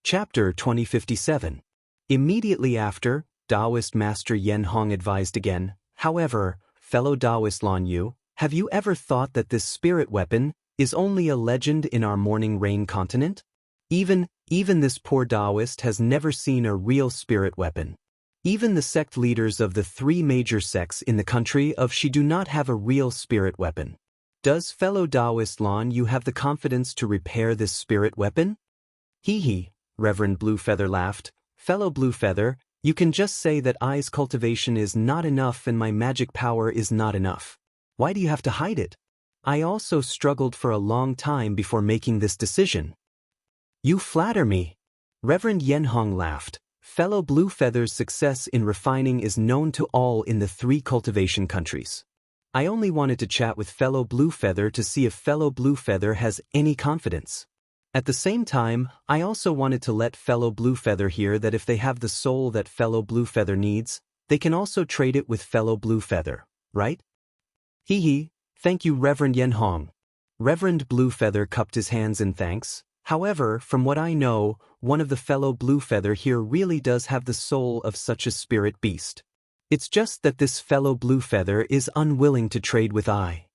Chapter 2057. Immediately after, Daoist Master Yen Hong advised again, however, fellow Daoist Lan Yu, have you ever thought that this spirit weapon is only a legend in our morning rain continent? Even this poor Daoist has never seen a real spirit weapon. Even the sect leaders of the three major sects in the country of Shi do not have a real spirit weapon. Does fellow Daoist Lan Yu have the confidence to repair this spirit weapon? Hee, Reverend Bluefeather laughed. Fellow Bluefeather, you can just say that I's cultivation is not enough and my magic power is not enough. Why do you have to hide it? I also struggled for a long time before making this decision. You flatter me. Reverend Yen Hong laughed. Fellow Bluefeather's success in refining is known to all in the three cultivation countries. I only wanted to chat with fellow Bluefeather to see if fellow Bluefeather has any confidence. At the same time, I also wanted to let fellow Bluefeather hear that if they have the soul that fellow Bluefeather needs, they can also trade it with fellow Bluefeather, right? Hee, thank you Reverend Yen Hong. Reverend Bluefeather cupped his hands in thanks. However, from what I know, one of the fellow Bluefeather here really does have the soul of such a spirit beast. It's just that this fellow Bluefeather is unwilling to trade with I.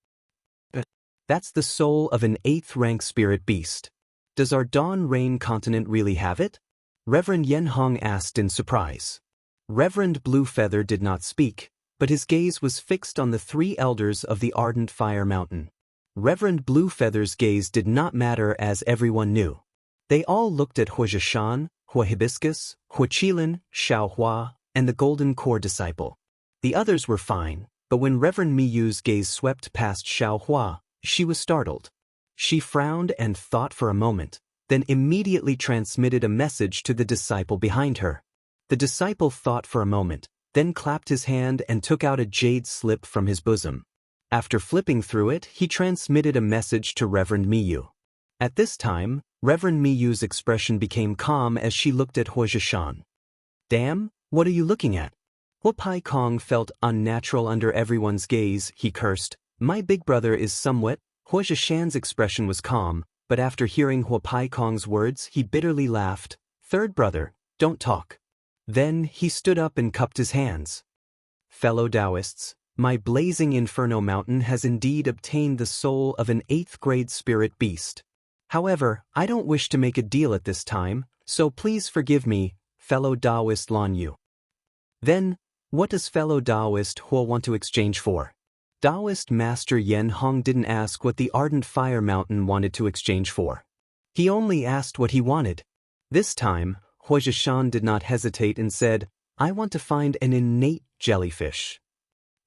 That's the soul of an 8th rank spirit beast. Does our Dawn Rain continent really have it? Reverend Yen Hong asked in surprise. Reverend Bluefeather did not speak, but his gaze was fixed on the three elders of the Ardent Fire Mountain. Reverend Bluefeather's gaze did not matter as everyone knew. They all looked at Hua Zhishan, Hua Hibiscus, Hua Qilin, Xiao Hua, and the Golden Core disciple. The others were fine, but when Reverend Miyu's gaze swept past Xiao Hua, she was startled. She frowned and thought for a moment, then immediately transmitted a message to the disciple behind her. The disciple thought for a moment, then clapped his hand and took out a jade slip from his bosom. After flipping through it, he transmitted a message to Reverend Miyu. At this time, Reverend Miyu's expression became calm as she looked at Hua Zhishan. Damn, what are you looking at? Hua Pai Kong felt unnatural under everyone's gaze, he cursed. My big brother is somewhat. Hua Zhishan's expression was calm, but after hearing Hua Pai Kong's words, he bitterly laughed. Third brother, don't talk. Then he stood up and cupped his hands. Fellow Daoists, my blazing inferno mountain has indeed obtained the soul of an 8th grade spirit beast. However, I don't wish to make a deal at this time, so please forgive me, fellow Daoist Lan Yu. Then, what does fellow Daoist Hua want to exchange for? Daoist Master Yen Hong didn't ask what the Ardent Fire Mountain wanted to exchange for. He only asked what he wanted. This time, Hua Zhishan did not hesitate and said, I want to find an innate jellyfish.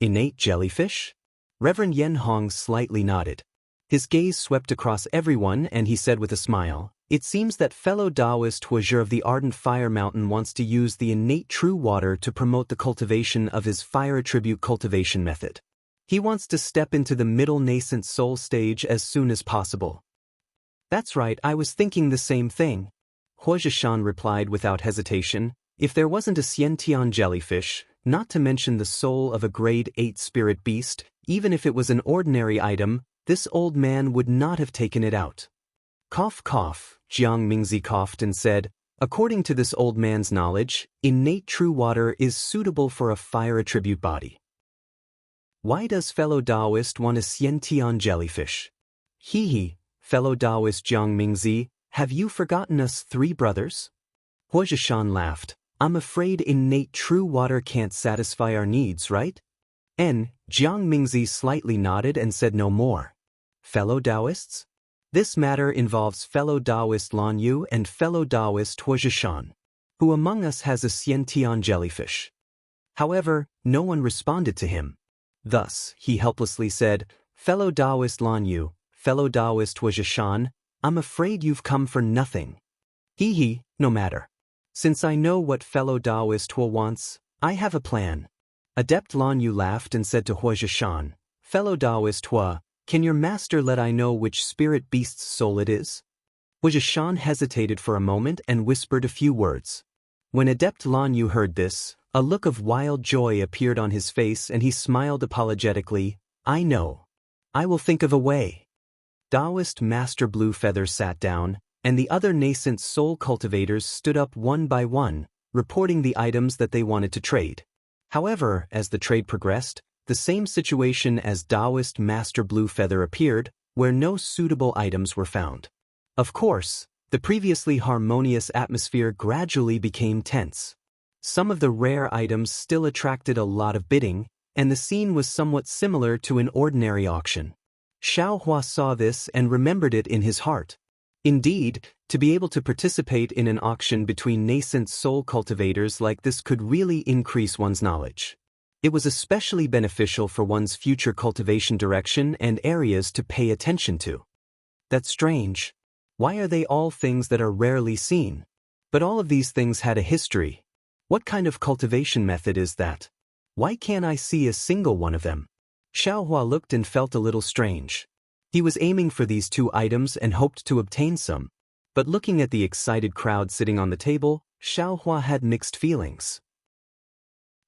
Innate jellyfish? Reverend Yen Hong slightly nodded. His gaze swept across everyone and he said with a smile, it seems that fellow Daoist Hua Zhi of the Ardent Fire Mountain wants to use the innate true water to promote the cultivation of his fire attribute cultivation method. He wants to step into the middle nascent soul stage as soon as possible. That's right, I was thinking the same thing. Hua Zhishan replied without hesitation. If there wasn't a Xiantian jellyfish, not to mention the soul of a grade 8 spirit beast, even if it was an ordinary item, this old man would not have taken it out. Cough cough, Jiang Mingzi coughed and said, according to this old man's knowledge, innate true water is suitable for a fire attribute body. Why does fellow Daoist want a Xiantian jellyfish? Hee, fellow Daoist Jiang Mingzi, have you forgotten us three brothers? Hua Zhishan laughed. I'm afraid innate true water can't satisfy our needs, right? Jiang Mingzi slightly nodded and said no more. Fellow Daoists? This matter involves fellow Daoist Lan Yu and fellow Daoist Hua Zhishan. Who among us has a Xiantian jellyfish? However, no one responded to him. Thus, he helplessly said, fellow Daoist Lan Yu, fellow Daoist Hua Zhishan, I'm afraid you've come for nothing. Hee, no matter. Since I know what fellow Daoist Hua wants, I have a plan. Adept Lan Yu laughed and said to Hua Zhishan, fellow Daoist Hua, can your master let I know which spirit beast's soul it is? Hua Zhishan hesitated for a moment and whispered a few words. When Adept Lan Yu heard this, a look of wild joy appeared on his face and he smiled apologetically. I know. I will think of a way. Daoist Master Bluefeather sat down, and the other nascent soul cultivators stood up one by one, reporting the items that they wanted to trade. However, as the trade progressed, the same situation as Daoist Master Bluefeather appeared, where no suitable items were found. Of course, the previously harmonious atmosphere gradually became tense. Some of the rare items still attracted a lot of bidding, and the scene was somewhat similar to an ordinary auction. Xiaohua saw this and remembered it in his heart. Indeed, to be able to participate in an auction between nascent soul cultivators like this could really increase one's knowledge. It was especially beneficial for one's future cultivation direction and areas to pay attention to. That's strange. Why are they all things that are rarely seen? But all of these things had a history. What kind of cultivation method is that? Why can't I see a single one of them? Xiaohua looked and felt a little strange. He was aiming for these two items and hoped to obtain some. But looking at the excited crowd sitting on the table, Xiaohua had mixed feelings.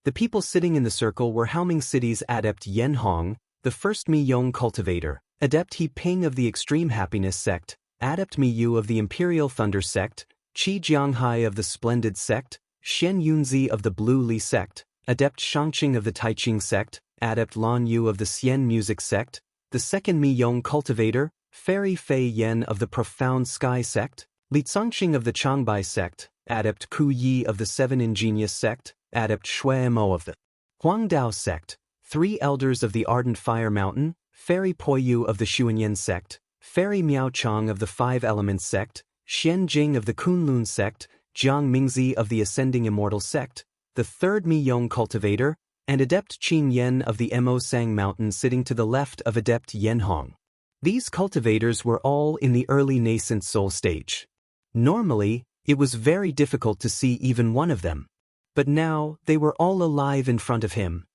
The people sitting in the circle were Haoming City's adept Yan Hong, the first Mi-Yong cultivator, adept He Ping of the Extreme Happiness sect, adept Mi-Yu of the Imperial Thunder sect, Qi Jianghai of the Splendid sect, Shen Yunzi of the Blue Li sect, adept Shangqing of the Taiqing sect, adept Lan Yu of the Xian Music sect, the second Mi-Yong cultivator, Fairy Fei Yen of the Profound Sky sect, Li Cangqing of the Changbai sect, adept Ku Yi of the Seven Ingenious sect, adept Shui Mo of the Huangdao sect, three elders of the Ardent Fire Mountain, Fairy Poyu of the Xuanyan sect, Fairy Miao Chang of the Five Elements sect, Xian Jing of the Kunlun sect, Jiang Mingzi of the Ascending Immortal sect, the third Mi-Yong cultivator, and adept Qing Yen of the Mo Sang Mountain sitting to the left of adept Yan Hong. These cultivators were all in the early nascent soul stage. Normally, it was very difficult to see even one of them. But now, they were all alive in front of him.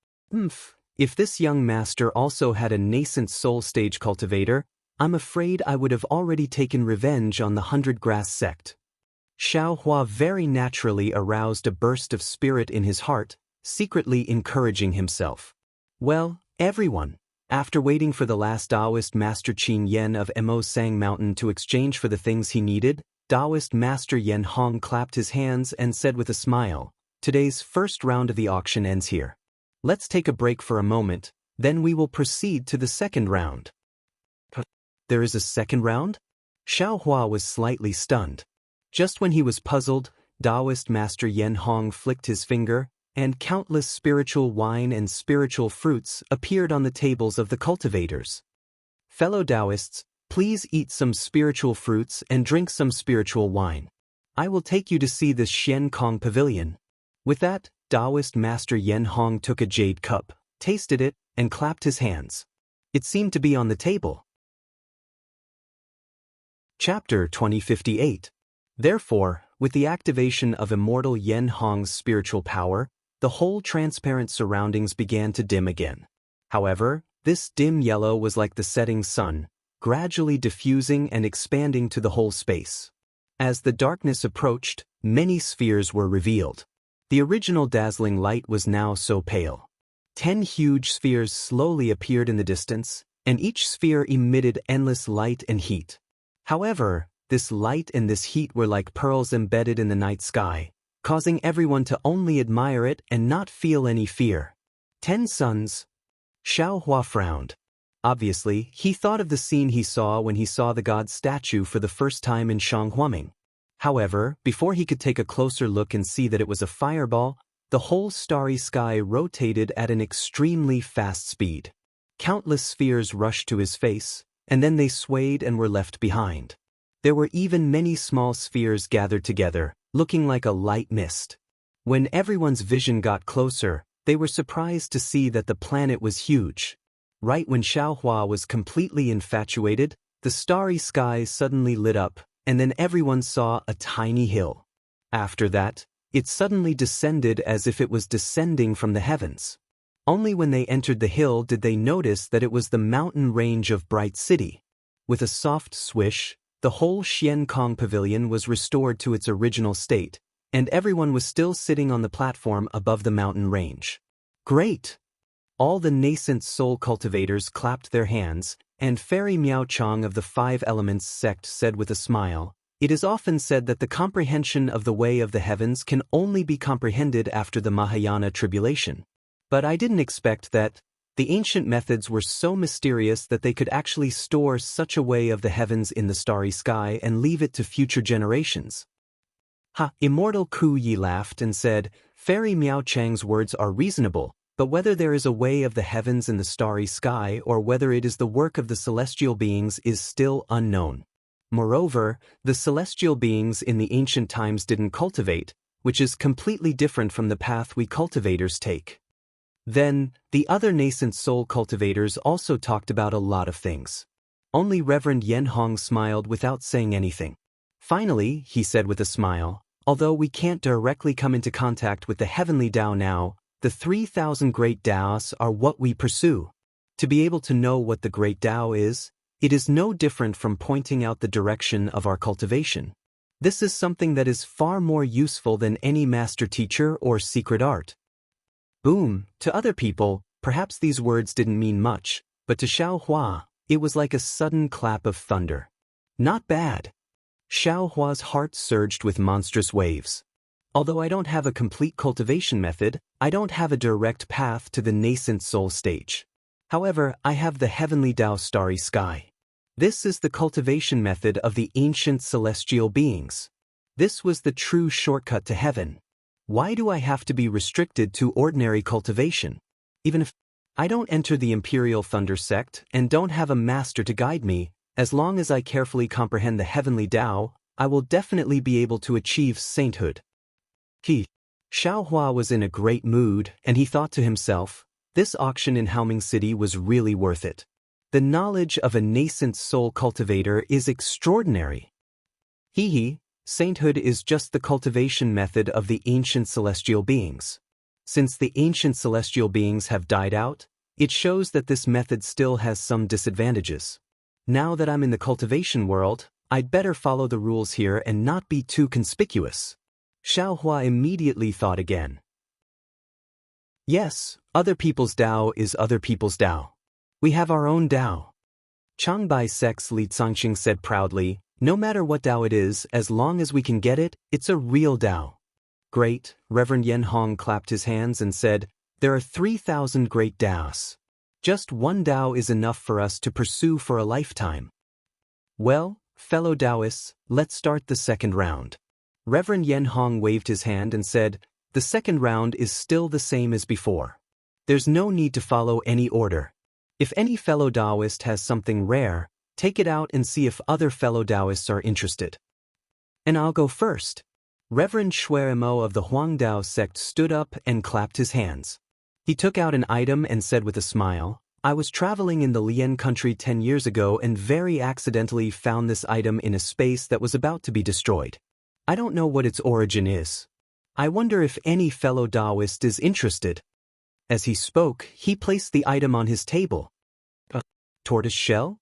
If this young master also had a nascent soul stage cultivator, I'm afraid I would have already taken revenge on the 100-Grass sect. Xiaohua very naturally aroused a burst of spirit in his heart, secretly encouraging himself. Well, everyone. After waiting for the last Daoist Master Qin Yen of Mo Sang Mountain to exchange for the things he needed, Daoist Master Yan Hong clapped his hands and said with a smile, "Today's first round of the auction ends here. Let's take a break for a moment, then we will proceed to the second round." There is a second round? Xiaohua was slightly stunned. Just when he was puzzled, Daoist Master Yan Hong flicked his finger, and countless spiritual wine and spiritual fruits appeared on the tables of the cultivators. Fellow Daoists, please eat some spiritual fruits and drink some spiritual wine. I will take you to see this Shen Kong Pavilion. With that, Daoist Master Yan Hong took a jade cup, tasted it, and clapped his hands. It seemed to be on the table. Chapter 2058. Therefore, with the activation of Immortal Yan Hong's spiritual power, the whole transparent surroundings began to dim again. However, this dim yellow was like the setting sun, gradually diffusing and expanding to the whole space. As the darkness approached, many spheres were revealed. The original dazzling light was now so pale. 10 huge spheres slowly appeared in the distance, and each sphere emitted endless light and heat. However, this light and this heat were like pearls embedded in the night sky, causing everyone to only admire it and not feel any fear. 10 suns. Xiaohua frowned. Obviously, he thought of the scene he saw when he saw the god's statue for the first time in Shanghuaming. However, before he could take a closer look and see that it was a fireball, the whole starry sky rotated at an extremely fast speed. Countless spheres rushed to his face, and then they swayed and were left behind. There were even many small spheres gathered together, looking like a light mist. When everyone's vision got closer, they were surprised to see that the planet was huge. Right when Xiaohua was completely infatuated, the starry sky suddenly lit up, and then everyone saw a tiny hill. After that, it suddenly descended as if it was descending from the heavens. Only when they entered the hill did they notice that it was the mountain range of Bright City. With a soft swish, the whole Xian Kong Pavilion was restored to its original state, and everyone was still sitting on the platform above the mountain range. Great! All the nascent soul cultivators clapped their hands, and Fairy Miao Chang of the Five Elements sect said with a smile, It is often said that the comprehension of the way of the heavens can only be comprehended after the Mahayana tribulation. But I didn't expect that. The ancient methods were so mysterious that they could actually store such a way of the heavens in the starry sky and leave it to future generations. Ha! Immortal Ku Yi laughed and said, Fairy Miao Chang's words are reasonable, but whether there is a way of the heavens in the starry sky or whether it is the work of the celestial beings is still unknown. Moreover, the celestial beings in the ancient times didn't cultivate, which is completely different from the path we cultivators take. Then, the other nascent soul cultivators also talked about a lot of things. Only Reverend Yen Hong smiled without saying anything. Finally, he said with a smile, although we can't directly come into contact with the heavenly Tao now, the 3,000 great Taos are what we pursue. To be able to know what the great Tao is, it is no different from pointing out the direction of our cultivation. This is something that is far more useful than any master teacher or secret art. Boom! To other people, perhaps these words didn't mean much, but to Xiao Hua, it was like a sudden clap of thunder. Not bad. Xiao Hua's heart surged with monstrous waves. Although I don't have a complete cultivation method, I don't have a direct path to the nascent soul stage. However, I have the heavenly Tao starry sky. This is the cultivation method of the ancient celestial beings. This was the true shortcut to heaven. Why do I have to be restricted to ordinary cultivation? Even if I don't enter the Imperial Thunder sect and don't have a master to guide me, as long as I carefully comprehend the heavenly Tao, I will definitely be able to achieve sainthood. Xiao Hua was in a great mood, and he thought to himself, this auction in Haoming City was really worth it. The knowledge of a nascent soul cultivator is extraordinary. Sainthood is just the cultivation method of the ancient celestial beings. Since the ancient celestial beings have died out, it shows that this method still has some disadvantages. Now that I'm in the cultivation world, I'd better follow the rules here and not be too conspicuous. Xiao Hua immediately thought again. Yes, other people's Tao is other people's Tao. We have our own Tao. Changbai Sec's Li Cangxing said proudly, no matter what Tao it is, as long as we can get it, it's a real Tao. Great, Reverend Yen Hong clapped his hands and said, there are 3,000 great Taos. Just one Tao is enough for us to pursue for a lifetime. Well, fellow Daoists, let's start the second round. Reverend Yen Hong waved his hand and said, the second round is still the same as before. There's no need to follow any order. If any fellow Daoist has something rare, take it out and see if other fellow Daoists are interested. And I'll go first. Reverend Shueremo of the Huangdao sect stood up and clapped his hands. He took out an item and said with a smile, I was traveling in the Lian country 10 years ago and very accidentally found this item in a space that was about to be destroyed. I don't know what its origin is. I wonder if any fellow Daoist is interested. As he spoke, he placed the item on his table. A tortoise shell?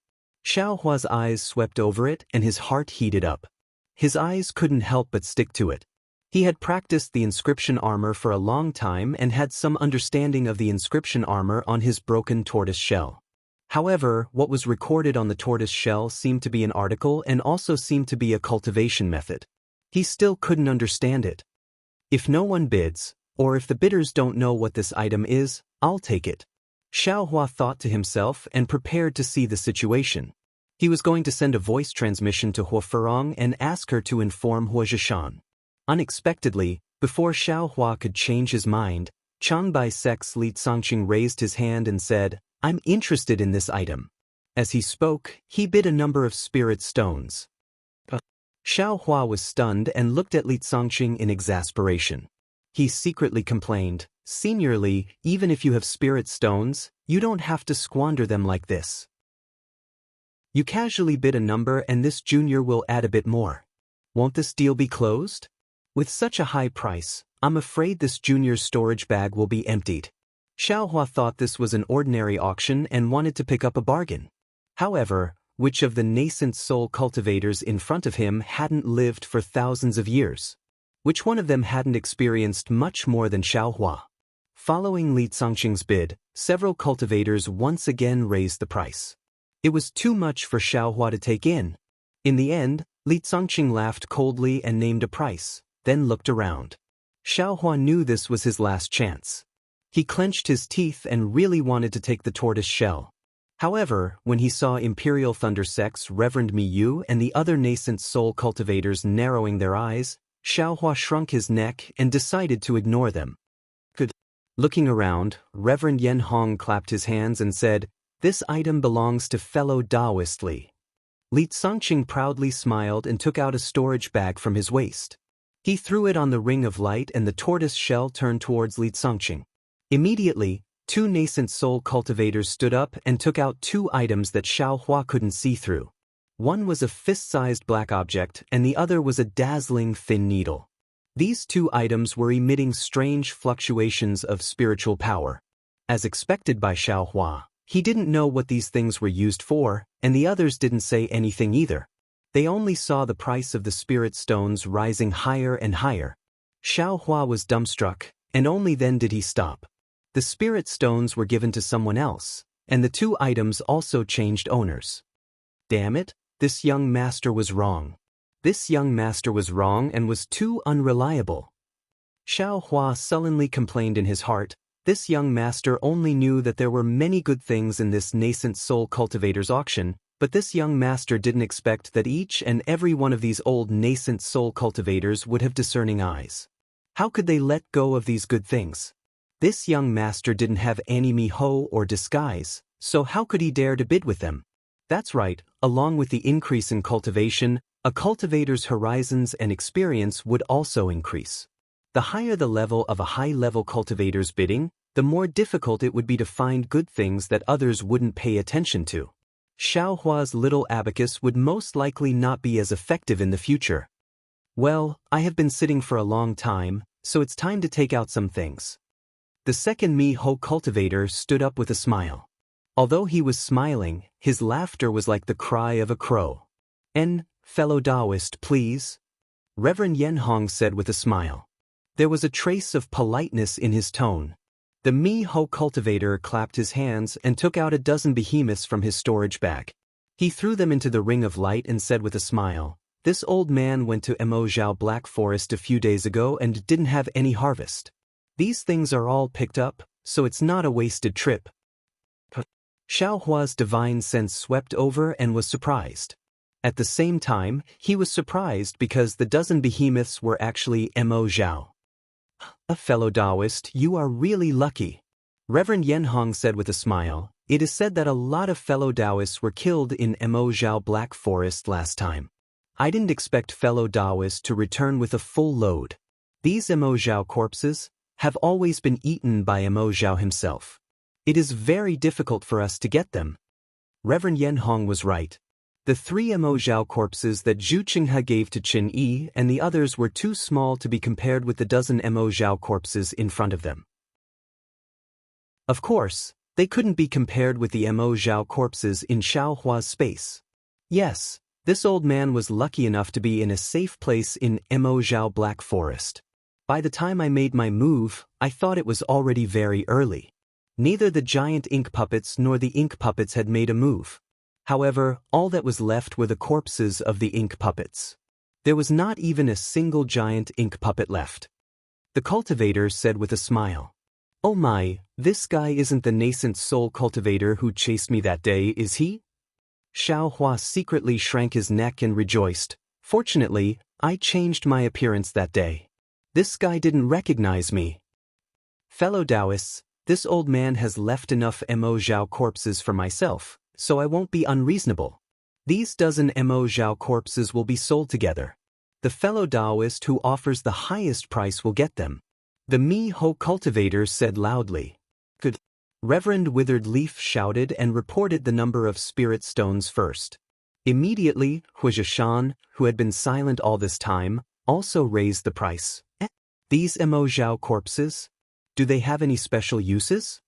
Xiao Hua's eyes swept over it and his heart heated up. His eyes couldn't help but stick to it. He had practiced the inscription armor for a long time and had some understanding of the inscription armor on his broken tortoise shell. However, what was recorded on the tortoise shell seemed to be an article and also seemed to be a cultivation method. He still couldn't understand it. If no one bids, or if the bidders don't know what this item is, I'll take it. Xiao Hua thought to himself and prepared to see the situation. He was going to send a voice transmission to Hua Furong and ask her to inform Hua Zhishan. Unexpectedly, before Xiao Hua could change his mind, Changbai Sec's Li Cangxing raised his hand and said, I'm interested in this item. As he spoke, he bid a number of spirit stones. Xiao Hua was stunned and looked at Li Cangxing in exasperation. He secretly complained, Senior Li, even if you have spirit stones, you don't have to squander them like this. You casually bid a number and this junior will add a bit more. Won't this deal be closed? With such a high price, I'm afraid this junior's storage bag will be emptied. Xiao Hua thought this was an ordinary auction and wanted to pick up a bargain. However, which of the nascent soul cultivators in front of him hadn't lived for thousands of years? Which one of them hadn't experienced much more than Xiao Hua? Following Li Cangxing's bid, several cultivators once again raised the price. It was too much for Xiao Hua to take in. In the end, Li Zongqing laughed coldly and named a price, then looked around. Xiaohua knew this was his last chance. He clenched his teeth and really wanted to take the tortoise shell. However, when he saw Imperial Thunder Sect's Reverend Mi Yu and the other nascent soul cultivators narrowing their eyes, Xiaohua shrunk his neck and decided to ignore them. Good. Looking around, Reverend Yen Hong clapped his hands and said, "This item belongs to fellow Daoist Li." Li Zongqing proudly smiled and took out a storage bag from his waist. He threw it on the ring of light and the tortoise shell turned towards Li Zongqing. Immediately, two nascent soul cultivators stood up and took out two items that Xiaohua couldn't see through. One was a fist-sized black object and the other was a dazzling thin needle. These two items were emitting strange fluctuations of spiritual power. As expected by Xiaohua, he didn't know what these things were used for, and the others didn't say anything either. They only saw the price of the spirit stones rising higher and higher. Xiaohua was dumbstruck, and only then did he stop. The spirit stones were given to someone else, and the two items also changed owners. Damn it, this young master was wrong. This young master was wrong and was too unreliable. Xiaohua sullenly complained in his heart. This young master only knew that there were many good things in this nascent soul cultivator's auction, but this young master didn't expect that each and every one of these old nascent soul cultivators would have discerning eyes. How could they let go of these good things? This young master didn't have anime ho or disguise, so how could he dare to bid with them? That's right, along with the increase in cultivation, a cultivator's horizons and experience would also increase. The higher the level of a high-level cultivator's bidding, the more difficult it would be to find good things that others wouldn't pay attention to. Xiaohua's little abacus would most likely not be as effective in the future. Well, I have been sitting for a long time, so it's time to take out some things. The second Mi-Ho cultivator stood up with a smile. Although he was smiling, his laughter was like the cry of a crow. Fellow Daoist, please," Reverend Yen Hong said with a smile. There was a trace of politeness in his tone. The Mi-Ho cultivator clapped his hands and took out a dozen behemoths from his storage bag. He threw them into the ring of light and said with a smile, "This old man went to Emojiao Black Forest a few days ago and didn't have any harvest. These things are all picked up, so it's not a wasted trip." Xiaohua's divine sense swept over and was surprised. At the same time, he was surprised because the dozen behemoths were actually Emojiao. "A fellow Daoist, you are really lucky," Reverend Yen Hong said with a smile. "It is said that a lot of fellow Daoists were killed in Emojiao Black Forest last time. I didn't expect fellow Daoists to return with a full load. These Emojiao corpses have always been eaten by Emojiao himself. It is very difficult for us to get them." Reverend Yen Hong was right. The three Emojiao corpses that Zhu Qinghe gave to Qin Yi and the others were too small to be compared with the dozen Emojiao corpses in front of them. Of course, they couldn't be compared with the Emojiao corpses in Xiaohua's space. Yes, this old man was lucky enough to be in a safe place in Emojiao Black Forest. By the time I made my move, I thought it was already very early. Neither the giant ink puppets nor the ink puppets had made a move. However, all that was left were the corpses of the ink puppets. There was not even a single giant ink puppet left. The cultivator said with a smile, "Oh my, this guy isn't the nascent soul cultivator who chased me that day, is he?" Xiaohua secretly shrank his neck and rejoiced. "Fortunately, I changed my appearance that day. This guy didn't recognize me." "Fellow Daoists, this old man has left enough Emojiao corpses for myself, so I won't be unreasonable. These dozen Emojiao corpses will be sold together. The fellow Daoist who offers the highest price will get them." The Mi-Ho cultivator said loudly. "Good." Reverend Withered Leaf shouted and reported the number of spirit stones first. Immediately, Huizhishan, who had been silent all this time, also raised the price. "These Emojiao corpses? Do they have any special uses?"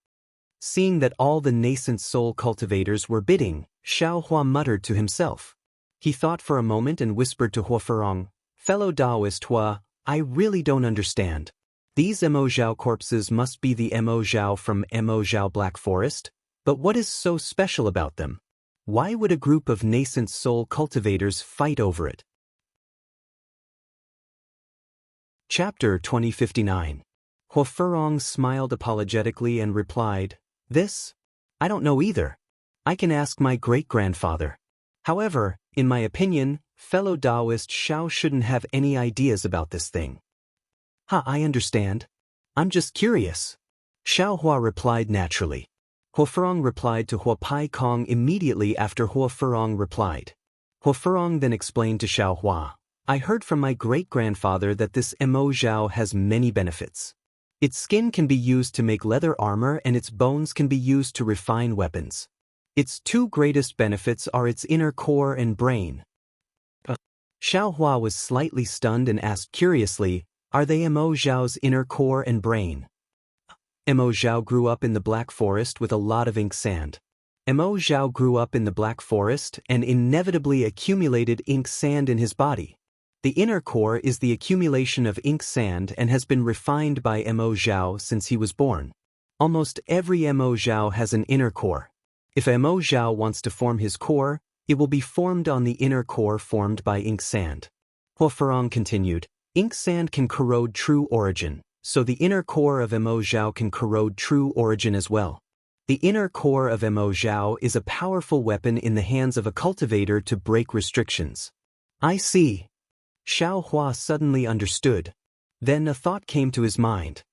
Seeing that all the nascent soul cultivators were bidding, Xiaohua muttered to himself. He thought for a moment and whispered to Huafurong, "Fellow Daoist Hua, I really don't understand. These Emojiao corpses must be the Emojiao from Emojiao Black Forest, but what is so special about them? Why would a group of nascent soul cultivators fight over it? Chapter 2059. Hua Furong smiled apologetically and replied, "This? I don't know either. I can ask my great-grandfather. However, in my opinion, fellow Daoist Xiao shouldn't have any ideas about this thing." I understand. I'm just curious. Xiao Hua replied naturally. Hua Furong replied to Hua Pai Kong immediately after Hua Furong replied. Hua Furong then explained to Xiao Hua, "I heard from my great-grandfather that this Mo Zhao has many benefits. Its skin can be used to make leather armor and its bones can be used to refine weapons. Its two greatest benefits are its inner core and brain." Xiao Hua was slightly stunned and asked curiously, "Are they Mo Zhao's inner core and brain?" Mo Zhao grew up in the Black Forest with a lot of ink sand. Mo Zhao grew up in the Black Forest and inevitably accumulated ink sand in his body. The inner core is the accumulation of ink sand and has been refined by Mo Zhao since he was born. Almost every Mo Zhao has an inner core. If Mo Zhao wants to form his core, it will be formed on the inner core formed by ink sand. Hua Furong continued, "Ink sand can corrode true origin, so the inner core of Mo Zhao can corrode true origin as well. The inner core of Mo Zhao is a powerful weapon in the hands of a cultivator to break restrictions." "I see." Xiao Hua suddenly understood. Then a thought came to his mind.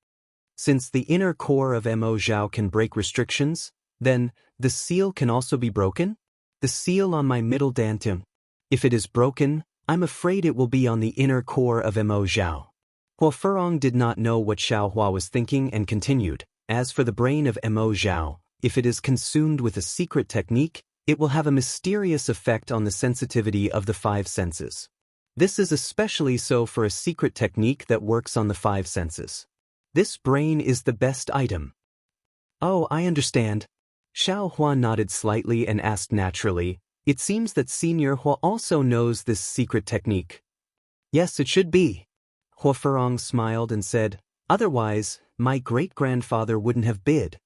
Since the inner core of Mo Zhao can break restrictions, then the seal can also be broken? The seal on my middle dantium. If it is broken, I'm afraid it will be on the inner core of Mo Zhao. Hua Furong did not know what Xiao Hua was thinking and continued, "As for the brain of Mo Zhao, if it is consumed with a secret technique, it will have a mysterious effect on the sensitivity of the five senses. This is especially so for a secret technique that works on the five senses. This brain is the best item." "Oh, I understand." Xiao Hua nodded slightly and asked naturally, "It seems that Senior Hua also knows this secret technique." "Yes, it should be." Hua Furong smiled and said, "Otherwise, my great-grandfather wouldn't have bid."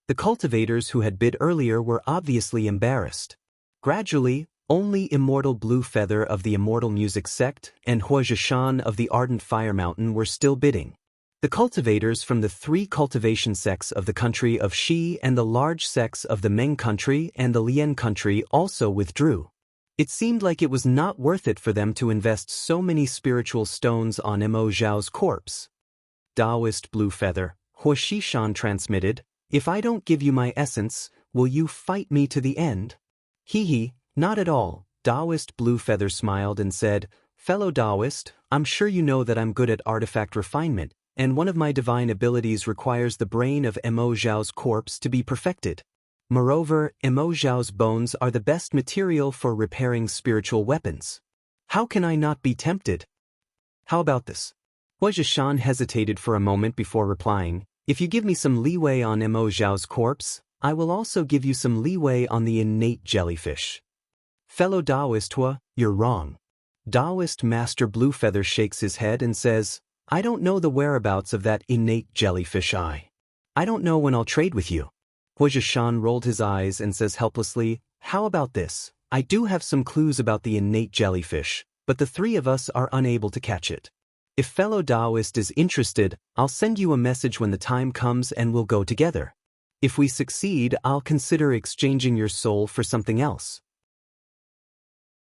The cultivators who had bid earlier were obviously embarrassed. Gradually, only Immortal Blue Feather of the Immortal Music Sect and Hua Zhishan of the Ardent Fire Mountain were still bidding. The cultivators from the three cultivation sects of the country of Shi and the large sects of the Meng country and the Lian country also withdrew. It seemed like it was not worth it for them to invest so many spiritual stones on Mo Zhao's corpse. Daoist Blue Feather, Hua Zhishan transmitted, "If I don't give you my essence, will you fight me to the end?" "Hee, not at all." Daoist Blue Feather smiled and said, "Fellow Daoist, I'm sure you know that I'm good at artifact refinement, and one of my divine abilities requires the brain of Mo Zhao's corpse to be perfected. Moreover, Mo Zhao's bones are the best material for repairing spiritual weapons. How can I not be tempted?" "How about this?" Hua Zhishan hesitated for a moment before replying, "If you give me some leeway on Mo Zhao's corpse, I will also give you some leeway on the innate jellyfish." "Fellow Daoist Hua, you're wrong." Daoist Master Blue Feather shakes his head and says, "I don't know the whereabouts of that innate jellyfish I don't know when I'll trade with you." Hua Zhishan rolled his eyes and says helplessly, "How about this? I do have some clues about the innate jellyfish, but the three of us are unable to catch it. If fellow Daoist is interested, I'll send you a message when the time comes and we'll go together. If we succeed, I'll consider exchanging your soul for something else.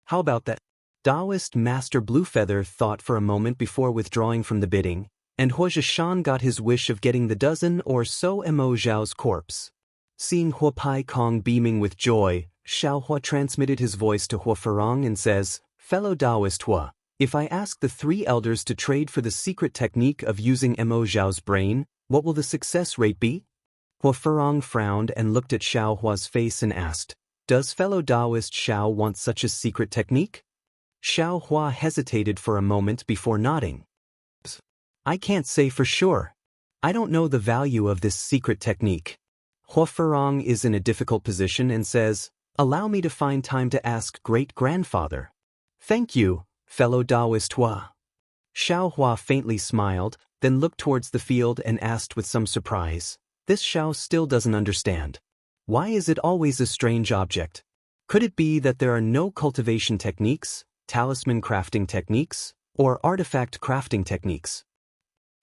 How about that?" Daoist Master Blue Feather thought for a moment before withdrawing from the bidding, and Hua Zhishan got his wish of getting the dozen or so Mo Zhao's corpse. Seeing Hua Pai Kong beaming with joy, Xiao Hua transmitted his voice to Hua Furong and says, "Fellow Daoist Hua, if I ask the three elders to trade for the secret technique of using Mo Zhao's brain, what will the success rate be?" Hua Furong frowned and looked at Xiao Hua's face and asked, "Does fellow Daoist Xiao want such a secret technique?" Xiao Hua hesitated for a moment before nodding. "I can't say for sure. I don't know the value of this secret technique." Hua Furong is in a difficult position and says, "Allow me to find time to ask great-grandfather." "Thank you, fellow Daoist Hua." Xiao Hua faintly smiled, then looked towards the field and asked with some surprise, "This Xiao still doesn't understand. Why is it always a strange object? Could it be that there are no cultivation techniques, talisman crafting techniques, or artifact crafting techniques?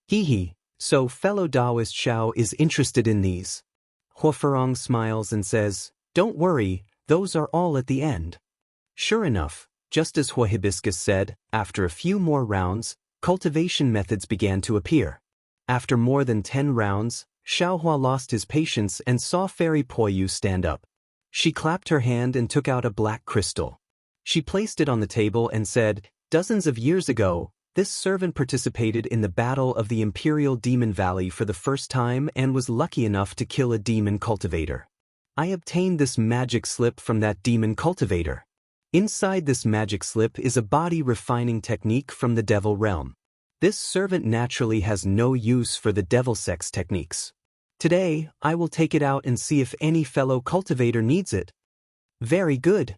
Hee hee, so fellow Daoist Xiao is interested in these. Hua Ferong smiles and says, "Don't worry, those are all at the end." Sure enough, just as Hua Hibiscus said, after a few more rounds, cultivation methods began to appear. After more than 10 rounds, Xiaohua lost his patience and saw Fairy Poyu stand up. She clapped her hand and took out a black crystal. She placed it on the table and said, "Dozens of years ago, this servant participated in the battle of the Imperial Demon Valley for the first time and was lucky enough to kill a demon cultivator. I obtained this magic slip from that demon cultivator. Inside this magic slip is a body refining technique from the devil realm. This servant naturally has no use for the devil sex techniques. Today, I will take it out and see if any fellow cultivator needs it." Very good.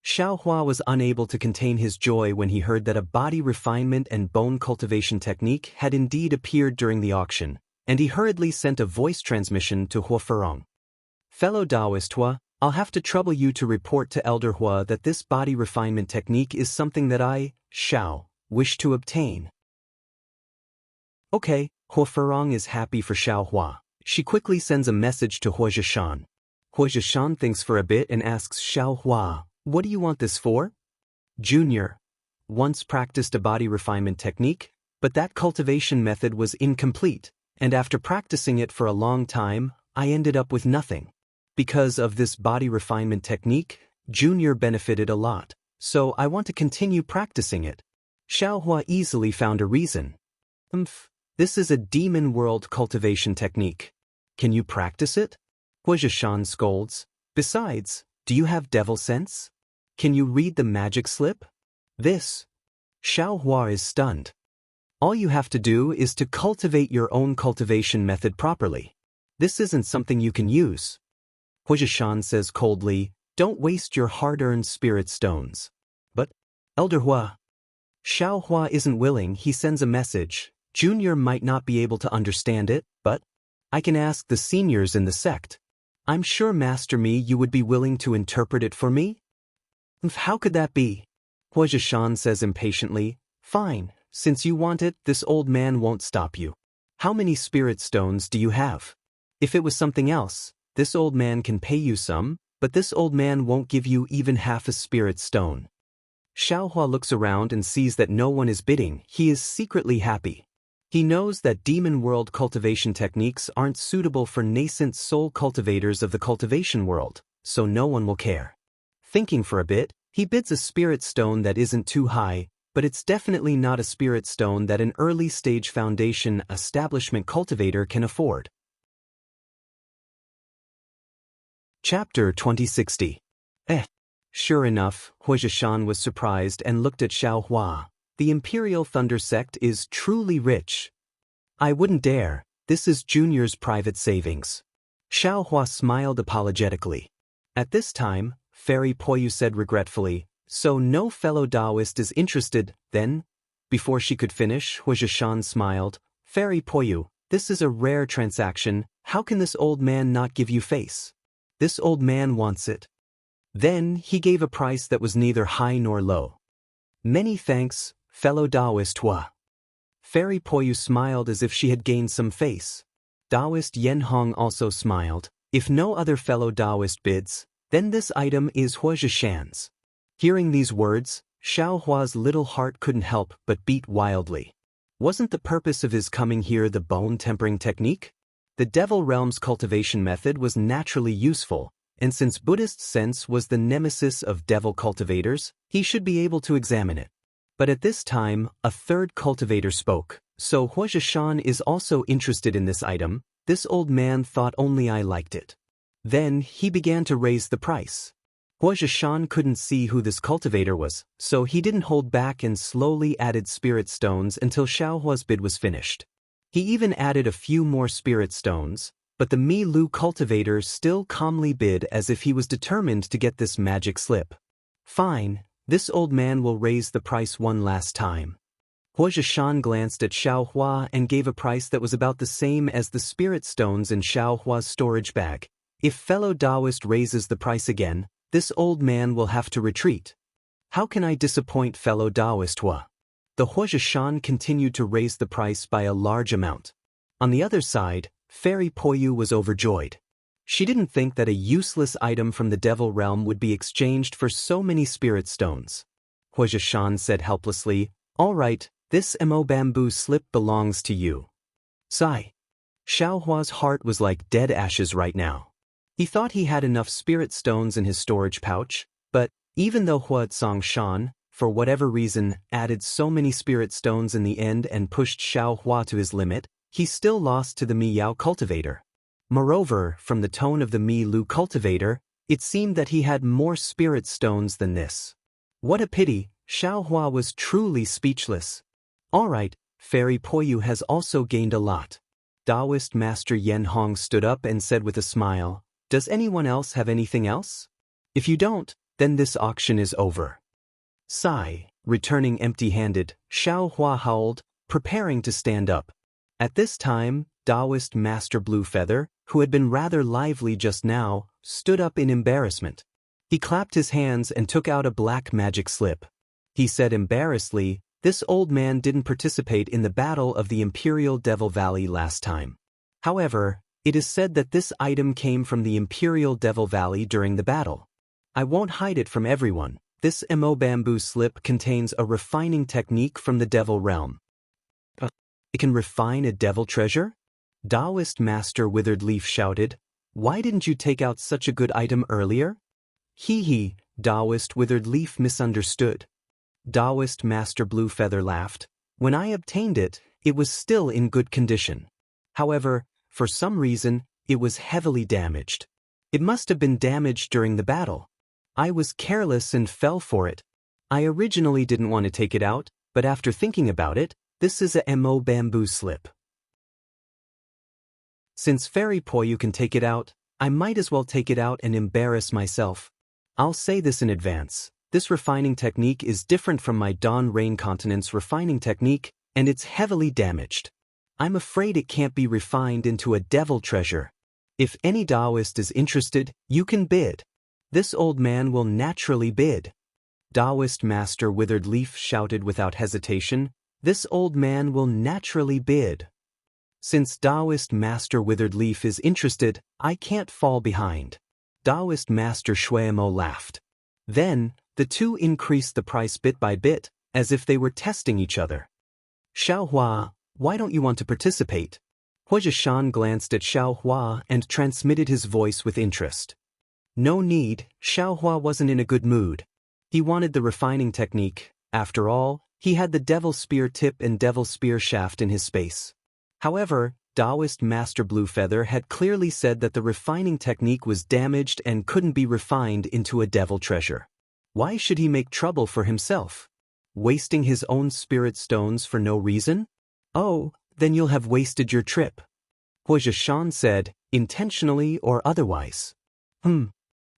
Xiaohua was unable to contain his joy when he heard that a body refinement and bone cultivation technique had indeed appeared during the auction, and he hurriedly sent a voice transmission to Hua Ferong. "Fellow Daoist Hua, I'll have to trouble you to report to Elder Hua that this body refinement technique is something that I, Xiao, wish to obtain." Okay, Hua Ferong is happy for Xiaohua. She quickly sends a message to Hua Zhishan. Hua Zhishan thinks for a bit and asks Xiaohua, "What do you want this for?" "Junior. Once practiced a body refinement technique, but that cultivation method was incomplete, and after practicing it for a long time, I ended up with nothing. Because of this body refinement technique, Junior benefited a lot, so I want to continue practicing it." Xiaohua easily found a reason. This is a demon world cultivation technique. Can you practice it?" Hua Zhishan scolds. "Besides, do you have devil sense? Can you read the magic slip?" This. Xiaohua is stunned. "All you have to do is to cultivate your own cultivation method properly. This isn't something you can use." Hua Zhishan says coldly, "Don't waste your hard-earned spirit stones." "But, Elder Hua." Xiaohua isn't willing. He sends a message. "Junior might not be able to understand it, but I can ask the seniors in the sect. I'm sure Master Mi you would be willing to interpret it for me?" "How could that be?" Hua Zhishan says impatiently. "Fine, since you want it, this old man won't stop you. How many spirit stones do you have? If it was something else, this old man can pay you some, but this old man won't give you even half a spirit stone." Xiaohua looks around and sees that no one is bidding. He is secretly happy. He knows that demon world cultivation techniques aren't suitable for nascent soul cultivators of the cultivation world, so no one will care. Thinking for a bit, he bids a spirit stone that isn't too high, but it's definitely not a spirit stone that an early-stage foundation establishment cultivator can afford. Chapter 2060. Sure enough, Hua Zhishan was surprised and looked at Xiaohua. "The Imperial Thunder Sect is truly rich." "I wouldn't dare. This is Junior's private savings." Xiaohua smiled apologetically. At this time, Fairy Poyu said regretfully, "So no fellow Daoist is interested, then?" Before she could finish, Hua Zhishan smiled. "Fairy Poyu, this is a rare transaction. How can this old man not give you face? This old man wants it." Then he gave a price that was neither high nor low. "Many thanks, fellow Daoist Hua." Fairy Poyu smiled as if she had gained some face. Daoist Yanhong also smiled. "If no other fellow Daoist bids, then this item is Hua Zhishan's." Hearing these words, Xiaohua's little heart couldn't help but beat wildly. Wasn't the purpose of his coming here the bone tempering technique? The Devil Realm's cultivation method was naturally useful, and since Buddhist sense was the nemesis of devil cultivators, he should be able to examine it. But at this time, a third cultivator spoke. "So Hua Zhishan is also interested in this item. This old man thought only I liked it." Then he began to raise the price. Hua Zhishan couldn't see who this cultivator was, so he didn't hold back and slowly added spirit stones until Xiaohua's bid was finished. He even added a few more spirit stones, but the Mi Lu cultivator still calmly bid as if he was determined to get this magic slip. "Fine, this old man will raise the price one last time." Hua Zhishan glanced at Xiaohua and gave a price that was about the same as the spirit stones in Xiaohua's storage bag. "If fellow Daoist raises the price again, this old man will have to retreat. How can I disappoint fellow Daoist Hua?" the Huozhi Shan continued to raise the price by a large amount. On the other side, Fairy Poyu was overjoyed. She didn't think that a useless item from the Devil Realm would be exchanged for so many spirit stones. Huozhi Shan said helplessly, "All right, this Mo bamboo slip belongs to you." Sigh. Xiaohua's heart was like dead ashes right now. He thought he had enough spirit stones in his storage pouch, but even though Huozhi Shan, for whatever reason, added so many spirit stones in the end and pushed Xiaohua to his limit, he still lost to the Mi Yao cultivator. Moreover, from the tone of the Mi Lu cultivator, it seemed that he had more spirit stones than this. What a pity, Xiaohua was truly speechless. All right, Fairy Poyu has also gained a lot. Daoist Master Yan Hong stood up and said with a smile, "Does anyone else have anything else? If you don't, then this auction is over." Sigh, returning empty-handed, Xiaohua howled, preparing to stand up. At this time, Daoist Master Bluefeather, who had been rather lively just now, stood up in embarrassment. He clapped his hands and took out a black magic slip. He said embarrassedly, "This old man didn't participate in the battle of the Imperial Devil Valley last time. However, it is said that this item came from the Imperial Devil Valley during the battle. I won't hide it from everyone. This Mo bamboo slip contains a refining technique from the Devil Realm." "It can refine a devil treasure?" Daoist Master Withered Leaf shouted. "Why didn't you take out such a good item earlier?" Hee, Daoist Withered Leaf misunderstood. Daoist Master Bluefeather laughed. "When I obtained it, it was still in good condition. However, for some reason, it was heavily damaged. It must have been damaged during the battle. I was careless and fell for it. I originally didn't want to take it out, but after thinking about it, this is a Mo bamboo slip. Since Fairy Poyu can take it out, I might as well take it out and embarrass myself. I'll say this in advance. This refining technique is different from my Dawn Rain Continent's refining technique, and it's heavily damaged. I'm afraid it can't be refined into a devil treasure. If any Daoist is interested, you can bid." This old man will naturally bid. Daoist Master Withered Leaf shouted without hesitation, "This old man will naturally bid. Since Daoist Master Withered Leaf is interested, I can't fall behind." Daoist Master Shuemo laughed. Then, the two increased the price bit by bit, as if they were testing each other. "Xiaohua, why don't you want to participate?" Huozhi Shan glanced at Xiaohua and transmitted his voice with interest. No need, Xiaohua wasn't in a good mood. He wanted the refining technique. After all, he had the Devil Spear tip and Devil Spear shaft in his space. However, Daoist Master Bluefeather had clearly said that the refining technique was damaged and couldn't be refined into a devil treasure. Why should he make trouble for himself? Wasting his own spirit stones for no reason? "Oh, then you'll have wasted your trip," Huozhi Shan said, intentionally or otherwise.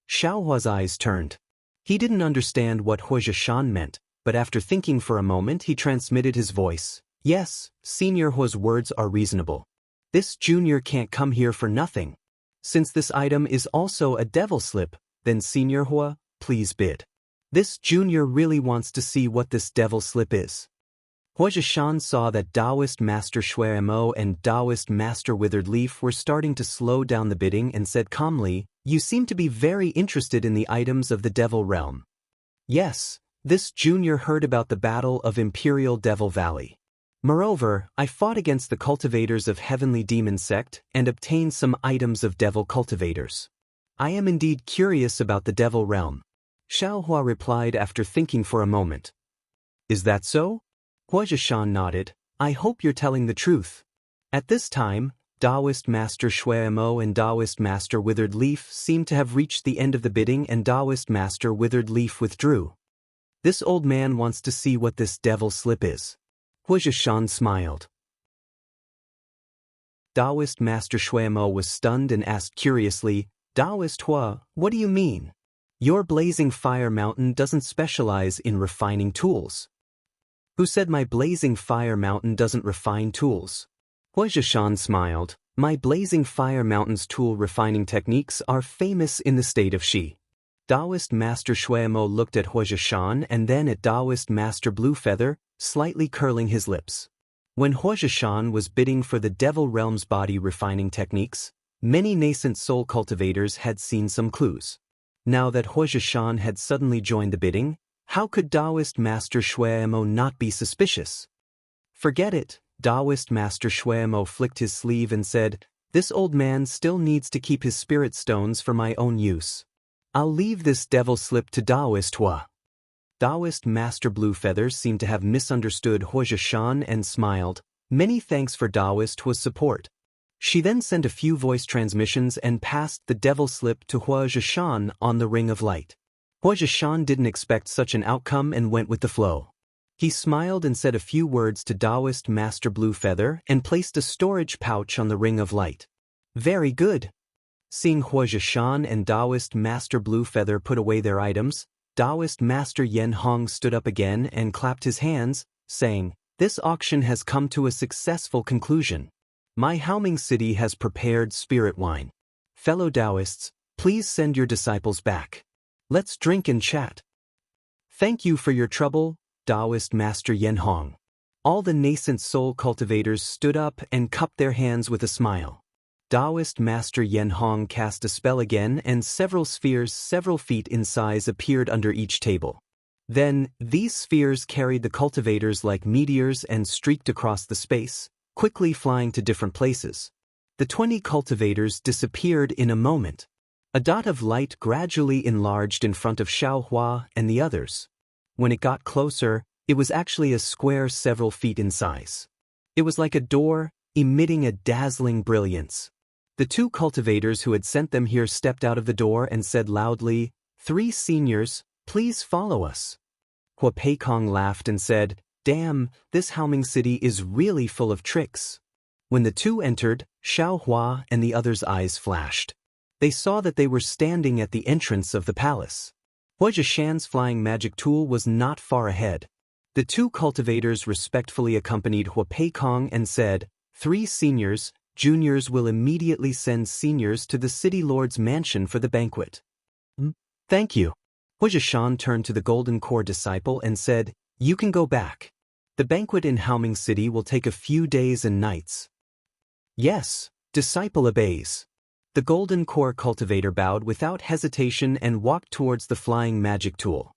Xiaohua's eyes turned. He didn't understand what Huozhi Shan meant, but after thinking for a moment he transmitted his voice. "Yes, Senior Huo's words are reasonable. This junior can't come here for nothing. Since this item is also a devil slip, then Senior Huo, please bid. This junior really wants to see what this devil slip is." Huozhi Shan saw that Daoist Master Shuemo and Daoist Master Withered Leaf were starting to slow down the bidding and said calmly, "You seem to be very interested in the items of the Devil Realm." "Yes, this junior heard about the Battle of Imperial Devil Valley. Moreover, I fought against the cultivators of Heavenly Demon Sect and obtained some items of Devil Cultivators. I am indeed curious about the Devil Realm." Xiaohua replied after thinking for a moment. "Is that so?" Huozhi Shan nodded. "I hope you're telling the truth." At this time, Daoist Master Shuemo and Daoist Master Withered Leaf seemed to have reached the end of the bidding and Daoist Master Withered Leaf withdrew. "This old man wants to see what this devil slip is." Huozhi Shan smiled. Daoist Master Shuemo was stunned and asked curiously, "Daoist Hua, what do you mean? Your Blazing Fire Mountain doesn't specialize in refining tools." "Who said my Blazing Fire Mountain doesn't refine tools?" Huozhi Shan smiled. "My Blazing Fire Mountain's tool refining techniques are famous in the state of Xi." Daoist Master Shuemo looked at Huozhi Shan and then at Daoist Master Bluefeather, slightly curling his lips. When Hua Zhishan was bidding for the Devil Realm's body refining techniques, many nascent soul cultivators had seen some clues. Now that Hua Zhishan had suddenly joined the bidding, how could Daoist Master Shuemo not be suspicious? Forget it, Daoist Master Shuemo flicked his sleeve and said, "This old man still needs to keep his spirit stones for my own use. I'll leave this devil slip to Daoist Hua." Daoist Master Bluefeather seemed to have misunderstood Hua Zhishan and smiled. "Many thanks for Daoist Hua's support." She then sent a few voice transmissions and passed the devil slip to Hua Zhishan on the Ring of Light. Hua Zhishan didn't expect such an outcome and went with the flow. He smiled and said a few words to Daoist Master Bluefeather and placed a storage pouch on the Ring of Light. "Very good." Seeing Hua Zhishan and Daoist Master Bluefeather put away their items, Daoist Master Yen Hong stood up again and clapped his hands, saying, "This auction has come to a successful conclusion. My Haoming City has prepared spirit wine. Fellow Daoists, please send your disciples back. Let's drink and chat." "Thank you for your trouble, Daoist Master Yen Hong." All the nascent soul cultivators stood up and cupped their hands with a smile. Daoist Master Yen Hong cast a spell again and several spheres several feet in size appeared under each table. Then, these spheres carried the cultivators like meteors and streaked across the space, quickly flying to different places. The 20 cultivators disappeared in a moment. A dot of light gradually enlarged in front of Xiaohua and the others. When it got closer, it was actually a square several feet in size. It was like a door, emitting a dazzling brilliance. The 2 cultivators who had sent them here stepped out of the door and said loudly, "3 seniors, please follow us." Hua Peikong laughed and said, "Damn, this Haoming City is really full of tricks." When the 2 entered, Xiaohua and the others' eyes flashed. They saw that they were standing at the entrance of the palace. Hua Zhishan's flying magic tool was not far ahead. The 2 cultivators respectfully accompanied Hua Peikong and said, "3 seniors, juniors will immediately send seniors to the city lord's mansion for the banquet." "Thank you." Hua Zhishan turned to the Golden Core disciple and said, "You can go back. The banquet in Haoming City will take a few days and nights." "Yes," disciple obeys. The Golden Core cultivator bowed without hesitation and walked towards the flying magic tool.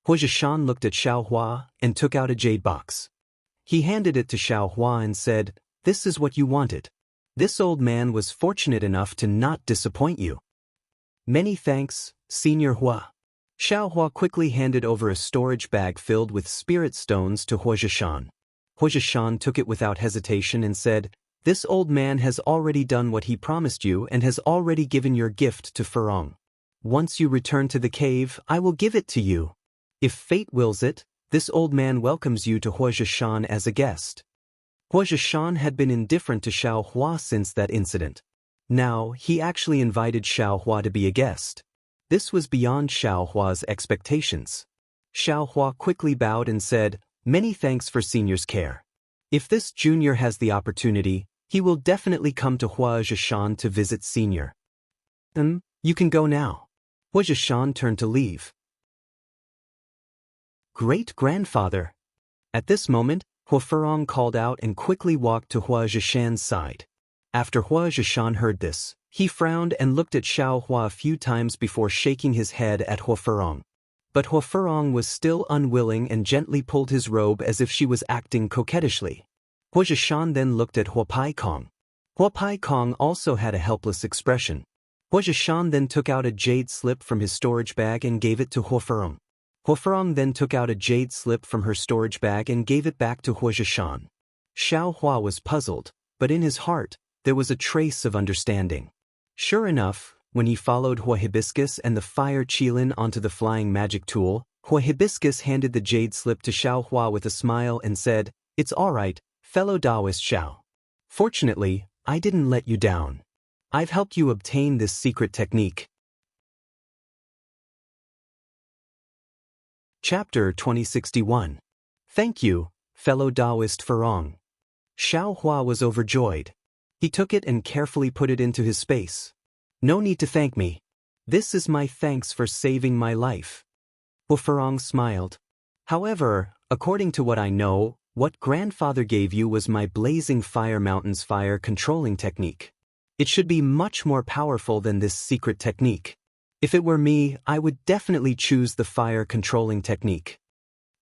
Hua Zhishan looked at Xiaohua and took out a jade box. He handed it to Xiaohua and said, "This is what you wanted. This old man was fortunate enough to not disappoint you." "Many thanks, Senior Hua." Xiaohua quickly handed over a storage bag filled with spirit stones to Hua Zhishan. Hua Zhishan took it without hesitation and said, "This old man has already done what he promised you and has already given your gift to Furong. Once you return to the cave, I will give it to you. If fate wills it, this old man welcomes you to Hua Zhishan as a guest." Hua Zhishan had been indifferent to Xiaohua since that incident. Now, he actually invited Xiaohua to be a guest. This was beyond Xiaohua's expectations. Xiaohua quickly bowed and said, "Many thanks for senior's care. If this junior has the opportunity, he will definitely come to Hua Zhishan to visit senior." You can go now." Hua Zhishan turned to leave. "Great-grandfather." At this moment, Hua Furong called out and quickly walked to Hua Zhishan's side. After Hua Zhishan heard this, he frowned and looked at Xiaohua a few times before shaking his head at Hua Furong. But Hua Furong was still unwilling and gently pulled his robe as if she was acting coquettishly. Hua Zhishan then looked at Hua Peikong. Hua Peikong also had a helpless expression. Hua Zhishan then took out a jade slip from his storage bag and gave it to Hua Furong. Hua Furong then took out a jade slip from her storage bag and gave it back to Hua Zhishan. Xiaohua was puzzled, but in his heart, there was a trace of understanding. Sure enough, when he followed Hua Hibiscus and the fire Qilin onto the flying magic tool, Hua Hibiscus handed the jade slip to Xiaohua with a smile and said, "It's all right, fellow Daoist Xiao. Fortunately, I didn't let you down. I've helped you obtain this secret technique." Chapter 2061. Thank you, fellow Daoist Furong. Xiaohua was overjoyed. He took it and carefully put it into his space. "No need to thank me. This is my thanks for saving my life." Hua Furong smiled. "However, According to what I know, what grandfather gave you was my blazing fire mountain's fire controlling technique. It should be much more powerful than this secret technique. If it were me, I would definitely choose the fire controlling technique.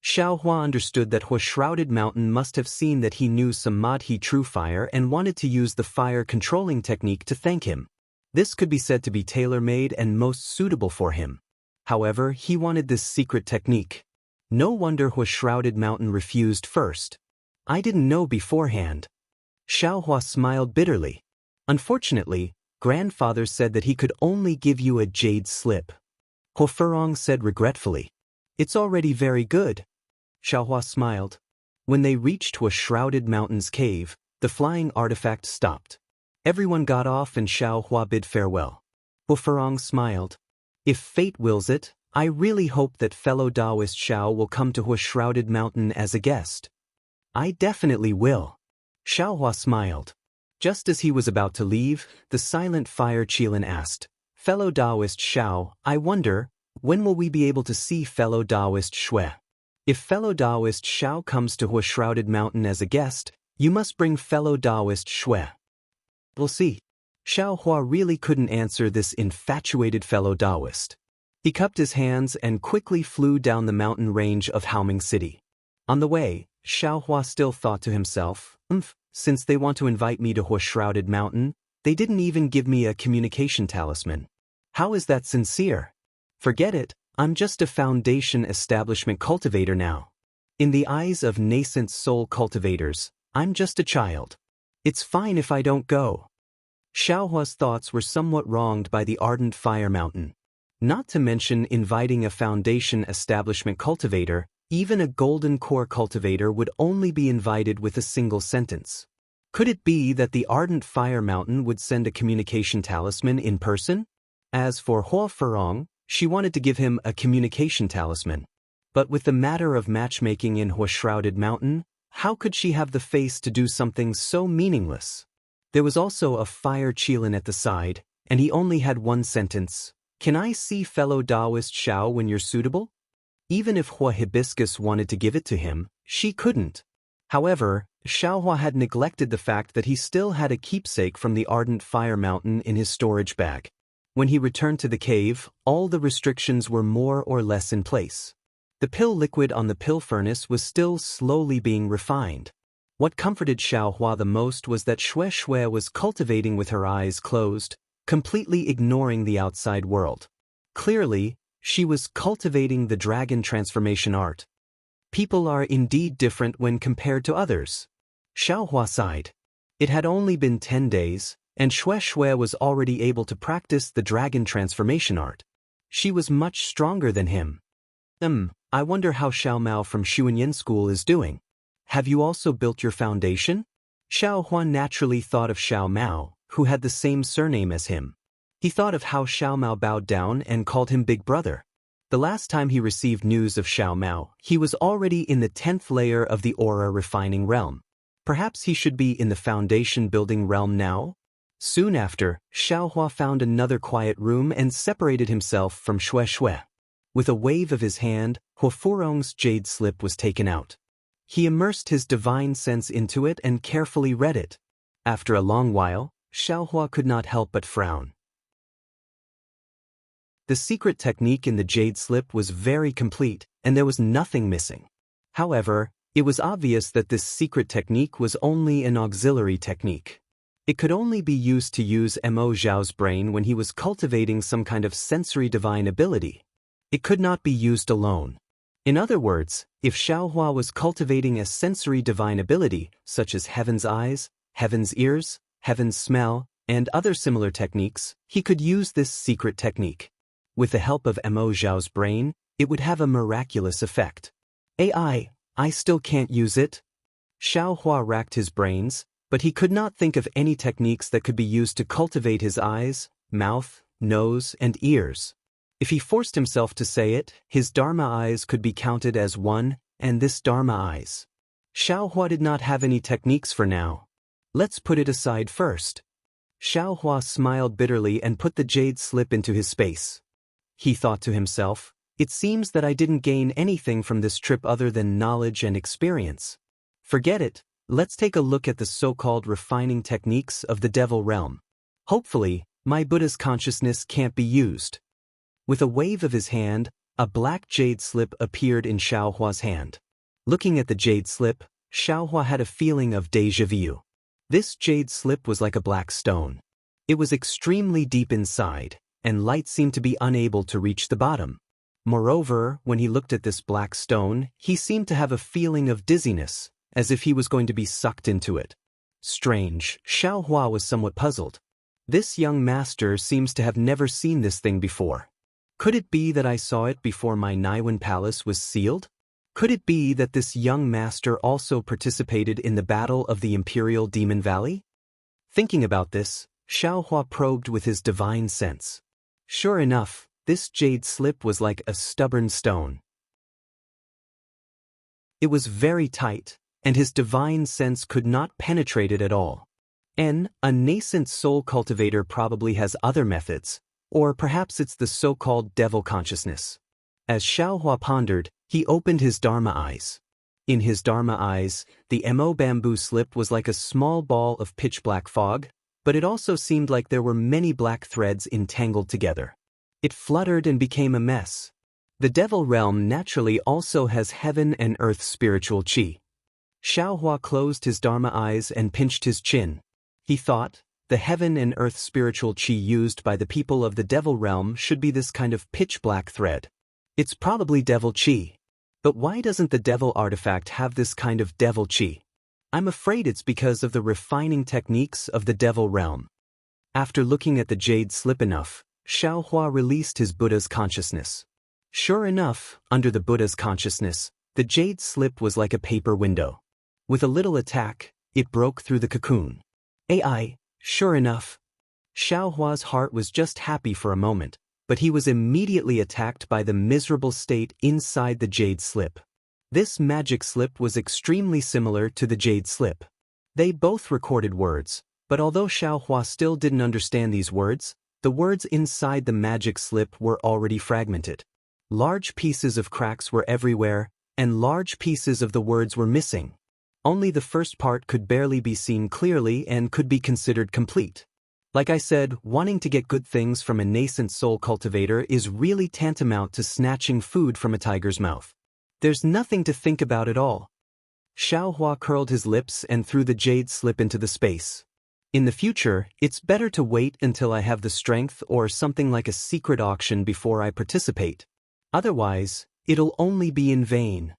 Xiao Hua understood that Hua Shrouded Mountain must have seen that he knew some Madhi true fire and wanted to use the fire controlling technique to thank him. This could be said to be tailor-made and most suitable for him. However, he wanted this secret technique. No wonder Hua Shrouded Mountain refused first. I didn't know beforehand. Xiao Hua smiled bitterly. Unfortunately, grandfather said that he could only give you a jade slip. Hua Furong said regretfully. It's already very good. Xiao Hua smiled. When they reached Hua Shrouded Mountain's cave, the flying artifact stopped. Everyone got off and Xiao Hua bid farewell. Hua Furong smiled. If fate wills it, I really hope that fellow Daoist Xiao will come to Hua Shrouded Mountain as a guest. I definitely will. Xiao Hua smiled. Just as he was about to leave, the silent fire Qilin asked, Fellow Daoist Xiao, I wonder, when will we be able to see fellow Daoist Xue? If fellow Daoist Xiao comes to Hua Shrouded Mountain as a guest, you must bring fellow Daoist Xue. We'll see. Xiao Hua really couldn't answer this infatuated fellow Daoist. He cupped his hands and quickly flew down the mountain range of Haoming City. On the way, Xiao Hua still thought to himself, since they want to invite me to Hua Shrouded Mountain, they didn't even give me a communication talisman. How is that sincere? Forget it, I'm just a foundation establishment cultivator now. In the eyes of nascent soul cultivators, I'm just a child. It's fine if I don't go. Xiao Hua's thoughts were somewhat wronged by the ardent fire mountain. Not to mention inviting a foundation establishment cultivator, even a golden core cultivator would only be invited with a single sentence. Could it be that the ardent fire mountain would send a communication talisman in person? As for Hua Furong, she wanted to give him a communication talisman. But with the matter of matchmaking in Hua Shrouded Mountain, how could she have the face to do something so meaningless? There was also a fire Qilin at the side, and he only had one sentence. Can I see fellow Daoist Xiao when you're suitable? Even if Hua Hibiscus wanted to give it to him, she couldn't. However, Xiao Hua had neglected the fact that he still had a keepsake from the ardent fire mountain in his storage bag. When he returned to the cave, all the restrictions were more or less in place. The pill liquid on the pill furnace was still slowly being refined. What comforted Xiao Hua the most was that Xue Xue was cultivating with her eyes closed, completely ignoring the outside world. Clearly, she was cultivating the dragon transformation art. People are indeed different when compared to others. Xiao Hua sighed. It had only been 10 days, and Xue Xue was already able to practice the dragon transformation art. She was much stronger than him. I wonder how Xiao Mao from Xuanyan School is doing. Have you also built your foundation? Xiao Hua naturally thought of Xiao Mao, who had the same surname as him. He thought of how Xiao Mao bowed down and called him Big Brother. The last time he received news of Xiao Mao, he was already in the 10th layer of the aura refining realm. Perhaps he should be in the foundation building realm now? Soon after, Xiao Hua found another quiet room and separated himself from Xue Xue. With a wave of his hand, Hua Furong's jade slip was taken out. He immersed his divine sense into it and carefully read it. After a long while, Xiao Hua could not help but frown. The secret technique in the jade slip was very complete, and there was nothing missing. However, it was obvious that this secret technique was only an auxiliary technique. It could only be used to use Mo Zhao's brain when he was cultivating some kind of sensory divine ability. It could not be used alone. In other words, if Xiao Hua was cultivating a sensory divine ability, such as heaven's eyes, heaven's ears, heaven's smell, and other similar techniques, he could use this secret technique. With the help of Mo Zhao's brain, it would have a miraculous effect. I still can't use it. Xiao Hua racked his brains, but he could not think of any techniques that could be used to cultivate his eyes, mouth, nose, and ears. If he forced himself to say it, his Dharma eyes could be counted as one, and this Dharma eyes. Xiao Hua did not have any techniques for now. Let's put it aside first. Xiao Hua smiled bitterly and put the jade slip into his space. He thought to himself, It seems that I didn't gain anything from this trip other than knowledge and experience. Forget it, let's take a look at the so-called refining techniques of the devil realm. Hopefully, my Buddha's consciousness can't be used. With a wave of his hand, a black jade slip appeared in Xiaohua's hand. Looking at the jade slip, Xiaohua had a feeling of déjà vu. This jade slip was like a black stone. It was extremely deep inside, and light seemed to be unable to reach the bottom. Moreover, when he looked at this black stone, he seemed to have a feeling of dizziness, as if he was going to be sucked into it. Strange, Xiaohua was somewhat puzzled. This young master seems to have never seen this thing before. Could it be that I saw it before my Naiwan palace was sealed? Could it be that this young master also participated in the battle of the Imperial Demon Valley? Thinking about this, Xiaohua probed with his divine sense. Sure enough, this jade slip was like a stubborn stone. It was very tight, and his divine sense could not penetrate it at all. A nascent soul cultivator probably has other methods, or perhaps it's the so-called devil consciousness. As Xiaohua pondered, he opened his Dharma eyes. In his Dharma eyes, the Mo bamboo slip was like a small ball of pitch-black fog, but it also seemed like there were many black threads entangled together. It fluttered and became a mess. The devil realm naturally also has heaven and earth spiritual qi. Xiaohua closed his Dharma eyes and pinched his chin. He thought, the heaven and earth spiritual qi used by the people of the devil realm should be this kind of pitch-black thread. It's probably devil qi. But why doesn't the devil artifact have this kind of devil qi? I'm afraid it's because of the refining techniques of the devil realm. After looking at the jade slip enough, Xiaohua released his Buddha's consciousness. Sure enough, under the Buddha's consciousness, the jade slip was like a paper window. With a little attack, it broke through the cocoon. Sure enough. Xiaohua's heart was just happy for a moment, but he was immediately attacked by the miserable state inside the jade slip. This magic slip was extremely similar to the jade slip. They both recorded words, but although Xiaohua still didn't understand these words, the words inside the magic slip were already fragmented. Large pieces of cracks were everywhere, and large pieces of the words were missing. Only the first part could barely be seen clearly and could be considered complete. Like I said, wanting to get good things from a nascent soul cultivator is really tantamount to snatching food from a tiger's mouth. There's nothing to think about at all. Xiaohua curled his lips and threw the jade slip into the space. In the future, it's better to wait until I have the strength or something like a secret auction before I participate. Otherwise, it'll only be in vain.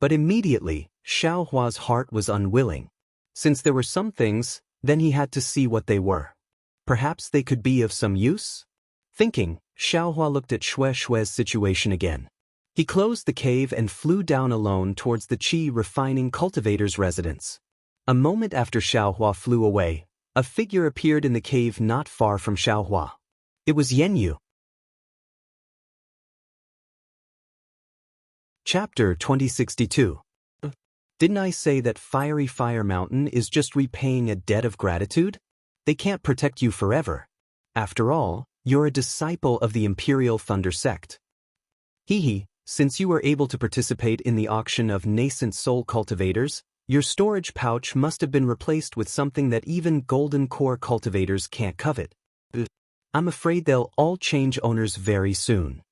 But immediately, Xiaohua's heart was unwilling. Since there were some things, then he had to see what they were. Perhaps they could be of some use? Thinking, Xiaohua looked at Shue's situation again. He closed the cave and flew down alone towards the qi refining cultivator's residence. A moment after Xiaohua flew away, a figure appeared in the cave not far from Xiaohua. It was Yanyu. Chapter 2062. Didn't I say that Fiery Fire Mountain is just repaying a debt of gratitude? They can't protect you forever. After all, you're a disciple of the Imperial Thunder sect. Since you were able to participate in the auction of nascent soul cultivators, your storage pouch must have been replaced with something that even golden core cultivators can't covet. I'm afraid they'll all change owners very soon.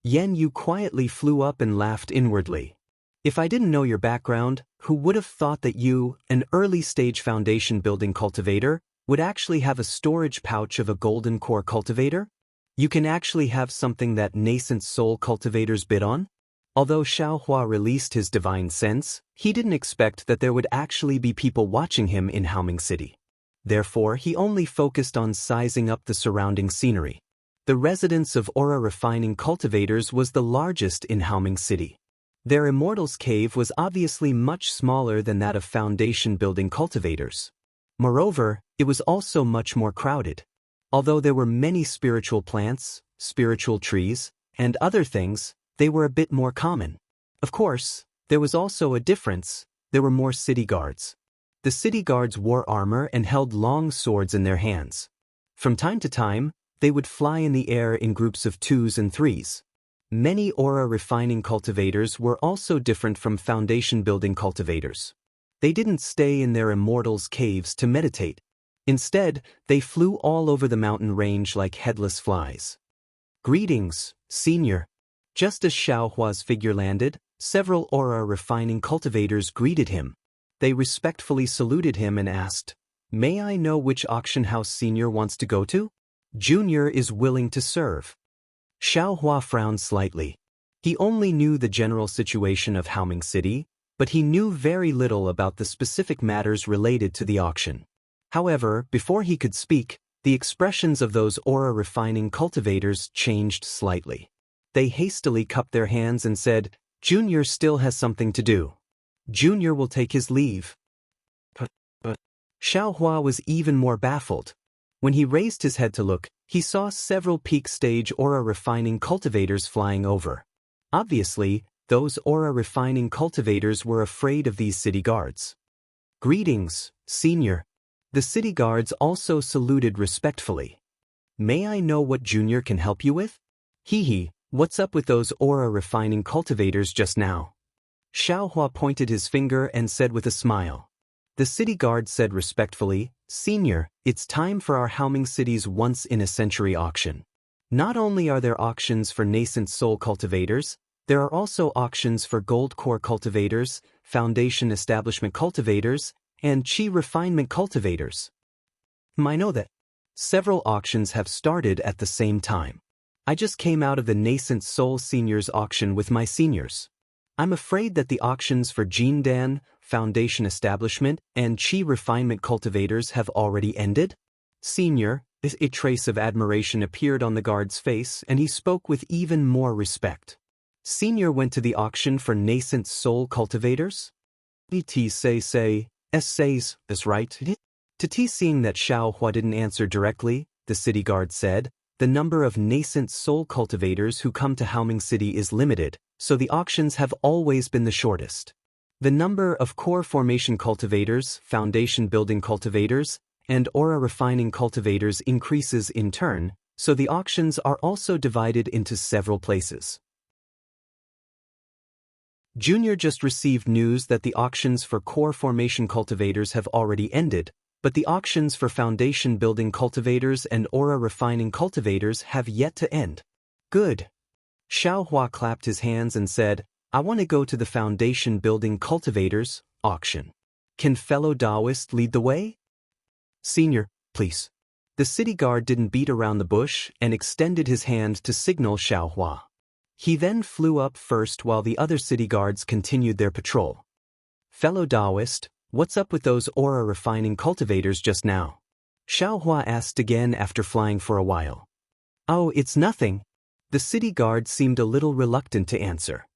Yanyu quietly flew up and laughed inwardly. If I didn't know your background, who would have thought that you, an early-stage foundation building cultivator, would actually have a storage pouch of a golden core cultivator? You can actually have something that nascent soul cultivators bid on? Although Xiaohua released his divine sense, he didn't expect that there would actually be people watching him in Haoming City. Therefore, he only focused on sizing up the surrounding scenery. The residence of aura refining cultivators was the largest in Haoming City. Their Immortal's cave was obviously much smaller than that of foundation building cultivators. Moreover, it was also much more crowded. Although there were many spiritual plants, spiritual trees, and other things, they were a bit more common. Of course, there was also a difference. There were more city guards. The city guards wore armor and held long swords in their hands. From time to time, they would fly in the air in groups of 2s and 3s. Many aura refining cultivators were also different from foundation building cultivators. They didn't stay in their immortals' caves to meditate. Instead, they flew all over the mountain range like headless flies. Greetings, Senior. Just as Xiaohua's figure landed, several aura refining cultivators greeted him. They respectfully saluted him and asked, "May I know which auction house Senior wants to go to? Junior is willing to serve." Xiaohua frowned slightly. He only knew the general situation of Haoming City, but he knew very little about the specific matters related to the auction. However, before he could speak, the expressions of those aura refining cultivators changed slightly. They hastily cupped their hands and said, "Junior still has something to do. Junior will take his leave." But Xiaohua was even more baffled. When he raised his head to look, he saw several peak stage aura refining cultivators flying over. Obviously, those aura refining cultivators were afraid of these city guards. "Greetings, Senior." The city guards also saluted respectfully. "May I know what Junior can help you with?" "Hee, what's up with those aura refining cultivators just now?" Xiaohua pointed his finger and said with a smile. The city guard said respectfully, "Senior, it's time for our Haoming City's once-in-a-century auction. Not only are there auctions for nascent soul cultivators, there are also auctions for gold core cultivators, foundation establishment cultivators, and chi refinement cultivators. I know that several auctions have started at the same time. I just came out of the nascent soul seniors auction with my seniors. I'm afraid that the auctions for Jindan, foundation establishment, and chi refinement cultivators have already ended." "Senior," a trace of admiration appeared on the guard's face, and he spoke with even more respect. "Senior went to the auction for nascent soul cultivators?" "It says, that's right." Tati, seeing that Xiaohua didn't answer directly, the city guard said, "The number of nascent soul cultivators who come to Haoming City is limited, so the auctions have always been the shortest. The number of core formation cultivators, foundation building cultivators, and aura refining cultivators increases in turn, so the auctions are also divided into several places." Junior just received news that the auctions for core formation cultivators have already ended, but the auctions for foundation building cultivators and aura refining cultivators have yet to end. "Good." Xiaohua clapped his hands and said, "I want to go to the foundation building cultivators auction. Can fellow Daoist lead the way?" "Senior, please." The city guard didn't beat around the bush and extended his hand to signal Xiaohua. He then flew up first while the other city guards continued their patrol. "Fellow Daoist, what's up with those aura refining cultivators just now?" Xiaohua asked again after flying for a while. "Oh, it's nothing." The city guard seemed a little reluctant to answer.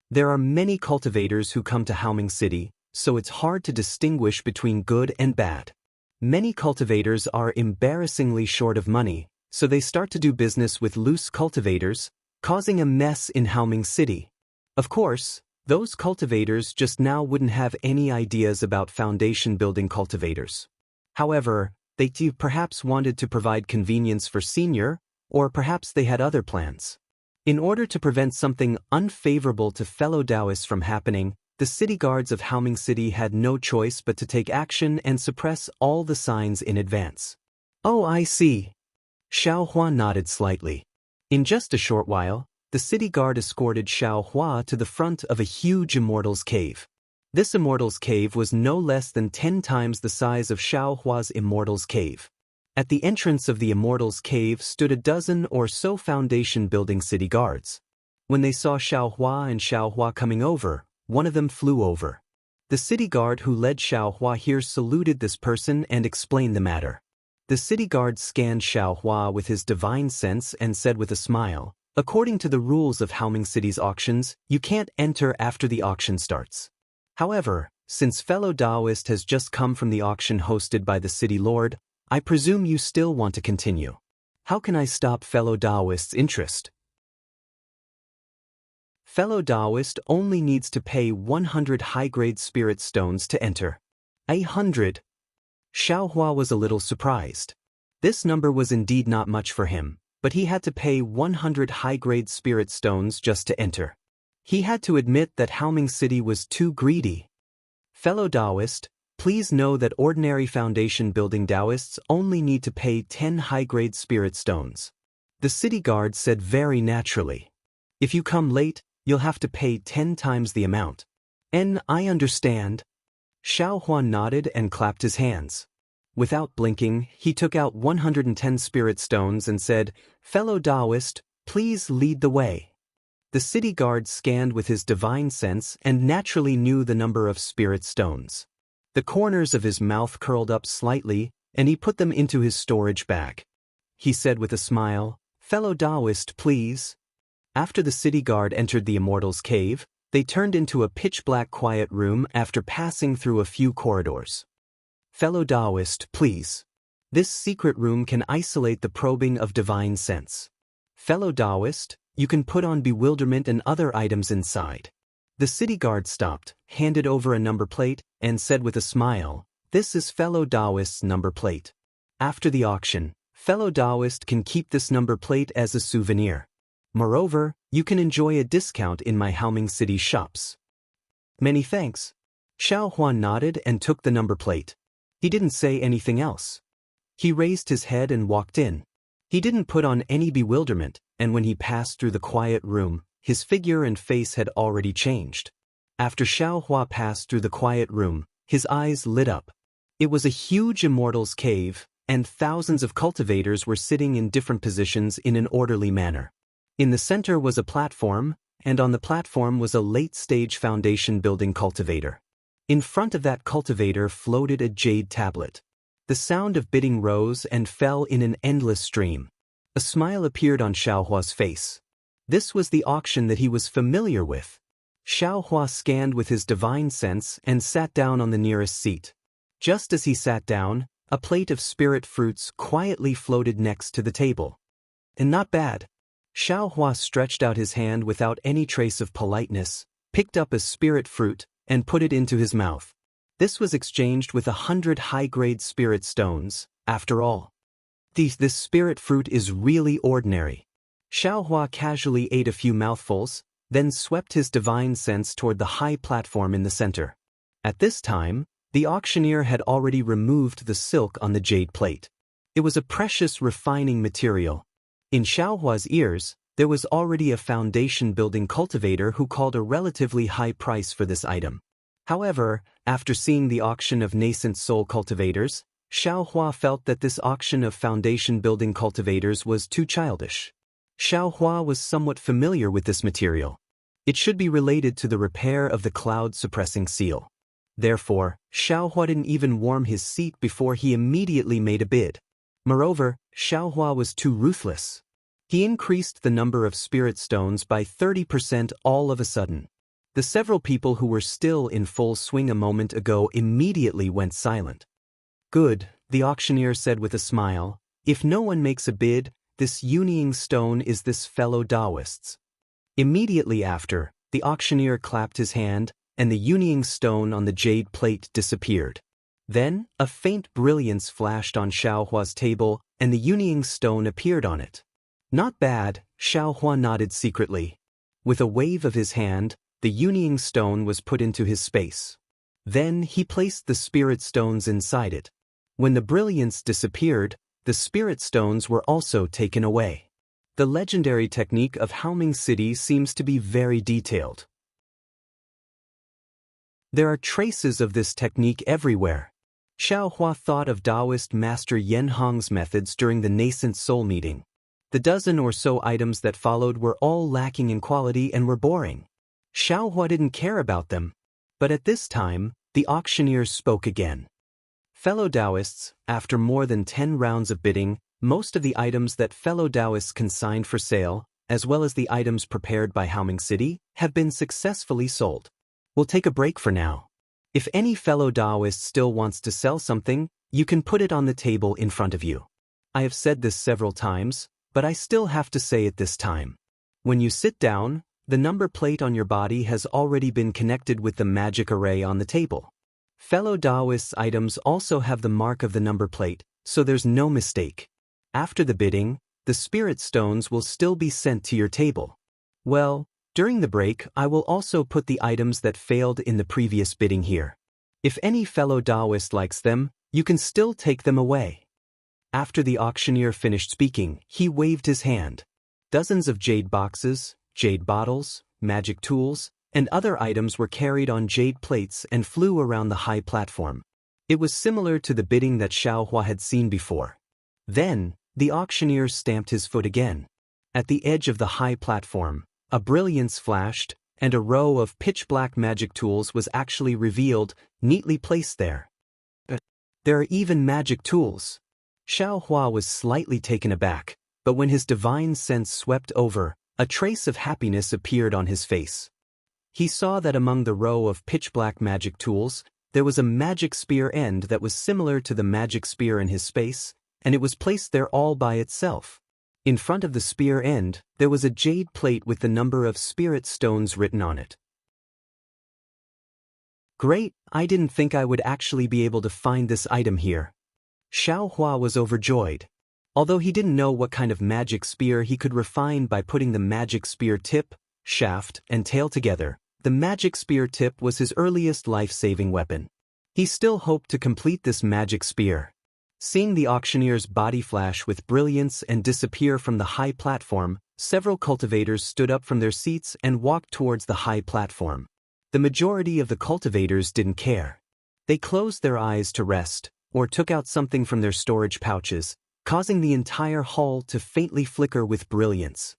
There are many cultivators who come to Haoming City, so it's hard to distinguish between good and bad. Many cultivators are embarrassingly short of money, so they start to do business with loose cultivators, causing a mess in Haoming City. Of course, those cultivators just now wouldn't have any ideas about foundation building cultivators. However, they perhaps wanted to provide convenience for Senior, or perhaps they had other plans. In order to prevent something unfavorable to fellow Daoists from happening, the city guards of Haoming City had no choice but to take action and suppress all the signs in advance. "Oh, I see." Xiaohua nodded slightly. In just a short while, the city guard escorted Xiaohua to the front of a huge Immortal's cave. This Immortal's cave was no less than 10 times the size of Xiaohua's Immortal's cave. At the entrance of the Immortal's cave stood a dozen or so foundation-building city guards. When they saw Xiaohua and Xiaohua coming over, one of them flew over. The city guard who led Xiaohua here saluted this person and explained the matter. The city guard scanned Xiaohua with his divine sense and said with a smile, "According to the rules of Haoming City's auctions, you can't enter after the auction starts. However, since fellow Daoist has just come from the auction hosted by the city lord, I presume you still want to continue. How can I stop fellow Daoist's interest?" Fellow Daoist only needs to pay 100 high-grade spirit stones to enter. 100. Xiaohua was a little surprised. This number was indeed not much for him, but he had to pay 100 high-grade spirit stones just to enter. He had to admit that Haoming City was too greedy. Fellow Daoist, please know that ordinary foundation building Daoists only need to pay 10 high-grade spirit stones. The city guard said very naturally. If you come late, you'll have to pay 10 times the amount. I understand. Xiao Huan nodded and clapped his hands. Without blinking, he took out 110 spirit stones and said, "Fellow Daoist, please lead the way." The city guard scanned with his divine sense and naturally knew the number of spirit stones. The corners of his mouth curled up slightly, and he put them into his storage bag. He said with a smile, "Fellow Daoist, please." After the city guard entered the Immortal's cave, they turned into a pitch-black quiet room after passing through a few corridors. "Fellow Daoist, please. This secret room can isolate the probing of divine sense. Fellow Daoist, you can put on bewilderment and other items inside." The city guard stopped, handed over a number plate, and said with a smile, "This is Fellow Daoist's number plate. After the auction, Fellow Daoist can keep this number plate as a souvenir. Moreover, you can enjoy a discount in my Haoming City shops." "Many thanks." Xiao Huan nodded and took the number plate. He didn't say anything else. He raised his head and walked in. He didn't put on any bewilderment, and when he passed through the quiet room, his figure and face had already changed. After Xiao Hua passed through the quiet room, his eyes lit up. It was a huge Immortal's cave, and thousands of cultivators were sitting in different positions in an orderly manner. In the center was a platform, and on the platform was a late-stage foundation building cultivator. In front of that cultivator floated a jade tablet. The sound of bidding rose and fell in an endless stream. A smile appeared on Xiao Hua's face. This was the auction that he was familiar with. Xiao Hua scanned with his divine sense and sat down on the nearest seat. Just as he sat down, a plate of spirit fruits quietly floated next to the table. "And not bad." Xiao Hua stretched out his hand without any trace of politeness, picked up a spirit fruit, and put it into his mouth. This was exchanged with 100 high-grade spirit stones, after all. This spirit fruit is really ordinary. Xiao Hua casually ate a few mouthfuls, then swept his divine sense toward the high platform in the center. At this time, the auctioneer had already removed the silk on the jade plate. It was a precious refining material. In Xiao Hua's ears, there was already a foundation-building cultivator who called a relatively high price for this item. However, after seeing the auction of nascent soul cultivators, Xiao Hua felt that this auction of foundation-building cultivators was too childish. Xiao Hua was somewhat familiar with this material. It should be related to the repair of the cloud-suppressing seal. Therefore, Xiao Hua didn't even warm his seat before he immediately made a bid. Moreover, Xiao Hua was too ruthless. He increased the number of spirit stones by 30% all of a sudden. The several people who were still in full swing a moment ago immediately went silent. "Good," the auctioneer said with a smile. "If no one makes a bid, this Yunying stone is this fellow Daoist's." Immediately after, the auctioneer clapped his hand, and the Yunying stone on the jade plate disappeared. Then, a faint brilliance flashed on Xiao Hua's table, and the Yunying stone appeared on it. "Not bad," Xiao Hua nodded secretly. With a wave of his hand, the Yunying stone was put into his space. Then he placed the spirit stones inside it. When the brilliance disappeared, the spirit stones were also taken away. The legendary technique of Haoming City seems to be very detailed. There are traces of this technique everywhere. Xiao Hua thought of Daoist master Yan Hong's methods during the nascent soul meeting. The dozen or so items that followed were all lacking in quality and were boring. Xiao Hua didn't care about them. But at this time, the auctioneer spoke again. "Fellow Daoists, after more than 10 rounds of bidding, most of the items that fellow Daoists consigned for sale, as well as the items prepared by Haoming City, have been successfully sold. We'll take a break for now. If any fellow Daoist still wants to sell something, you can put it on the table in front of you. I have said this several times, but I still have to say it this time. When you sit down, the number plate on your body has already been connected with the magic array on the table. Fellow Daoists' items also have the mark of the number plate, so there's no mistake. After the bidding, the spirit stones will still be sent to your table. Well, during the break I will also put the items that failed in the previous bidding here. If any fellow Daoist likes them, you can still take them away. After the auctioneer finished speaking, he waved his hand. Dozens of jade boxes, jade bottles, magic tools, and other items were carried on jade plates and flew around the high platform. It was similar to the bidding that Xiaohua had seen before. Then, the auctioneer stamped his foot again. At the edge of the high platform, a brilliance flashed, and a row of pitch-black magic tools was actually revealed, neatly placed there. There are even magic tools. Xiaohua was slightly taken aback, but when his divine sense swept over, a trace of happiness appeared on his face. He saw that among the row of pitch-black magic tools, there was a magic spear end that was similar to the magic spear in his space, and it was placed there all by itself. In front of the spear end, there was a jade plate with the number of spirit stones written on it. Great, I didn't think I would actually be able to find this item here. Xiaohua was overjoyed. Although he didn't know what kind of magic spear he could refine by putting the magic spear tip, shaft, and tail together, the magic spear tip was his earliest life-saving weapon. He still hoped to complete this magic spear. Seeing the auctioneer's body flash with brilliance and disappear from the high platform, several cultivators stood up from their seats and walked towards the high platform. The majority of the cultivators didn't care. They closed their eyes to rest, or took out something from their storage pouches, causing the entire hall to faintly flicker with brilliance.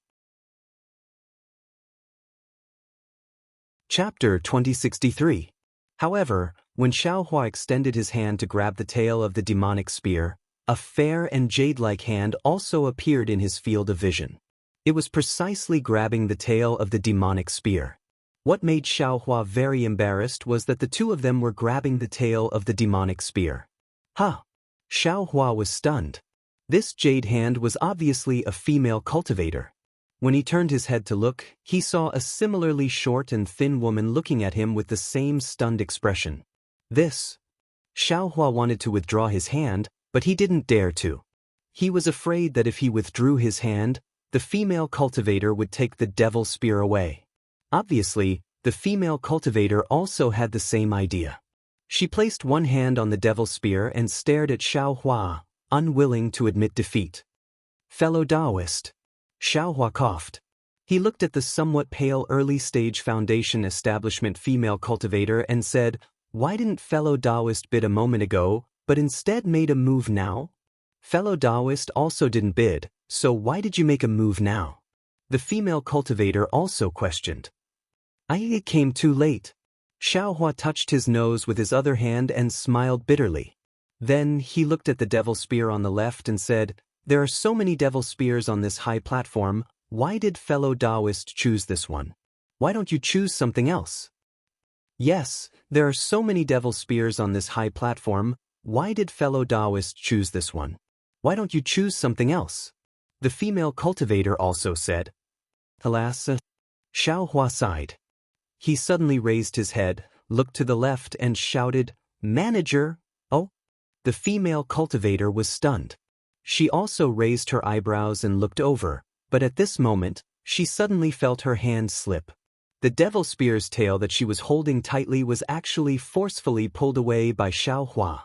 Chapter 2063. However, when Xiaohua extended his hand to grab the tail of the demonic spear, a fair and jade-like hand also appeared in his field of vision. It was precisely grabbing the tail of the demonic spear. What made Xiaohua very embarrassed was that the two of them were grabbing the tail of the demonic spear. Ha! Xiaohua was stunned. This jade hand was obviously a female cultivator. When he turned his head to look, he saw a similarly short and thin woman looking at him with the same stunned expression. Xiaohua wanted to withdraw his hand, but he didn't dare to. He was afraid that if he withdrew his hand, the female cultivator would take the devil spear away. Obviously, the female cultivator also had the same idea. She placed one hand on the devil spear and stared at Xiaohua, unwilling to admit defeat. Fellow Daoist. Xiaohua coughed. He looked at the somewhat pale early-stage foundation establishment female cultivator and said, "Why didn't fellow Daoist bid a moment ago, but instead made a move now?" Fellow Daoist also didn't bid, so why did you make a move now? The female cultivator also questioned. It came too late. Xiaohua touched his nose with his other hand and smiled bitterly. Then he looked at the devil spear on the left and said, "There are so many devil spears on this high platform, why did fellow Daoist choose this one? Why don't you choose something else?" "Yes, there are so many devil spears on this high platform, why did fellow Daoist choose this one? Why don't you choose something else?" The female cultivator also said. Alas, Xiaohua sighed. He suddenly raised his head, looked to the left and shouted, "Manager!" Oh! The female cultivator was stunned. She also raised her eyebrows and looked over, but at this moment, she suddenly felt her hand slip. The devil spear's tail that she was holding tightly was actually forcefully pulled away by Xiaohua.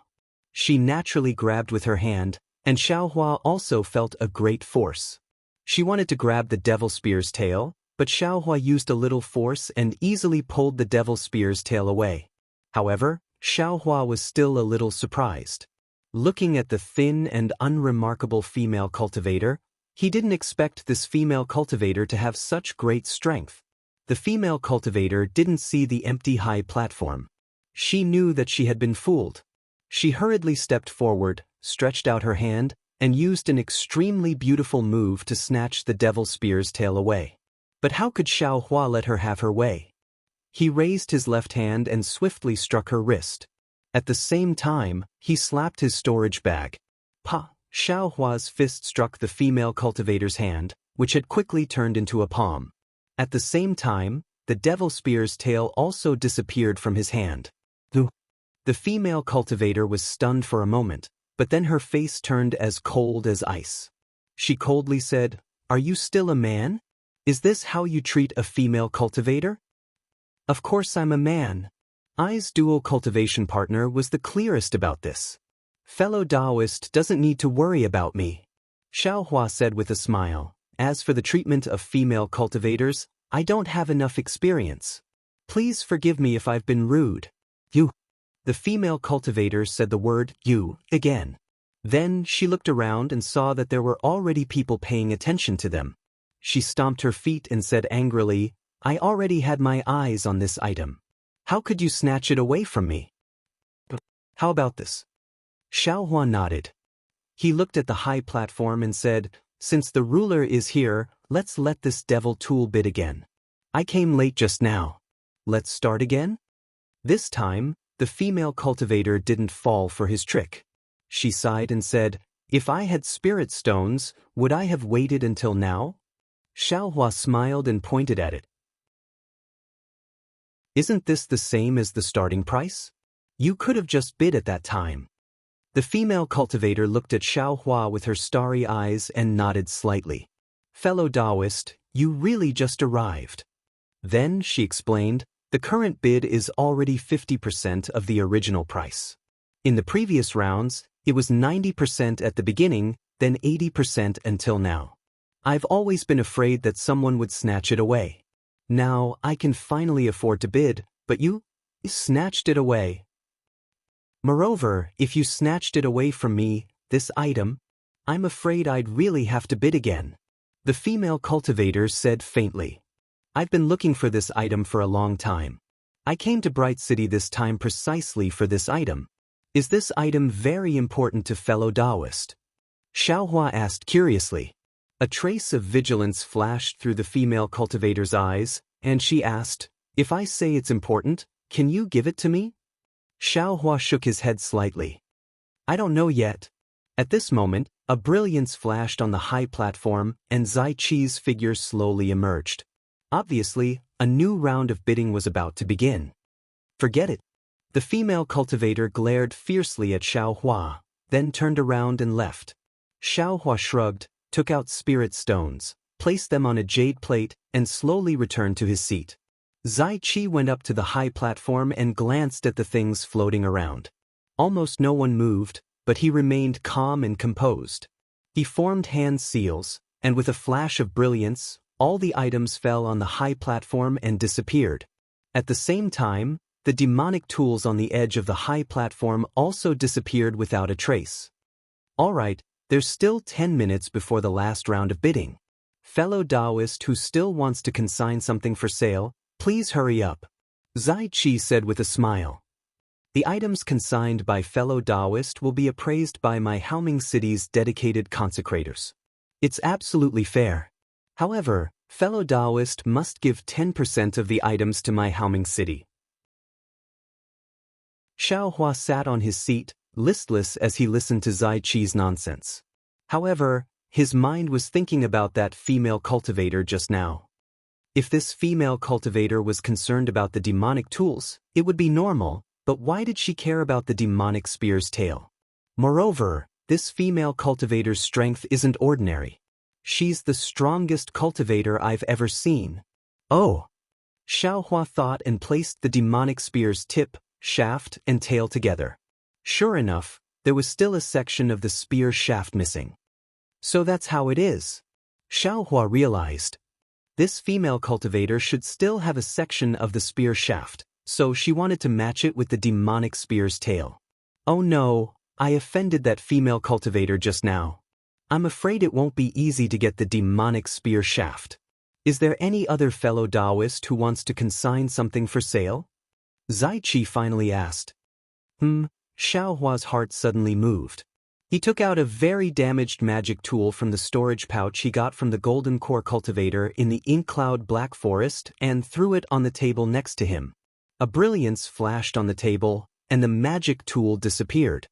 She naturally grabbed with her hand, and Xiaohua also felt a great force. She wanted to grab the devil spear's tail, but Xiaohua used a little force and easily pulled the devil spear's tail away. However, Xiaohua was still a little surprised. Looking at the thin and unremarkable female cultivator, he didn't expect this female cultivator to have such great strength. The female cultivator didn't see the empty high platform. She knew that she had been fooled. She hurriedly stepped forward, stretched out her hand, and used an extremely beautiful move to snatch the devil spear's tail away. But how could Xiaohua let her have her way? He raised his left hand and swiftly struck her wrist. At the same time, he slapped his storage bag. Pa! Xiaohua's fist struck the female cultivator's hand, which had quickly turned into a palm. At the same time, the devil spear's tail also disappeared from his hand. The female cultivator was stunned for a moment, but then her face turned as cold as ice. She coldly said, "Are you still a man? Is this how you treat a female cultivator?" "Of course I'm a man." I's dual cultivation partner was the clearest about this. "Fellow Daoist doesn't need to worry about me," Xiaohua said with a smile. "As for the treatment of female cultivators, I don't have enough experience. Please forgive me if I've been rude." "You." The female cultivator said the word "you" again. Then she looked around and saw that there were already people paying attention to them. She stomped her feet and said angrily, "I already had my eyes on this item. How could you snatch it away from me?" "How about this?" Xiaohua nodded. He looked at the high platform and said, "Since the ruler is here, let's let this devil tool bid again. I came late just now. Let's start again?" This time, the female cultivator didn't fall for his trick. She sighed and said, "If I had spirit stones, would I have waited until now?" Xiaohua smiled and pointed at it. "Isn't this the same as the starting price? You could have just bid at that time." The female cultivator looked at Xiaohua with her starry eyes and nodded slightly. "Fellow Daoist, you really just arrived." Then, she explained, "The current bid is already 50% of the original price. In the previous rounds, it was 90% at the beginning, then 80% until now. I've always been afraid that someone would snatch it away. Now I can finally afford to bid, but you snatched it away. Moreover, if you snatched it away from me, this item, I'm afraid I'd really have to bid again." The female cultivator said faintly, "I've been looking for this item for a long time. I came to Bright City this time precisely for this item. Is this item very important to fellow Daoist?" Xiaohua asked curiously. A trace of vigilance flashed through the female cultivator's eyes, and she asked, "If I say it's important, can you give it to me?" Xiaohua shook his head slightly. "I don't know yet." At this moment, a brilliance flashed on the high platform, and Zai Qi's figure slowly emerged. Obviously, a new round of bidding was about to begin. "Forget it." The female cultivator glared fiercely at Xiaohua, then turned around and left. Xiaohua shrugged, took out spirit stones, placed them on a jade plate, and slowly returned to his seat. Zai Qi went up to the high platform and glanced at the things floating around. Almost no one moved, but he remained calm and composed. He formed hand seals, and with a flash of brilliance, all the items fell on the high platform and disappeared. At the same time, the demonic tools on the edge of the high platform also disappeared without a trace. "All right, there's still 10 minutes before the last round of bidding. Fellow Daoist who still wants to consign something for sale, please hurry up," Zai Qi said with a smile. "The items consigned by fellow Daoist will be appraised by my Haoming City's dedicated consecrators. It's absolutely fair. However, fellow Daoist must give 10% of the items to my Haoming City." Xiaohua sat on his seat, listless as he listened to Zai Qi's nonsense. However, his mind was thinking about that female cultivator just now. If this female cultivator was concerned about the demonic tools, it would be normal, but why did she care about the demonic spear's tail? Moreover, this female cultivator's strength isn't ordinary. She's the strongest cultivator I've ever seen. "Oh!" Xiaohua thought and placed the demonic spear's tip, shaft, and tail together. Sure enough, there was still a section of the spear shaft missing. So that's how it is. Xiaohua realized. This female cultivator should still have a section of the spear shaft, so she wanted to match it with the demonic spear's tail. Oh no, I offended that female cultivator just now. I'm afraid it won't be easy to get the demonic spear shaft. Is there any other fellow Daoist who wants to consign something for sale? Zai Qi finally asked. Xiaohua's heart suddenly moved. He took out a very damaged magic tool from the storage pouch he got from the golden core cultivator in the ink cloud black forest and threw it on the table next to him. A brilliance flashed on the table, and the magic tool disappeared.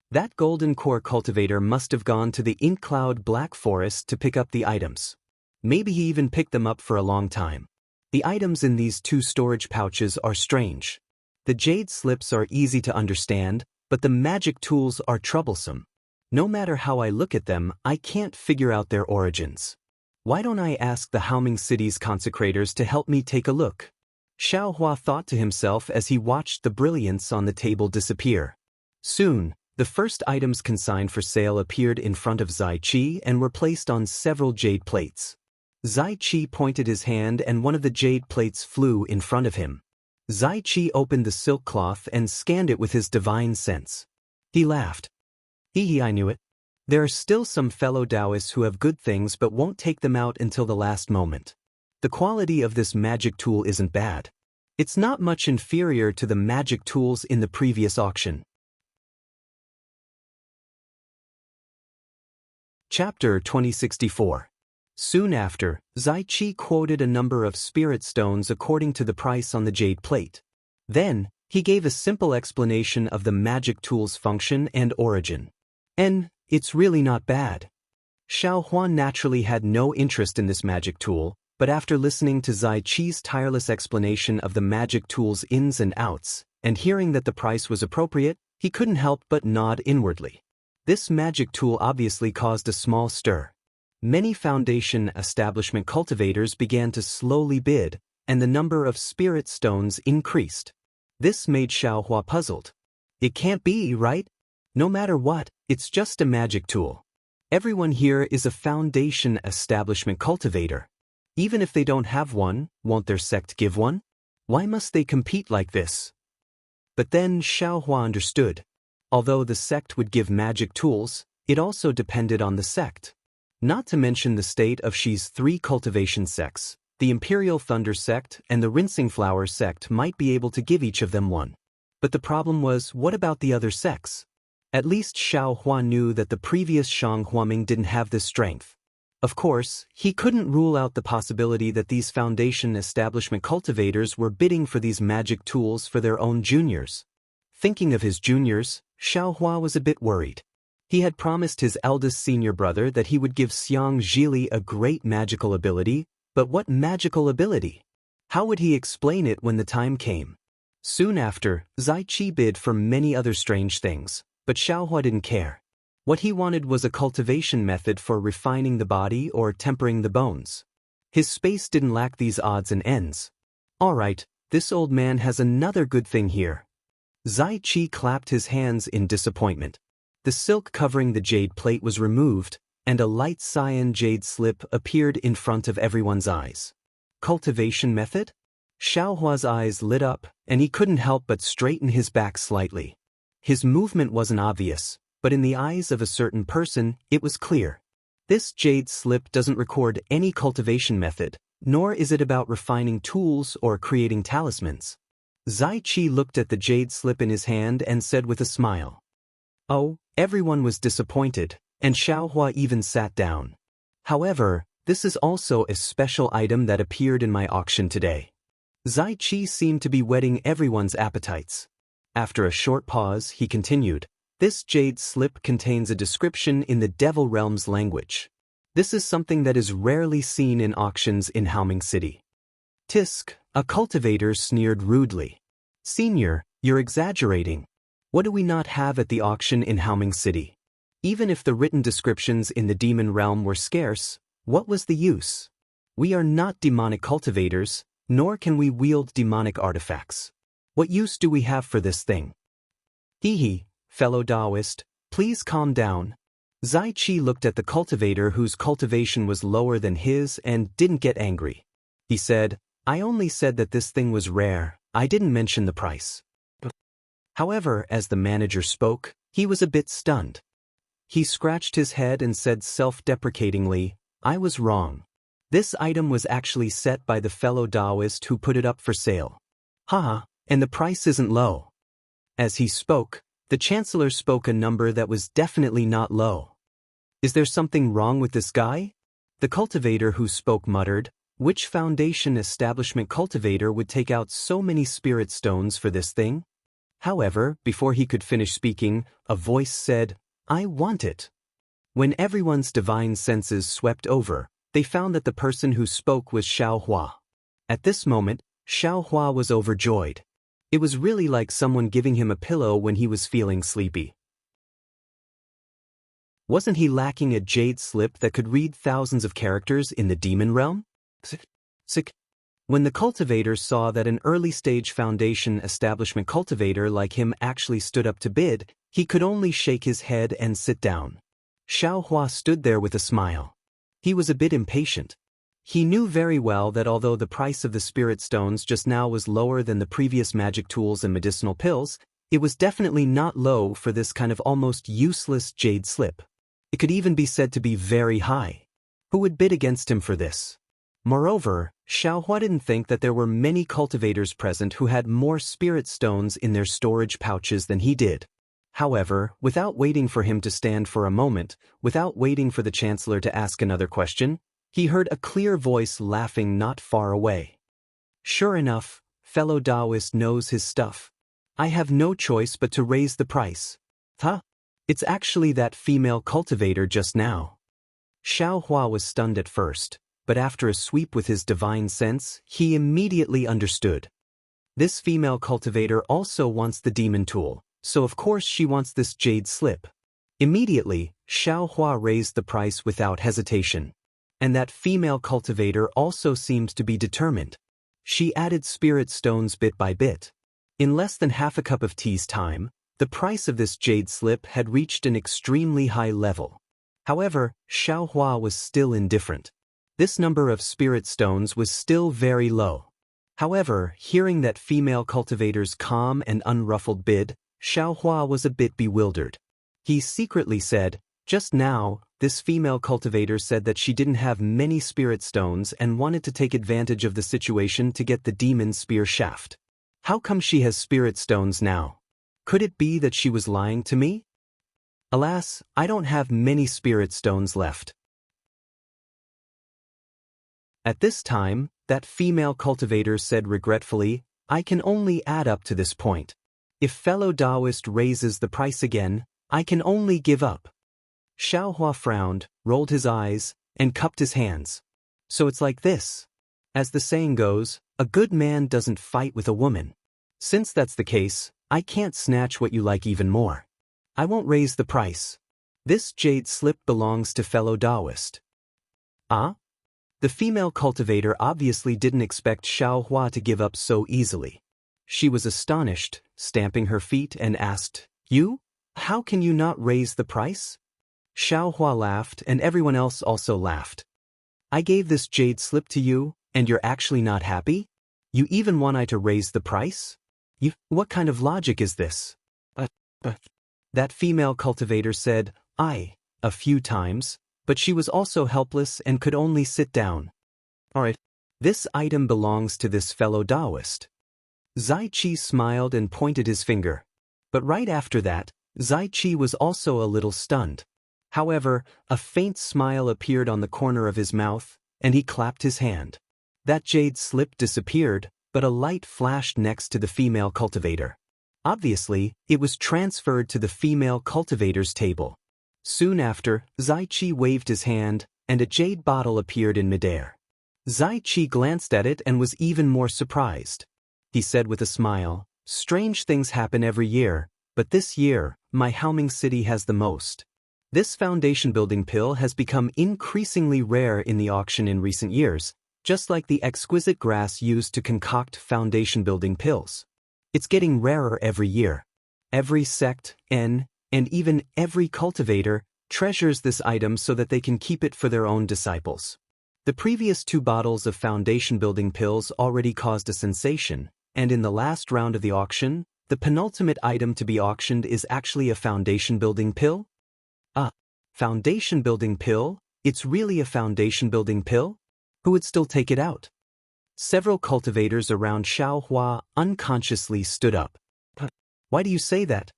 That golden core cultivator must have gone to the ink cloud black forest to pick up the items. Maybe he even picked them up for a long time. The items in these two storage pouches are strange. The jade slips are easy to understand, but the magic tools are troublesome. No matter how I look at them, I can't figure out their origins. Why don't I ask the Haoming City's consecrators to help me take a look? Xiaohua thought to himself as he watched the brilliance on the table disappear. Soon, the first items consigned for sale appeared in front of Zai Qi and were placed on several jade plates. Zai Qi pointed his hand and one of the jade plates flew in front of him. Zai Qi opened the silk cloth and scanned it with his divine sense. He laughed. Hee, I knew it. There are still some fellow Daoists who have good things but won't take them out until the last moment. The quality of this magic tool isn't bad. It's not much inferior to the magic tools in the previous auction. Chapter 2064. Soon after, Zai Qi quoted a number of spirit stones according to the price on the jade plate. Then, he gave a simple explanation of the magic tool's function and origin. And it's really not bad. Xiao Huan naturally had no interest in this magic tool, but after listening to Zai Qi's tireless explanation of the magic tool's ins and outs, and hearing that the price was appropriate, he couldn't help but nod inwardly. This magic tool obviously caused a small stir. Many foundation establishment cultivators began to slowly bid, and the number of spirit stones increased. This made Xiaohua puzzled. It can't be, right? No matter what, it's just a magic tool. Everyone here is a foundation establishment cultivator. Even if they don't have one, won't their sect give one? Why must they compete like this? But then Xiaohua understood. Although the sect would give magic tools, it also depended on the sect. Not to mention the state of Shi's 3 cultivation sects, the Imperial Thunder sect and the Rinsing Flower sect might be able to give each of them one. But the problem was, what about the other sects? At least Xiao Hua knew that the previous Shang Huaming didn't have this strength. Of course, he couldn't rule out the possibility that these foundation establishment cultivators were bidding for these magic tools for their own juniors. Thinking of his juniors, Xiao Hua was a bit worried. He had promised his eldest senior brother that he would give Xiang Zhili a great magical ability, but what magical ability? How would he explain it when the time came? Soon after, Zai Qi bid for many other strange things, but Xiaohua didn't care. What he wanted was a cultivation method for refining the body or tempering the bones. His space didn't lack these odds and ends. All right, this old man has another good thing here. Zai Qi clapped his hands in disappointment. The silk covering the jade plate was removed, and a light cyan jade slip appeared in front of everyone's eyes. Cultivation method? Xiaohua's eyes lit up, and he couldn't help but straighten his back slightly. His movement wasn't obvious, but in the eyes of a certain person, it was clear. This jade slip doesn't record any cultivation method, nor is it about refining tools or creating talismans. Zai Qi looked at the jade slip in his hand and said with a smile. Oh, everyone was disappointed, and Xiaohua even sat down. However, this is also a special item that appeared in my auction today. Zai Qi seemed to be whetting everyone's appetites. After a short pause, he continued, this jade slip contains a description in the Devil Realm's language. This is something that is rarely seen in auctions in Haoming City. Tisk, a cultivator sneered rudely. Senior, you're exaggerating. What do we not have at the auction in Haoming City? Even if the written descriptions in the demon realm were scarce, what was the use? We are not demonic cultivators, nor can we wield demonic artifacts. What use do we have for this thing? Hee, fellow Daoist, please calm down. Zai Qi looked at the cultivator whose cultivation was lower than his and didn't get angry. He said, I only said that this thing was rare, I didn't mention the price. However, as the manager spoke, he was a bit stunned. He scratched his head and said self-deprecatingly, I was wrong. This item was actually set by the fellow Daoist who put it up for sale. Haha, and the price isn't low. As he spoke, the Chancellor spoke a number that was definitely not low. Is there something wrong with this guy? The cultivator who spoke muttered, which foundation establishment cultivator would take out so many spirit stones for this thing? However, before he could finish speaking, a voice said, I want it. When everyone's divine senses swept over, they found that the person who spoke was Xiao Hua. At this moment, Xiao Hua was overjoyed. It was really like someone giving him a pillow when he was feeling sleepy. Wasn't he lacking a jade slip that could read thousands of characters in the demon realm? Sick. When the cultivator saw that an early-stage foundation establishment cultivator like him actually stood up to bid, he could only shake his head and sit down. Xiaohua stood there with a smile. He was a bit impatient. He knew very well that although the price of the spirit stones just now was lower than the previous magic tools and medicinal pills, it was definitely not low for this kind of almost useless jade slip. It could even be said to be very high. Who would bid against him for this? Moreover, Xiaohua didn't think that there were many cultivators present who had more spirit stones in their storage pouches than he did. However, without waiting for him to stand for a moment, without waiting for the Chancellor to ask another question, he heard a clear voice laughing not far away. Sure enough, fellow Daoist knows his stuff. I have no choice but to raise the price. Huh? It's actually that female cultivator just now. Xiaohua was stunned at first, but after a sweep with his divine sense, he immediately understood. This female cultivator also wants the demon tool, so of course she wants this jade slip. Immediately, Xiaohua raised the price without hesitation. And that female cultivator also seemed to be determined. She added spirit stones bit by bit. In less than half a cup of tea's time, the price of this jade slip had reached an extremely high level. However, Xiaohua was still indifferent. This number of spirit stones was still very low. However, hearing that female cultivator's calm and unruffled bid, Xiaohua was a bit bewildered. He secretly said, just now, this female cultivator said that she didn't have many spirit stones and wanted to take advantage of the situation to get the demon spear shaft. How come she has spirit stones now? Could it be that she was lying to me? Alas, I don't have many spirit stones left. At this time, that female cultivator said regretfully, I can only add up to this point. If fellow Daoist raises the price again, I can only give up. Xiaohua frowned, rolled his eyes, and cupped his hands. So it's like this. As the saying goes, a good man doesn't fight with a woman. Since that's the case, I can't snatch what you like even more. I won't raise the price. This jade slip belongs to fellow Daoist. Ah? The female cultivator obviously didn't expect Xiaohua to give up so easily. She was astonished, stamping her feet, and asked, You? How can you not raise the price? Xiaohua laughed, and everyone else also laughed. I gave this jade slip to you, and you're actually not happy? You even want I to raise the price? What kind of logic is this? That female cultivator said, a few times, but she was also helpless and could only sit down. Alright, this item belongs to this fellow Daoist. Zai Qi smiled and pointed his finger. But right after that, Zai Qi was also a little stunned. However, a faint smile appeared on the corner of his mouth, and he clapped his hand. That jade slip disappeared, but a light flashed next to the female cultivator. Obviously, it was transferred to the female cultivator's table. Soon after, Zai Qi waved his hand, and a jade bottle appeared in midair. Zai Qi glanced at it and was even more surprised. He said with a smile, Strange things happen every year, but this year, my Haoming city has the most. This foundation building pill has become increasingly rare in the auction in recent years, just like the exquisite grass used to concoct foundation building pills. It's getting rarer every year. Every sect, and even every cultivator treasures this item so that they can keep it for their own disciples. The previous 2 bottles of foundation building pills already caused a sensation, and in the last round of the auction, the penultimate item to be auctioned is actually a foundation building pill? Foundation building pill? It's really a foundation building pill? Who would still take it out? Several cultivators around Xiaohua unconsciously stood up. Why do you say that?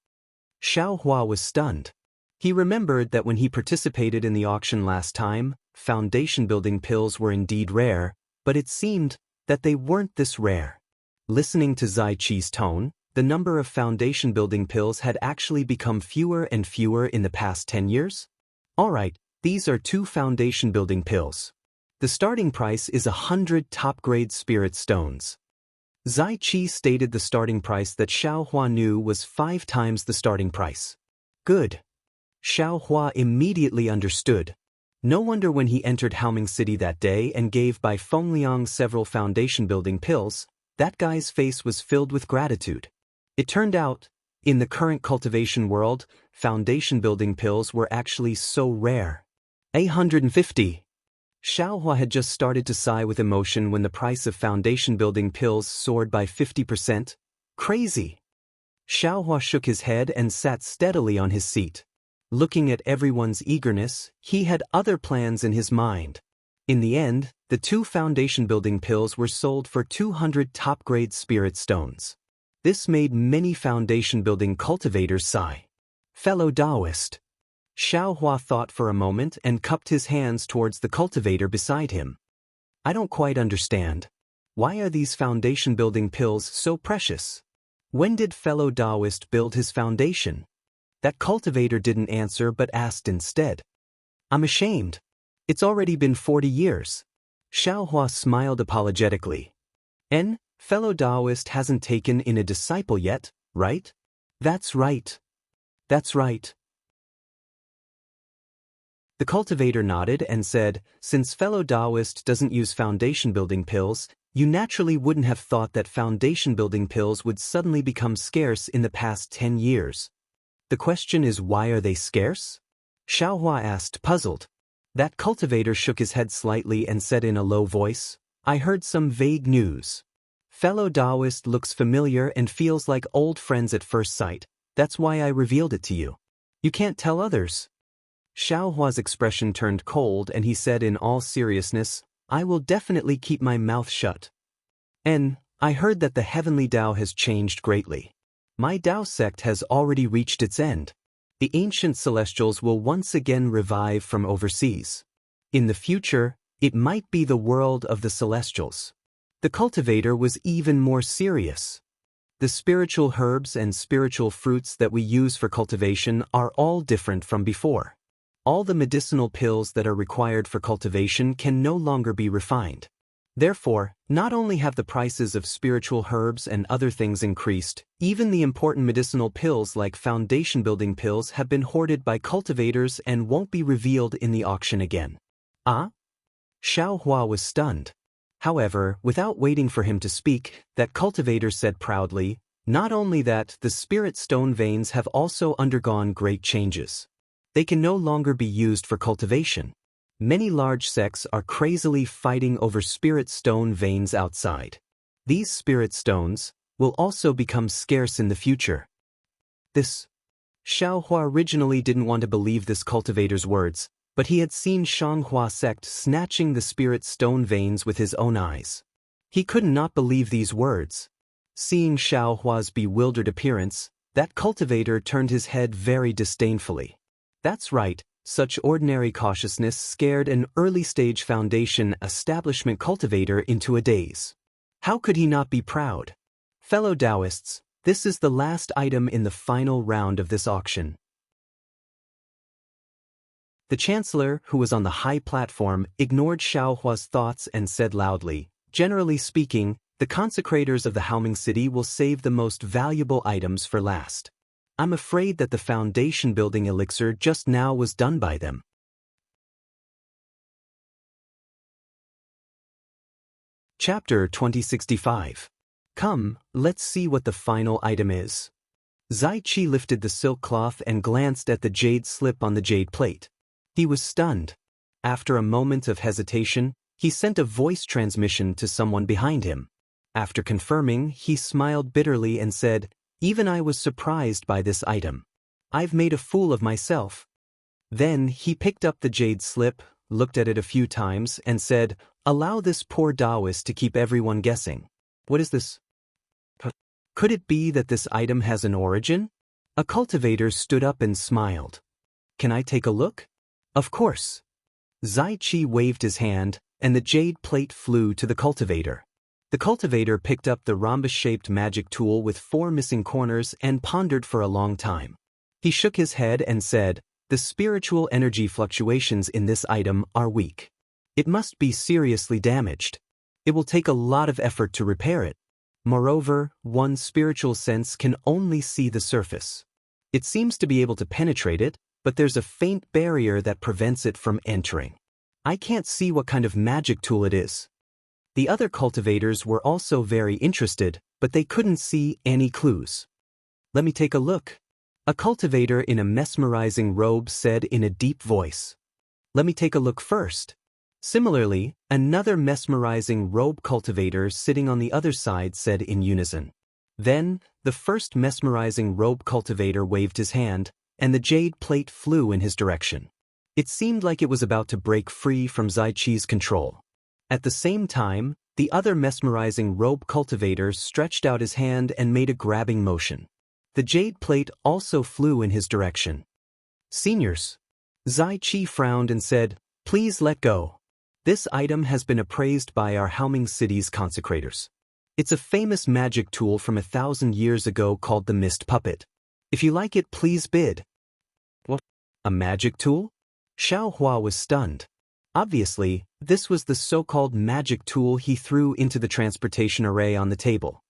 Xiaohua was stunned. He remembered that when he participated in the auction last time, foundation building pills were indeed rare, but it seemed that they weren't this rare. Listening to Zai Qi's tone, the number of foundation building pills had actually become fewer and fewer in the past 10 years? Alright, these are 2 foundation building pills. The starting price is 100 top-grade spirit stones. Zai Qi stated the starting price that Xiaohua knew was 5 times the starting price. Good. Xiao Hua immediately understood. No wonder when he entered Haoming City that day and gave Bai Fengliang several foundation-building pills, that guy's face was filled with gratitude. It turned out, in the current cultivation world, foundation-building pills were actually so rare. 850. Xiao Hua had just started to sigh with emotion when the price of foundation-building pills soared by 50%. Crazy. Xiao Hua shook his head and sat steadily on his seat. Looking at everyone's eagerness, he had other plans in his mind. In the end, the 2 foundation-building pills were sold for 200 top-grade spirit stones. This made many foundation-building cultivators sigh. Fellow Daoist. Xiao Hua thought for a moment and cupped his hands towards the cultivator beside him. I don't quite understand. Why are these foundation-building pills so precious? When did fellow Daoist build his foundation? That cultivator didn't answer but asked instead. I'm ashamed. It's already been 40 years. Xiao Hua smiled apologetically. Fellow Daoist hasn't taken in a disciple yet, right? That's right. That's right. The cultivator nodded and said, since fellow Daoist doesn't use foundation-building pills, you naturally wouldn't have thought that foundation-building pills would suddenly become scarce in the past 10 years. The question is, why are they scarce? Xiao Hua asked, puzzled. That cultivator shook his head slightly and said in a low voice, I heard some vague news. Fellow Daoist looks familiar and feels like old friends at first sight. That's why I revealed it to you. You can't tell others. Xiao Hua's expression turned cold and he said in all seriousness, I will definitely keep my mouth shut. I heard that the heavenly Tao has changed greatly. My Tao sect has already reached its end. The ancient celestials will once again revive from overseas. In the future, it might be the world of the celestials. The cultivator was even more serious. The spiritual herbs and spiritual fruits that we use for cultivation are all different from before. All the medicinal pills that are required for cultivation can no longer be refined. Therefore, not only have the prices of spiritual herbs and other things increased, even the important medicinal pills like foundation-building pills have been hoarded by cultivators and won't be revealed in the auction again. Ah? Xiao Hua was stunned. However, without waiting for him to speak, that cultivator said proudly, not only that, the spirit stone veins have also undergone great changes. They can no longer be used for cultivation. Many large sects are crazily fighting over spirit stone veins outside. These spirit stones will also become scarce in the future. Xiao Hua originally didn't want to believe this cultivator's words, but he had seen Shanghua sect snatching the spirit stone veins with his own eyes. He could not believe these words. Seeing Xiao Hua's bewildered appearance, that cultivator turned his head very disdainfully. That's right. Such ordinary cautiousness scared an early-stage foundation establishment cultivator into a daze. How could he not be proud? Fellow Daoists, this is the last item in the final round of this auction. The Chancellor, who was on the high platform, ignored Xiao Hua's thoughts and said loudly, generally speaking, the consecrators of the Haoming City will save the most valuable items for last. I'm afraid that the foundation-building elixir just now was done by them. Chapter 2065. Come, let's see what the final item is. Zai Qi lifted the silk cloth and glanced at the jade slip on the jade plate. He was stunned. After a moment of hesitation, he sent a voice transmission to someone behind him. After confirming, he smiled bitterly and said, even I was surprised by this item. I've made a fool of myself. Then he picked up the jade slip, looked at it a few times, and said, allow this poor Daoist to keep everyone guessing. What is this? Could it be that this item has an origin? A cultivator stood up and smiled. Can I take a look? Of course. Zai Qi waved his hand, and the jade plate flew to the cultivator. The cultivator picked up the rhombus-shaped magic tool with 4 missing corners and pondered for a long time. He shook his head and said, the spiritual energy fluctuations in this item are weak. It must be seriously damaged. It will take a lot of effort to repair it. Moreover, one's spiritual sense can only see the surface. It seems to be able to penetrate it, but there's a faint barrier that prevents it from entering. I can't see what kind of magic tool it is. The other cultivators were also very interested, but they couldn't see any clues. Let me take a look. A cultivator in a mesmerizing robe said in a deep voice. Let me take a look first. Similarly, another mesmerizing robe cultivator sitting on the other side said in unison. Then, the first mesmerizing robe cultivator waved his hand, and the jade plate flew in his direction. It seemed like it was about to break free from Zaiqi's control. At the same time, the other mesmerizing robe cultivator stretched out his hand and made a grabbing motion. The jade plate also flew in his direction. Seniors. Zaiqi frowned and said, "Please let go. This item has been appraised by our Haoming City's consecrators. It's a famous magic tool from 1,000 years ago called the Mist Puppet. If you like it, please bid." What? A magic tool? Xiaohua was stunned. Obviously, this was the so-called magic tool he threw into the transportation array on the table.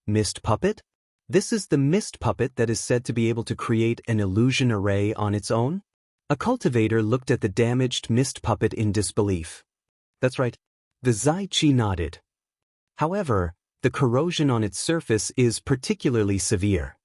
Mist Puppet? This is the Mist Puppet that is said to be able to create an illusion array on its own? A cultivator looked at the damaged Mist Puppet in disbelief. That's right. The Zaiqi nodded. However, the corrosion on its surface is particularly severe.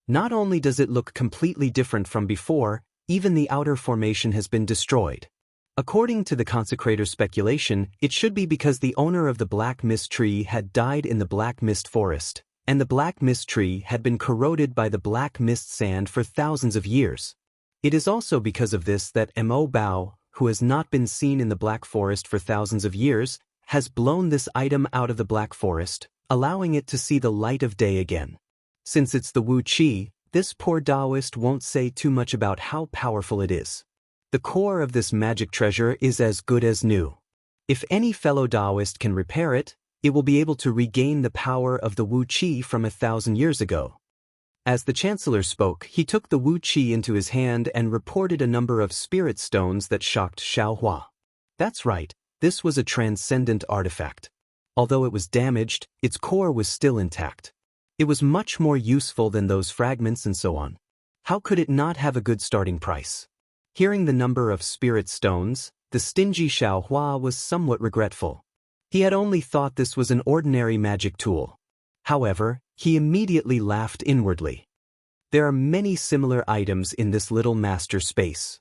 Not only does it look completely different from before, even the outer formation has been destroyed. According to the consecrator's speculation, it should be because the owner of the Black Mist Tree had died in the Black Mist Forest, and the Black Mist Tree had been corroded by the Black Mist Sand for thousands of years. It is also because of this that Mo Bao, who has not been seen in the Black Forest for thousands of years, has blown this item out of the Black Forest, allowing it to see the light of day again. Since it's the Wu Qi, this poor Daoist won't say too much about how powerful it is. The core of this magic treasure is as good as new. If any fellow Daoist can repair it, it will be able to regain the power of the Wu Qi from 1,000 years ago. As the Chancellor spoke, he took the Wu Qi into his hand and reported a number of spirit stones that shocked Xiaohua. That's right, this was a transcendent artifact. Although it was damaged, its core was still intact. It was much more useful than those fragments and so on. How could it not have a good starting price? Hearing the number of spirit stones, the stingy Xiaohua was somewhat regretful. He had only thought this was an ordinary magic tool. However, he immediately laughed inwardly. There are many similar items in this little master space.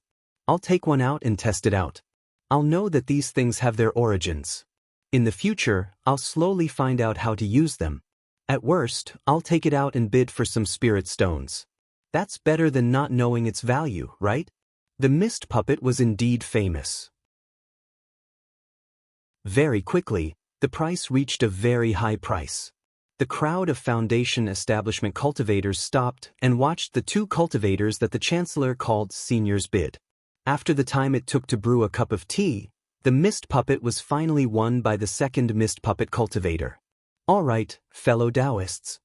I'll take one out and test it out. I'll know that these things have their origins. In the future, I'll slowly find out how to use them. At worst, I'll take it out and bid for some spirit stones. That's better than not knowing its value, right? The Mist Puppet was indeed famous. Very quickly, the price reached a very high price. The crowd of Foundation establishment cultivators stopped and watched the two cultivators that the Chancellor called seniors bid. After the time it took to brew a cup of tea, the Mist Puppet was finally won by the second Mist Puppet cultivator. All right, fellow Daoists.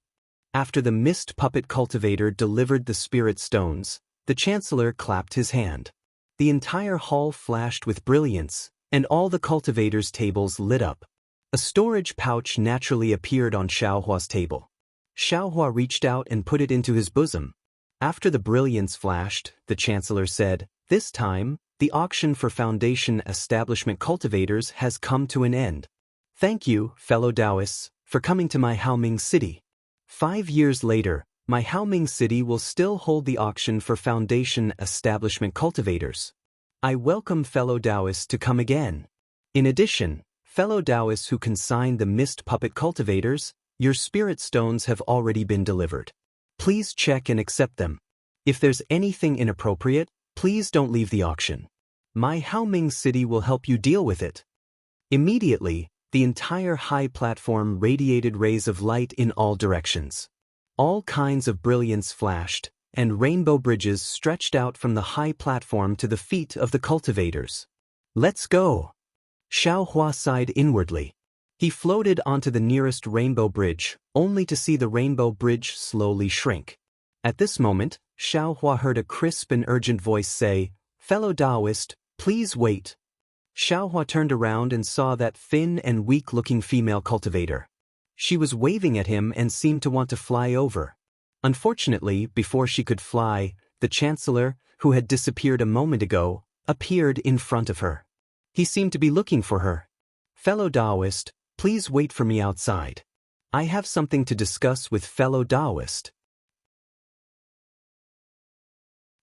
After the Mist Puppet cultivator delivered the spirit stones, the Chancellor clapped his hand. The entire hall flashed with brilliance, and all the cultivators' tables lit up. A storage pouch naturally appeared on Xiaohua's table. Xiaohua reached out and put it into his bosom. After the brilliance flashed, the Chancellor said, "This time, the auction for Foundation establishment cultivators has come to an end. Thank you, fellow Daoists, for coming to my Haoming City. 5 years later, my Haoming City will still hold the auction for Foundation establishment cultivators. I welcome fellow Daoists to come again. In addition, fellow Daoists who consigned the Mist Puppet cultivators, your spirit stones have already been delivered. Please check and accept them. If there's anything inappropriate, please don't leave the auction. My Haoming City will help you deal with it." Immediately, the entire high platform radiated rays of light in all directions. All kinds of brilliance flashed, and rainbow bridges stretched out from the high platform to the feet of the cultivators. "Let's go!" Xiaohua sighed inwardly. He floated onto the nearest rainbow bridge, only to see the rainbow bridge slowly shrink. At this moment, Xiaohua heard a crisp and urgent voice say, "Fellow Daoist, please wait." Xiaohua turned around and saw that thin and weak-looking female cultivator. She was waving at him and seemed to want to fly over. Unfortunately, before she could fly, the Chancellor, who had disappeared a moment ago, appeared in front of her. He seemed to be looking for her. "Fellow Daoist, please wait for me outside. I have something to discuss with fellow Daoist."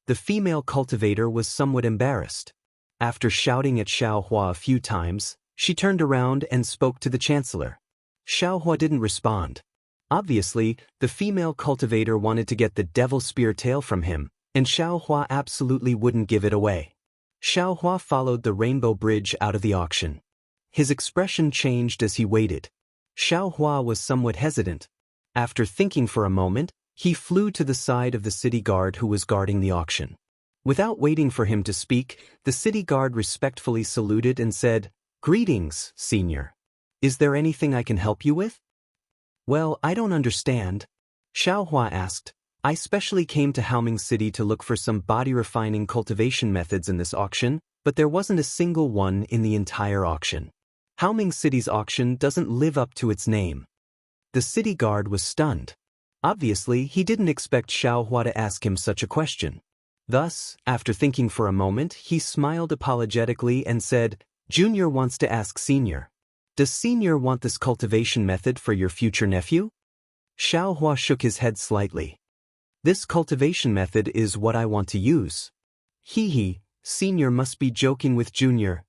The female cultivator was somewhat embarrassed. After shouting at Xiaohua a few times, she turned around and spoke to the chancellor. Xiaohua didn't respond. Obviously, the female cultivator wanted to get the devil spear tail from him, and Xiaohua absolutely wouldn't give it away. Xiaohua followed the rainbow bridge out of the auction. His expression changed as he waited. Xiaohua was somewhat hesitant. After thinking for a moment, he flew to the side of the city guard who was guarding the auction. Without waiting for him to speak, the city guard respectfully saluted and said, "Greetings, Senior. Is there anything I can help you with?" "Well, I don't understand," Xiaohua asked. "I specially came to Haoming City to look for some body-refining cultivation methods in this auction, but there wasn't a single one in the entire auction. Haoming City's auction doesn't live up to its name." The city guard was stunned. Obviously, he didn't expect Xiaohua to ask him such a question. Thus, after thinking for a moment, he smiled apologetically and said, "Junior wants to ask Senior. Does Senior want this cultivation method for your future nephew?" Xiaohua shook his head slightly. "This cultivation method is what I want to use." "Hee, Senior must be joking with Junior."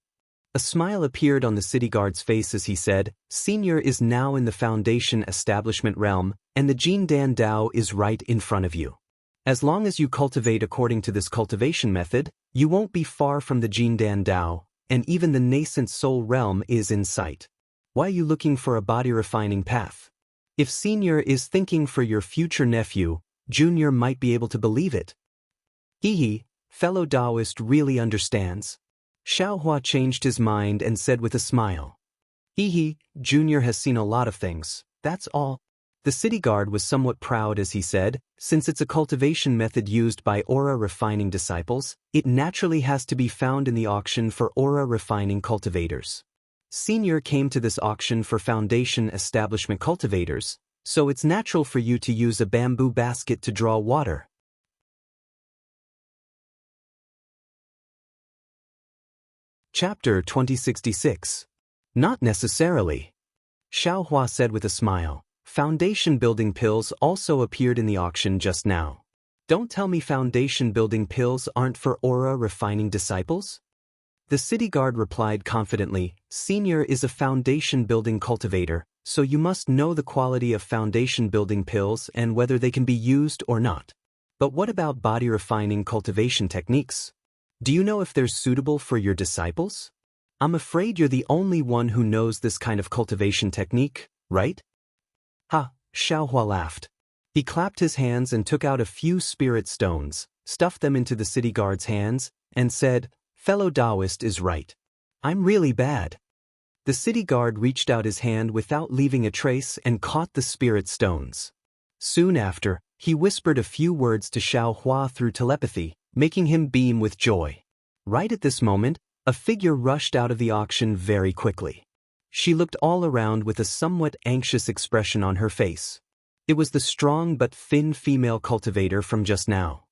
A smile appeared on the city guard's face as he said, "Senior is now in the Foundation establishment realm, and the Jindan Dao is right in front of you. As long as you cultivate according to this cultivation method, you won't be far from the Jindan Dao, and even the nascent soul realm is in sight. Why are you looking for a body-refining path? If Senior is thinking for your future nephew, Junior might be able to believe it." "Hee, fellow Daoist really understands." Xiaohua changed his mind and said with a smile, "Hee, Junior has seen a lot of things, that's all." The city guard was somewhat proud as he said, "Since it's a cultivation method used by aura-refining disciples, it naturally has to be found in the auction for aura-refining cultivators. Senior came to this auction for Foundation establishment cultivators, so it's natural for you to use a bamboo basket to draw water." Chapter 2066. Not necessarily. Xiaohua said with a smile. "Foundation building pills also appeared in the auction just now. Don't tell me foundation building pills aren't for aura refining disciples?" The city guard replied confidently, "Senior is a foundation building cultivator, so you must know the quality of foundation building pills and whether they can be used or not. But what about body refining cultivation techniques? Do you know if they're suitable for your disciples? I'm afraid you're the only one who knows this kind of cultivation technique, right?" "Ha," Xiaohua laughed. He clapped his hands and took out a few spirit stones, stuffed them into the city guard's hands, and said, "Fellow Daoist is right. I'm really bad." The city guard reached out his hand without leaving a trace and caught the spirit stones. Soon after, he whispered a few words to Xiaohua through telepathy, making him beam with joy. Right at this moment, a figure rushed out of the auction very quickly. She looked all around with a somewhat anxious expression on her face. It was the strong but thin female cultivator from just now.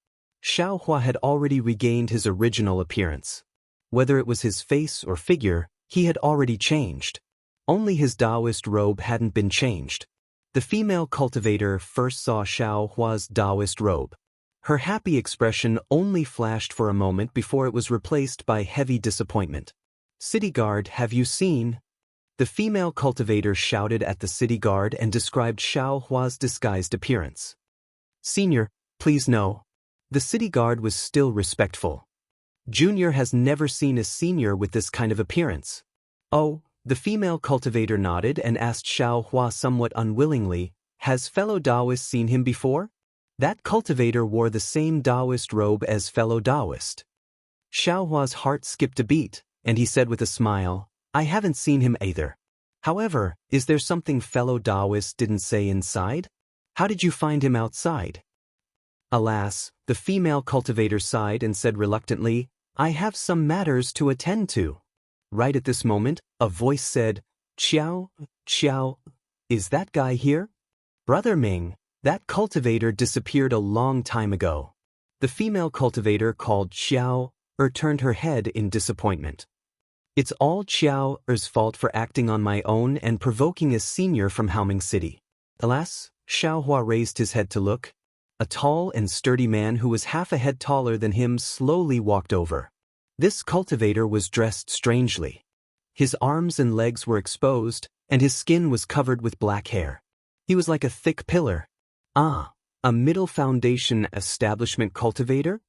Xiaohua had already regained his original appearance. Whether it was his face or figure, he had already changed. Only his Daoist robe hadn't been changed. The female cultivator first saw Xiaohua's Daoist robe. Her happy expression only flashed for a moment before it was replaced by heavy disappointment. "City guard, have you seen?" The female cultivator shouted at the city guard and described Xiaohua's disguised appearance. "Senior, please no." The city guard was still respectful. "Junior has never seen a senior with this kind of appearance." "Oh," the female cultivator nodded and asked Xiaohua somewhat unwillingly, "Has fellow Daoist seen him before?" That cultivator wore the same Daoist robe as fellow Daoist. Xiaohua's heart skipped a beat, and he said with a smile, "I haven't seen him either. However, is there something fellow Daoist didn't say inside? How did you find him outside?" Alas, the female cultivator sighed and said reluctantly, "I have some matters to attend to." Right at this moment, a voice said, "Qiao, is that guy here?" "Brother Ming, that cultivator disappeared a long time ago." The female cultivator called Xiao turned her head in disappointment. It's all Xiao's fault for acting on my own and provoking a senior from Haoming City. Alas, Xiaohua raised his head to look. A tall and sturdy man who was half a head taller than him slowly walked over. This cultivator was dressed strangely. His arms and legs were exposed, and his skin was covered with black hair. He was like a thick pillar. Ah, a middle foundation establishment cultivator?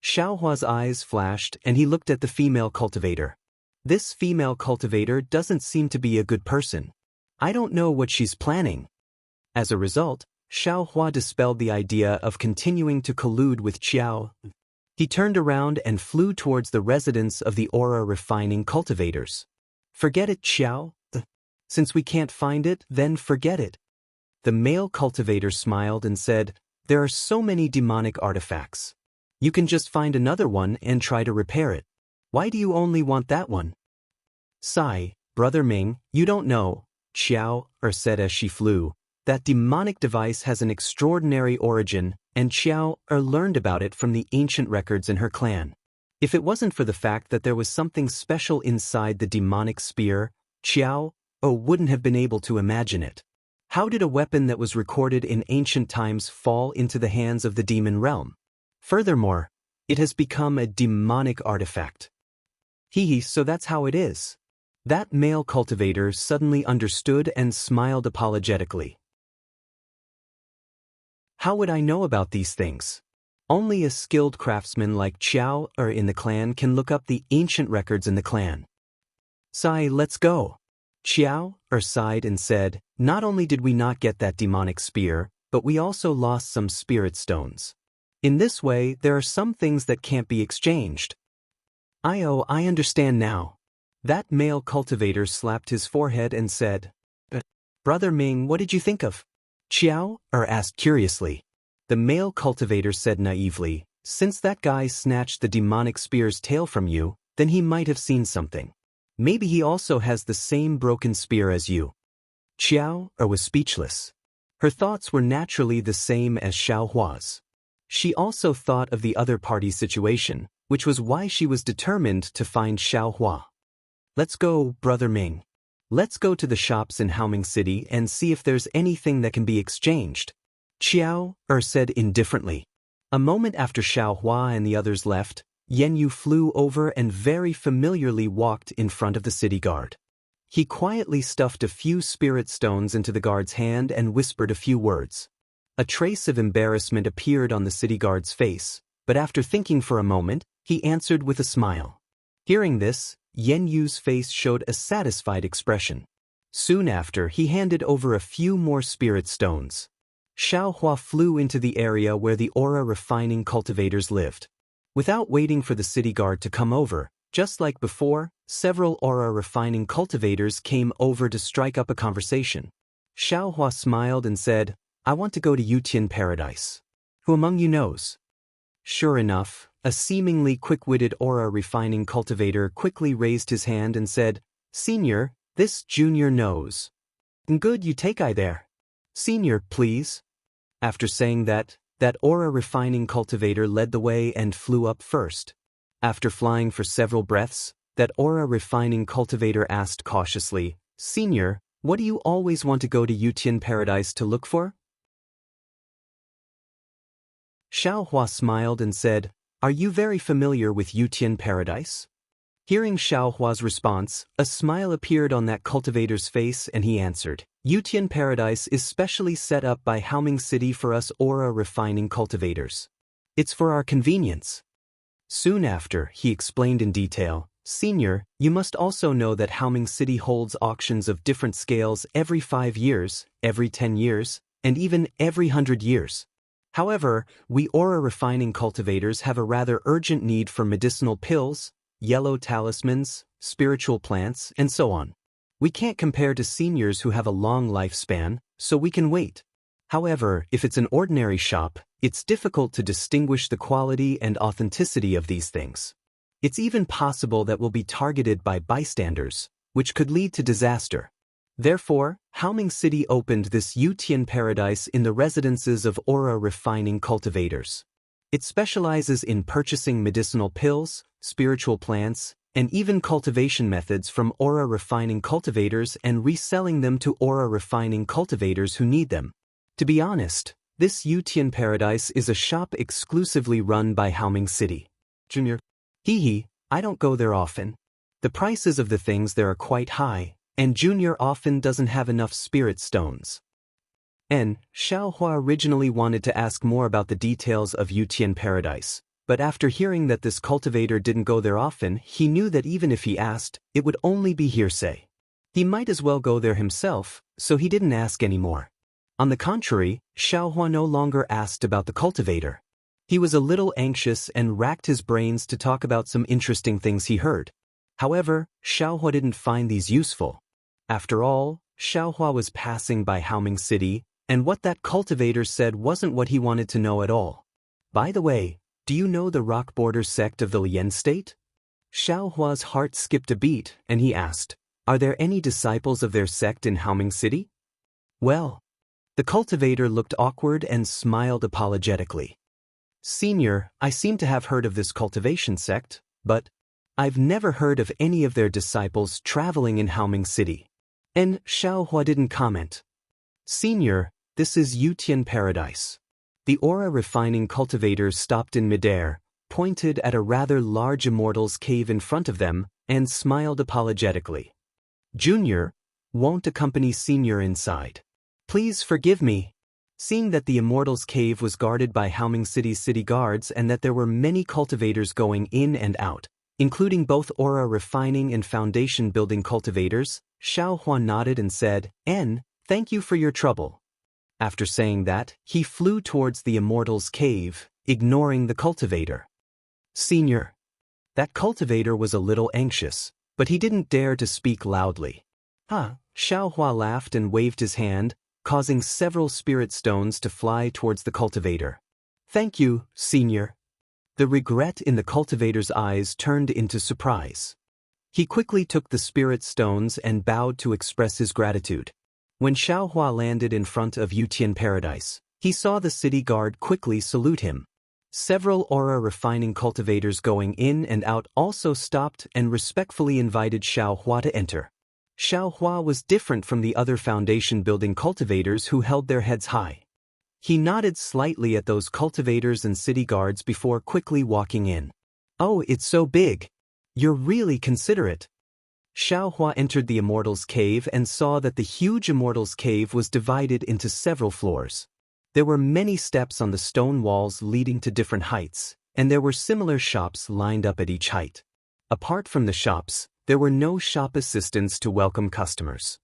Xiaohua's eyes flashed and he looked at the female cultivator. This female cultivator doesn't seem to be a good person. I don't know what she's planning. As a result, Xiaohua dispelled the idea of continuing to collude with Xiao. He turned around and flew towards the residence of the aura refining cultivators. Forget it, Xiao. Since we can't find it, then forget it. The male cultivator smiled and said, there are so many demonic artifacts. You can just find another one and try to repair it. Why do you only want that one? Sigh, Brother Ming, you don't know, Xiao said as she flew. That demonic device has an extraordinary origin, and Xiao learned about it from the ancient records in her clan. If it wasn't for the fact that there was something special inside the demonic spear, Xiao wouldn't have been able to imagine it. How did a weapon that was recorded in ancient times fall into the hands of the demon realm? Furthermore, it has become a demonic artifact. So that's how it is. That male cultivator suddenly understood and smiled apologetically. How would I know about these things? Only a skilled craftsman like Xiao in the clan can look up the ancient records in the clan. Sai, let's go. Xiao sighed and said, not only did we not get that demonic spear, but we also lost some spirit stones. In this way, there are some things that can't be exchanged. I understand now. That male cultivator slapped his forehead and said, Brother Ming, what did you think of? Xiao asked curiously. The male cultivator said naively, since that guy snatched the demonic spear's tail from you, then he might have seen something. Maybe he also has the same broken spear as you. Xiao was speechless. Her thoughts were naturally the same as Xiaohua's. She also thought of the other party's situation, which was why she was determined to find Xiaohua. Let's go, Brother Ming. Let's go to the shops in Haoming City and see if there's anything that can be exchanged. Xiao said indifferently. A moment after Xiaohua and the others left, Yanyu flew over and very familiarly walked in front of the city guard. He quietly stuffed a few spirit stones into the guard's hand and whispered a few words. A trace of embarrassment appeared on the city guard's face, but after thinking for a moment, he answered with a smile. Hearing this, Yanyu's face showed a satisfied expression. Soon after, he handed over a few more spirit stones. Xiaohua flew into the area where the aura refining cultivators lived. Without waiting for the city guard to come over, just like before, several aura refining cultivators came over to strike up a conversation. Xiaohua smiled and said, I want to go to Yutian Paradise. Who among you knows? Sure enough, a seemingly quick-witted aura refining cultivator quickly raised his hand and said, Senior, this junior knows. Good, you take I there. Senior, please. After saying that aura refining cultivator led the way and flew up first. After flying for several breaths, that aura refining cultivator asked cautiously, Senior, what do you always want to go to Yutian Paradise to look for? Xiaohua smiled and said, Are you very familiar with Yutian Paradise? Hearing Xiaohua's response, a smile appeared on that cultivator's face and he answered, Yutian Paradise is specially set up by Haoming City for us aura refining cultivators. It's for our convenience. Soon after, he explained in detail, Senior, you must also know that Haoming City holds auctions of different scales every 5 years, every 10 years, and even every 100 years. However, we aura refining cultivators have a rather urgent need for medicinal pills, yellow talismans, spiritual plants, and so on. We can't compare to seniors who have a long lifespan, so we can wait. However, if it's an ordinary shop, it's difficult to distinguish the quality and authenticity of these things. It's even possible that we'll be targeted by bystanders, which could lead to disaster. Therefore, Haoming City opened this Yutian Paradise in the residences of aura refining cultivators. It specializes in purchasing medicinal pills, spiritual plants, and even cultivation methods from aura refining cultivators and reselling them to aura refining cultivators who need them. To be honest, this Yutian Paradise is a shop exclusively run by Haoming City. Junior. Hee, I don't go there often. The prices of the things there are quite high, and Junior often doesn't have enough spirit stones. Xiaohua originally wanted to ask more about the details of Yutian Paradise, but after hearing that this cultivator didn't go there often, he knew that even if he asked, it would only be hearsay. He might as well go there himself, so he didn't ask anymore. On the contrary, Xiaohua no longer asked about the cultivator. He was a little anxious and racked his brains to talk about some interesting things he heard. However, Xiaohua didn't find these useful. After all, Xiaohua was passing by Haoming City, and what that cultivator said wasn't what he wanted to know at all. By the way, do you know the rock border sect of the Lian state? Xiaohua's heart skipped a beat, and he asked, are there any disciples of their sect in Haoming City? Well, the cultivator looked awkward and smiled apologetically. Senior, I seem to have heard of this cultivation sect, but I've never heard of any of their disciples traveling in Haoming City. And Xiaohua didn't comment. Senior, this is Yutian Paradise. The aura refining cultivators stopped in midair, pointed at a rather large Immortal's cave in front of them, and smiled apologetically. Junior, won't accompany Senior inside. Please forgive me. Seeing that the Immortal's cave was guarded by Haoming City's city guards and that there were many cultivators going in and out, including both aura refining and foundation building cultivators, Xiaohua nodded and said, thank you for your trouble. After saying that, he flew towards the Immortal's cave, ignoring the cultivator. Senior. That cultivator was a little anxious, but he didn't dare to speak loudly. Xiaohua laughed and waved his hand, causing several spirit stones to fly towards the cultivator. Thank you, Senior. The regret in the cultivator's eyes turned into surprise. He quickly took the spirit stones and bowed to express his gratitude. When Xiaohua landed in front of Yutian Paradise, he saw the city guard quickly salute him. Several aura refining cultivators going in and out also stopped and respectfully invited Xiaohua to enter. Xiaohua was different from the other foundation building cultivators who held their heads high. He nodded slightly at those cultivators and city guards before quickly walking in. Oh, it's so big. You're really considerate. Xiaohua entered the Immortal's cave and saw that the huge Immortal's cave was divided into several floors. There were many steps on the stone walls leading to different heights, and there were similar shops lined up at each height. Apart from the shops, there were no shop assistants to welcome customers.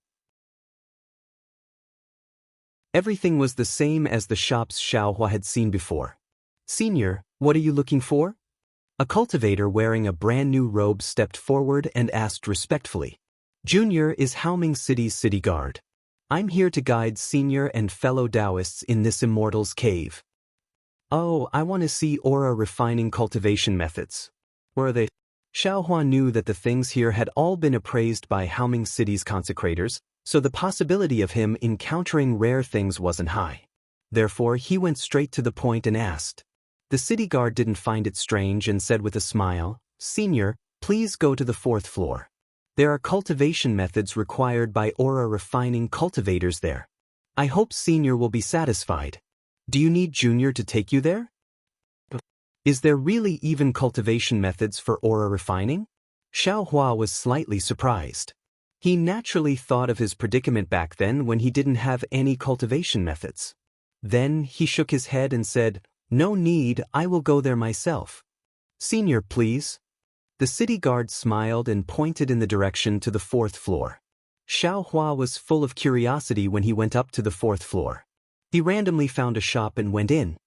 Everything was the same as the shops Xiaohua had seen before. Senior, what are you looking for? A cultivator wearing a brand new robe stepped forward and asked respectfully. Junior is Haoming City's city guard. I'm here to guide Senior and fellow Daoists in this Immortal's cave. Oh, I want to see aura refining cultivation methods. Where are they? Xiaohua knew that the things here had all been appraised by Haoming City's consecrators, so the possibility of him encountering rare things wasn't high. Therefore, he went straight to the point and asked. The city guard didn't find it strange and said with a smile, Senior, please go to the 4th floor. There are cultivation methods required by aura refining cultivators there. I hope Senior will be satisfied. Do you need Junior to take you there? Is there really even cultivation methods for aura refining? Xiaohua was slightly surprised. He naturally thought of his predicament back then when he didn't have any cultivation methods. Then he shook his head and said, No need, I will go there myself. Senior, please. The city guard smiled and pointed in the direction to the 4th floor. Xiaohua was full of curiosity when he went up to the 4th floor. He randomly found a shop and went in.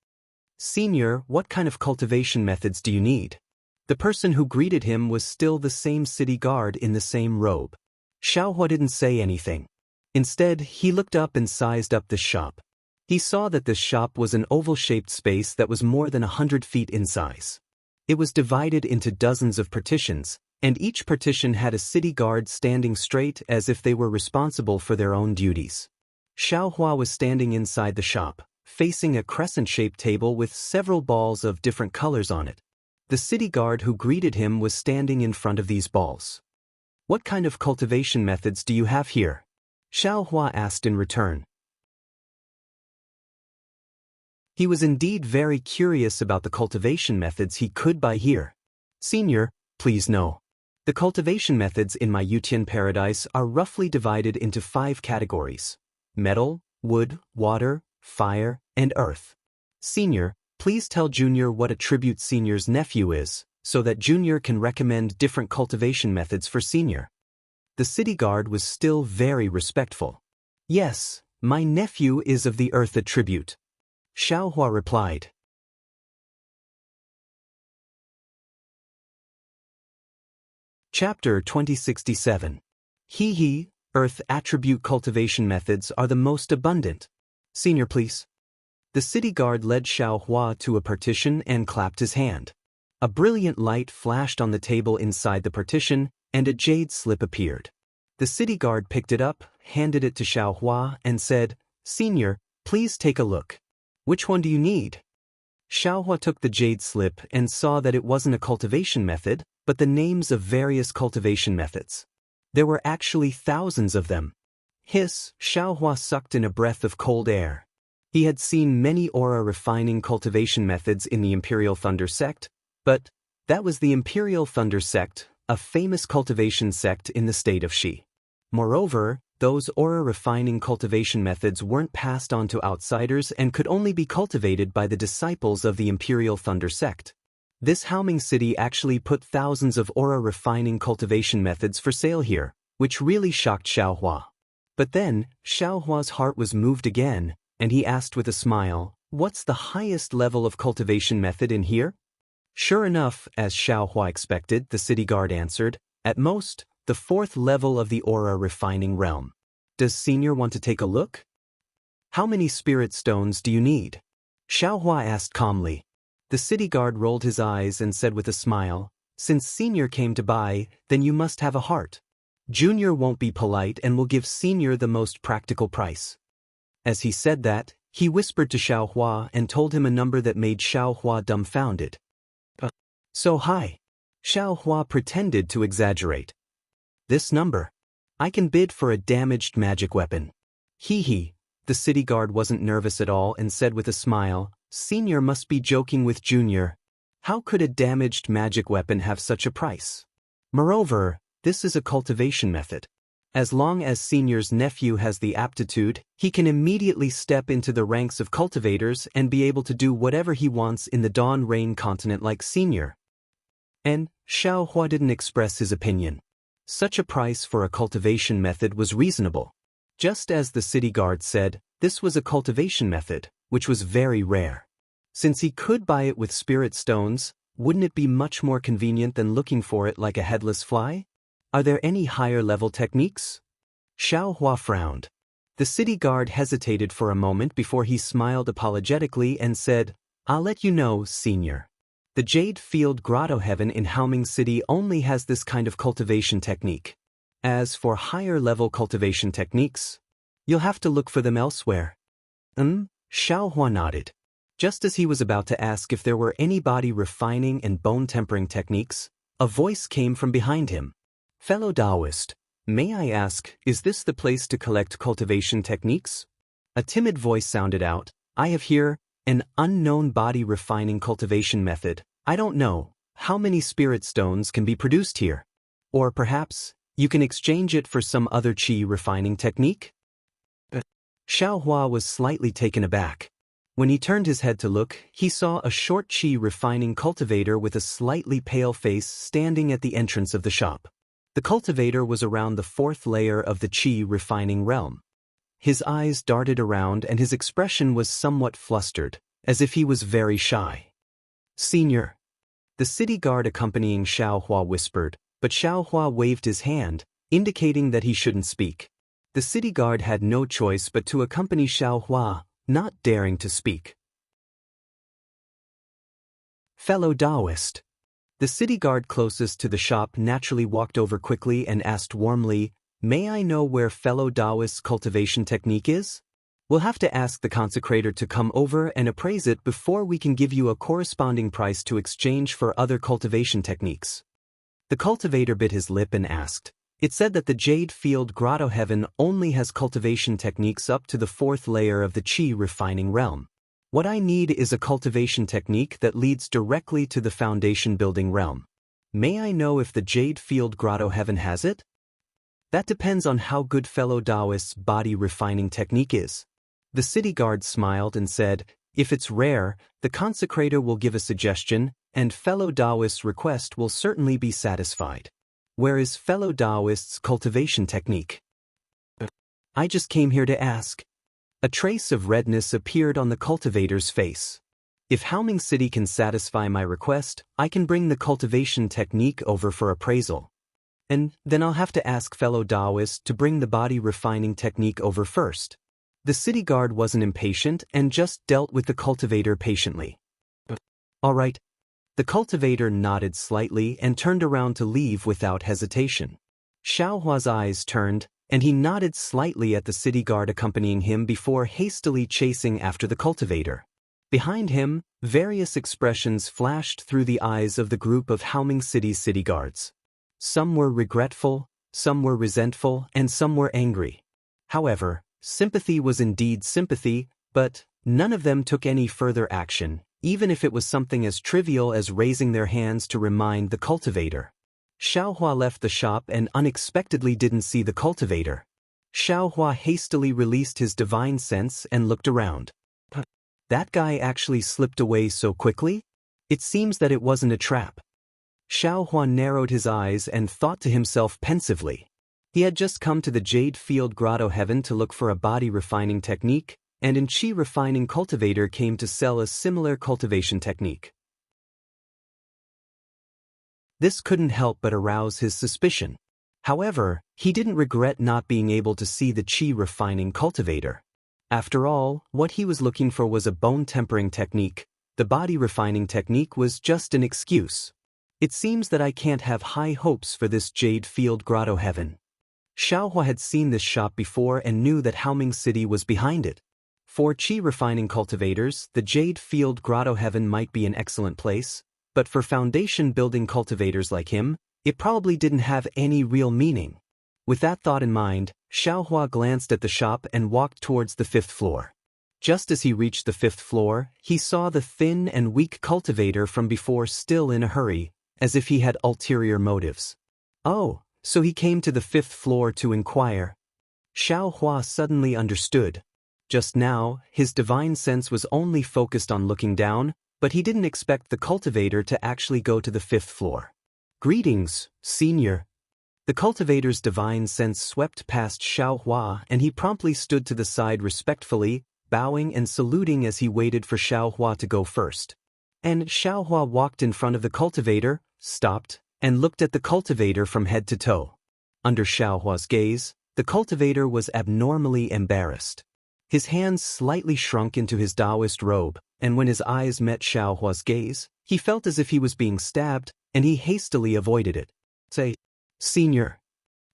Senior, what kind of cultivation methods do you need? The person who greeted him was still the same city guard in the same robe. Xiaohua didn't say anything. Instead, he looked up and sized up the shop. He saw that this shop was an oval-shaped space that was more than 100 feet in size. It was divided into dozens of partitions, and each partition had a city guard standing straight as if they were responsible for their own duties. Xiaohua was standing inside the shop, facing a crescent-shaped table with several balls of different colors on it. The city guard who greeted him was standing in front of these balls. "What kind of cultivation methods do you have here?" Xiaohua asked in return. He was indeed very curious about the cultivation methods he could buy here. "Senior, please know. The cultivation methods in my Yutian paradise are roughly divided into 5 categories: metal, wood, water, fire, and earth. Senior, please tell Junior what attribute Senior's nephew is, so that Junior can recommend different cultivation methods for Senior." The city guard was still very respectful. "Yes, my nephew is of the earth attribute," Xiaohua replied. Chapter 2067. He, earth attribute cultivation methods are the most abundant. Senior, please. The city guard led Xiaohua to a partition and clapped his hand. A brilliant light flashed on the table inside the partition, and a jade slip appeared. The city guard picked it up, handed it to Xiaohua, and said, "Senior, please take a look. Which one do you need?" Xiaohua took the jade slip and saw that it wasn't a cultivation method, but the names of various cultivation methods. There were actually thousands of them. Xiaohua sucked in a breath of cold air. He had seen many aura refining cultivation methods in the Imperial Thunder sect, but that was the Imperial Thunder sect, a famous cultivation sect in the state of Xi. Moreover, those aura refining cultivation methods weren't passed on to outsiders and could only be cultivated by the disciples of the Imperial Thunder sect. This Haoming city actually put thousands of aura refining cultivation methods for sale here, which really shocked Xiaohua. But then, Xiaohua's heart was moved again, and he asked with a smile, "What's the highest level of cultivation method in here?" Sure enough, as Xiaohua expected, the city guard answered, "At most, the 4th level of the aura refining realm. Does Senior want to take a look?" "How many spirit stones do you need?" Xiaohua asked calmly. The city guard rolled his eyes and said with a smile, "Since Senior came to buy, then you must have a heart. Junior won't be polite and will give Senior the most practical price." As he said that, he whispered to Xiaohua and told him a number that made Xiaohua dumbfounded. "So high?" Xiaohua pretended to exaggerate. "This number? I can bid for a damaged magic weapon." The city guard wasn't nervous at all and said with a smile, "Senior must be joking with Junior. How could a damaged magic weapon have such a price? Moreover, this is a cultivation method. As long as Senior's nephew has the aptitude, he can immediately step into the ranks of cultivators and be able to do whatever he wants in the Dawn Rain continent like Senior." And Xiaohua didn't express his opinion. Such a price for a cultivation method was reasonable. Just as the city guard said, this was a cultivation method, which was very rare. Since he could buy it with spirit stones, wouldn't it be much more convenient than looking for it like a headless fly? Are there any higher-level techniques? Xiaohua frowned. The city guard hesitated for a moment before he smiled apologetically and said, "I'll let you know, Senior. The Jade Field Grotto Heaven in Haoming City only has this kind of cultivation technique. As for higher-level cultivation techniques, you'll have to look for them elsewhere." Xiaohua nodded. Just as he was about to ask if there were any body refining and bone-tempering techniques, a voice came from behind him. "Fellow Daoist, may I ask, is this the place to collect cultivation techniques?" A timid voice sounded out, "I have here an unknown body refining cultivation method. I don't know how many spirit stones can be produced here. Or perhaps you can exchange it for some other qi refining technique?" Xiaohua was slightly taken aback. When he turned his head to look, he saw a short qi refining cultivator with a slightly pale face standing at the entrance of the shop. The cultivator was around the 4th layer of the qi refining realm. His eyes darted around and his expression was somewhat flustered, as if he was very shy. "Senior." The city guard accompanying Xiaohua whispered, but Xiaohua waved his hand, indicating that he shouldn't speak. The city guard had no choice but to accompany Xiaohua, not daring to speak. "Fellow Daoist." The city guard closest to the shop naturally walked over quickly and asked warmly, "May I know where fellow Daoist's cultivation technique is?" We'll have to ask the consecrator to come over and appraise it before we can give you a corresponding price to exchange for other cultivation techniques. The cultivator bit his lip and asked, "It said that the Jade Field Grotto Heaven only has cultivation techniques up to the 4th layer of the Qi refining realm. What I need is a cultivation technique that leads directly to the foundation building realm. May I know if the Jade Field Grotto Heaven has it?" "That depends on how good fellow Daoist's body refining technique is." The city guard smiled and said, "If it's rare, the consecrator will give a suggestion, and fellow Daoist's request will certainly be satisfied. Where is fellow Daoist's cultivation technique?" "I just came here to ask." A trace of redness appeared on the cultivator's face. "If Haoming City can satisfy my request, I can bring the cultivation technique over for appraisal. And then I'll have to ask fellow Daoist to bring the body refining technique over first." The city guard wasn't impatient and just dealt with the cultivator patiently. "All right." The cultivator nodded slightly and turned around to leave without hesitation. Xiaohua's eyes turned, and he nodded slightly at the city guard accompanying him before hastily chasing after the cultivator. Behind him, various expressions flashed through the eyes of the group of Haoming City's city guards. Some were regretful, some were resentful, and some were angry. However, sympathy was indeed sympathy, but none of them took any further action, even if it was something as trivial as raising their hands to remind the cultivator. Xiaohua left the shop and unexpectedly didn't see the cultivator. Xiaohua hastily released his divine sense and looked around. That guy actually slipped away so quickly? It seems that it wasn't a trap. Xiaohua narrowed his eyes and thought to himself pensively. He had just come to the Jade Field Grotto Heaven to look for a body refining technique, and an Qi refining cultivator came to sell a similar cultivation technique. This couldn't help but arouse his suspicion. However, he didn't regret not being able to see the Qi refining cultivator. After all, what he was looking for was a bone tempering technique. The body refining technique was just an excuse. It seems that I can't have high hopes for this Jade Field Grotto Heaven. Xiaohua had seen this shop before and knew that Haoming City was behind it. For Qi refining cultivators, the Jade Field Grotto Heaven might be an excellent place, but for foundation building cultivators like him, it probably didn't have any real meaning. With that thought in mind, Xiaohua glanced at the shop and walked towards the 5th floor. Just as he reached the 5th floor, he saw the thin and weak cultivator from before still in a hurry, as if he had ulterior motives. Oh, so he came to the 5th floor to inquire. Xiaohua suddenly understood. Just now, his divine sense was only focused on looking down, but he didn't expect the cultivator to actually go to the 5th floor. "Greetings, senior." The cultivator's divine sense swept past Xiaohua and he promptly stood to the side respectfully, bowing and saluting as he waited for Xiaohua to go first. And Xiaohua walked in front of the cultivator, stopped, and looked at the cultivator from head to toe. Under Xiaohua's gaze, the cultivator was abnormally embarrassed. His hands slightly shrunk into his Daoist robe, and when his eyes met Xiaohua's gaze, he felt as if he was being stabbed, and he hastily avoided it. "Say, senior."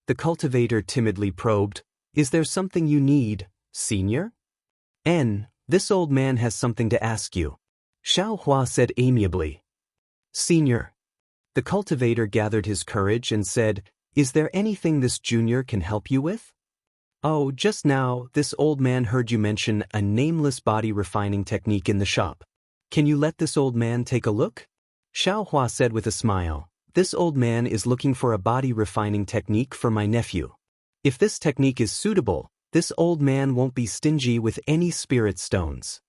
The cultivator timidly probed, "Is there something you need, senior?" This old man has something to ask you," Xiaohua said amiably. "Senior." The cultivator gathered his courage and said, "Is there anything this junior can help you with?" "Oh, just now, this old man heard you mention a nameless body refining technique in the shop. Can you let this old man take a look?" Xiaohua said with a smile, "This old man is looking for a body refining technique for my nephew. If this technique is suitable, this old man won't be stingy with any spirit stones."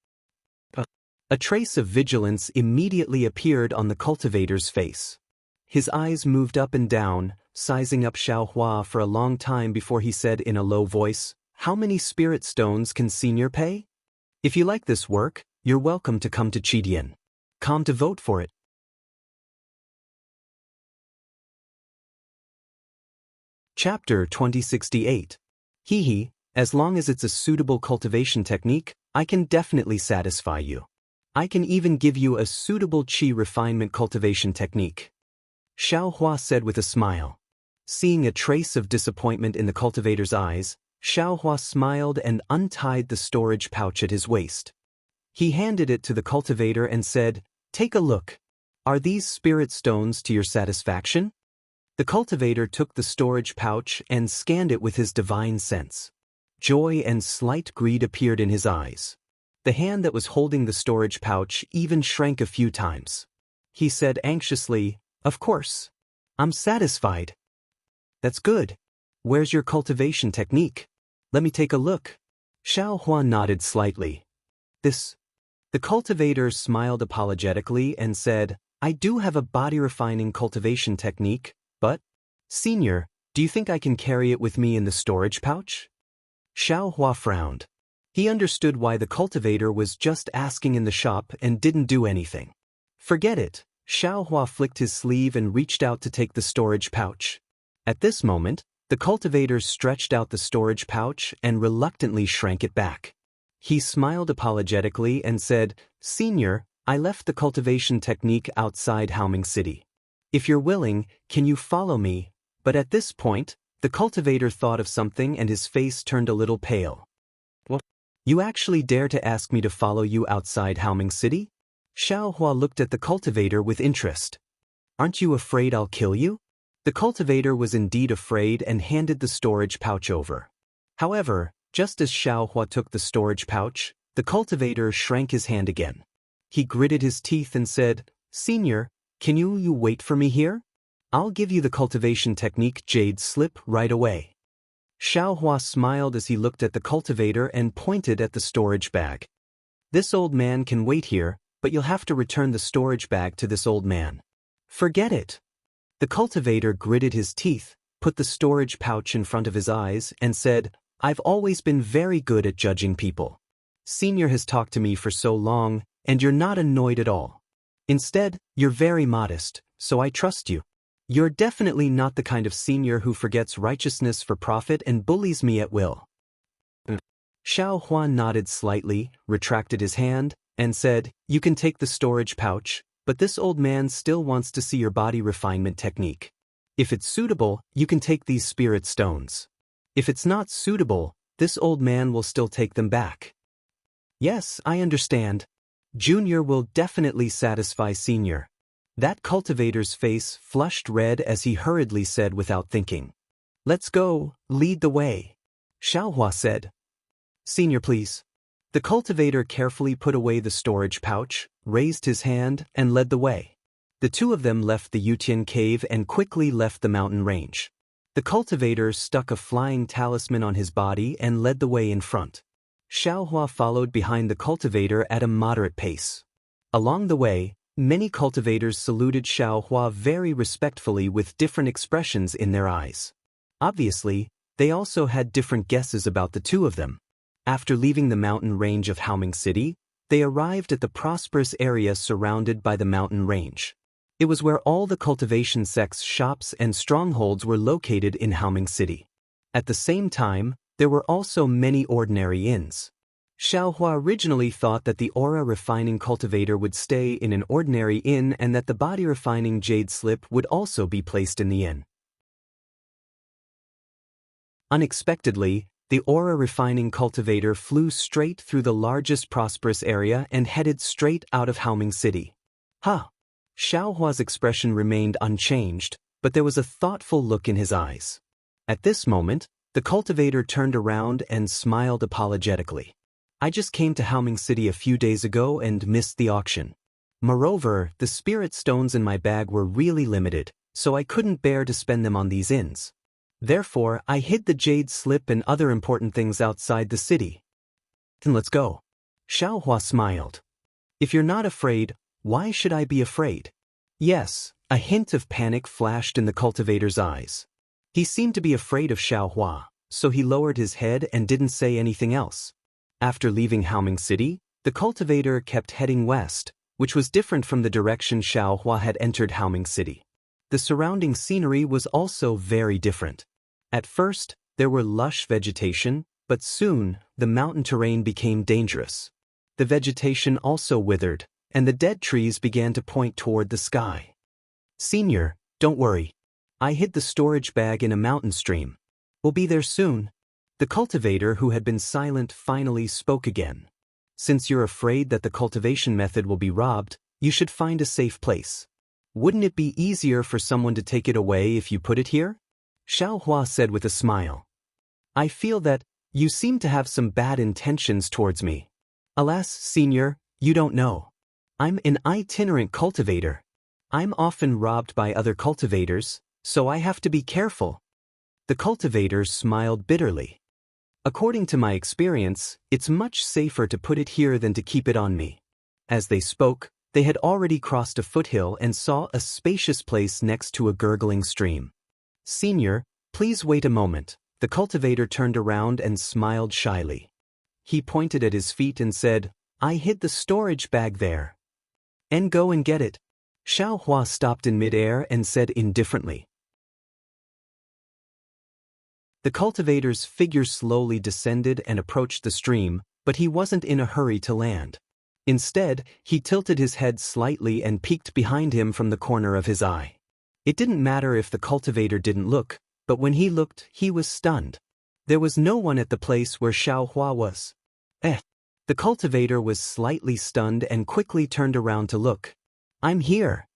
A trace of vigilance immediately appeared on the cultivator's face. His eyes moved up and down, sizing up Xiaohua for a long time before he said in a low voice, "How many spirit stones can senior pay? If you like this work, you're welcome to come to Qidian. Come to vote for it." Chapter 2068. Hehe, as long as it's a suitable cultivation technique, I can definitely satisfy you. I can even give you a suitable Qi refinement cultivation technique, Xiaohua said with a smile. Seeing a trace of disappointment in the cultivator's eyes, Xiaohua smiled and untied the storage pouch at his waist. He handed it to the cultivator and said, "Take a look. Are these spirit stones to your satisfaction?" The cultivator took the storage pouch and scanned it with his divine sense. Joy and slight greed appeared in his eyes. The hand that was holding the storage pouch even shrank a few times. He said anxiously, "Of course. I'm satisfied." "That's good. Where's your cultivation technique? Let me take a look." Xiaohua nodded slightly. The cultivator smiled apologetically and said, "I do have a body-refining cultivation technique, but, Senior, do you think I can carry it with me in the storage pouch?" Xiaohua frowned. He understood why the cultivator was just asking in the shop and didn't do anything. "Forget it." Xiaohua flicked his sleeve and reached out to take the storage pouch. At this moment, the cultivator stretched out the storage pouch and reluctantly shrank it back. He smiled apologetically and said, "Senior, I left the cultivation technique outside Haoming City. If you're willing, can you follow me?" But at this point, the cultivator thought of something and his face turned a little pale. "What? You actually dare to ask me to follow you outside Haoming City?" Xiaohua looked at the cultivator with interest. "Aren't you afraid I'll kill you?" The cultivator was indeed afraid and handed the storage pouch over. However, just as Xiaohua took the storage pouch, the cultivator shrank his hand again. He gritted his teeth and said, "Senior, can you wait for me here? I'll give you the cultivation technique jade slip right away." Xiaohua smiled as he looked at the cultivator and pointed at the storage bag. "This old man can wait here, but you'll have to return the storage bag to this old man." "Forget it." The cultivator gritted his teeth, put the storage pouch in front of his eyes, and said, "I've always been very good at judging people. Senior has talked to me for so long, and you're not annoyed at all. Instead, you're very modest, so I trust you. You're definitely not the kind of senior who forgets righteousness for profit and bullies me at will." Xiaohua nodded slightly, retracted his hand, and said, "You can take the storage pouch, but this old man still wants to see your body refinement technique. If it's suitable, you can take these spirit stones. If it's not suitable, this old man will still take them back." "Yes, I understand. Junior will definitely satisfy Senior." That cultivator's face flushed red as he hurriedly said without thinking, "Let's go, lead the way." Xiaohua said, "Senior, please." The cultivator carefully put away the storage pouch, raised his hand, and led the way. The two of them left the Yutian cave and quickly left the mountain range. The cultivator stuck a flying talisman on his body and led the way in front. Xiaohua followed behind the cultivator at a moderate pace. Along the way, many cultivators saluted Xiaohua very respectfully with different expressions in their eyes. Obviously, they also had different guesses about the two of them. After leaving the mountain range of Haoming City, they arrived at the prosperous area surrounded by the mountain range. It was where all the cultivation sects' shops and strongholds were located in Haoming City. At the same time, there were also many ordinary inns. Xiaohua originally thought that the aura-refining cultivator would stay in an ordinary inn and that the body-refining jade slip would also be placed in the inn. Unexpectedly, the aura-refining cultivator flew straight through the largest prosperous area and headed straight out of Haoming City. "Huh!" Xiaohua's expression remained unchanged, but there was a thoughtful look in his eyes. At this moment, the cultivator turned around and smiled apologetically. "I just came to Haoming City a few days ago and missed the auction. Moreover, the spirit stones in my bag were really limited, so I couldn't bear to spend them on these inns. Therefore, I hid the jade slip and other important things outside the city." "Then let's go." Xiaohua smiled. "If you're not afraid, why should I be afraid?" Yes, a hint of panic flashed in the cultivator's eyes. He seemed to be afraid of Xiaohua, so he lowered his head and didn't say anything else. After leaving Haoming City, the cultivator kept heading west, which was different from the direction Xiaohua had entered Haoming City. The surrounding scenery was also very different. At first, there were lush vegetation, but soon, the mountain terrain became dangerous. The vegetation also withered, and the dead trees began to point toward the sky. "Senior, don't worry. I hid the storage bag in a mountain stream. We'll be there soon." The cultivator who had been silent finally spoke again. Since you're afraid that the cultivation method will be robbed, you should find a safe place. Wouldn't it be easier for someone to take it away if you put it here? Xiaohua said with a smile. I feel that you seem to have some bad intentions towards me. Alas, senior, you don't know. I'm an itinerant cultivator. I'm often robbed by other cultivators, so I have to be careful. The cultivator smiled bitterly. According to my experience, it's much safer to put it here than to keep it on me. As they spoke, they had already crossed a foothill and saw a spacious place next to a gurgling stream. Senior, please wait a moment. The cultivator turned around and smiled shyly. He pointed at his feet and said, I hid the storage bag there. And go and get it. Xiaohua stopped in midair and said indifferently. The cultivator's figure slowly descended and approached the stream, but he wasn't in a hurry to land. Instead, he tilted his head slightly and peeked behind him from the corner of his eye. It didn't matter if the cultivator didn't look, but when he looked, he was stunned. There was no one at the place where Xiaohua was. The cultivator was slightly stunned and quickly turned around to look. I'm here.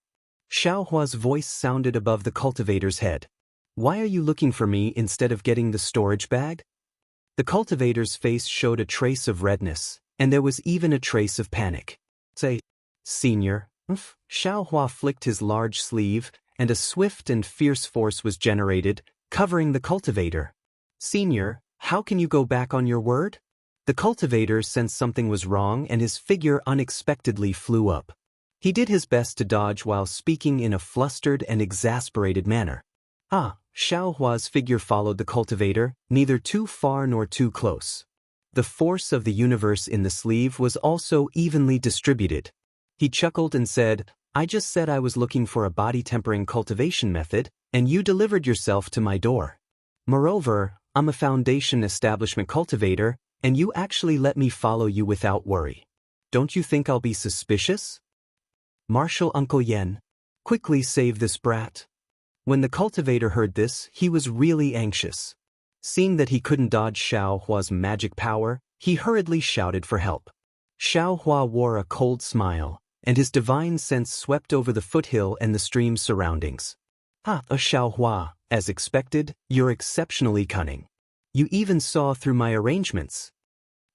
Xiaohua's voice sounded above the cultivator's head. Why are you looking for me instead of getting the storage bag? The cultivator's face showed a trace of redness, and there was even a trace of panic. Say, Senior. Xiaohua flicked his large sleeve, and a swift and fierce force was generated, covering the cultivator. Senior, how can you go back on your word? The cultivator sensed something was wrong and his figure unexpectedly flew up. He did his best to dodge while speaking in a flustered and exasperated manner. Xiaohua's figure followed the cultivator, neither too far nor too close. The force of the universe in the sleeve was also evenly distributed. He chuckled and said, I just said I was looking for a body-tempering cultivation method, and you delivered yourself to my door. Moreover, I'm a foundation establishment cultivator, and you actually let me follow you without worry. Don't you think I'll be suspicious? Marshal Uncle Yen, quickly save this brat. When the cultivator heard this, he was really anxious. Seeing that he couldn't dodge Xiaohua's magic power, he hurriedly shouted for help. Xiaohua wore a cold smile, and his divine sense swept over the foothill and the stream's surroundings. Xiaohua, as expected, you're exceptionally cunning. You even saw through my arrangements.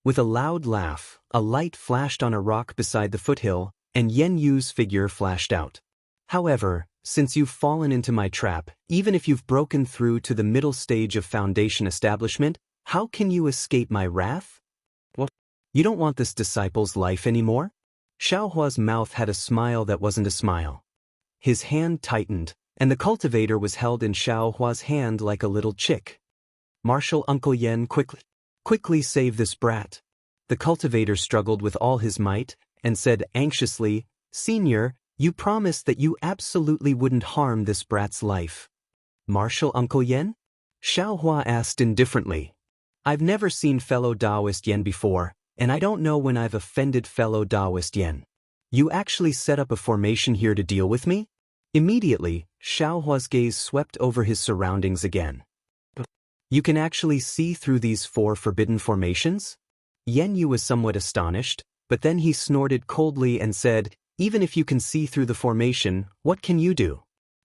With a loud laugh, a light flashed on a rock beside the foothill, and Yen Yu's figure flashed out. However, since you've fallen into my trap, even if you've broken through to the middle stage of foundation establishment, how can you escape my wrath? What? You don't want this disciple's life anymore? Xiaohua's mouth had a smile that wasn't a smile. His hand tightened, and the cultivator was held in Xiaohua's hand like a little chick. Marshal Uncle Yen, quickly save this brat. The cultivator struggled with all his might, and said anxiously, Senior, you promised that you absolutely wouldn't harm this brat's life. Marshal Uncle Yen? Xiaohua asked indifferently. I've never seen fellow Daoist Yen before, and I don't know when I've offended fellow Daoist Yen. You actually set up a formation here to deal with me? Immediately, Xiaohua's gaze swept over his surroundings again. You can actually see through these 4 forbidden formations? Yen Yu was somewhat astonished, but then he snorted coldly and said, Even if you can see through the formation, what can you do?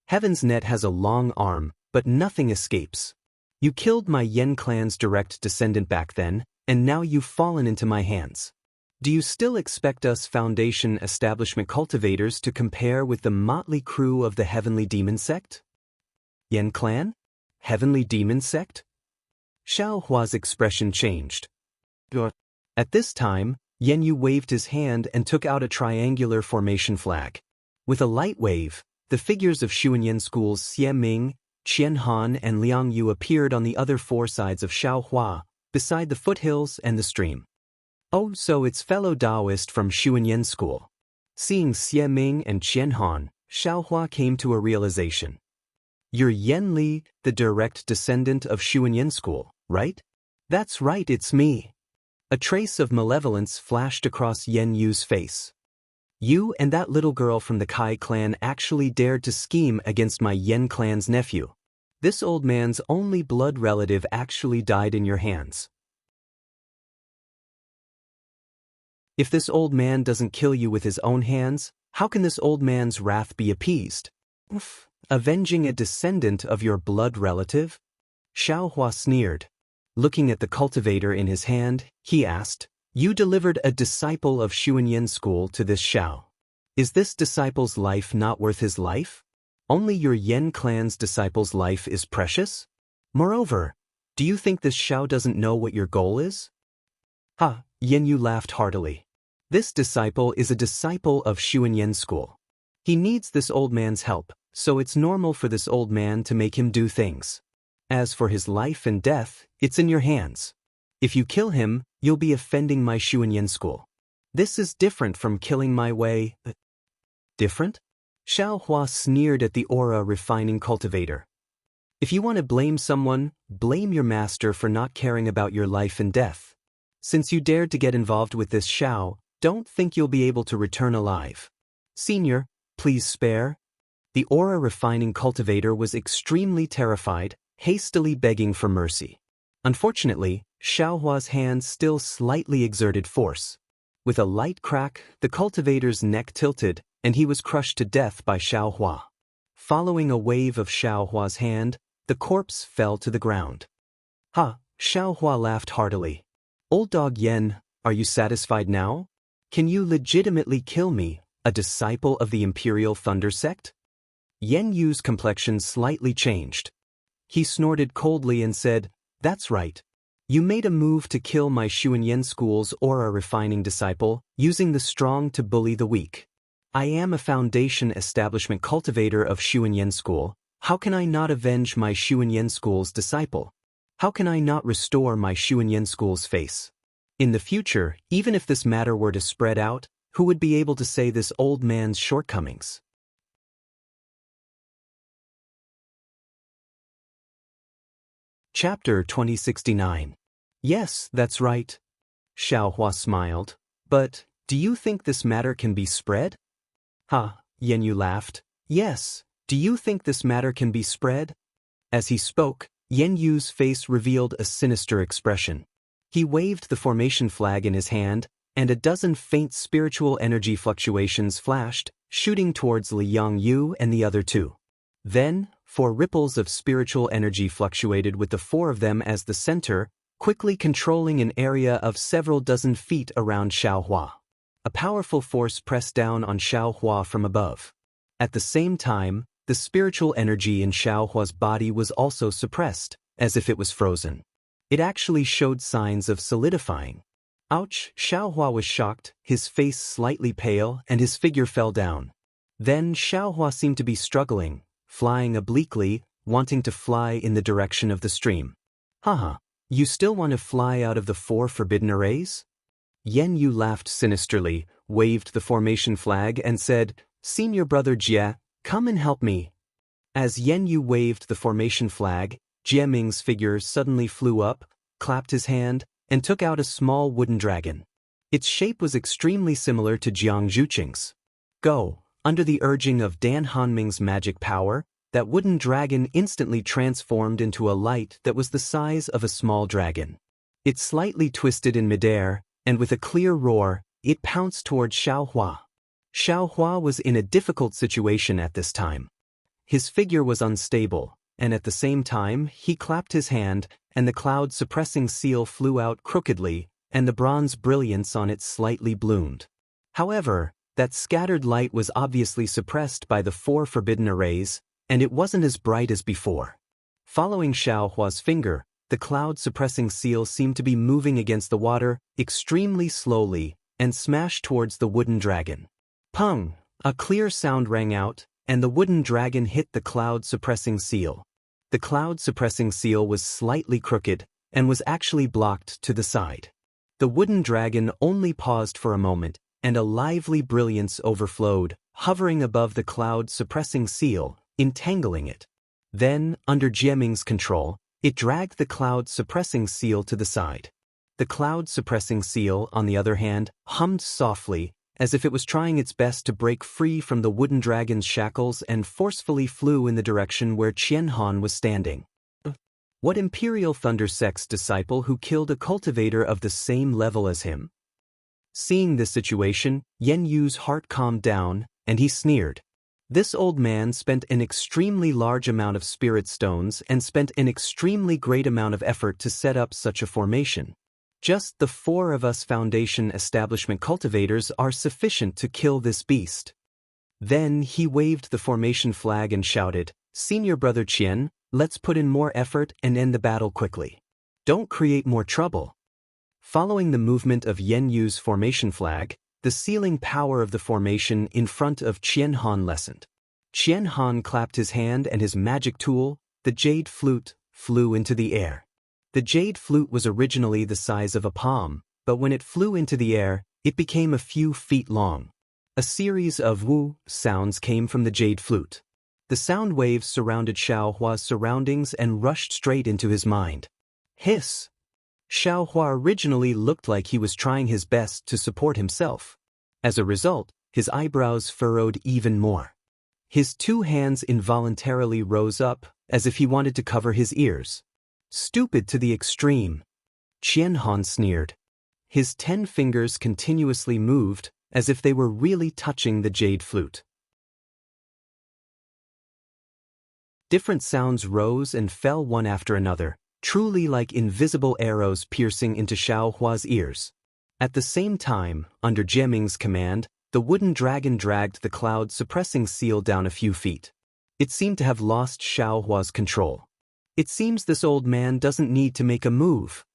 Heaven's Net has a long arm, but nothing escapes. You killed my Yen clan's direct descendant back then, and now you've fallen into my hands. Do you still expect us Foundation establishment cultivators to compare with the motley crew of the Heavenly Demon Sect? Yen clan? Heavenly Demon Sect? Xiaohua's expression changed. At this time, Yen Yu waved his hand and took out a triangular formation flag. With a light wave, the figures of Xuanyan schools Xie Ming, Qian Han and Liang Yu appeared on the other 4 sides of Xiaohua, beside the foothills and the stream. Oh, so it's fellow Daoist from Xuanyan school. Seeing Xie Ming and Qian Han, Xiaohua came to a realization. You're Yen Li, the direct descendant of Xuanyan school, right? That's right, it's me. A trace of malevolence flashed across Yen Yu's face. You and that little girl from the Kai clan actually dared to scheme against my Yen clan's nephew. This old man's only blood relative actually died in your hands. If this old man doesn't kill you with his own hands, how can this old man's wrath be appeased? Avenging a descendant of your blood relative? Xiaohua sneered. Looking at the cultivator in his hand, he asked, "You delivered a disciple of Xuanyan school to this Xiao. Is this disciple's life not worth his life? Only your Yen clan's disciple's life is precious? Moreover, do you think this Xiao doesn't know what your goal is?" Ha! Yen Yu laughed heartily. This disciple is a disciple of Xuanyan school. He needs this old man's help, so it's normal for this old man to make him do things. As for his life and death, it's in your hands. If you kill him, you'll be offending my Xuanyan school. This is different from killing my way. Different? Xiaohua sneered at the aura-refining cultivator. If you want to blame someone, blame your master for not caring about your life and death. Since you dared to get involved with this Xiao, don't think you'll be able to return alive. Senior, please spare. The aura-refining cultivator was extremely terrified, hastily begging for mercy. Unfortunately, Xiaohua's hand still slightly exerted force. With a light crack, the cultivator's neck tilted, and he was crushed to death by Xiaohua. Following a wave of Xiaohua's hand, the corpse fell to the ground. Ha! Xiaohua laughed heartily. Old dog Yen, are you satisfied now? Can you legitimately kill me, a disciple of the Imperial Thunder Sect? Yen Yu's complexion slightly changed. He snorted coldly and said, "That's right. You made a move to kill my Xuanyan school's aura-refining disciple, using the strong to bully the weak. I am a foundation establishment cultivator of Xuanyan school. How can I not avenge my Xuanyan school's disciple? How can I not restore my Xuanyan school's face? In the future, even if this matter were to spread out, who would be able to say this old man's shortcomings?" Chapter 2069. Yes, that's right. Xiaohua smiled. But, do you think this matter can be spread? Ha, Yen Yu laughed. Yes, do you think this matter can be spread? As he spoke, Yen Yu's face revealed a sinister expression. He waved the formation flag in his hand, and a dozen faint spiritual energy fluctuations flashed, shooting towards Liang Yu and the other two. Then, 4 ripples of spiritual energy fluctuated with the 4 of them as the center, quickly controlling an area of several dozen feet around Xiaohua. A powerful force pressed down on Xiaohua from above. At the same time, the spiritual energy in Xiaohua's body was also suppressed, as if it was frozen. It actually showed signs of solidifying. Ouch! Xiaohua was shocked, his face slightly pale, and his figure fell down. Then Xiaohua seemed to be struggling, flying obliquely, wanting to fly in the direction of the stream. Haha, you still want to fly out of the 4 forbidden arrays? Yen Yu laughed sinisterly, waved the formation flag and said, "Senior brother Jie, come and help me." As Yen Yu waved the formation flag, Jie Ming's figure suddenly flew up, clapped his hand, and took out a small wooden dragon. Its shape was extremely similar to Jiang Zhuqing's. Go! Under the urging of Dan Hanming's magic power, that wooden dragon instantly transformed into a light that was the size of a small dragon. It slightly twisted in midair, and with a clear roar, it pounced toward Xiaohua. Xiaohua was in a difficult situation at this time. His figure was unstable, and at the same time, he clapped his hand, and the cloud-suppressing seal flew out crookedly, and the bronze brilliance on it slightly bloomed. However, that scattered light was obviously suppressed by the 4 forbidden arrays, and it wasn't as bright as before. Following Xiaohua's finger, the cloud-suppressing seal seemed to be moving against the water extremely slowly and smashed towards the wooden dragon. Pung! A clear sound rang out, and the wooden dragon hit the cloud-suppressing seal. The cloud-suppressing seal was slightly crooked and was actually blocked to the side. The wooden dragon only paused for a moment, and a lively brilliance overflowed, hovering above the cloud-suppressing seal, entangling it. Then, under Jie Ming's control, it dragged the cloud-suppressing seal to the side. The cloud-suppressing seal, on the other hand, hummed softly, as if it was trying its best to break free from the wooden dragon's shackles and forcefully flew in the direction where Qianhan was standing. What Imperial Thunder Sect's disciple who killed a cultivator of the same level as him? Seeing this situation, Yen Yu's heart calmed down, and he sneered. This old man spent an extremely large amount of spirit stones and spent an extremely great amount of effort to set up such a formation. Just the 4 of us Foundation Establishment cultivators are sufficient to kill this beast. Then he waved the formation flag and shouted, "Senior Brother Qian, let's put in more effort and end the battle quickly. Don't create more trouble." Following the movement of Yen Yu's formation flag, the sealing power of the formation in front of Qianhan lessened. Qianhan clapped his hand and his magic tool, the jade flute, flew into the air. The jade flute was originally the size of a palm, but when it flew into the air, it became a few feet long. A series of wu sounds came from the jade flute. The sound waves surrounded Xiaohua's surroundings and rushed straight into his mind. Hiss! Xiaohua originally looked like he was trying his best to support himself. As a result, his eyebrows furrowed even more. His 2 hands involuntarily rose up, as if he wanted to cover his ears. Stupid to the extreme. Qianhan sneered. His 10 fingers continuously moved, as if they were really touching the jade flute. Different sounds rose and fell one after another, truly like invisible arrows piercing into Xiaohua's ears. At the same time, under Jieming's command, the wooden dragon dragged the cloud-suppressing seal down a few feet. It seemed to have lost Xiaohua's control. "It seems this old man doesn't need to make a move,"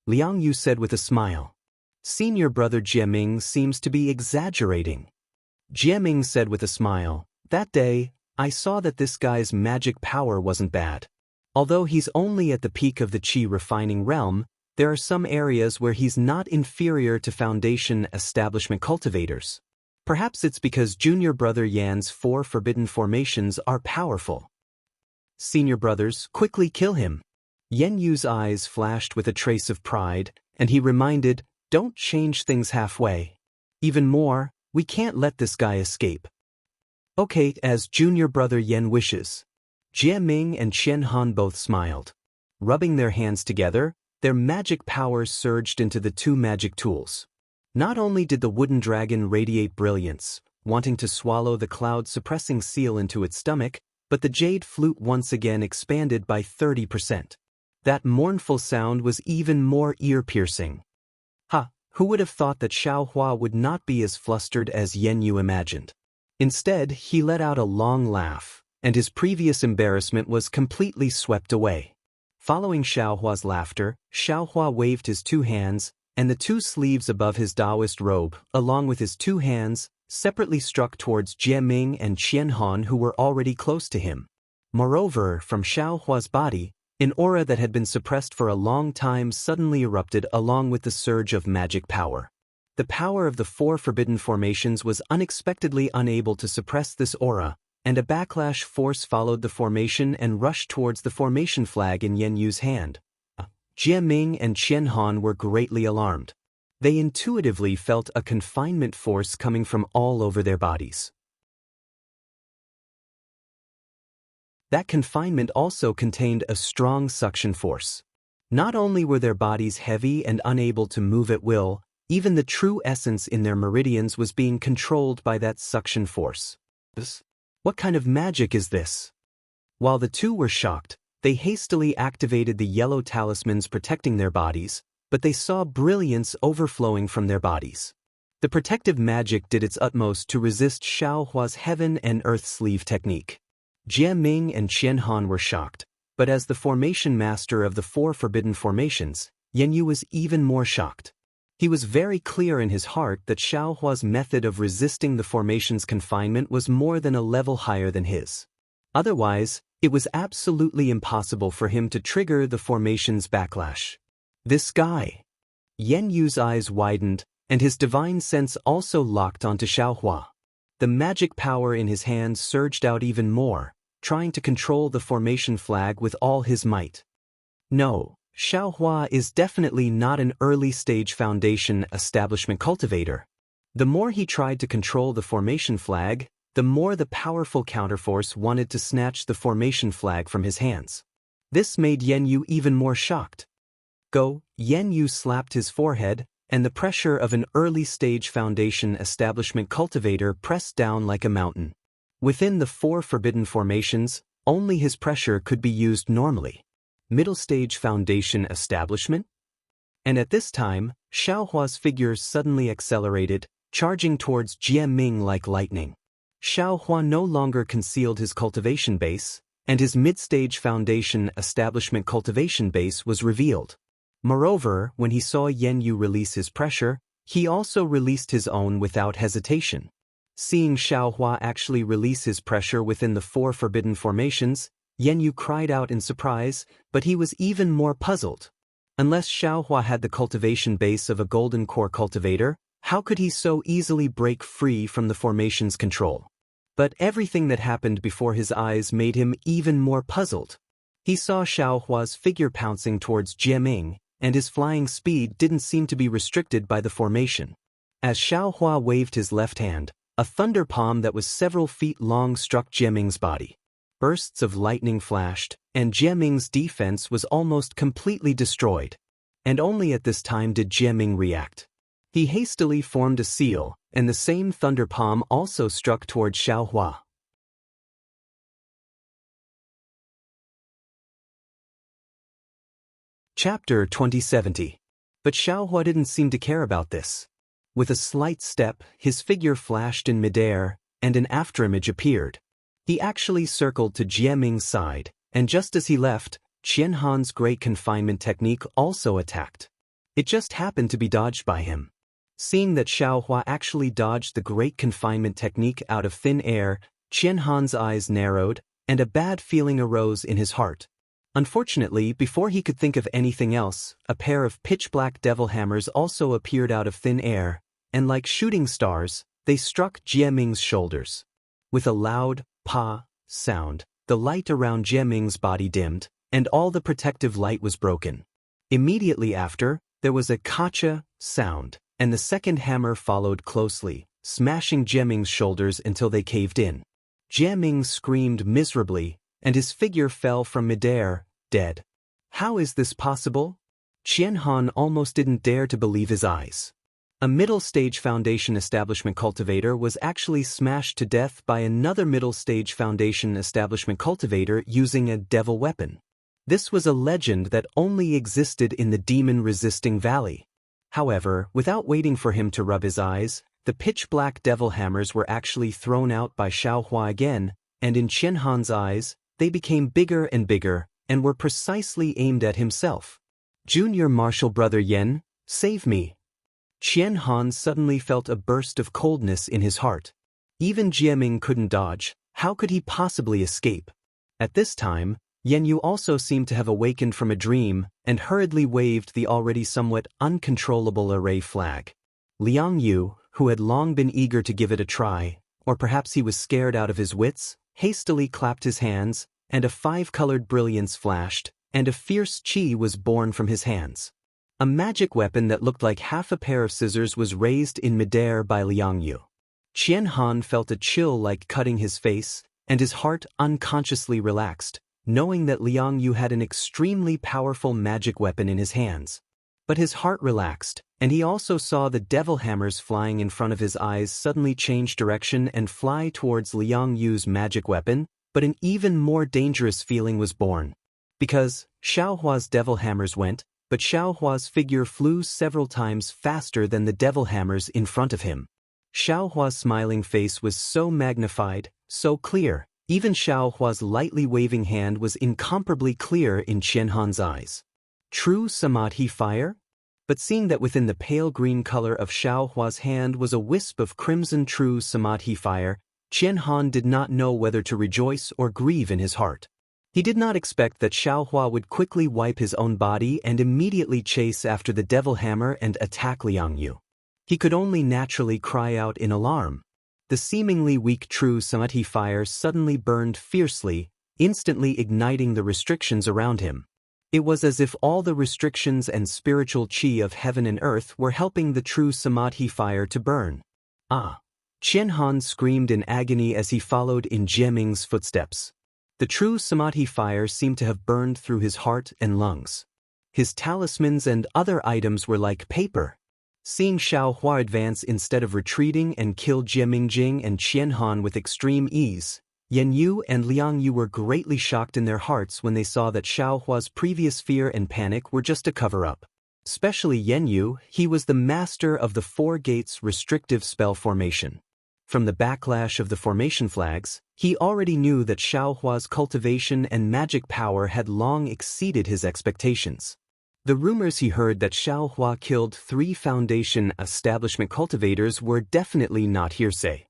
Liang Yu said with a smile. "Senior Brother Jieming seems to be exaggerating." Jieming said with a smile, "That day, I saw that this guy's magic power wasn't bad. Although he's only at the peak of the Qi refining realm, there are some areas where he's not inferior to Foundation Establishment cultivators. Perhaps it's because Junior Brother Yan's 4 forbidden formations are powerful. Senior brothers, quickly kill him." Yen Yu's eyes flashed with a trace of pride, and he reminded, "Don't change things halfway. Even more, we can't let this guy escape." "Okay, as Junior Brother Yen wishes." Jieming and Qianhan both smiled. Rubbing their hands together, their magic powers surged into the 2 magic tools. Not only did the wooden dragon radiate brilliance, wanting to swallow the cloud-suppressing seal into its stomach, but the jade flute once again expanded by 30%. That mournful sound was even more ear-piercing. Who would have thought that Xiaohua would not be as flustered as Yen Yu imagined? Instead, he let out a long laugh, and his previous embarrassment was completely swept away. Following Xiaohua's laughter, Xiaohua waved his 2 hands, and the 2 sleeves above his Daoist robe, along with his 2 hands, separately struck towards Jieming and Qianhan who were already close to him. Moreover, from Xiaohua's body, an aura that had been suppressed for a long time suddenly erupted along with the surge of magic power. The power of the 4 forbidden formations was unexpectedly unable to suppress this aura, and a backlash force followed the formation and rushed towards the formation flag in Yen Yu's hand. Jieming and Qianhan were greatly alarmed. They intuitively felt a confinement force coming from all over their bodies. That confinement also contained a strong suction force. Not only were their bodies heavy and unable to move at will, even the true essence in their meridians was being controlled by that suction force. What kind of magic is this? While the 2 were shocked, they hastily activated the yellow talismans protecting their bodies, but they saw brilliance overflowing from their bodies. The protective magic did its utmost to resist Xiaohua's heaven and earth sleeve technique. Jieming and Qianhan were shocked, but as the formation master of the 4 forbidden formations, Yen Yu was even more shocked. He was very clear in his heart that Xiaohua's method of resisting the formation's confinement was more than a level higher than his. Otherwise, it was absolutely impossible for him to trigger the formation's backlash. This guy. Yen Yu's eyes widened, and his divine sense also locked onto Xiaohua. The magic power in his hands surged out even more, trying to control the formation flag with all his might. No, Xiaohua is definitely not an early-stage Foundation Establishment cultivator. The more he tried to control the formation flag, the more the powerful counterforce wanted to snatch the formation flag from his hands. This made Yan Yu even more shocked. Go, Yan Yu slapped his forehead, and the pressure of an early-stage foundation establishment cultivator pressed down like a mountain. Within the 4 forbidden formations, only his pressure could be used normally. Middle-stage foundation establishment? And at this time, Xiaohua's figure suddenly accelerated, charging towards Jie Ming like lightning. Xiaohua no longer concealed his cultivation base, and his mid-stage foundation establishment cultivation base was revealed. Moreover, when he saw Yan Yu release his pressure, he also released his own without hesitation. Seeing Xiaohua actually release his pressure within the 4 forbidden formations, Yan Yu cried out in surprise, but he was even more puzzled. Unless Xiaohua had the cultivation base of a golden core cultivator, how could he so easily break free from the formation's control? But everything that happened before his eyes made him even more puzzled. He saw Xiaohua's figure pouncing towards Jie Ming, and his flying speed didn't seem to be restricted by the formation. As Xiaohua waved his left hand, a thunder palm that was several feet long struck Jie Ming's body. Bursts of lightning flashed, and Jie Ming's defense was almost completely destroyed. And only at this time did Jie Ming react. He hastily formed a seal, and the same thunder palm also struck toward Xiaohua. Chapter 2070. But Xiaohua didn't seem to care about this. With a slight step, his figure flashed in midair, and an afterimage appeared. He actually circled to Jie Ming's side, and just as he left, Qian Han's great confinement technique also attacked. It just happened to be dodged by him. Seeing that Xiaohua actually dodged the great confinement technique out of thin air, Qian Han's eyes narrowed, and a bad feeling arose in his heart. Unfortunately, before he could think of anything else, a pair of pitch-black devil hammers also appeared out of thin air, and like shooting stars, they struck Jie Ming's shoulders. With a loud, pa, sound, the light around Jie Ming's body dimmed, and all the protective light was broken. Immediately after, there was a kacha sound, and the second hammer followed closely, smashing Jie Ming's shoulders until they caved in. Jie Ming screamed miserably, and his figure fell from midair, dead. How is this possible? Qian Han almost didn't dare to believe his eyes. A middle-stage foundation establishment cultivator was actually smashed to death by another middle-stage foundation establishment cultivator using a devil weapon. This was a legend that only existed in the demon-resisting valley. However, without waiting for him to rub his eyes, the pitch-black devil hammers were actually thrown out by Xiaohua again, and in Qian Han's eyes, they became bigger and bigger, and were precisely aimed at himself. Junior Marshal Brother Yen, save me. Qian Han suddenly felt a burst of coldness in his heart. Even Jie Ming couldn't dodge, how could he possibly escape? At this time, Yan Yu also seemed to have awakened from a dream, and hurriedly waved the already somewhat uncontrollable array flag. Liang Yu, who had long been eager to give it a try, or perhaps he was scared out of his wits, hastily clapped his hands, and a 5-colored brilliance flashed, and a fierce qi was born from his hands. A magic weapon that looked like half a pair of scissors was raised in midair by Liang Yu. Qian Han felt a chill like cutting his face, and his heart unconsciously relaxed, knowing that Liang Yu had an extremely powerful magic weapon in his hands. But his heart relaxed, and he also saw the devil hammers flying in front of his eyes suddenly change direction and fly towards Liang Yu's magic weapon, but an even more dangerous feeling was born. Because Xiaohua's devil hammers went, but Xiaohua's figure flew several times faster than the devil hammers in front of him. Xiaohua's smiling face was so magnified, so clear, even Xiaohua's lightly waving hand was incomparably clear in Qian Han's eyes. True Samadhi fire? But seeing that within the pale green color of Xiaohua's hand was a wisp of crimson true Samadhi fire, Qian Han did not know whether to rejoice or grieve in his heart. He did not expect that Xiaohua would quickly wipe his own body and immediately chase after the devil hammer and attack Liang Yu. He could only naturally cry out in alarm. The seemingly weak true Samadhi fire suddenly burned fiercely, instantly igniting the restrictions around him. It was as if all the restrictions and spiritual qi of heaven and earth were helping the true Samadhi fire to burn. Ah! Qianhan screamed in agony as he followed in Jieming's footsteps. The true samadhi fire seemed to have burned through his heart and lungs. His talismans and other items were like paper. Seeing Xiao Hua advance instead of retreating and kill Jiemingjing and Qianhan with extreme ease, Yan Yu and Liang Yu were greatly shocked in their hearts when they saw that Xiao Hua's previous fear and panic were just a cover-up. Especially Yan Yu, he was the master of the Four Gates restrictive spell formation. From the backlash of the formation flags, he already knew that Xiao Hua's cultivation and magic power had long exceeded his expectations. The rumors he heard that Xiao Hua killed 3 Foundation establishment cultivators were definitely not hearsay.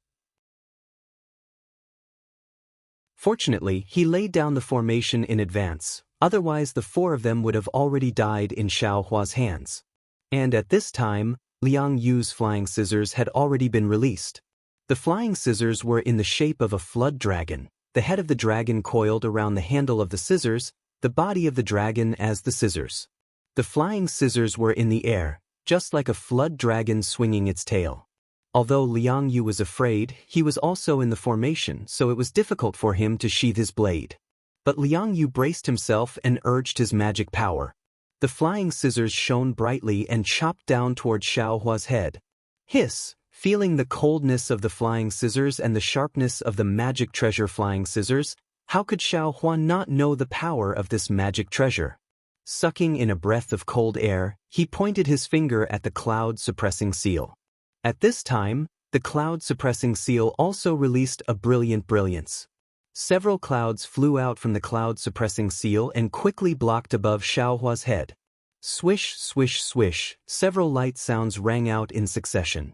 Fortunately, he laid down the formation in advance, otherwise the 4 of them would have already died in Xiao Hua's hands. And at this time, Liang Yu's flying scissors had already been released. The flying scissors were in the shape of a flood dragon, the head of the dragon coiled around the handle of the scissors, the body of the dragon as the scissors. The flying scissors were in the air, just like a flood dragon swinging its tail. Although Liang Yu was afraid, he was also in the formation, so it was difficult for him to sheath his blade. But Liang Yu braced himself and urged his magic power. The flying scissors shone brightly and chopped down toward Xiao Hua's head. Hiss! Feeling the coldness of the flying scissors and the sharpness of the magic treasure flying scissors, how could Xiao Hua not know the power of this magic treasure? Sucking in a breath of cold air, he pointed his finger at the cloud-suppressing seal. At this time, the cloud-suppressing seal also released a brilliant brilliance. Several clouds flew out from the cloud-suppressing seal and quickly blocked above Xiao Hua's head. Swish, swish, swish, several light sounds rang out in succession.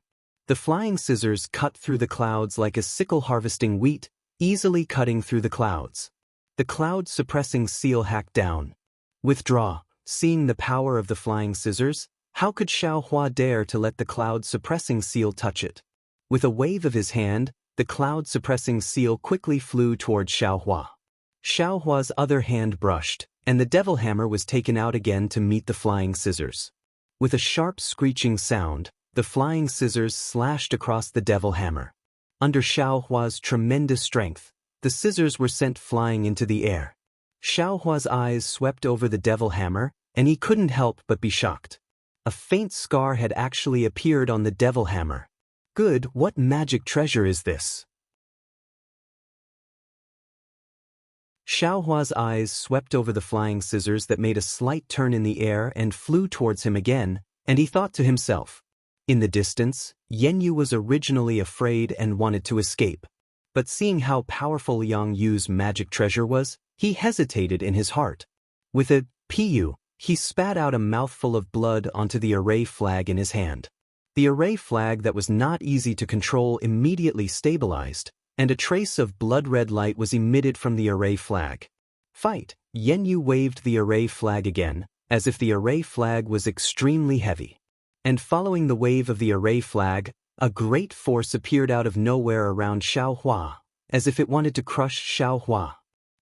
The flying scissors cut through the clouds like a sickle harvesting wheat, easily cutting through the clouds. The cloud-suppressing seal hacked down. Withdraw. Seeing the power of the flying scissors, how could Xiao Hua dare to let the cloud-suppressing seal touch it? With a wave of his hand, the cloud-suppressing seal quickly flew toward Xiao Hua. Xiao Hua's other hand brushed, and the devil hammer was taken out again to meet the flying scissors. With a sharp screeching sound, the flying scissors slashed across the devil hammer. Under Xiao Hua's tremendous strength, the scissors were sent flying into the air. Xiao Hua's eyes swept over the devil hammer, and he couldn't help but be shocked. A faint scar had actually appeared on the devil hammer. Good, what magic treasure is this? Xiao Hua's eyes swept over the flying scissors that made a slight turn in the air and flew towards him again, and he thought to himself. In the distance, Yan Yu was originally afraid and wanted to escape. But seeing how powerful Liang Yu's magic treasure was, he hesitated in his heart. With a "Pu," he spat out a mouthful of blood onto the array flag in his hand. The array flag that was not easy to control immediately stabilized, and a trace of blood-red light was emitted from the array flag. Fight! Yan Yu waved the array flag again, as if the array flag was extremely heavy. And following the wave of the array flag, a great force appeared out of nowhere around Xiao Hua, as if it wanted to crush Xiao Hua.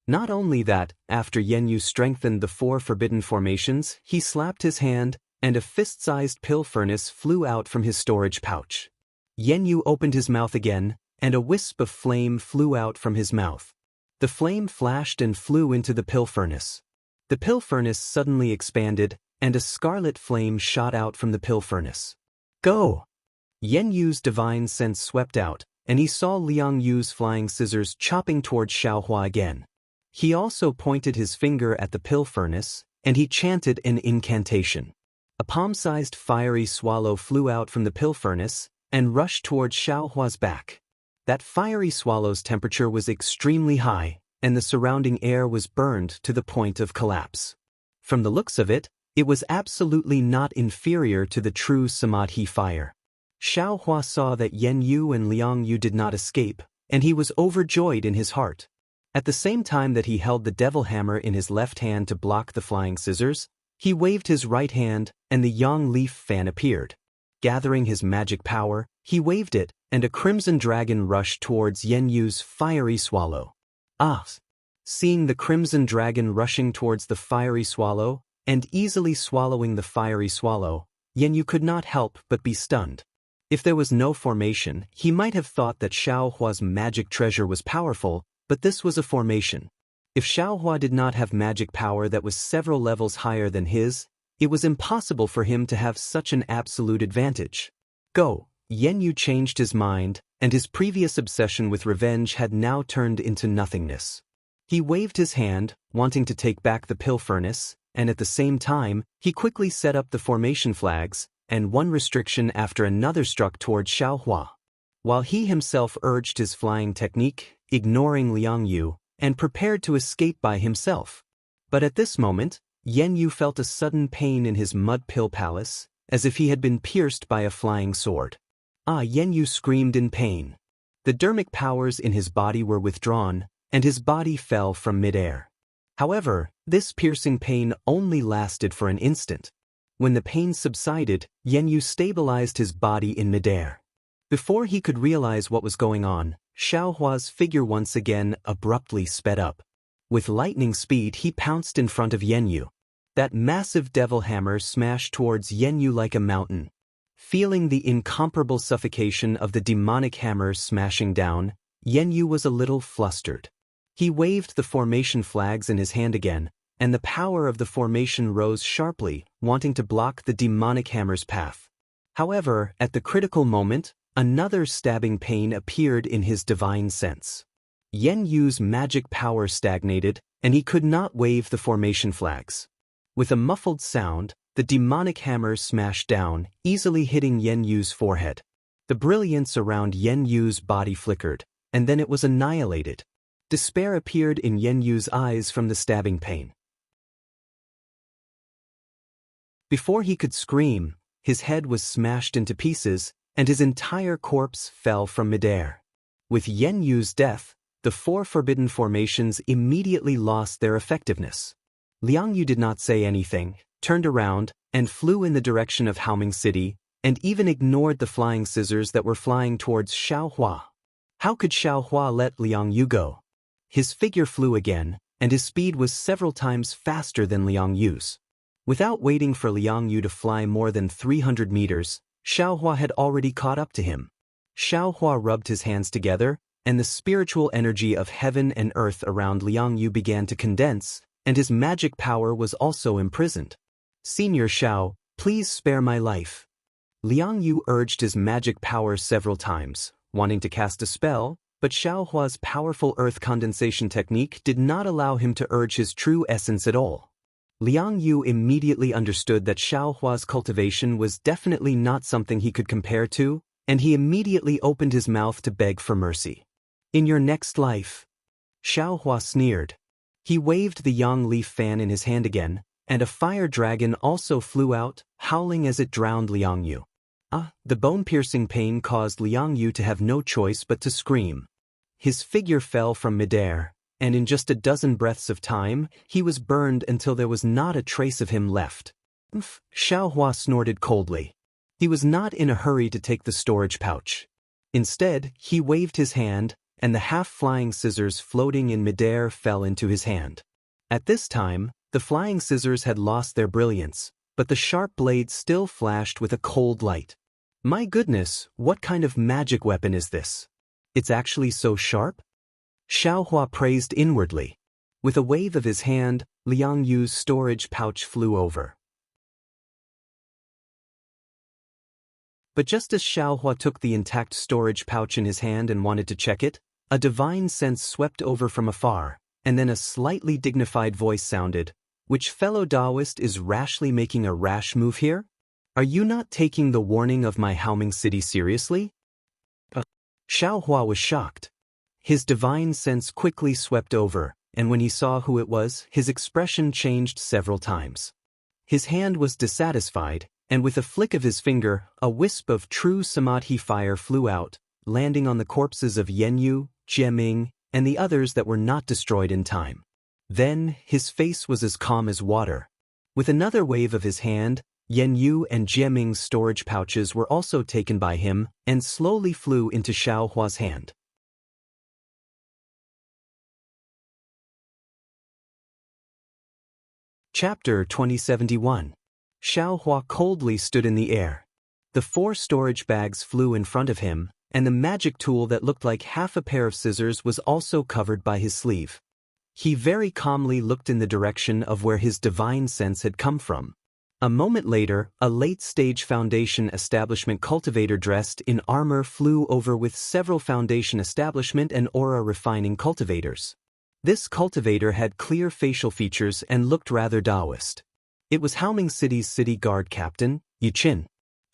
Not only that, after Yan Yu strengthened the 4 forbidden formations, he slapped his hand, and a fist-sized pill furnace flew out from his storage pouch. Yan Yu opened his mouth again, and a wisp of flame flew out from his mouth. The flame flashed and flew into the pill furnace. The pill furnace suddenly expanded, and a scarlet flame shot out from the pill furnace. Go! Yan Yu's divine sense swept out, and he saw Liang Yu's flying scissors chopping towards Xiao Hua again. He also pointed his finger at the pill furnace, and he chanted an incantation. A palm-sized fiery swallow flew out from the pill furnace, and rushed towards Xiao Hua's back. That fiery swallow's temperature was extremely high, and the surrounding air was burned to the point of collapse. From the looks of it, it was absolutely not inferior to the true samadhi fire. Xiao Hua saw that Yan Yu and Liang Yu did not escape, and he was overjoyed in his heart. At the same time that he held the devil hammer in his left hand to block the flying scissors, he waved his right hand, and the yang leaf fan appeared. Gathering his magic power, he waved it, and a crimson dragon rushed towards Yan Yu's fiery swallow. Ah! Seeing the crimson dragon rushing towards the fiery swallow, and easily swallowing the fiery swallow, Yan Yu could not help but be stunned. If there was no formation, he might have thought that Xiaohua's magic treasure was powerful, but this was a formation. If Xiaohua did not have magic power that was several levels higher than his, it was impossible for him to have such an absolute advantage. Go! Yan Yu changed his mind, and his previous obsession with revenge had now turned into nothingness. He waved his hand, wanting to take back the pill furnace, and at the same time, he quickly set up the formation flags, and one restriction after another struck toward Xiaohua. While he himself urged his flying technique, ignoring Liang Yu, and prepared to escape by himself. But at this moment, Yan Yu felt a sudden pain in his mud pill palace, as if he had been pierced by a flying sword. Ah! Yan Yu screamed in pain. The dermic powers in his body were withdrawn, and his body fell from midair. However, this piercing pain only lasted for an instant. When the pain subsided, Yan Yu stabilized his body in midair. Before he could realize what was going on, Xiaohua's figure once again abruptly sped up. With lightning speed, he pounced in front of Yan Yu. That massive devil hammer smashed towards Yan Yu like a mountain. Feeling the incomparable suffocation of the demonic hammer smashing down, Yan Yu was a little flustered. He waved the formation flags in his hand again, and the power of the formation rose sharply, wanting to block the demonic hammer's path. However, at the critical moment, another stabbing pain appeared in his divine sense. Yan Yu's magic power stagnated, and he could not wave the formation flags. With a muffled sound, the demonic hammer smashed down, easily hitting Yan Yu's forehead. The brilliance around Yan Yu's body flickered, and then it was annihilated. Despair appeared in Yan Yu's eyes from the stabbing pain. Before he could scream, his head was smashed into pieces, and his entire corpse fell from midair. With Yan Yu's death, the 4 forbidden formations immediately lost their effectiveness. Liang Yu did not say anything, turned around, and flew in the direction of Haoming City, and even ignored the flying scissors that were flying towards Xiaohua. How could Xiaohua let Liang Yu go? His figure flew again, and his speed was several times faster than Liang Yu's. Without waiting for Liang Yu to fly more than 300 meters, Xiaohua had already caught up to him. Xiaohua rubbed his hands together, and the spiritual energy of heaven and earth around Liang Yu began to condense, and his magic power was also imprisoned. Senior Xiao, please spare my life. Liang Yu urged his magic power several times, wanting to cast a spell, but Xiaohua's powerful earth condensation technique did not allow him to urge his true essence at all. Liang Yu immediately understood that Xiaohua's cultivation was definitely not something he could compare to, and he immediately opened his mouth to beg for mercy. In your next life. Xiaohua sneered. He waved the yang leaf fan in his hand again, and a fire dragon also flew out, howling as it drowned Liang Yu. The bone-piercing pain caused Liang Yu to have no choice but to scream. His figure fell from midair, and in just a dozen breaths of time, he was burned until there was not a trace of him left. Xiaohua snorted coldly. He was not in a hurry to take the storage pouch. Instead, he waved his hand, and the half-flying scissors floating in midair fell into his hand. At this time, the flying scissors had lost their brilliance, but the sharp blade still flashed with a cold light. My goodness, what kind of magic weapon is this? It's actually so sharp? Xiaohua praised inwardly. With a wave of his hand, Liang Yu's storage pouch flew over. But just as Xiaohua took the intact storage pouch in his hand and wanted to check it, a divine sense swept over from afar, and then a slightly dignified voice sounded, "Which fellow Daoist is rashly making a rash move here? Are you not taking the warning of my Haoming City seriously?" Xiaohua was shocked. His divine sense quickly swept over, and when he saw who it was, his expression changed several times. His hand was dissatisfied, and with a flick of his finger, a wisp of true samadhi fire flew out, landing on the corpses of Yan Yu, Jieming, and the others that were not destroyed in time. Then, his face was as calm as water. With another wave of his hand, Yan Yu and Jieming's storage pouches were also taken by him and slowly flew into Xiaohua's hand. Chapter 2071. Xiaohua coldly stood in the air. The 4 storage bags flew in front of him, and the magic tool that looked like half a pair of scissors was also covered by his sleeve. He very calmly looked in the direction of where his divine sense had come from. A moment later, a late-stage Foundation establishment cultivator dressed in armor flew over with several Foundation establishment and aura refining cultivators. This cultivator had clear facial features and looked rather Daoist. It was Haoming City's city guard captain, Yuqin.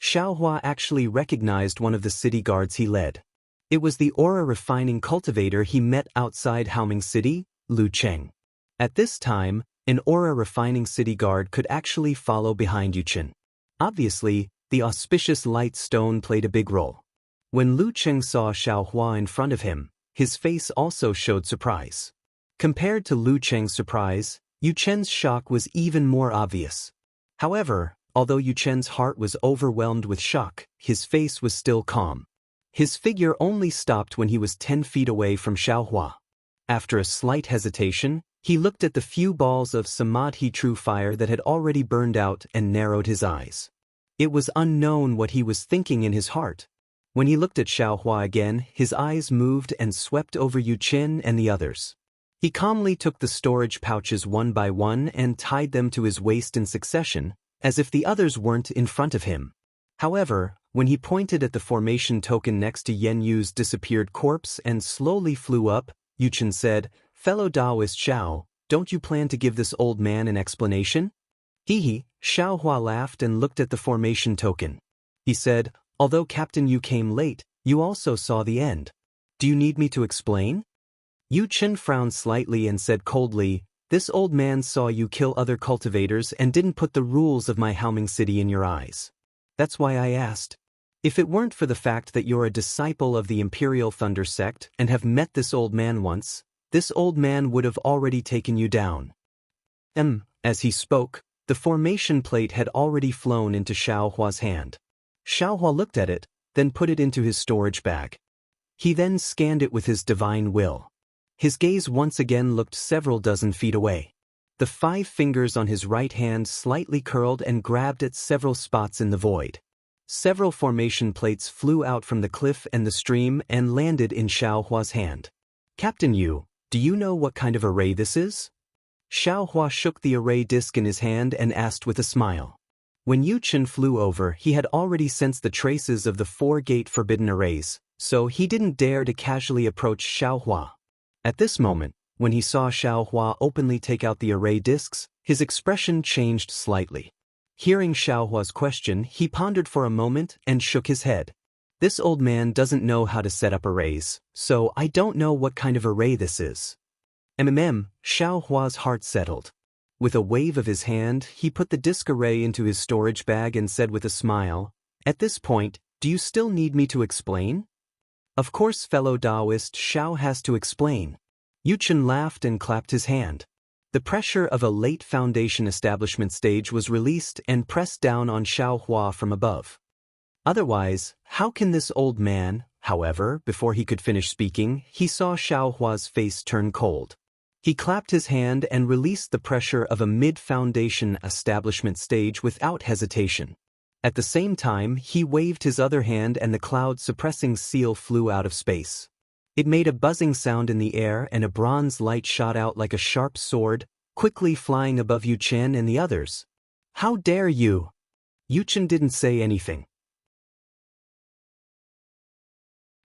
Xiaohua actually recognized one of the city guards he led. It was the aura refining cultivator he met outside Haoming City, Lu Cheng. At this time, an aura refining city guard could actually follow behind Yuqin. Obviously, the auspicious light stone played a big role. When Lu Cheng saw Xiaohua in front of him, his face also showed surprise. Compared to Lu Cheng's surprise, Yuchen's shock was even more obvious. However, although Yuchen's heart was overwhelmed with shock, his face was still calm. His figure only stopped when he was 10 feet away from Xiaohua. After a slight hesitation, he looked at the few balls of samadhi true fire that had already burned out and narrowed his eyes. It was unknown what he was thinking in his heart. When he looked at Xiaohua again, his eyes moved and swept over Yuqin and the others. He calmly took the storage pouches one by one and tied them to his waist in succession, as if the others weren't in front of him. However, when he pointed at the formation token next to Yen Yu's disappeared corpse and slowly flew up, Yuqin said, "Fellow Daoist Xiao, don't you plan to give this old man an explanation?" Hee. Xiaohua laughed and looked at the formation token. He said, "Although Captain Yu came late, you also saw the end. Do you need me to explain?" Yuqin frowned slightly and said coldly, "This old man saw you kill other cultivators and didn't put the rules of my Haoming City in your eyes. That's why I asked. If it weren't for the fact that you're a disciple of the Imperial Thunder Sect and have met this old man once, this old man would have already taken you down." As he spoke, the formation plate had already flown into Xiaohua's hand. Xiaohua looked at it, then put it into his storage bag. He then scanned it with his divine will. His gaze once again looked several dozen feet away. The 5 fingers on his right hand slightly curled and grabbed at several spots in the void. Several formation plates flew out from the cliff and the stream and landed in Xiaohua's hand. "Captain Yu, do you know what kind of array this is?" Xiaohua shook the array disc in his hand and asked with a smile. When Yuqin flew over, he had already sensed the traces of the 4-gate forbidden arrays, so he didn't dare to casually approach Xiaohua. At this moment, when he saw Xiaohua openly take out the array discs, his expression changed slightly. Hearing Xiaohua's question, he pondered for a moment and shook his head. "This old man doesn't know how to set up arrays, so I don't know what kind of array this is." Xiaohua's heart settled. With a wave of his hand, he put the disc array into his storage bag and said with a smile, "At this point, do you still need me to explain?" "Of course, fellow Daoist Xiao has to explain." Yuqin laughed and clapped his hand. The pressure of a late Foundation establishment stage was released and pressed down on Xiaohua from above. Otherwise, how can this old man, however, before he could finish speaking, he saw Xiaohua's face turn cold. He clapped his hand and released the pressure of a mid-Foundation establishment stage without hesitation. At the same time, he waved his other hand and the cloud-suppressing seal flew out of space. It made a buzzing sound in the air and a bronze light shot out like a sharp sword, quickly flying above Yuqin and the others. "How dare you!" Yuqin didn't say anything.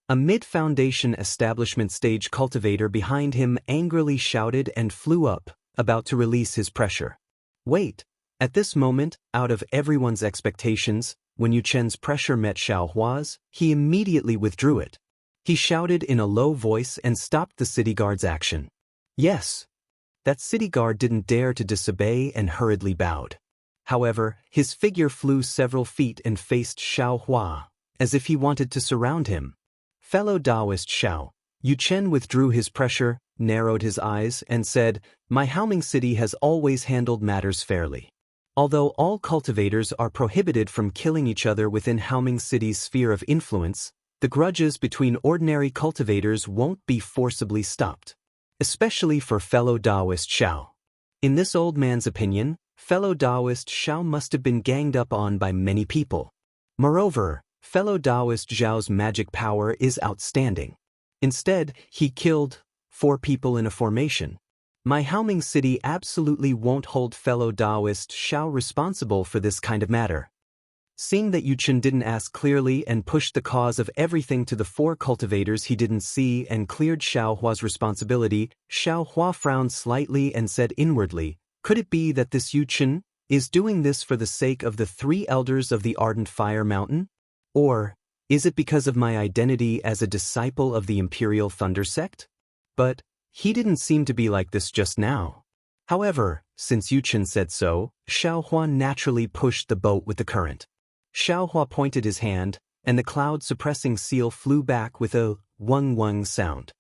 A mid-Foundation establishment stage cultivator behind him angrily shouted and flew up, about to release his pressure. "Wait!" At this moment, out of everyone's expectations, when Yuqin's pressure met Xiaohua's, he immediately withdrew it. He shouted in a low voice and stopped the city guard's action. Yes. That city guard didn't dare to disobey and hurriedly bowed. However, his figure flew several feet and faced Xiaohua, as if he wanted to surround him. "Fellow Daoist Xiao." Yuqin withdrew his pressure, narrowed his eyes, and said, "My Haoming City has always handled matters fairly. Although all cultivators are prohibited from killing each other within Haoming City's sphere of influence, the grudges between ordinary cultivators won't be forcibly stopped. Especially for fellow Daoist Xiao. In this old man's opinion, fellow Daoist Xiao must have been ganged up on by many people. Moreover, fellow Daoist Zhao's magic power is outstanding. Instead, he killed 4 people in a formation. My Haoming city absolutely won't hold fellow Daoist Xiao responsible for this kind of matter. Seeing that Yuchen didn't ask clearly and pushed the cause of everything to the 4 cultivators he didn't see and cleared Xiao Hua's responsibility, Xiao Hua frowned slightly and said inwardly, could it be that this Yuchen is doing this for the sake of the 3 elders of the Ardent Fire Mountain? Or is it because of my identity as a disciple of the Imperial Thunder Sect? But he didn't seem to be like this just now. However, since Yuchen said so, Xiao Hua naturally pushed the boat with the current. Xiao Hua pointed his hand, and the cloud-suppressing seal flew back with a wung-wung sound.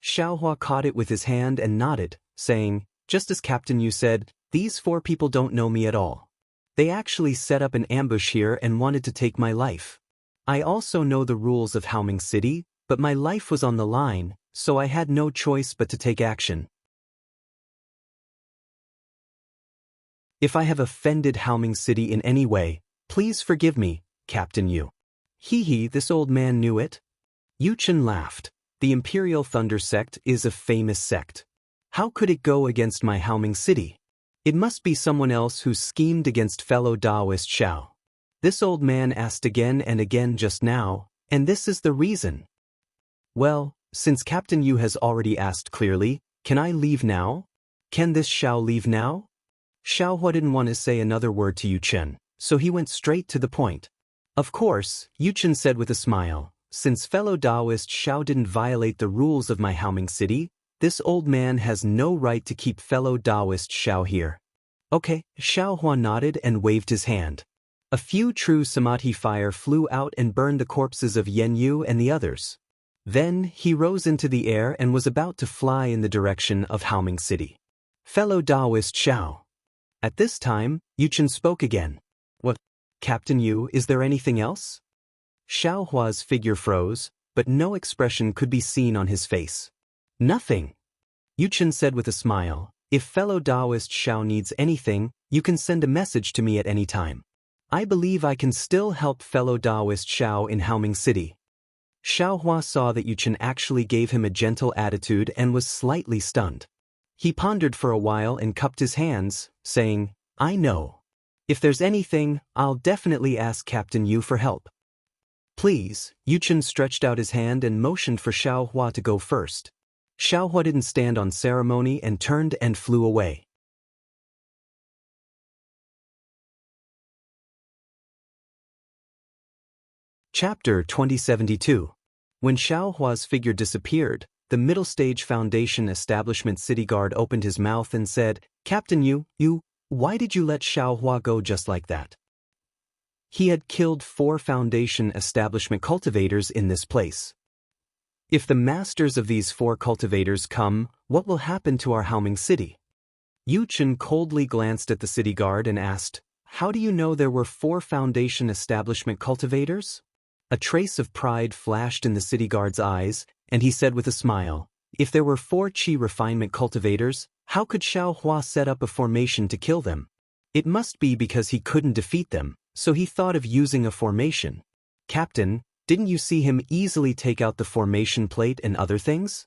Xiao Hua caught it with his hand and nodded, saying, just as Captain Yu said, these 4 people don't know me at all. They actually set up an ambush here and wanted to take my life. I also know the rules of Haoming City, but my life was on the line, so I had no choice but to take action. If I have offended Haoming City in any way, please forgive me, Captain Yu. Hee, this old man knew it. Yuchen laughed. The Imperial Thunder Sect is a famous sect. How could it go against my Haoming City? It must be someone else who schemed against fellow Daoist Xiao. This old man asked again and again just now, and this is the reason. Well, since Captain Yu has already asked clearly, can I leave now? Can this Xiao leave now? Xiao Hua didn't want to say another word to Yuchen, so he went straight to the point. Of course, Yuchen said with a smile, since fellow Daoist Xiao didn't violate the rules of my Haoming City, this old man has no right to keep fellow Daoist Xiao here. Okay, Xiao Hua nodded and waved his hand. A few true samadhi fire flew out and burned the corpses of Yen Yu and the others. Then he rose into the air and was about to fly in the direction of Haoming City. Fellow Daoist Xiao. At this time, Yuchen spoke again. What, Captain Yu, is there anything else? Xiao Hua's figure froze, but no expression could be seen on his face. Nothing. Yuchen said with a smile, if fellow Daoist Xiao needs anything, you can send a message to me at any time. I believe I can still help fellow Daoist Xiao in Haoming City. Xiao Hua saw that Yuchen actually gave him a gentle attitude and was slightly stunned. He pondered for a while and cupped his hands, saying, I know. If there's anything, I'll definitely ask Captain Yu for help. Please, Yuchen stretched out his hand and motioned for Xiao Hua to go first. Xiao Hua didn't stand on ceremony and turned and flew away. Chapter 2072. When Xiao Hua's figure disappeared, the middle stage Foundation Establishment City Guard opened his mouth and said, Captain Yu, why did you let Xiao Hua go just like that? He had killed 4 Foundation Establishment cultivators in this place. If the masters of these 4 cultivators come, what will happen to our Haoming City? Yuchen coldly glanced at the city guard and asked, how do you know there were 4 Foundation Establishment cultivators? A trace of pride flashed in the city guard's eyes, and he said with a smile, if there were 4 Qi refinement cultivators, how could Xiao Hua set up a formation to kill them? It must be because he couldn't defeat them, so he thought of using a formation. Captain, didn't you see him easily take out the formation plate and other things?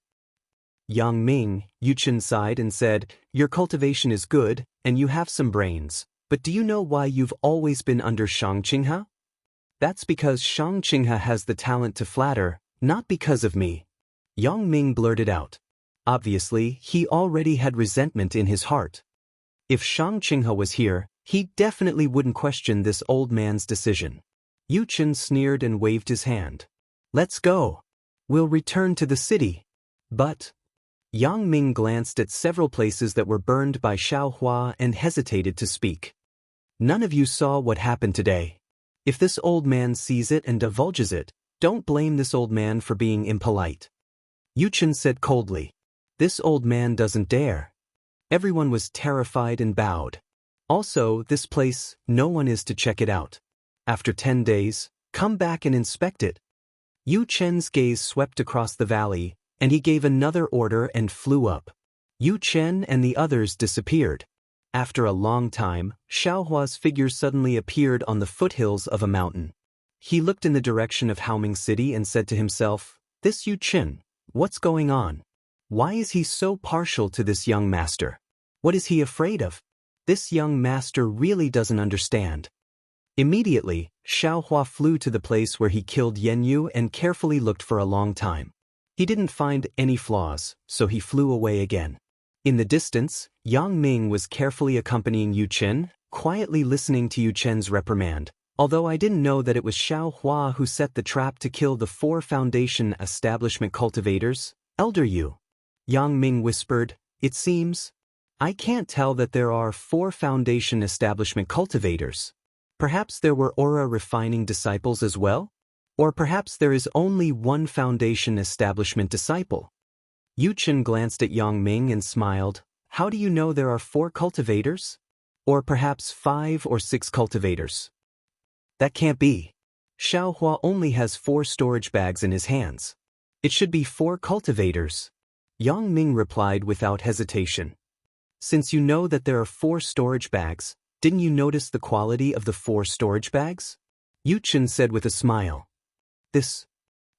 Yang Ming, Yuchen sighed and said, your cultivation is good, and you have some brains, but do you know why you've always been under Xianxia? That's because Xianxia has the talent to flatter, not because of me. Yang Ming blurted out. Obviously, he already had resentment in his heart. If Xianxia was here, he definitely wouldn't question this old man's decision. Yuchen sneered and waved his hand. Let's go. We'll return to the city. But Yang Ming glanced at several places that were burned by Xiao Hua and hesitated to speak. None of you saw what happened today. If this old man sees it and divulges it, don't blame this old man for being impolite. Yuchen said coldly. This old man doesn't dare. Everyone was terrified and bowed. Also, this place, no one is to check it out. After 10 days, come back and inspect it. Yu Chen's gaze swept across the valley, and he gave another order and flew up. Yu Chen and the others disappeared. After a long time, Xiao Hua's figure suddenly appeared on the foothills of a mountain. He looked in the direction of Haoming City and said to himself, "This Yu Qin, what's going on? Why is he so partial to this young master? What is he afraid of? This young master really doesn't understand." Immediately, Xiaohua flew to the place where he killed Yanyu and carefully looked for a long time. He didn't find any flaws, so he flew away again. In the distance, Yang Ming was carefully accompanying Yu Qin, quietly listening to Yu Qin's reprimand. "Although I didn't know that it was Xiaohua who set the trap to kill the 4 foundation establishment cultivators, Elder Yu," Yang Ming whispered, "it seems. I can't tell that there are 4 foundation establishment cultivators. Perhaps there were aura refining disciples as well? Or perhaps there is only 1 foundation establishment disciple." Yu Qin glanced at Yang Ming and smiled. "How do you know there are 4 cultivators? Or perhaps 5 or 6 cultivators? That can't be. Xiaohua only has 4 storage bags in his hands. It should be 4 cultivators." Yang Ming replied without hesitation. "Since you know that there are 4 storage bags, didn't you notice the quality of the 4 storage bags?" Yu Qin said with a smile. This.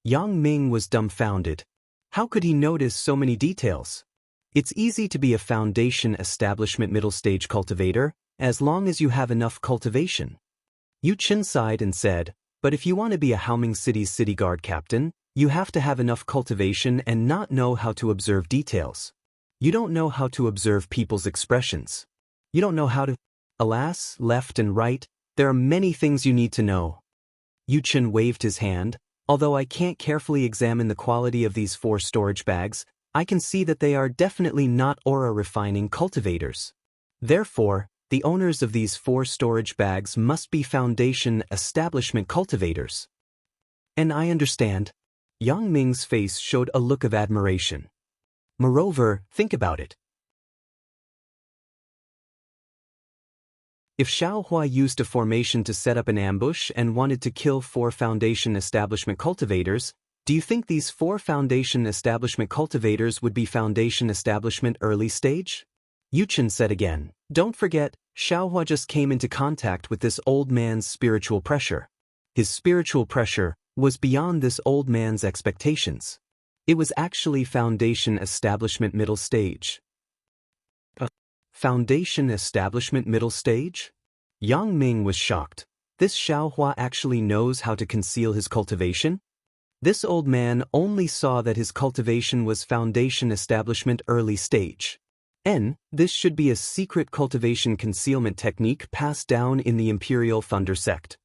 Yang Ming was dumbfounded. How could he notice so many details? It's easy to be a foundation establishment middle stage cultivator, as long as you have enough cultivation. Yu Qin sighed and said, "But if you want to be a Haoming City's city guard captain, you have to have enough cultivation and not know how to observe details. You don't know how to observe people's expressions. You don't know how to... Alas, left and right, there are many things you need to know." Yu Qin waved his hand. "Although I can't carefully examine the quality of these 4 storage bags, I can see that they are definitely not aura refining cultivators. Therefore, the owners of these 4 storage bags must be foundation establishment cultivators." "And I understand." Yang Ming's face showed a look of admiration. "Moreover, think about it. If Xiaohua used a formation to set up an ambush and wanted to kill 4 foundation establishment cultivators, do you think these 4 foundation establishment cultivators would be foundation establishment early stage?" Yu Qin said again. "Don't forget, Xiaohua just came into contact with this old man's spiritual pressure. His spiritual pressure was beyond this old man's expectations. It was actually foundation establishment middle stage." Foundation establishment middle stage? Yang Ming was shocked. This Xiaohua actually knows how to conceal his cultivation? This old man only saw that his cultivation was foundation establishment early stage. This should be a secret cultivation concealment technique passed down in the Imperial Thunder sect.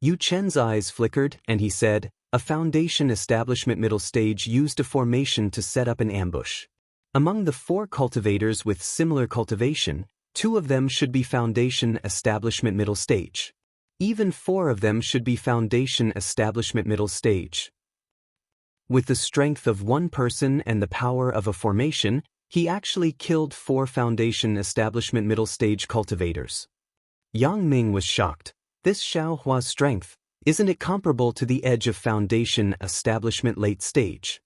Yu Chen's eyes flickered and he said, "A foundation establishment middle stage used a formation to set up an ambush. Among the 4 cultivators with similar cultivation, 2 of them should be foundation establishment middle stage. Even 4 of them should be foundation establishment middle stage. With the strength of 1 person and the power of a formation, he actually killed 4 foundation establishment middle stage cultivators." Yang Ming was shocked. This Xiaohua's strength, isn't it comparable to the edge of foundation establishment late stage?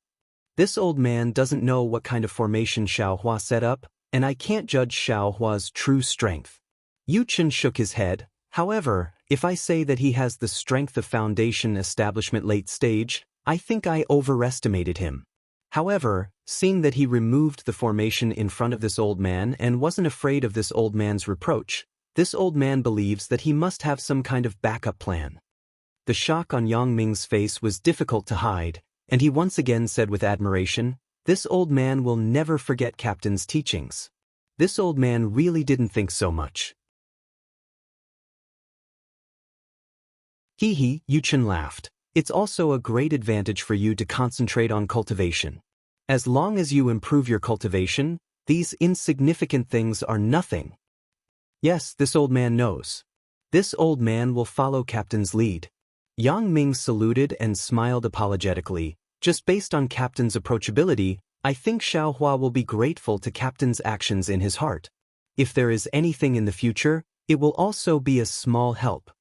This old man doesn't know what kind of formation Xiaohua set up, and I can't judge Xiaohua's true strength. Yu Qin shook his head. "However, if I say that he has the strength of foundation establishment late stage, I think I overestimated him. However, seeing that he removed the formation in front of this old man and wasn't afraid of this old man's reproach, this old man believes that he must have some kind of backup plan." The shock on Yang Ming's face was difficult to hide, and he once again said with admiration, "This old man will never forget Captain's teachings. This old man really didn't think so much." Hee, Yu Qin laughed. "It's also a great advantage for you to concentrate on cultivation. As long as you improve your cultivation, these insignificant things are nothing." Yes, this old man knows. This old man will follow Captain's lead. Yang Ming saluted and smiled apologetically. "Just based on Captain's approachability, I think Xiaohua will be grateful to Captain's actions in his heart. If there is anything in the future, it will also be a small help."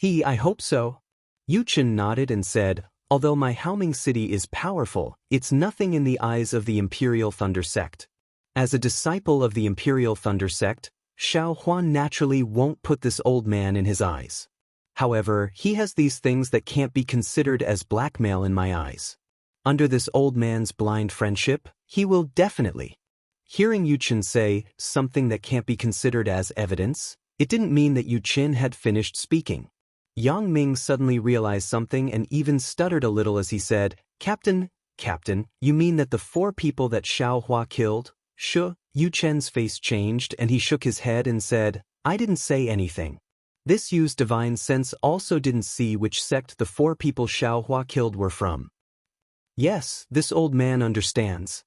I hope so." Yu Qin nodded and said, "Although my Haoming City is powerful, it's nothing in the eyes of the Imperial Thunder sect. As a disciple of the Imperial Thunder sect, Xiaohua naturally won't put this old man in his eyes. However, he has these things that can't be considered as blackmail in my eyes. Under this old man's blind friendship, he will definitely. Hearing Yu Qin say something that can't be considered as evidence, it didn't mean that Yu Qin had finished speaking. Yang Ming suddenly realized something and even stuttered a little as he said, Captain, you mean that the 4 people that Xiao Hua killed? Shu? Yu Chen's face changed and he shook his head and said, I didn't say anything. This Yu's divine sense also didn't see which sect the 4 people Xiao Hua killed were from. Yes, this old man understands.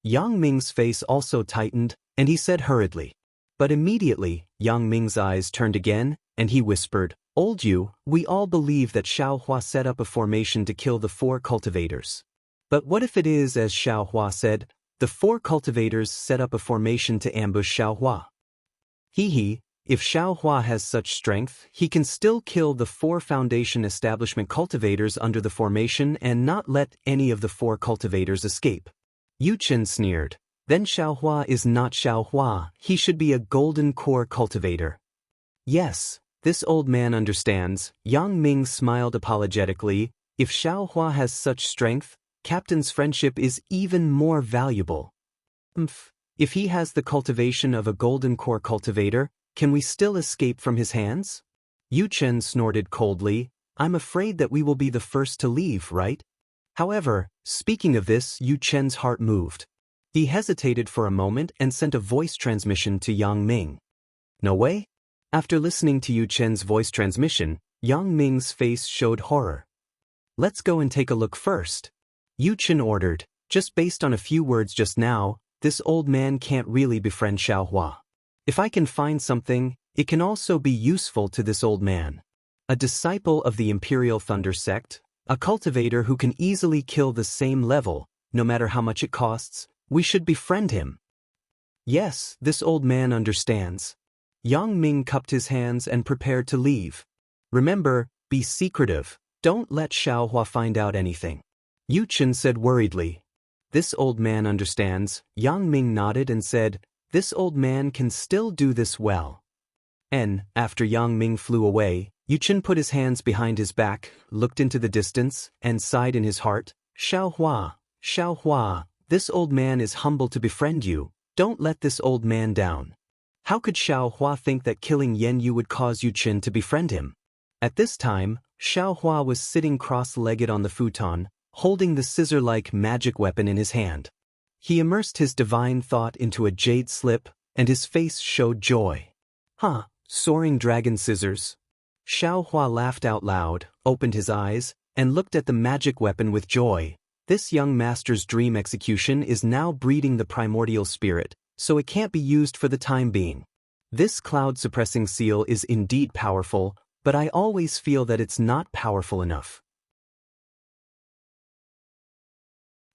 Yang Ming's face also tightened, and he said hurriedly. But immediately, Yang Ming's eyes turned again, and he whispered, Old Yu, we all believe that Xiao Hua set up a formation to kill the 4 cultivators. But what if it is as Xiao Hua said, the 4 cultivators set up a formation to ambush Xiao Hua? If Xiao Hua has such strength, he can still kill the 4 Foundation establishment cultivators under the formation and not let any of the 4 cultivators escape. Yu Qin sneered. Then Xiao Hua is not Xiao Hua, he should be a golden core cultivator. Yes, this old man understands. Yang Ming smiled apologetically. If Xiao Hua has such strength, Captain's friendship is even more valuable. If he has the cultivation of a golden core cultivator, can we still escape from his hands? Yu Chen snorted coldly. I'm afraid that we will be the first to leave, right? However, speaking of this, Yu Chen's heart moved. He hesitated for a moment and sent a voice transmission to Yang Ming. No way? After listening to Yu Chen's voice transmission, Yang Ming's face showed horror. Let's go and take a look first. Yu Chen ordered. Just based on a few words just now, this old man can't really befriend Xiao Hua. If I can find something, it can also be useful to this old man. A disciple of the Imperial Thunder sect, a cultivator who can easily kill the same level, no matter how much it costs, we should befriend him. Yes, this old man understands. Yang Ming cupped his hands and prepared to leave. Remember, be secretive, don't let Xiao Hua find out anything. Yu Chen said worriedly. This old man understands. Yang Ming nodded and said, this old man can still do this well. And, after Yang Ming flew away, Yu Chen put his hands behind his back, looked into the distance, and sighed in his heart, Xiao Hua, this old man is humble to befriend you, don't let this old man down. How could Xiao Hua think that killing Yen Yu would cause Yu Chen to befriend him? At this time, Xiao Hua was sitting cross-legged on the futon, holding the scissor-like magic weapon in his hand. He immersed his divine thought into a jade slip, and his face showed joy. Soaring dragon scissors. Xiao Hua laughed out loud, opened his eyes, and looked at the magic weapon with joy. This young master's dream execution is now breeding the primordial spirit, so it can't be used for the time being. This cloud-suppressing seal is indeed powerful, but I always feel that it's not powerful enough.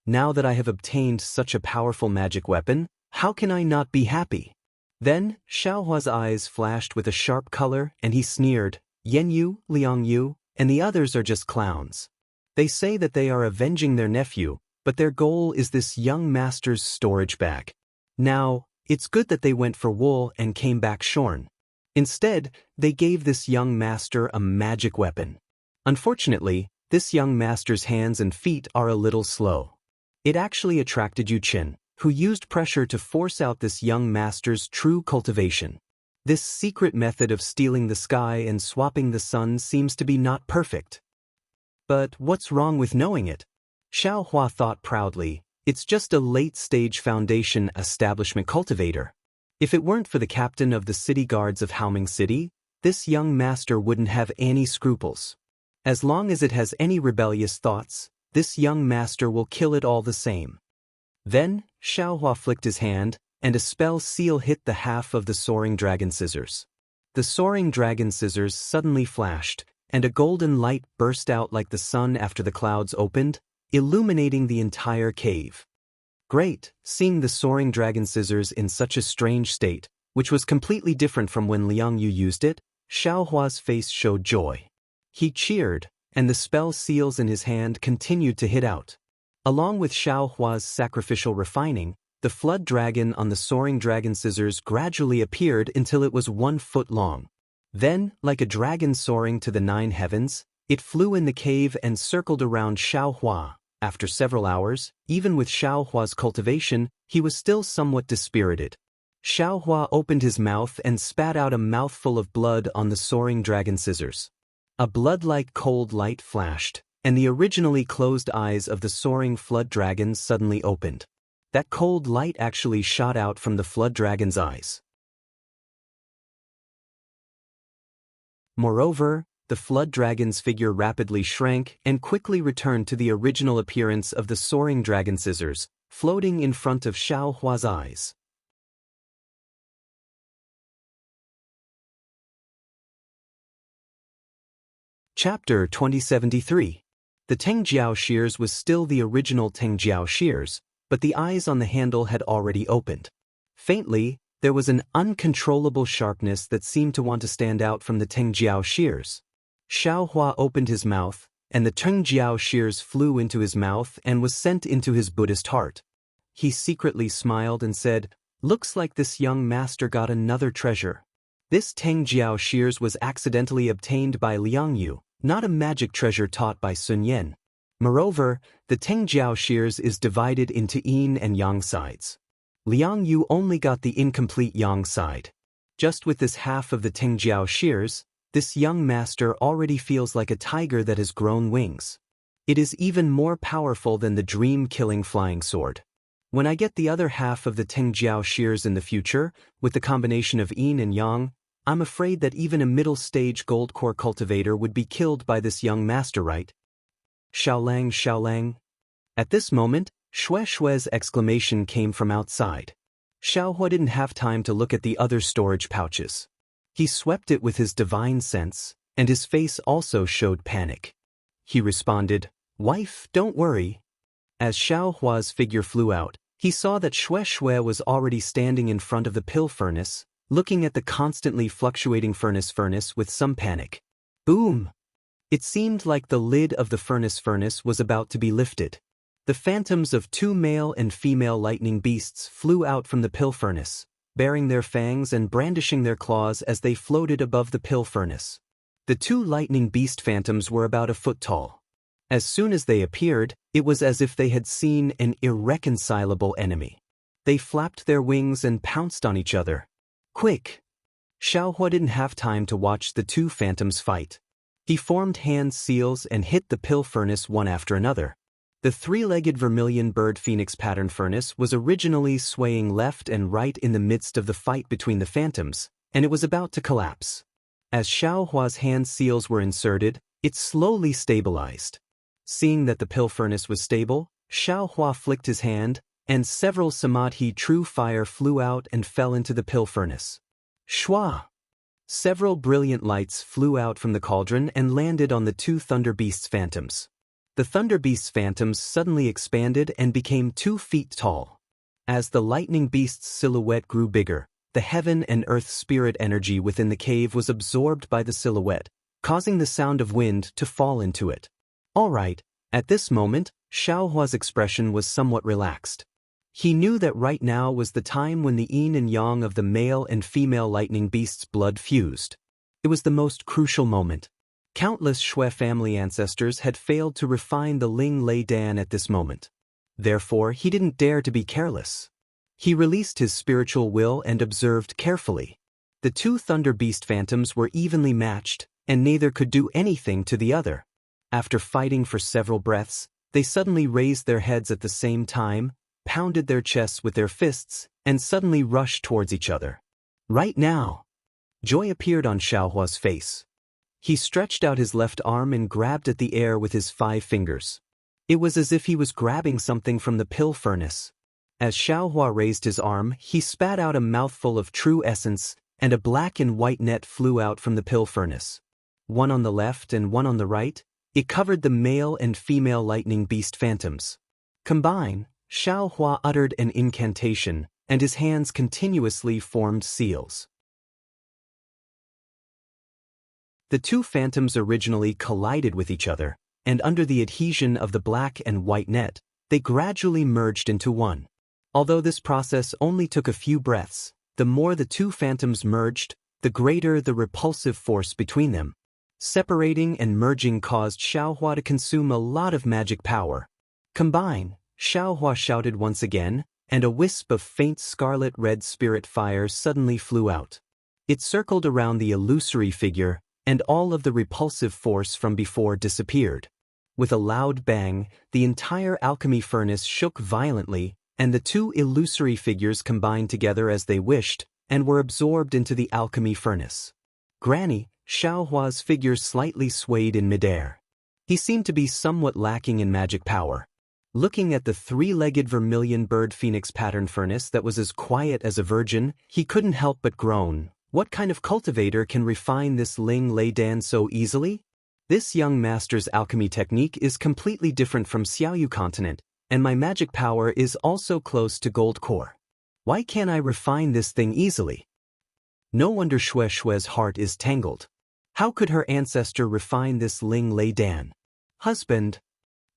Now that I have obtained such a powerful magic weapon, how can I not be happy? Then, Xiao Hua's eyes flashed with a sharp color and he sneered, Yen Yu, Liang Yu, and the others are just clowns. They say that they are avenging their nephew, but their goal is this young master's storage bag. Now, it's good that they went for wool and came back shorn. Instead, they gave this young master a magic weapon. Unfortunately, this young master's hands and feet are a little slow. It actually attracted Yu Qin, who used pressure to force out this young master's true cultivation. This secret method of stealing the sky and swapping the sun seems to be not perfect. But what's wrong with knowing it? Xiao Hua thought proudly, it's just a late-stage foundation establishment cultivator. If it weren't for the captain of the city guards of Haoming City, this young master wouldn't have any scruples. As long as it has any rebellious thoughts, this young master will kill it all the same. Then, Xiao Hua flicked his hand, and a spell seal hit the half of the soaring dragon scissors. The soaring dragon scissors suddenly flashed, and a golden light burst out like the sun after the clouds opened, illuminating the entire cave. Great, seeing the soaring dragon scissors in such a strange state, which was completely different from when Liang Yu used it, Xiao Hua's face showed joy. He cheered, and the spell seals in his hand continued to hit out. Along with Xiao Hua's sacrificial refining, the flood dragon on the soaring dragon scissors gradually appeared until it was 1 foot long. Then, like a dragon soaring to the 9 heavens, it flew in the cave and circled around Xiaohua. After several hours, even with Xiaohua's cultivation, he was still somewhat dispirited. Xiaohua opened his mouth and spat out a mouthful of blood on the soaring dragon scissors. A blood-like cold light flashed, and the originally closed eyes of the soaring flood dragon suddenly opened. That cold light actually shot out from the flood dragon's eyes. Moreover, the flood dragon's figure rapidly shrank and quickly returned to the original appearance of the soaring dragon scissors, floating in front of Xiaohua's eyes. Chapter 2073. The Tengjiao shears was still the original Tengjiao shears, but the eyes on the handle had already opened. Faintly, there was an uncontrollable sharpness that seemed to want to stand out from the Tengjiao shears. Xiaohua opened his mouth, and the Tengjiao shears flew into his mouth and was sent into his Buddhist heart. He secretly smiled and said, "Looks like this young master got another treasure." This Tengjiao shears was accidentally obtained by Liang Yu, not a magic treasure taught by Sun Yan. Moreover, the Tengjiao shears is divided into yin and yang sides. Liang Yu only got the incomplete yang side. Just with this half of the Tengjiao shears, this young master already feels like a tiger that has grown wings. It is even more powerful than the dream-killing flying sword. When I get the other half of the Tengjiao shears in the future, with the combination of yin and yang, I'm afraid that even a middle-stage gold core cultivator would be killed by this young master, right? Xiaolang, Xiaolang. At this moment, Xue Xue's exclamation came from outside. Xiaohua didn't have time to look at the other storage pouches. He swept it with his divine sense, and his face also showed panic. He responded, "Wife, don't worry." As Xiaohua's figure flew out, he saw that Xue Xue was already standing in front of the pill furnace, looking at the constantly fluctuating furnace with some panic. Boom! It seemed like the lid of the furnace was about to be lifted. The phantoms of 2 male and female lightning beasts flew out from the pill furnace, baring their fangs and brandishing their claws as they floated above the pill furnace. The 2 lightning beast phantoms were about a foot tall. As soon as they appeared, it was as if they had seen an irreconcilable enemy. They flapped their wings and pounced on each other. Quick! Xiaohua didn't have time to watch the 2 phantoms fight. He formed hand seals and hit the pill furnace one after another. The 3-legged vermilion bird phoenix pattern furnace was originally swaying left and right in the midst of the fight between the phantoms, and it was about to collapse. As Xiaohua's hand seals were inserted, it slowly stabilized. Seeing that the pill furnace was stable, Xiaohua flicked his hand, and several samadhi true fire flew out and fell into the pill furnace. Shua! Several brilliant lights flew out from the cauldron and landed on the 2 Thunder Beasts phantoms. The Thunder Beasts phantoms suddenly expanded and became 2 feet tall. As the lightning beast's silhouette grew bigger, the heaven and earth spirit energy within the cave was absorbed by the silhouette, causing the sound of wind to fall into it. All right, at this moment, Xiaohua's expression was somewhat relaxed. He knew that right now was the time when the yin and yang of the male and female lightning beast's blood fused. It was the most crucial moment. Countless Xue family ancestors had failed to refine the Ling Lei Dan at this moment. Therefore, he didn't dare to be careless. He released his spiritual will and observed carefully. The 2 Thunder Beast phantoms were evenly matched, and neither could do anything to the other. After fighting for several breaths, they suddenly raised their heads at the same time, pounded their chests with their fists, and suddenly rushed towards each other. Right now! Joy appeared on Xiaohua's face. He stretched out his left arm and grabbed at the air with his 5 fingers. It was as if he was grabbing something from the pill furnace. As Xiaohua raised his arm, he spat out a mouthful of true essence, and a black and white net flew out from the pill furnace. One on the left and one on the right, it covered the male and female lightning beast phantoms. Combine, Xiaohua uttered an incantation, and his hands continuously formed seals. The 2 phantoms originally collided with each other, and under the adhesion of the black and white net, they gradually merged into one. Although this process only took a few breaths, the more the 2 phantoms merged, the greater the repulsive force between them. Separating and merging caused Xiaohua to consume a lot of magic power. Combine, Xiaohua shouted once again, and a wisp of faint scarlet-red spirit fire suddenly flew out. It circled around the illusory figure, and all of the repulsive force from before disappeared. With a loud bang, the entire alchemy furnace shook violently, and the two illusory figures combined together as they wished, and were absorbed into the alchemy furnace. Granny, Xiaohua's figure slightly swayed in midair. He seemed to be somewhat lacking in magic power. Looking at the three-legged vermilion bird phoenix pattern furnace that was as quiet as a virgin, he couldn't help but groan. What kind of cultivator can refine this Ling Lei Dan so easily? This young master's alchemy technique is completely different from Xiaoyu continent, and my magic power is also close to gold core. Why can't I refine this thing easily? No wonder Xue Xue's heart is tangled. How could her ancestor refine this Ling Lei Dan? Husband.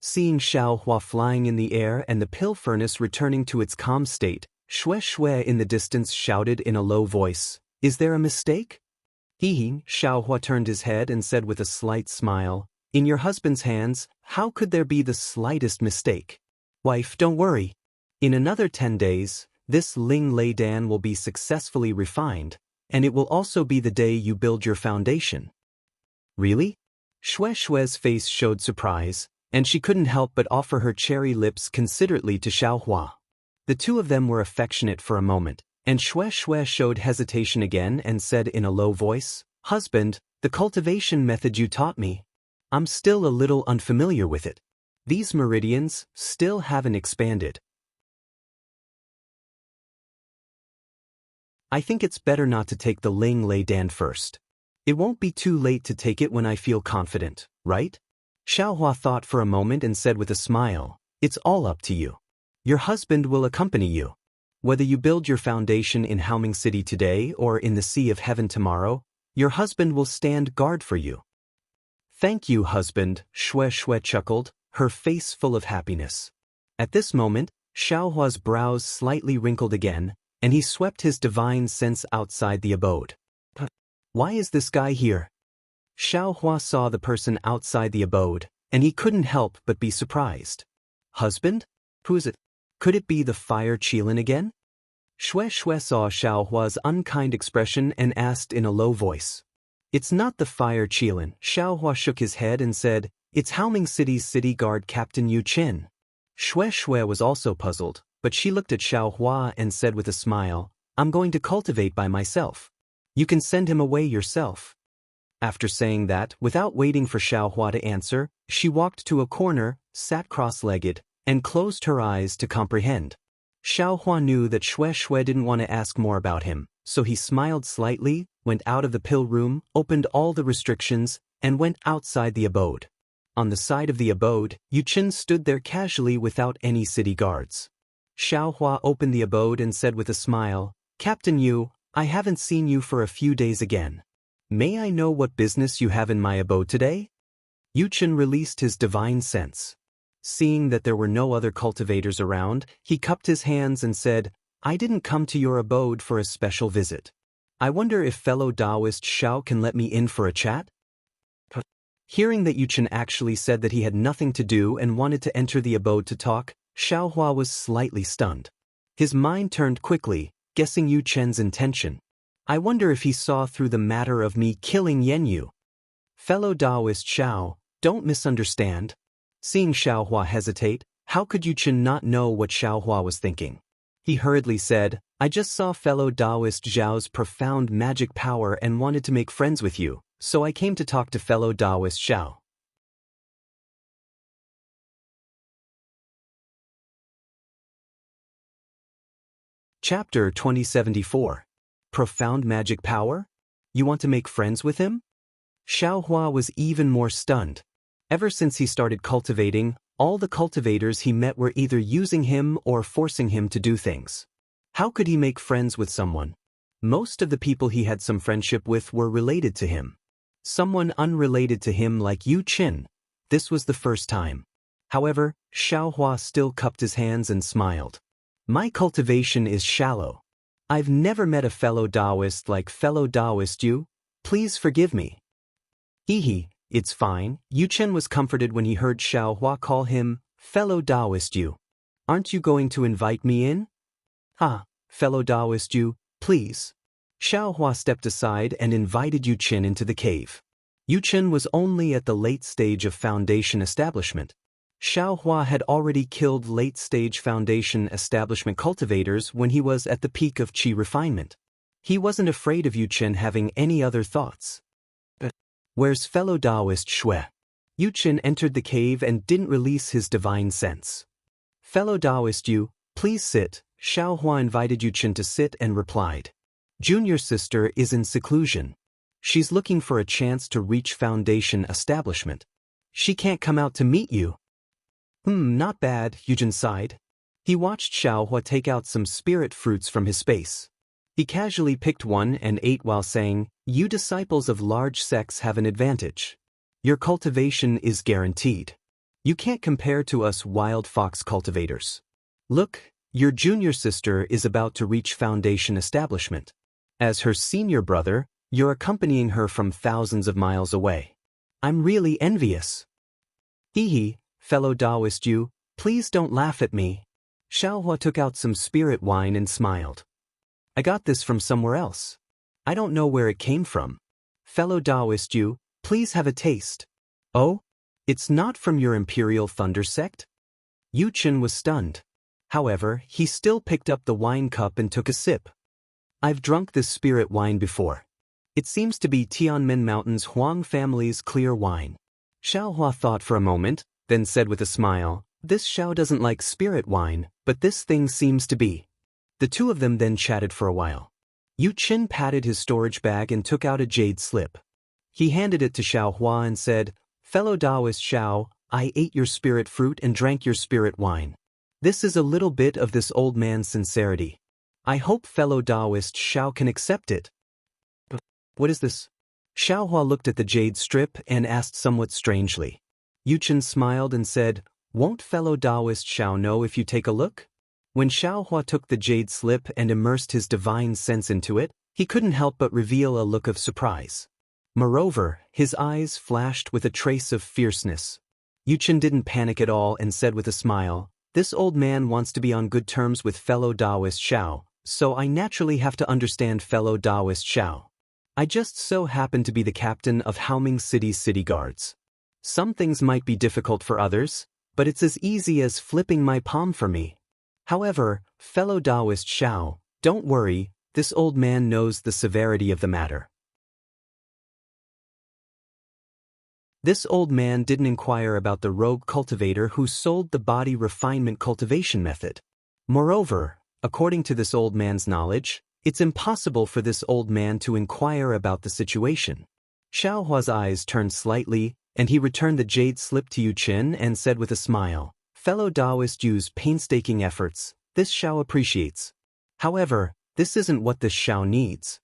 Seeing Xiaohua flying in the air and the pill furnace returning to its calm state, Xue Xue in the distance shouted in a low voice, "Is there a mistake?" He, Xiaohua turned his head and said with a slight smile, "In your husband's hands, how could there be the slightest mistake? Wife, don't worry. In another 10 days, this Ling Lei Dan will be successfully refined, and it will also be the day you build your foundation." Really? Xue Xue's face showed surprise, and she couldn't help but offer her cherry lips considerately to Xiaohua. The two of them were affectionate for a moment, and Xue Xue showed hesitation again and said in a low voice, "Husband, the cultivation method you taught me, I'm still a little unfamiliar with it. These meridians still haven't expanded. I think it's better not to take the Ling Lei Dan first. It won't be too late to take it when I feel confident, right?" Xiaohua thought for a moment and said with a smile, "It's all up to you. Your husband will accompany you. Whether you build your foundation in Haoming City today or in the Sea of Heaven tomorrow, your husband will stand guard for you." "Thank you, husband," Xue Xue chuckled, her face full of happiness. At this moment, Xiaohua's brows slightly wrinkled again, and he swept his divine sense outside the abode. Why is this guy here? Xiaohua saw the person outside the abode, and he couldn't help but be surprised. Husband? Who is it? Could it be the fire Qilin again? Xue Xue saw Xiaohua's unkind expression and asked in a low voice. "It's not the fire Qilin." Xiaohua shook his head and said, "It's Haoming City's city guard Captain Yu Qin." Xue Xue was also puzzled, but she looked at Xiaohua and said with a smile, "I'm going to cultivate by myself. You can send him away yourself." After saying that, without waiting for Xiaohua to answer, she walked to a corner, sat cross-legged, and closed her eyes to comprehend. Xiaohua knew that Xue Xue didn't want to ask more about him, so he smiled slightly, went out of the pill room, opened all the restrictions, and went outside the abode. On the side of the abode, Yu Qin stood there casually without any city guards. Xiaohua opened the abode and said with a smile, "Captain Yu, I haven't seen you for a few days again. May I know what business you have in my abode today?" Yu Qin released his divine sense. Seeing that there were no other cultivators around, he cupped his hands and said, "I didn't come to your abode for a special visit. I wonder if fellow Daoist Xiao can let me in for a chat?" Hearing that Yu Qin actually said that he had nothing to do and wanted to enter the abode to talk, Xiaohua was slightly stunned. His mind turned quickly, guessing Yu Qin's intention. I wonder if he saw through the matter of me killing Yenyu. Fellow Daoist Xiao, don't misunderstand. Seeing Xiaohua hesitate, how could Yu Qin not know what Xiaohua was thinking? He hurriedly said, "I just saw fellow Daoist Zhao's profound magic power and wanted to make friends with you, so I came to talk to fellow Daoist Xiao." Chapter 2074. Profound magic power? You want to make friends with him? Xiaohua was even more stunned. Ever since he started cultivating, all the cultivators he met were either using him or forcing him to do things. How could he make friends with someone? Most of the people he had some friendship with were related to him. Someone unrelated to him like Yu Qin. This was the first time. However, Xiaohua still cupped his hands and smiled. My cultivation is shallow. I've never met a fellow Daoist like fellow Daoist you. Please forgive me. Hee, it's fine. Yu Chen was comforted when he heard Xiao Hua call him fellow Daoist you. Aren't you going to invite me in? Fellow Daoist you, please. Xiao Hua stepped aside and invited Yu Chen into the cave. Yu Chen was only at the late stage of foundation establishment. Xiao Hua had already killed late-stage foundation establishment cultivators when he was at the peak of qi refinement. He wasn't afraid of Yu Chen having any other thoughts. Where's fellow Daoist Xue? Yu Chen entered the cave and didn't release his divine sense. Fellow Daoist Yu, please sit. Xiao Hua invited Yu Chen to sit and replied. Junior sister is in seclusion. She's looking for a chance to reach foundation establishment. She can't come out to meet you. Not bad, Yu Chen sighed. He watched Xiao Hua take out some spirit fruits from his space. He casually picked one and ate while saying, You disciples of large sects have an advantage. Your cultivation is guaranteed. You can't compare to us wild fox cultivators. Look, your junior sister is about to reach foundation establishment. As her senior brother, you're accompanying her from thousands of miles away. I'm really envious. Hee, fellow Daoist you, please don't laugh at me. Xiao Hua took out some spirit wine and smiled. I got this from somewhere else. I don't know where it came from. Fellow Daoist you, please have a taste. Oh? It's not from your Imperial Thunder sect? Yu Chen was stunned. However, he still picked up the wine cup and took a sip. I've drunk this spirit wine before. It seems to be Tianmen Mountain's Huang family's clear wine. Xiao Hua thought for a moment, then said with a smile, This Xiao doesn't like spirit wine, but this thing seems to be. The two of them then chatted for a while. Yu Chen patted his storage bag and took out a jade slip. He handed it to Xiao Hua and said, Fellow Daoist Xiao, I ate your spirit fruit and drank your spirit wine. This is a little bit of this old man's sincerity. I hope fellow Daoist Xiao can accept it. What is this? Xiao Hua looked at the jade strip and asked somewhat strangely. Yu Chen smiled and said, Won't fellow Daoist Xiao know if you take a look? When Xiao Hua took the jade slip and immersed his divine sense into it, he couldn't help but reveal a look of surprise. Moreover, his eyes flashed with a trace of fierceness. Yu Chen didn't panic at all and said with a smile, This old man wants to be on good terms with fellow Daoist Xiao, so I naturally have to understand fellow Daoist Xiao. I just so happen to be the captain of Haoming City's city guards. Some things might be difficult for others, but it's as easy as flipping my palm for me. However, fellow Daoist Xiao, don't worry, this old man knows the severity of the matter. This old man didn't inquire about the rogue cultivator who sold the body refinement cultivation method. Moreover, according to this old man's knowledge, it's impossible for this old man to inquire about the situation. Xiao Hua's eyes turned slightly, and he returned the jade slip to Yu Chen and said with a smile, Fellow Daoist Yu's painstaking efforts, this Xiao appreciates. However, this isn't what this Xiao needs.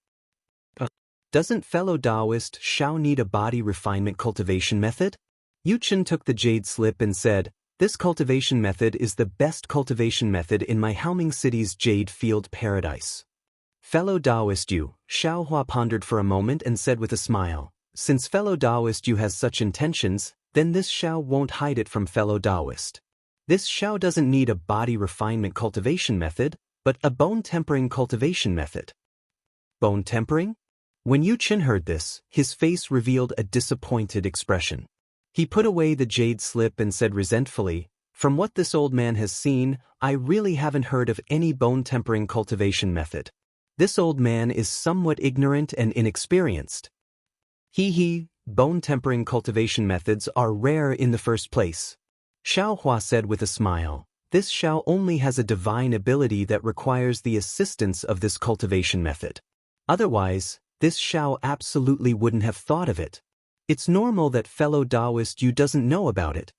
Doesn't fellow Daoist Xiao need a body refinement cultivation method? Yu Chen took the jade slip and said, This cultivation method is the best cultivation method in my Haoming City's Jade Field Paradise. Fellow Daoist Yu, Xiao Hua pondered for a moment and said with a smile, Since fellow Daoist Yu has such intentions, then this Xiao won't hide it from fellow Daoist. This Xiao doesn't need a body refinement cultivation method, but a bone tempering cultivation method. Bone tempering? When Yu Chen heard this, his face revealed a disappointed expression. He put away the jade slip and said resentfully, From what this old man has seen, I really haven't heard of any bone tempering cultivation method. This old man is somewhat ignorant and inexperienced. Bone tempering cultivation methods are rare in the first place. Xiao Hua said with a smile, This Xiao only has a divine ability that requires the assistance of this cultivation method. Otherwise, this Xiao absolutely wouldn't have thought of it. It's normal that fellow Daoist Yu doesn't know about it.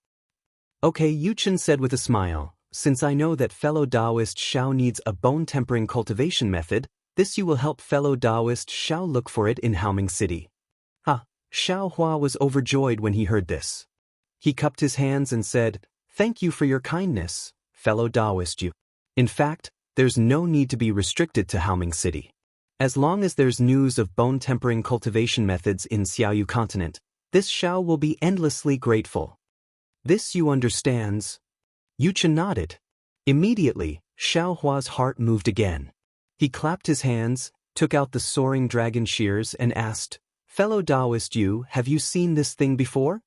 Okay, Yu Chen said with a smile, Since I know that fellow Daoist Xiao needs a bone tempering cultivation method, this you will help fellow Daoist Xiao look for it in Haoming City. Xiao Hua was overjoyed when he heard this. He cupped his hands and said, Thank you for your kindness, fellow Daoist Yu. In fact, there's no need to be restricted to Haoming City. As long as there's news of bone-tempering cultivation methods in Xiaoyu continent, this Xiao will be endlessly grateful. This you understands? Yuchen nodded. Immediately, Xiao Hua's heart moved again. He clapped his hands, took out the soaring dragon shears and asked, "Fellow Daoist Yu, have you seen this thing before?"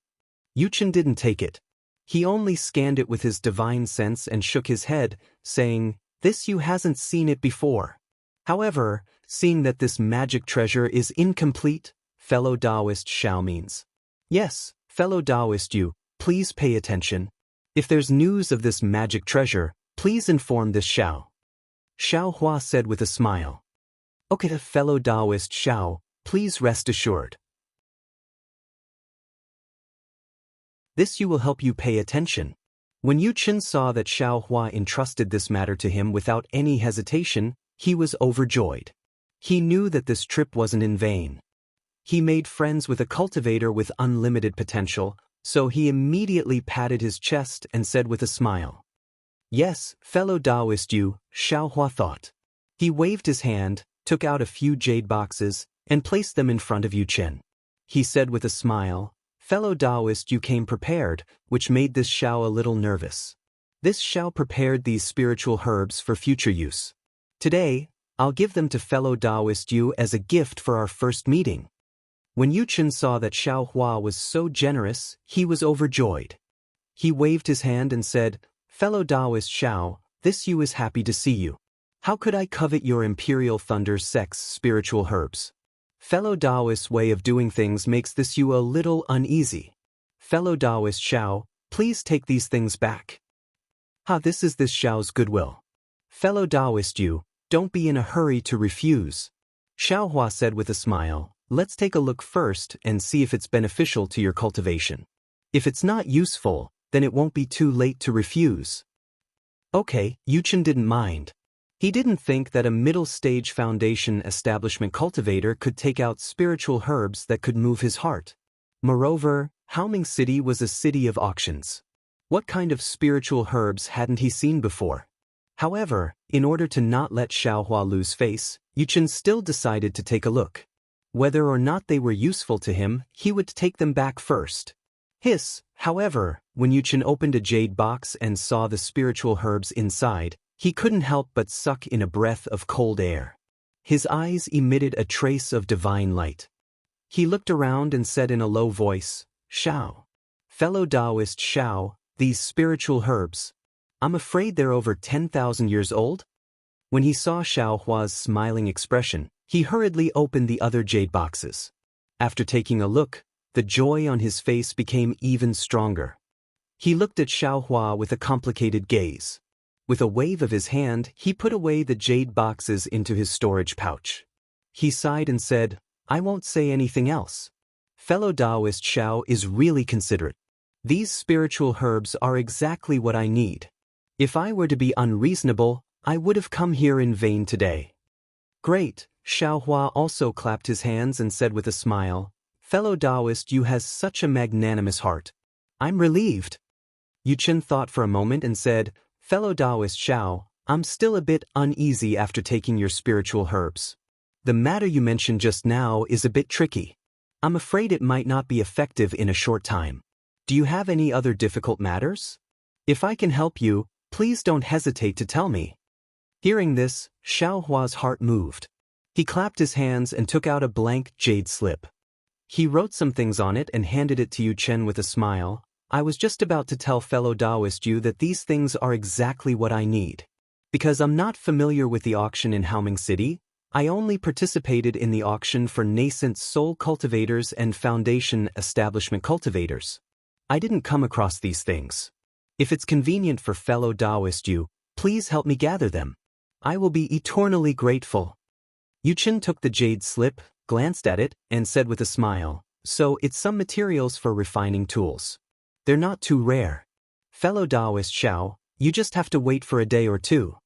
Yuchen didn't take it. He only scanned it with his divine sense and shook his head, saying, "This Yu hasn't seen it before." However, seeing that this magic treasure is incomplete, fellow Daoist Xiao means. Yes, fellow Daoist Yu, please pay attention. If there's news of this magic treasure, please inform this Xiao. Xiao Hua said with a smile. Okay, fellow Daoist Xiao, please rest assured. This you will help you pay attention. When Yuchen saw that Xiao Hua entrusted this matter to him without any hesitation, he was overjoyed. He knew that this trip wasn't in vain. He made friends with a cultivator with unlimited potential, so he immediately patted his chest and said with a smile. Yes, fellow Daoist Yu, Xiao Hua thought. He waved his hand, took out a few jade boxes, and placed them in front of Yuchen. He said with a smile, fellow Daoist Yu came prepared, which made this Xiao a little nervous. This Xiao prepared these spiritual herbs for future use. Today, I'll give them to fellow Daoist Yu as a gift for our first meeting. When Yuchen saw that Xiao Hua was so generous, he was overjoyed. He waved his hand and said, fellow Daoist Xiao, this Yu is happy to see you. How could I covet your Imperial Thunder Sect's spiritual herbs? Fellow Daoist's way of doing things makes this Yu a little uneasy. Fellow Daoist Xiao, please take these things back. This is this Xiao's goodwill. Fellow Daoist Yu, don't be in a hurry to refuse. Xiao Hua said with a smile, let's take a look first and see if it's beneficial to your cultivation. If it's not useful, then it won't be too late to refuse. Okay, Yuchen didn't mind. He didn't think that a middle-stage foundation establishment cultivator could take out spiritual herbs that could move his heart. Moreover, Haoming City was a city of auctions. What kind of spiritual herbs hadn't he seen before? However, in order to not let Xiao Hua lose face, Yuchen still decided to take a look. Whether or not they were useful to him, he would take them back first. However, when Yuchen opened a jade box and saw the spiritual herbs inside, he couldn't help but suck in a breath of cold air. His eyes emitted a trace of divine light. He looked around and said in a low voice, Xiao. Fellow Daoist Xiao, these spiritual herbs. I'm afraid they're over 10,000 years old? When he saw Xiao Hua's smiling expression, he hurriedly opened the other jade boxes. After taking a look, the joy on his face became even stronger. He looked at Xiao Hua with a complicated gaze. With a wave of his hand, he put away the jade boxes into his storage pouch. He sighed and said, I won't say anything else. Fellow Daoist Xiao is really considerate. These spiritual herbs are exactly what I need. If I were to be unreasonable, I would have come here in vain today. Great, Xiao Hua also clapped his hands and said with a smile, fellow Daoist Yu has such a magnanimous heart. I'm relieved. Yuchen thought for a moment and said, fellow Daoist Xiao, I'm still a bit uneasy after taking your spiritual herbs. The matter you mentioned just now is a bit tricky. I'm afraid it might not be effective in a short time. Do you have any other difficult matters? If I can help you, please don't hesitate to tell me. Hearing this, Xiao Hua's heart moved. He clapped his hands and took out a blank jade slip. He wrote some things on it and handed it to Yuchen with a smile. I was just about to tell fellow Daoist Yu that these things are exactly what I need. Because I'm not familiar with the auction in Haoming City, I only participated in the auction for nascent soul cultivators and foundation establishment cultivators. I didn't come across these things. If it's convenient for fellow Daoist Yu, please help me gather them. I will be eternally grateful. Yuchen took the jade slip, glanced at it, and said with a smile, so it's some materials for refining tools. They're not too rare. Fellow Daoist Xiao, you just have to wait for a day or two.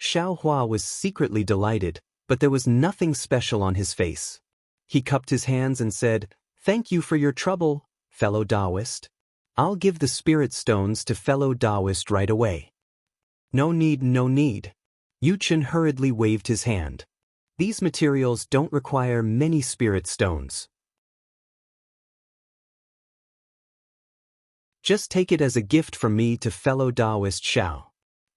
Xiao Hua was secretly delighted, but there was nothing special on his face. He cupped his hands and said, thank you for your trouble, fellow Daoist. I'll give the spirit stones to fellow Daoist right away. No need, no need. Yu Chen hurriedly waved his hand. These materials don't require many spirit stones. Just take it as a gift from me to fellow Daoist Xiao.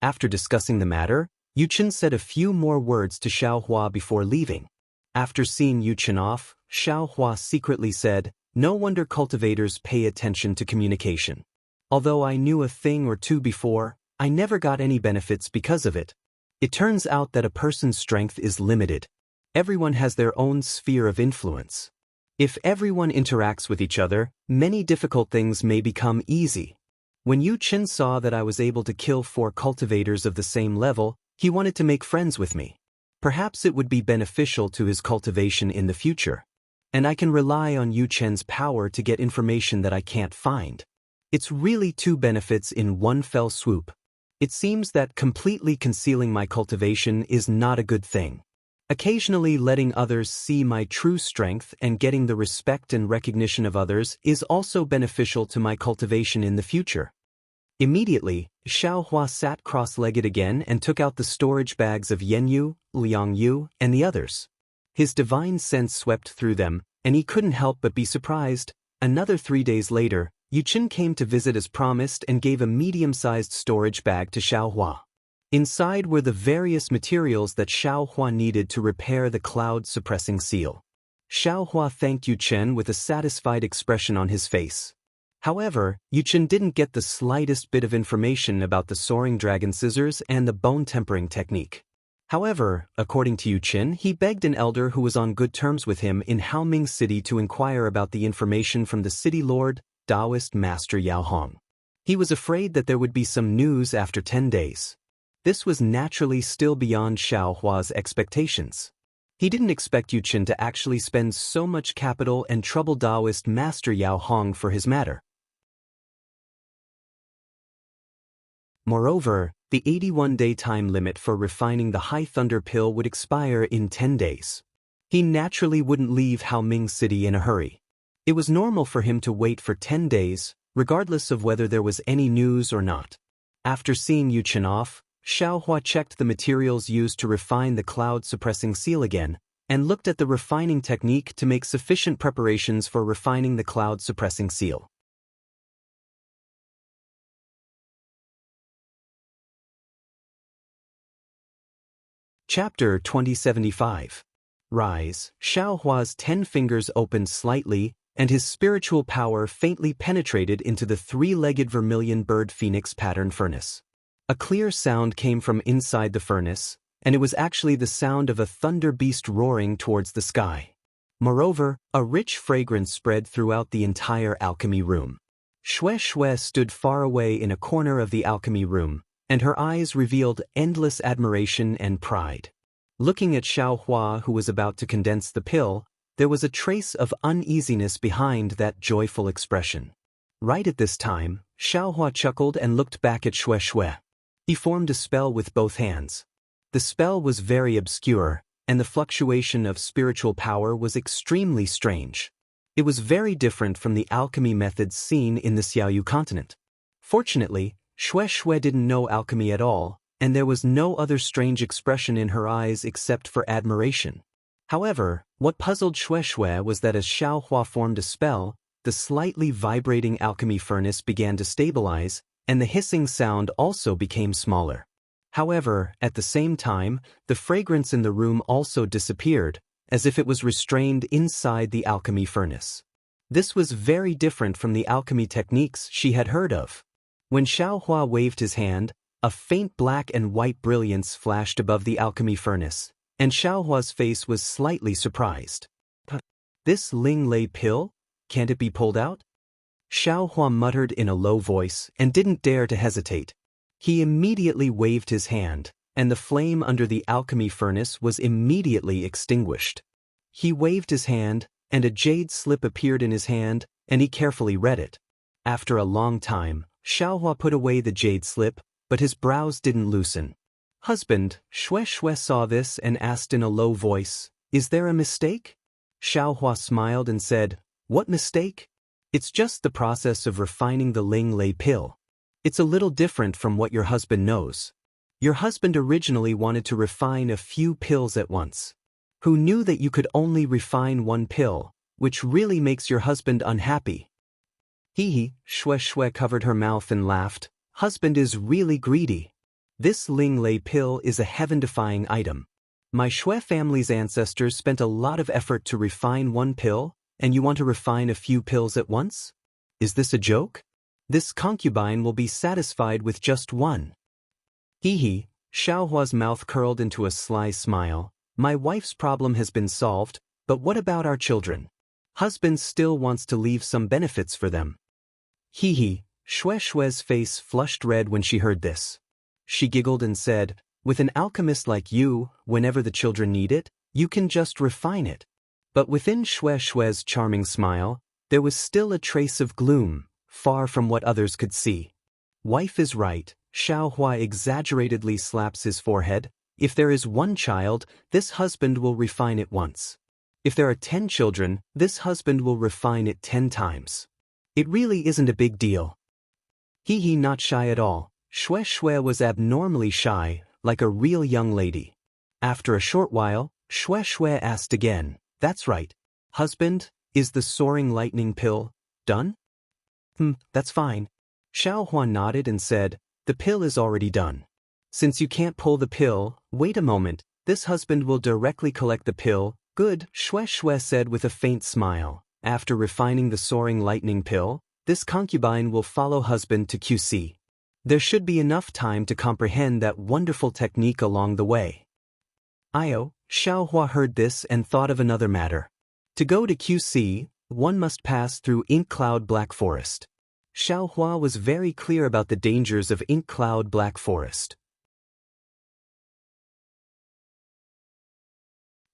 After discussing the matter, Yu Chen said a few more words to Xiao Hua before leaving. After seeing Yu Chen off, Xiao Hua secretly said, "No wonder cultivators pay attention to communication. Although I knew a thing or two before, I never got any benefits because of it. It turns out that a person's strength is limited. Everyone has their own sphere of influence. If everyone interacts with each other, many difficult things may become easy." When Yu Chen saw that I was able to kill 4 cultivators of the same level, he wanted to make friends with me. Perhaps it would be beneficial to his cultivation in the future. And I can rely on Yu Chen's power to get information that I can't find. It's really 2 benefits in one fell swoop. It seems that completely concealing my cultivation is not a good thing. Occasionally letting others see my true strength and getting the respect and recognition of others is also beneficial to my cultivation in the future. Immediately, Xiao Hua sat cross-legged again and took out the storage bags of Yanyu, Liangyu, and the others. His divine sense swept through them, and he couldn't help but be surprised. Another 3 days later, Yu Chen came to visit as promised and gave a medium-sized storage bag to Xiao Hua. Inside were the various materials that Xiao Hua needed to repair the cloud-suppressing seal. Xiao Hua thanked Yu Chen with a satisfied expression on his face. However, Yu Chen didn't get the slightest bit of information about the soaring dragon scissors and the bone-tempering technique. However, according to Yu Chen, he begged an elder who was on good terms with him in Haoming City to inquire about the information from the city lord, Daoist Master Yao Hong. He was afraid that there would be some news after 10 days. This was naturally still beyond Xiao Hua's expectations. He didn't expect Yu Chen to actually spend so much capital and trouble Daoist Master Yao Hong for his matter. Moreover, the 81-day time limit for refining the High Thunder Pill would expire in 10 days. He naturally wouldn't leave Haoming City in a hurry. It was normal for him to wait for 10 days, regardless of whether there was any news or not. After seeing Yu Chen off, Xiao Hua checked the materials used to refine the cloud-suppressing seal again, and looked at the refining technique to make sufficient preparations for refining the cloud-suppressing seal. Chapter 2075. Rise. Xiao Hua's 10 fingers opened slightly, and his spiritual power faintly penetrated into the 3-legged vermilion bird phoenix pattern furnace. A clear sound came from inside the furnace, and it was actually the sound of a thunder beast roaring towards the sky. Moreover, a rich fragrance spread throughout the entire alchemy room. Xue stood far away in a corner of the alchemy room, and her eyes revealed endless admiration and pride. Looking at Xiao Hua, who was about to condense the pill, there was a trace of uneasiness behind that joyful expression. Right at this time, Xiao Hua chuckled and looked back at Xue. He formed a spell with both hands. The spell was very obscure, and the fluctuation of spiritual power was extremely strange. It was very different from the alchemy methods seen in the Xiaoyu continent. Fortunately, Xue didn't know alchemy at all, and there was no other strange expression in her eyes except for admiration. However, what puzzled Xue was that as Xiao Hua formed a spell, the slightly vibrating alchemy furnace began to stabilize, and the hissing sound also became smaller. However, at the same time, the fragrance in the room also disappeared, as if it was restrained inside the alchemy furnace. This was very different from the alchemy techniques she had heard of. When Xiao Hua waved his hand, a faint black and white brilliance flashed above the alchemy furnace, and Xiao Hua's face was slightly surprised. "This Ling Lei pill? Can't it be pulled out?" Xiao Hua muttered in a low voice and didn't dare to hesitate. He immediately waved his hand, and the flame under the alchemy furnace was immediately extinguished. He waved his hand, and a jade slip appeared in his hand, and he carefully read it. After a long time, Xiao Hua put away the jade slip, but his brows didn't loosen. "Husband," Xue saw this and asked in a low voice, "Is there a mistake?" Xiao Hua smiled and said, "What mistake? It's just the process of refining the Ling Lei pill. It's a little different from what your husband knows. Your husband originally wanted to refine a few pills at once. Who knew that you could only refine one pill, which really makes your husband unhappy? Hee, Xue Xue covered her mouth and laughed. Husband is really greedy. This Ling Lei pill is a heaven-defying item. My Xue family's ancestors spent a lot of effort to refine one pill, and you want to refine a few pills at once? Is this a joke? This concubine will be satisfied with just one. Hee, Xiaohua's mouth curled into a sly smile. My wife's problem has been solved, but what about our children? Husband still wants to leave some benefits for them. Hee, Xue Xue's face flushed red when she heard this. She giggled and said, with an alchemist like you, whenever the children need it, you can just refine it. But within Xue Xue's charming smile, there was still a trace of gloom, far from what others could see. Wife is right, Xiaohua exaggeratedly slaps his forehead. If there is one child, this husband will refine it once. If there are 10 children, this husband will refine it 10 times. It really isn't a big deal. Hee, not shy at all. Xue Xue was abnormally shy, like a real young lady. After a short while, Xue Xue asked again, that's right. Husband, is the soaring lightning pill done? That's fine. Xiaohua nodded and said, the pill is already done. Since you can't pull the pill, wait a moment, this husband will directly collect the pill. Good, Xue Xue said with a faint smile. After refining the soaring lightning pill, this concubine will follow husband to QC. There should be enough time to comprehend that wonderful technique along the way. Xiaohua heard this and thought of another matter. To go to QC, one must pass through Ink Cloud Black Forest. Xiaohua was very clear about the dangers of Ink Cloud Black Forest.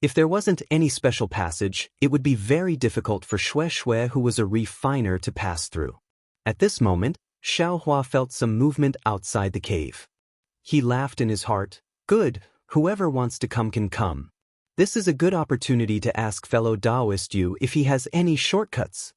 If there wasn't any special passage, it would be very difficult for Xue Xue, who was a refiner, to pass through. At this moment, Xiaohua felt some movement outside the cave. He laughed in his heart. Good, whoever wants to come can come. This is a good opportunity to ask fellow Daoist Yu if he has any shortcuts.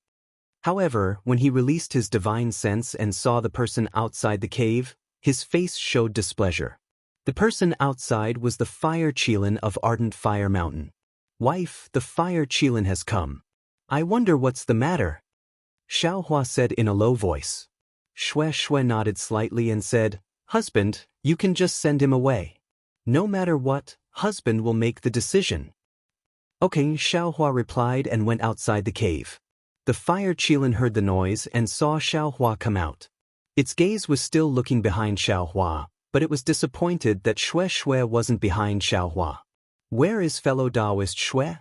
However, when he released his divine sense and saw the person outside the cave, his face showed displeasure. The person outside was the Fire Qilin of Ardent Fire Mountain. Wife, the Fire Qilin has come. I wonder what's the matter? Xiaohua said in a low voice. Xue Xue nodded slightly and said, husband, you can just send him away. No matter what, husband will make the decision. Okay, Xiaohua replied and went outside the cave. The Fire Qilin heard the noise and saw Xiaohua come out. Its gaze was still looking behind Xiaohua, but it was disappointed that Xue Xue wasn't behind Xiaohua. Where is fellow Daoist Xue?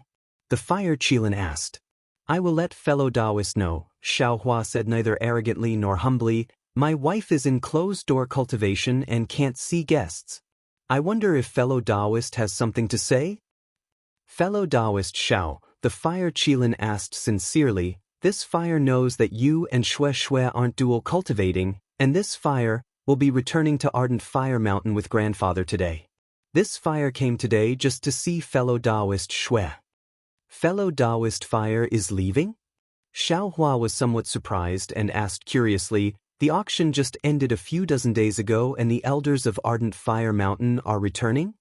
The Fire Qilin asked. I will let fellow Daoist know, Xiaohua said neither arrogantly nor humbly. My wife is in closed-door cultivation and can't see guests. I wonder if fellow Daoist has something to say? Fellow Daoist Xiao, the Fire Qilin asked sincerely, this fire knows that you and Xue Xue aren't dual cultivating, and this fire will be returning to Ardent Fire Mountain with grandfather today. This fire came today just to see fellow Daoist Xue. Fellow Daoist fire is leaving? Xiaohua was somewhat surprised and asked curiously, the auction just ended a few dozen days ago and the elders of Ardent Fire Mountain are returning?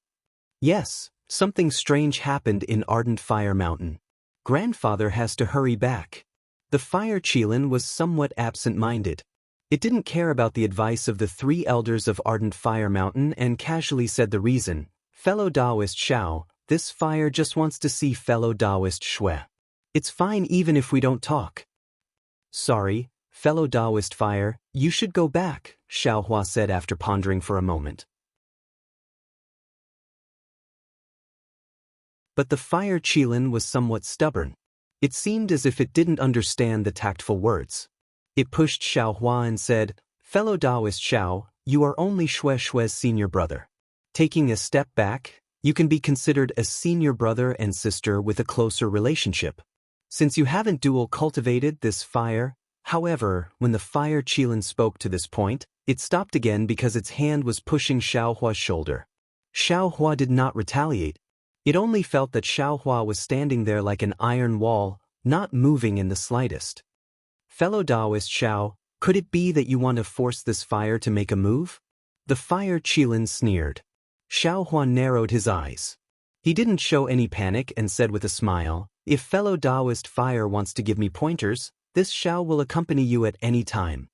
Yes, something strange happened in Ardent Fire Mountain. Grandfather has to hurry back. The Fire Qilin was somewhat absent-minded. It didn't care about the advice of the 3 elders of Ardent Fire Mountain and casually said the reason, fellow Daoist Xiao, this fire just wants to see fellow Daoist Xue. It's fine even if we don't talk. Sorry, fellow Daoist fire, you should go back, Xiaohua said after pondering for a moment. But the Fire Qilin was somewhat stubborn. It seemed as if it didn't understand the tactful words. It pushed Xiaohua and said, fellow Daoist Xiao, you are only Xue Xue's senior brother. Taking a step back, you can be considered a senior brother and sister with a closer relationship. Since you haven't dual cultivated this fire, however, when the Fire Qilin spoke to this point, it stopped again because its hand was pushing Xiaohua's shoulder. Xiaohua did not retaliate. It only felt that Xiaohua was standing there like an iron wall, not moving in the slightest. Fellow Daoist Xiao, could it be that you want to force this fire to make a move? The fire Qilin sneered. Xiaohua narrowed his eyes. He didn't show any panic and said with a smile, "If fellow Daoist fire wants to give me pointers, this Xiao will accompany you at any time."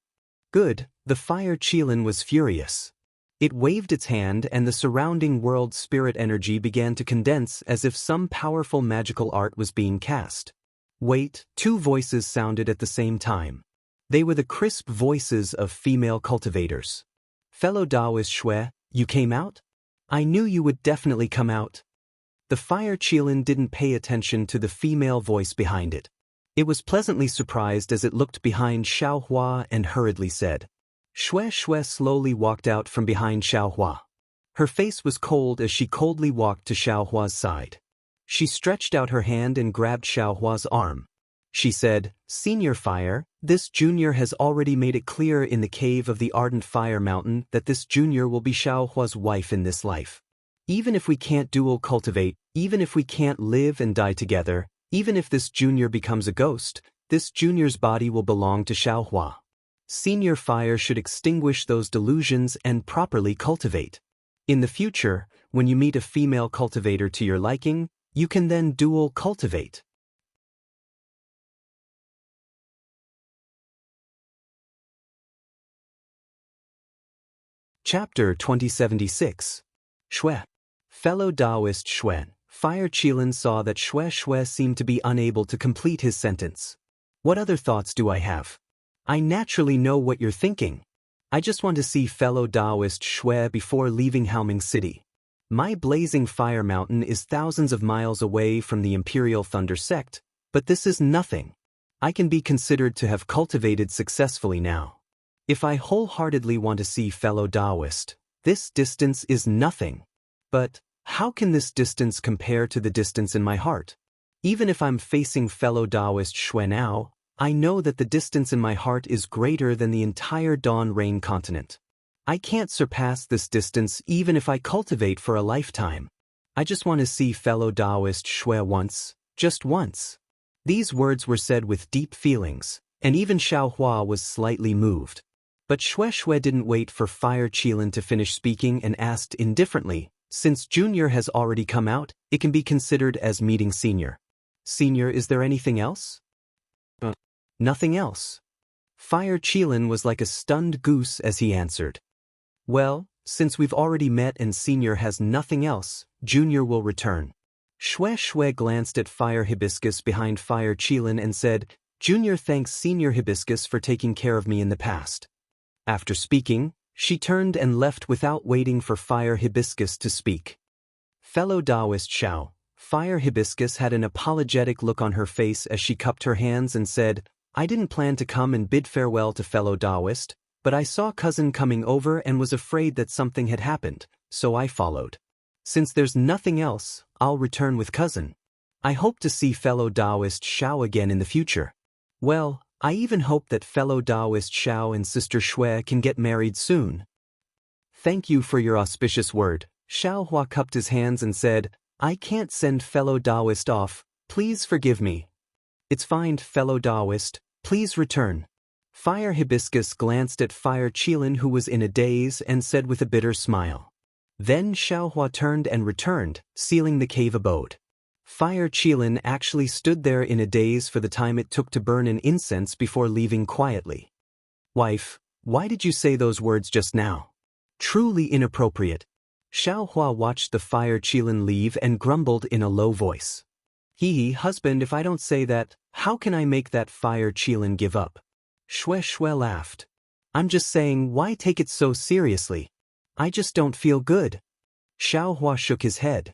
Good, the fire Qilin was furious. It waved its hand and the surrounding world spirit energy began to condense as if some powerful magical art was being cast. Wait, two voices sounded at the same time. They were the crisp voices of female cultivators. "Fellow Daoist Xue, you came out? I knew you would definitely come out." The fire Qilin didn't pay attention to the female voice behind it. It was pleasantly surprised as it looked behind Xiaohua and hurriedly said. Xue slowly walked out from behind Xiaohua. Her face was cold as she coldly walked to Xiaohua's side. She stretched out her hand and grabbed Xiaohua's arm. She said, "Senior Fire, this junior has already made it clear in the cave of the Ardent Fire Mountain that this junior will be Xiaohua's wife in this life. Even if we can't dual cultivate, even if we can't live and die together, even if this junior becomes a ghost, this junior's body will belong to Xiaohua. Senior Fire should extinguish those delusions and properly cultivate. In the future, when you meet a female cultivator to your liking, you can then dual cultivate." Chapter 2076. Xue. Fellow Daoist Xue, Fire Qilin saw that Xue seemed to be unable to complete his sentence. "What other thoughts do I have? I naturally know what you're thinking. I just want to see fellow Daoist Xue before leaving Haoming City. My blazing fire mountain is thousands of miles away from the Imperial Thunder sect, but this is nothing. I can be considered to have cultivated successfully now. If I wholeheartedly want to see fellow Daoist, this distance is nothing. But how can this distance compare to the distance in my heart? Even if I'm facing fellow Daoist Xue now, I know that the distance in my heart is greater than the entire Dawn Rain continent. I can't surpass this distance even if I cultivate for a lifetime. I just want to see fellow Daoist Xue once, just once." These words were said with deep feelings, and even Xiaohua was slightly moved. But Xue didn't wait for Fire Qilin to finish speaking and asked indifferently, "Since Junior has already come out, it can be considered as meeting Senior. Senior, is there anything else?" "Nothing else." Fire Qilin was like a stunned goose as he answered. "Well, since we've already met and Senior has nothing else, Junior will return." Xue glanced at Fire Hibiscus behind Fire Qilin and said, "Junior thanks Senior Hibiscus for taking care of me in the past." After speaking, she turned and left without waiting for Fire Hibiscus to speak. Fellow Daoist Xiao, Fire Hibiscus had an apologetic look on her face as she cupped her hands and said, "I didn't plan to come and bid farewell to fellow Daoist, but I saw cousin coming over and was afraid that something had happened, so I followed. Since there's nothing else, I'll return with cousin. I hope to see fellow Daoist Xiao again in the future. Well, I even hope that fellow Daoist Xiao and sister Xue can get married soon." "Thank you for your auspicious word." Xiaohua cupped his hands and said, "I can't send fellow Daoist off, please forgive me." "It's fine, fellow Daoist, please return." Fire Hibiscus glanced at Fire Qilin who was in a daze and said with a bitter smile. Then Xiaohua turned and returned, sealing the cave abode. Fire Qilin actually stood there in a daze for the time it took to burn an incense before leaving quietly. "Wife, why did you say those words just now? Truly inappropriate." Xiaohua watched the Fire Qilin leave and grumbled in a low voice. Husband, if I don't say that, how can I make that Fire Qilin give up?" Xue laughed. "I'm just saying, why take it so seriously? I just don't feel good." Xiaohua shook his head.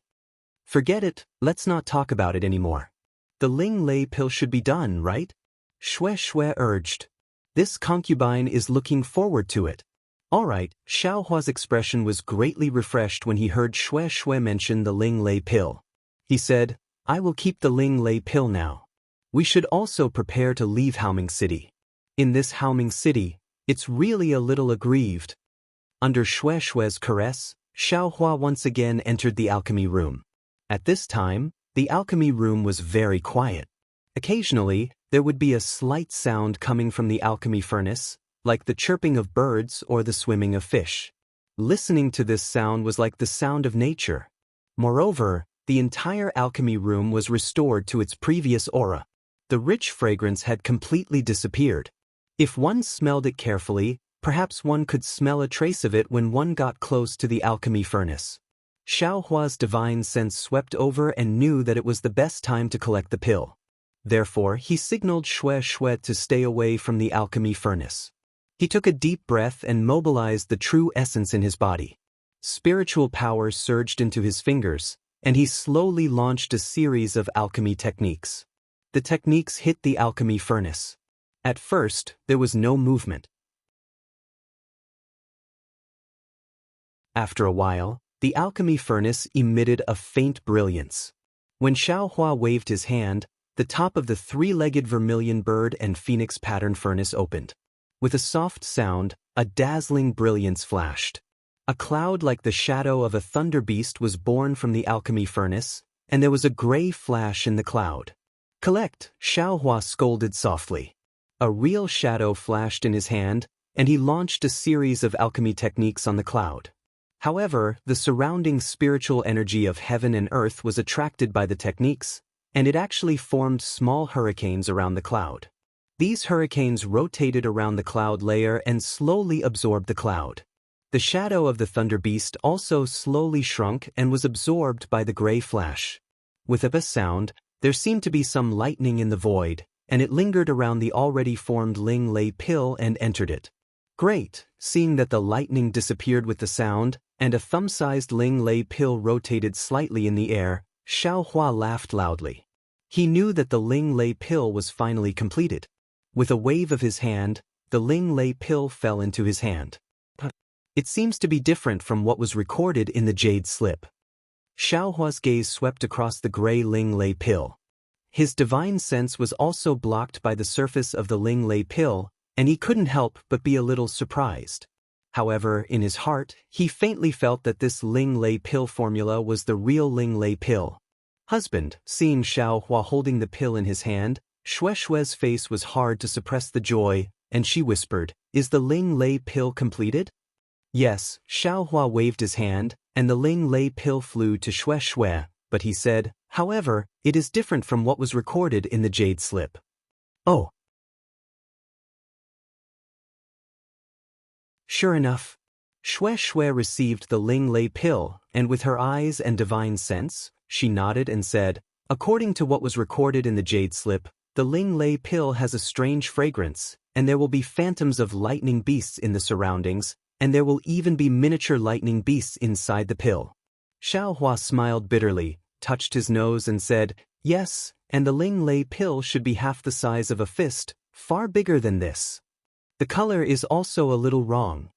"Forget it, let's not talk about it anymore. The Ling Lei pill should be done, right?" Xue urged. "This concubine is looking forward to it." "All right." Xiaohua's expression was greatly refreshed when he heard Xue mention the Ling Lei pill. He said, "I will keep the Ling Lei pill now. We should also prepare to leave Haoming City. In this Haoming City, it's really a little aggrieved." Under Xue's caress, Xiaohua once again entered the alchemy room. At this time, the alchemy room was very quiet. Occasionally, there would be a slight sound coming from the alchemy furnace, like the chirping of birds or the swimming of fish. Listening to this sound was like the sound of nature. Moreover, the entire alchemy room was restored to its previous aura. The rich fragrance had completely disappeared. If one smelled it carefully, perhaps one could smell a trace of it when one got close to the alchemy furnace. Xiaohua's divine sense swept over and knew that it was the best time to collect the pill. Therefore, he signaled Xue Xue to stay away from the alchemy furnace. He took a deep breath and mobilized the true essence in his body. Spiritual power surged into his fingers, and he slowly launched a series of alchemy techniques. The techniques hit the alchemy furnace. At first, there was no movement. After a while, the alchemy furnace emitted a faint brilliance. When Xiaohua waved his hand, the top of the three-legged vermilion bird and phoenix pattern furnace opened. With a soft sound, a dazzling brilliance flashed. A cloud like the shadow of a thunder beast was born from the alchemy furnace, and there was a gray flash in the cloud. "Collect," Xiaohua scolded softly. A real shadow flashed in his hand, and he launched a series of alchemy techniques on the cloud. However, the surrounding spiritual energy of heaven and earth was attracted by the techniques, and it actually formed small hurricanes around the cloud. These hurricanes rotated around the cloud layer and slowly absorbed the cloud. The shadow of the thunder beast also slowly shrunk and was absorbed by the gray flash. With a sound, there seemed to be some lightning in the void, and it lingered around the already formed Ling Lei pill and entered it. Great! Seeing that the lightning disappeared with the sound, and a thumb-sized Ling Lei pill rotated slightly in the air, Xiaohua laughed loudly. He knew that the Ling Lei pill was finally completed. With a wave of his hand, the Ling Lei pill fell into his hand. It seems to be different from what was recorded in the jade slip. Xiaohua's gaze swept across the gray Ling Lei pill. His divine sense was also blocked by the surface of the Ling Lei pill, and he couldn't help but be a little surprised. However, in his heart, he faintly felt that this Ling Lei pill formula was the real Ling Lei pill. Husband, seeing Xiaohua holding the pill in his hand, Xue Xue's face was hard to suppress the joy, and she whispered, "Is the Ling Lei pill completed?" Yes, Xiaohua waved his hand, and the Ling Lei pill flew to Xue Xue, but he said, "However, it is different from what was recorded in the jade slip." Oh. Sure enough, Xue Xue received the Ling Lei pill, and with her eyes and divine sense, she nodded and said, "According to what was recorded in the jade slip, the Ling Lei pill has a strange fragrance, and there will be phantoms of lightning beasts in the surroundings, and there will even be miniature lightning beasts inside the pill." Xiaohua smiled bitterly, touched his nose and said, "Yes, and the Ling Lei pill should be half the size of a fist, far bigger than this. The color is also a little wrong."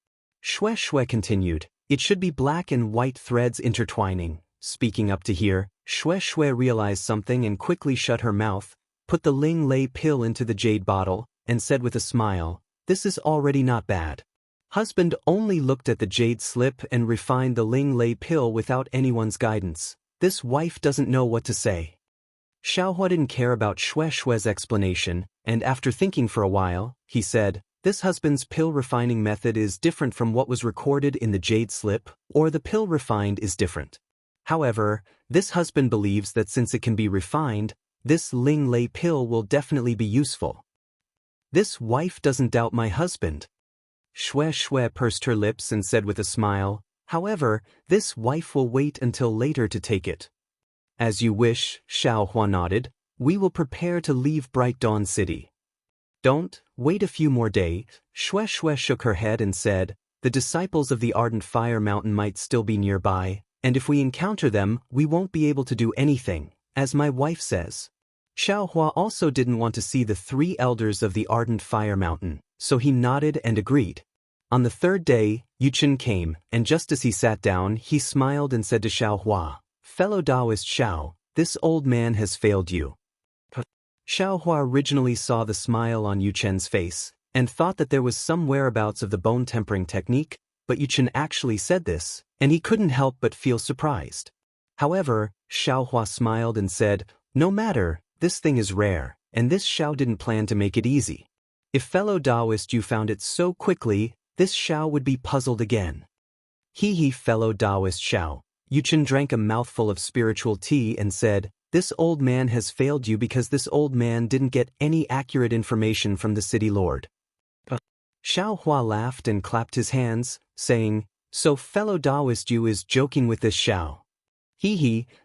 Xue Xue continued, "It should be black and white threads intertwining." Speaking up to here, Xue Xue realized something and quickly shut her mouth, put the Ling Lei pill into the jade bottle, and said with a smile, "This is already not bad." Husband only looked at the jade slip and refined the Ling Lei pill without anyone's guidance. This wife doesn't know what to say. Xiaohua didn't care about Xue Xue's explanation, and after thinking for a while, he said, "This husband's pill refining method is different from what was recorded in the jade slip, or the pill refined is different. However, this husband believes that since it can be refined, this Ling Lei pill will definitely be useful. This wife doesn't doubt my husband." Xue Xue pursed her lips and said with a smile, "However, this wife will wait until later to take it." "As you wish," Xiaohua nodded. "We will prepare to leave Bright Dawn City." "Don't, wait a few more days." Xue Xue shook her head and said, "The disciples of the Ardent Fire Mountain might still be nearby, and if we encounter them, we won't be able to do anything, as my wife says." Xiaohua also didn't want to see the three elders of the Ardent Fire Mountain, so he nodded and agreed. On the third day, Yuchen came, and just as he sat down, he smiled and said to Xiaohua, "Fellow Daoist Xiao, this old man has failed you." Xiaohua originally saw the smile on Yuchen's face, and thought that there was some whereabouts of the bone tempering technique, but Yuchen actually said this, and he couldn't help but feel surprised. However, Xiaohua smiled and said, "No matter, this thing is rare, and this Xiao didn't plan to make it easy. If fellow Daoist you found it so quickly, this Xiao would be puzzled again." He fellow Daoist Xiao. Yuchen drank a mouthful of spiritual tea and said, "This old man has failed you because this old man didn't get any accurate information from the city lord." Xiao Hua laughed and clapped his hands, saying, "So fellow Daoist you is joking with this Xiao.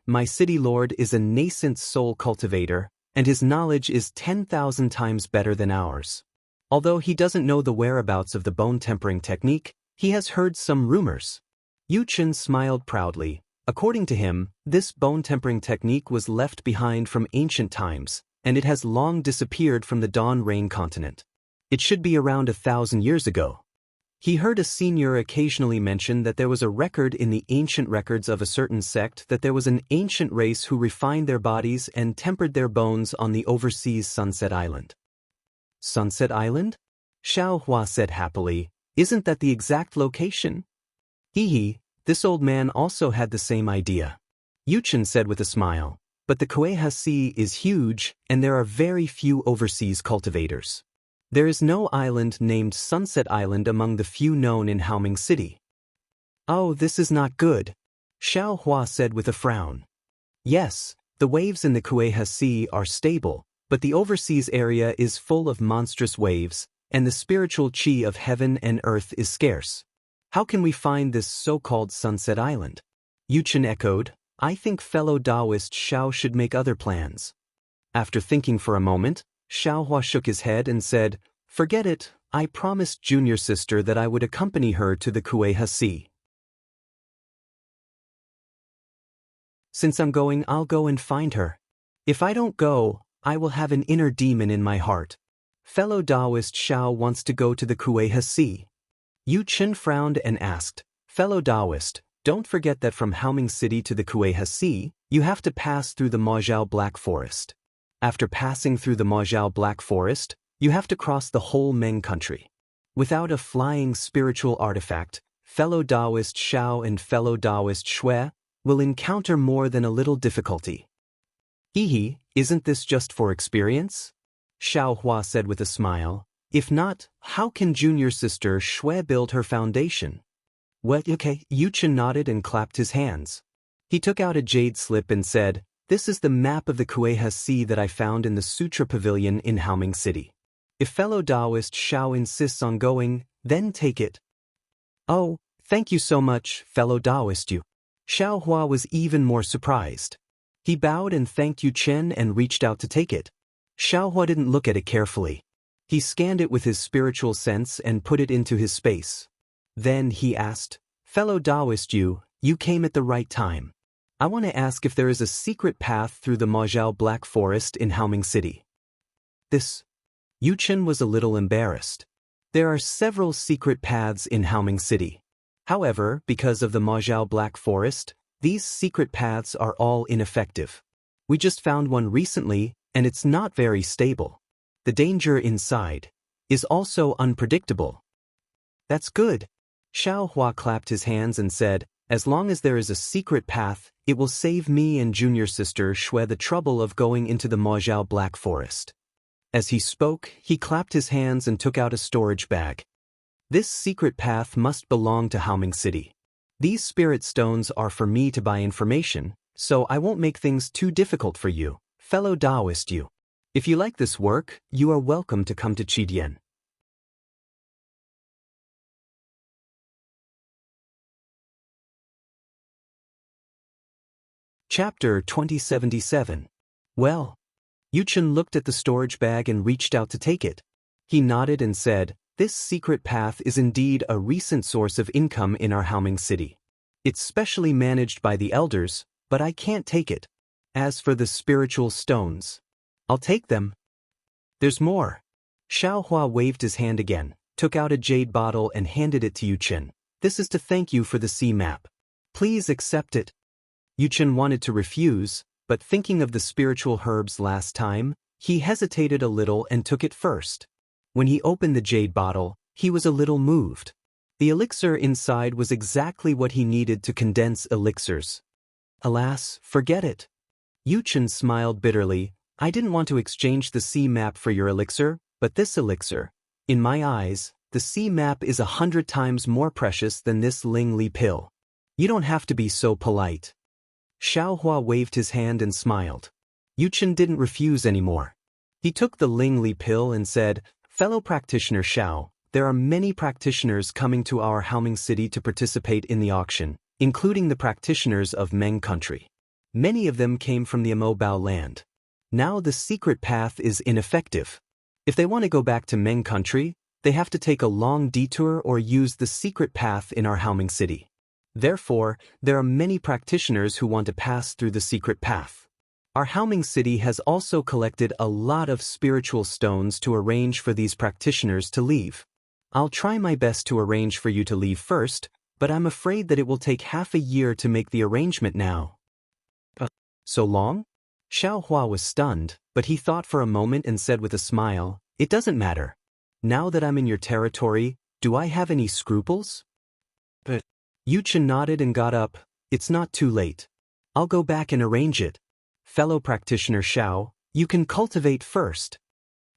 My city lord is a nascent soul cultivator, and his knowledge is 10,000 times better than ours. Although he doesn't know the whereabouts of the bone tempering technique, he has heard some rumors." Yuchen smiled proudly. According to him, this bone tempering technique was left behind from ancient times, and it has long disappeared from the Dawn Rain continent. It should be around 1,000 years ago. He heard a senior occasionally mention that there was a record in the ancient records of a certain sect that there was an ancient race who refined their bodies and tempered their bones on the overseas Sunset Island. Sunset Island? Xiao Hua said happily. Isn't that the exact location? This old man also had the same idea. Yuchen said with a smile, but the Kueha Sea is huge and there are very few overseas cultivators. There is no island named Sunset Island among the few known in Haoming City. Oh, this is not good, Xiao Hua said with a frown. Yes, the waves in the Kueha Sea are stable, but the overseas area is full of monstrous waves, and the spiritual chi of heaven and earth is scarce. How can we find this so-called Sunset Island? Yuchen echoed, I think fellow Daoist Xiao should make other plans. After thinking for a moment, Xiao Hua shook his head and said, Forget it, I promised junior sister that I would accompany her to the Kueha Sea. Since I'm going, I'll go and find her. If I don't go, I will have an inner demon in my heart. Fellow Daoist Xiao wants to go to the Kueha Sea. Yuchen frowned and asked, Fellow Daoist, don't forget that from Haoming City to the Kueha Sea, you have to pass through the Majiao Black Forest. After passing through the Majiao Black Forest, you have to cross the whole Meng country. Without a flying spiritual artifact, fellow Daoist Xiao and fellow Daoist Xue will encounter more than a little difficulty. Isn't this just for experience? Xiao Hua said with a smile. If not, how can junior sister Xue build her foundation? Well, okay, Yuchen nodded and clapped his hands. He took out a jade slip and said, This is the map of the Kueha Sea that I found in the Sutra Pavilion in Haoming City. If fellow Daoist Xiao insists on going, then take it. Oh, thank you so much, fellow Daoist you. Xiao Hua was even more surprised. He bowed and thanked Yuchen and reached out to take it. Xiao Hua didn't look at it carefully. He scanned it with his spiritual sense and put it into his space. Then he asked, Fellow Daoist you came at the right time. I want to ask if there is a secret path through the Majiao Black Forest in Haoming City. Yuchen was a little embarrassed. There are several secret paths in Haoming City. However, because of the Majiao Black Forest, these secret paths are all ineffective. We just found one recently, and it's not very stable. The danger inside is also unpredictable. That's good. Xiao Hua clapped his hands and said, As long as there is a secret path, it will save me and junior sister Xue the trouble of going into the Majiao Black Forest. As he spoke, he clapped his hands and took out a storage bag. This secret path must belong to Haoming City. These spirit stones are for me to buy information, so I won't make things too difficult for you, fellow Daoist you. If you like this work, you are welcome to come to Qidian. Chapter 2077. Well, Yuchen looked at the storage bag and reached out to take it. He nodded and said, This secret path is indeed a recent source of income in our Haoming City. It's specially managed by the elders, but I can't take it. As for the spiritual stones, I'll take them. There's more. Xiao Hua waved his hand again, took out a jade bottle and handed it to Yuchen. This is to thank you for the sea map. Please accept it. Yuchen wanted to refuse, but thinking of the spiritual herbs last time, he hesitated a little and took it first. When he opened the jade bottle, he was a little moved. The elixir inside was exactly what he needed to condense elixirs. Alas, forget it. Yuchen smiled bitterly. I didn't want to exchange the sea map for your elixir, but this elixir, in my eyes, the sea map is 100 times more precious than this Ling Li pill. You don't have to be so polite. Xiaohua waved his hand and smiled. Yuchen didn't refuse anymore. He took the Ling Li pill and said, "Fellow practitioner Xiao, there are many practitioners coming to our Haoming city to participate in the auction, including the practitioners of Meng country. Many of them came from the Immobao land. Now the secret path is ineffective. If they want to go back to Meng country, they have to take a long detour or use the secret path in our Haoming city. Therefore, there are many practitioners who want to pass through the secret path. Our Haoming city has also collected a lot of spiritual stones to arrange for these practitioners to leave. I'll try my best to arrange for you to leave first, but I'm afraid that it will take half a year to make the arrangement now." So long? Xiaohua was stunned, but he thought for a moment and said with a smile, "It doesn't matter. Now that I'm in your territory, do I have any scruples?" But Yuchen nodded and got up. "It's not too late. I'll go back and arrange it. Fellow practitioner Xiao, you can cultivate first."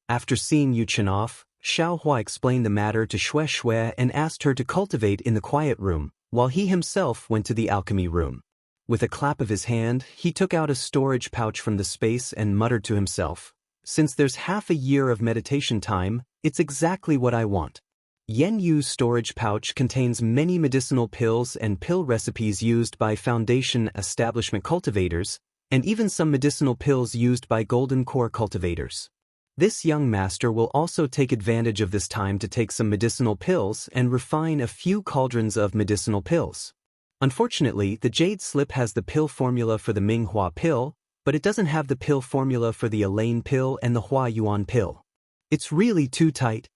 After seeing Yuchen off, Xiaohua explained the matter to Shui and asked her to cultivate in the quiet room, while he himself went to the alchemy room. With a clap of his hand, he took out a storage pouch from the space and muttered to himself, "Since there's half a year of meditation time, it's exactly what I want." Yen Yu's storage pouch contains many medicinal pills and pill recipes used by Foundation establishment cultivators, and even some medicinal pills used by Golden Core cultivators. This young master will also take advantage of this time to take some medicinal pills and refine a few cauldrons of medicinal pills. Unfortunately, the Jade Slip has the pill formula for the Minghua pill, but it doesn't have the pill formula for the Elaine pill and the Hua Yuan pill. It's really too tight.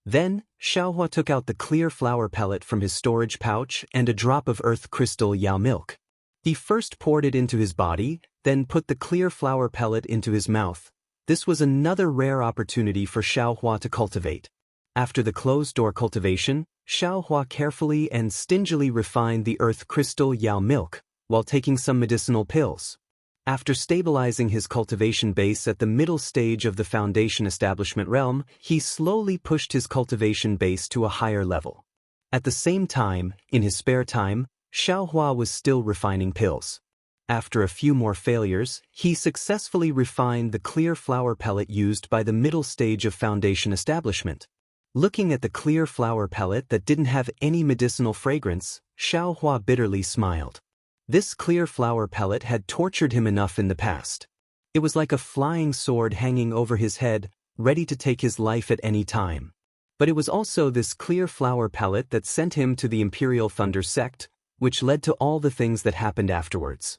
Then, Xiaohua took out the clear flower pellet from his storage pouch and a drop of earth crystal Yao milk. He first poured it into his body, then put the clear flower pellet into his mouth. This was another rare opportunity for Xiaohua to cultivate. After the closed-door cultivation, Xiaohua carefully and stingily refined the earth crystal Yao milk, while taking some medicinal pills. After stabilizing his cultivation base at the middle stage of the Foundation establishment realm, he slowly pushed his cultivation base to a higher level. At the same time, in his spare time, Xiaohua was still refining pills. After a few more failures, he successfully refined the clear flower pellet used by the middle stage of Foundation establishment. Looking at the clear flower pellet that didn't have any medicinal fragrance, Xiaohua bitterly smiled. This clear flower pellet had tortured him enough in the past. It was like a flying sword hanging over his head, ready to take his life at any time. But it was also this clear flower pellet that sent him to the Imperial Thunder sect, which led to all the things that happened afterwards.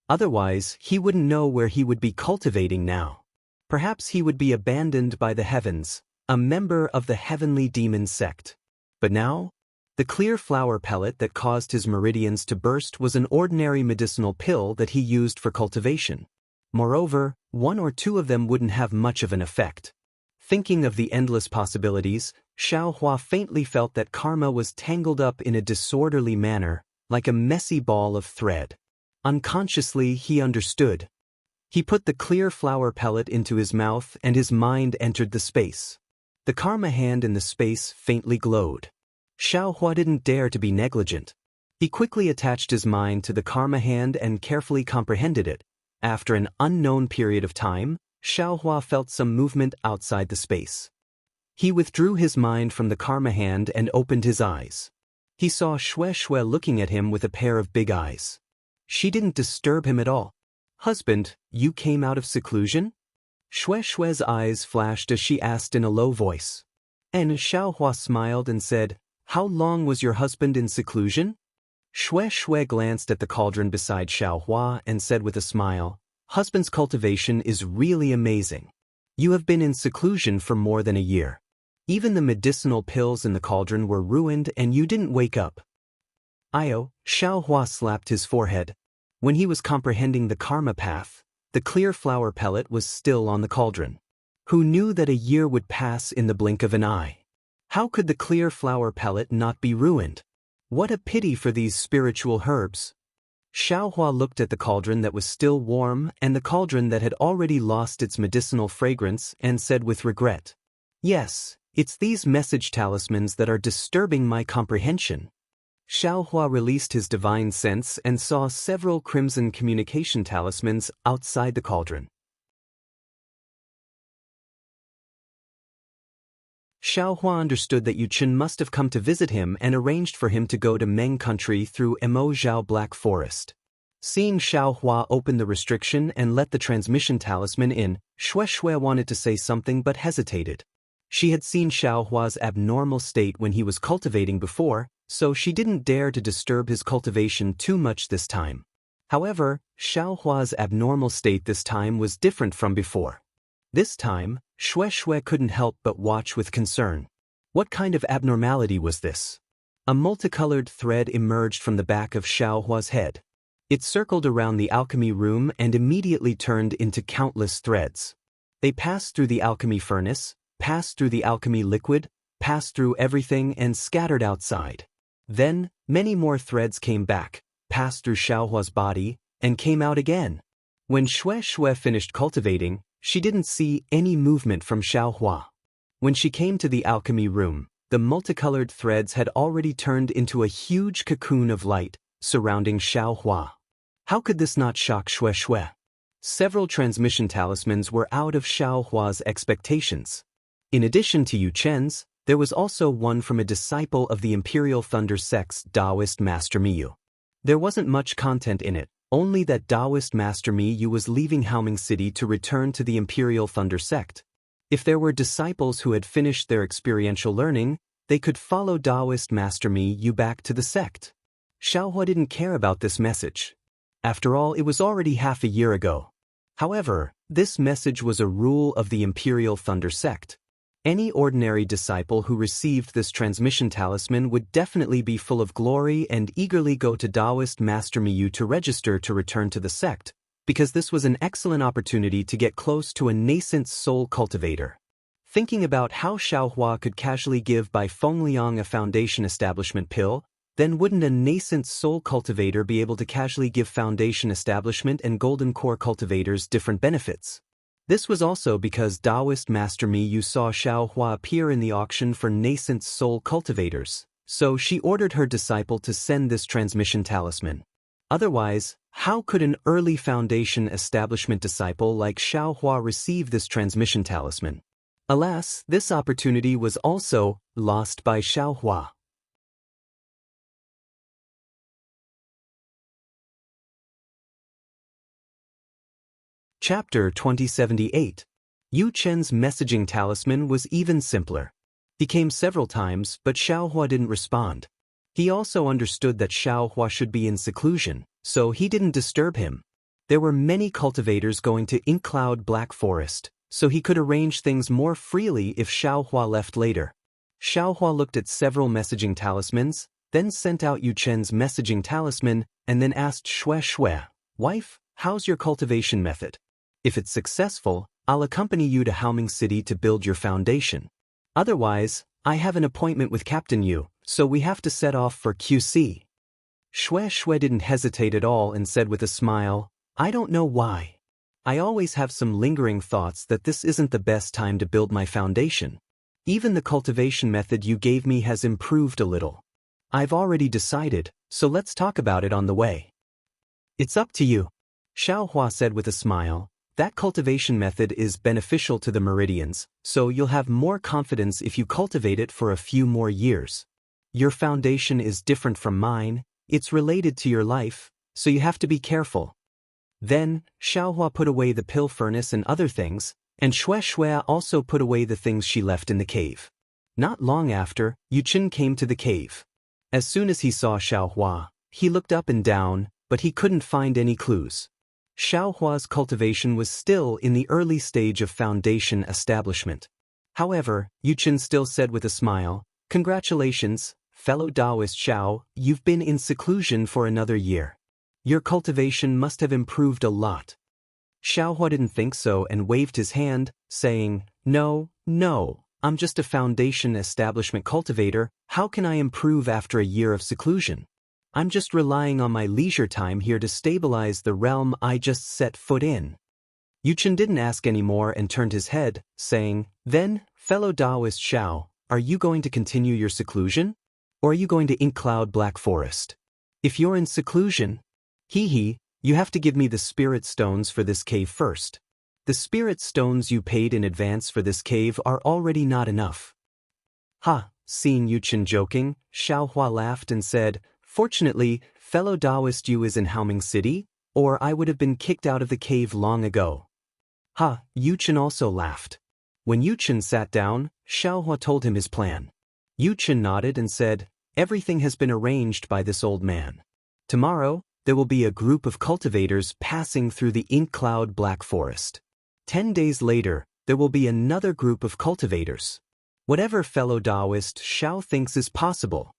Otherwise, he wouldn't know where he would be cultivating now. Perhaps he would be abandoned by the heavens, a member of the heavenly demon sect. But now, the clear flower pellet that caused his meridians to burst was an ordinary medicinal pill that he used for cultivation. Moreover, one or two of them wouldn't have much of an effect. Thinking of the endless possibilities, Xiaohua faintly felt that karma was tangled up in a disorderly manner, like a messy ball of thread. Unconsciously, he understood. He put the clear flower pellet into his mouth and his mind entered the space. The karma hand in the space faintly glowed. Xiaohua didn't dare to be negligent. He quickly attached his mind to the karma hand and carefully comprehended it. After an unknown period of time, Xiaohua felt some movement outside the space. He withdrew his mind from the karma hand and opened his eyes. He saw Shui looking at him with a pair of big eyes. She didn't disturb him at all. "Husband, you came out of seclusion?" Shui's eyes flashed as she asked in a low voice. And Xiaohua smiled and said, "How long was your husband in seclusion?" Shui glanced at the cauldron beside Xiaohua and said with a smile, "Husband's cultivation is really amazing. You have been in seclusion for more than a year. Even the medicinal pills in the cauldron were ruined and you didn't wake up." Xiaohua slapped his forehead. When he was comprehending the karma path, the clear flower pellet was still on the cauldron. Who knew that a year would pass in the blink of an eye? How could the clear flower pellet not be ruined? What a pity for these spiritual herbs. Xiaohua looked at the cauldron that was still warm and the cauldron that had already lost its medicinal fragrance and said with regret, "Yes, it's these message talismans that are disturbing my comprehension." Xiaohua released his divine sense and saw several crimson communication talismans outside the cauldron. Xiaohua understood that Yu Chen must have come to visit him and arranged for him to go to Meng country through Zhao Black Forest. Seeing Xiaohua open the restriction and let the transmission talisman in, Shui wanted to say something but hesitated. She had seen Xiaohua's abnormal state when he was cultivating before, so she didn't dare to disturb his cultivation too much this time. However, Xiaohua's abnormal state this time was different from before. This time, Shui couldn't help but watch with concern. What kind of abnormality was this? A multicolored thread emerged from the back of Xiaohua's head. It circled around the alchemy room and immediately turned into countless threads. They passed through the alchemy furnace, passed through the alchemy liquid, passed through everything and scattered outside. Then, many more threads came back, passed through Xiaohua's body, and came out again. When Shui finished cultivating, she didn't see any movement from Xiaohua. When she came to the alchemy room, the multicolored threads had already turned into a huge cocoon of light surrounding Xiaohua. How could this not shock Shui? Several transmission talismans were out of Xiaohua's expectations. In addition to Yu Chen's, there was also one from a disciple of the Imperial Thunder Sect's Daoist Master Miyu. There wasn't much content in it, only that Daoist Master Miyu was leaving Haoming City to return to the Imperial Thunder Sect. If there were disciples who had finished their experiential learning, they could follow Daoist Master Miyu back to the sect. Xiaohua didn't care about this message. After all, it was already half a year ago. However, this message was a rule of the Imperial Thunder Sect. Any ordinary disciple who received this transmission talisman would definitely be full of glory and eagerly go to Daoist Master Miyu to register to return to the sect, because this was an excellent opportunity to get close to a nascent soul cultivator. Thinking about how Xiaohua could casually give Bai Fengliang a foundation establishment pill, then wouldn't a nascent soul cultivator be able to casually give foundation establishment and golden core cultivators different benefits? This was also because Daoist Master Miyu saw Xiaohua appear in the auction for nascent soul cultivators, so she ordered her disciple to send this transmission talisman. Otherwise, how could an early foundation establishment disciple like Xiaohua receive this transmission talisman? Alas, this opportunity was also lost by Xiaohua. Chapter 2078. Yu Chen's messaging talisman was even simpler. He came several times, but Xiaohua didn't respond. He also understood that Xiaohua should be in seclusion, so he didn't disturb him. There were many cultivators going to Inkcloud Black Forest, so he could arrange things more freely if Xiaohua left later. Xiaohua looked at several messaging talismans, then sent out Yu Chen's messaging talisman, and then asked Shui, "Wife, how's your cultivation method? If it's successful, I'll accompany you to Haoming City to build your foundation. Otherwise, I have an appointment with Captain Yu, so we have to set off for QC." Shui didn't hesitate at all and said with a smile, "I don't know why. I always have some lingering thoughts that this isn't the best time to build my foundation. Even the cultivation method you gave me has improved a little. I've already decided, so let's talk about it on the way." "It's up to you," Xiaohua said with a smile. "That cultivation method is beneficial to the meridians, so you'll have more confidence if you cultivate it for a few more years. Your foundation is different from mine, it's related to your life, so you have to be careful." Then, Xiaohua put away the pill furnace and other things, and Shui also put away the things she left in the cave. Not long after, Yu Chen came to the cave. As soon as he saw Xiaohua, he looked up and down, but he couldn't find any clues. Xiaohua's cultivation was still in the early stage of foundation establishment. However, Yu Chen still said with a smile, "Congratulations, fellow Daoist Xiao, you've been in seclusion for another year. Your cultivation must have improved a lot." Xiaohua didn't think so and waved his hand, saying, No, I'm just a foundation establishment cultivator, how can I improve after a year of seclusion?" I'm just relying on my leisure time here to stabilize the realm I just set foot in. Yuchen didn't ask any more and turned his head, saying, Then, fellow Daoist Xiao, are you going to continue your seclusion? Or are you going to Inkcloud Black Forest? If you're in seclusion, you have to give me the spirit stones for this cave first. The spirit stones you paid in advance for this cave are already not enough. Ha, seeing Yuchen joking, Xiaohua laughed and said, Fortunately, fellow Daoist Yu is in Haoming City, or I would have been kicked out of the cave long ago. Ha, Yuchen also laughed. When Yuchen sat down, Xiaohua told him his plan. Yuchen nodded and said, Everything has been arranged by this old man. Tomorrow, there will be a group of cultivators passing through the Inkcloud Black Forest. 10 days later, there will be another group of cultivators. Whatever fellow Daoist Xiao thinks is possible.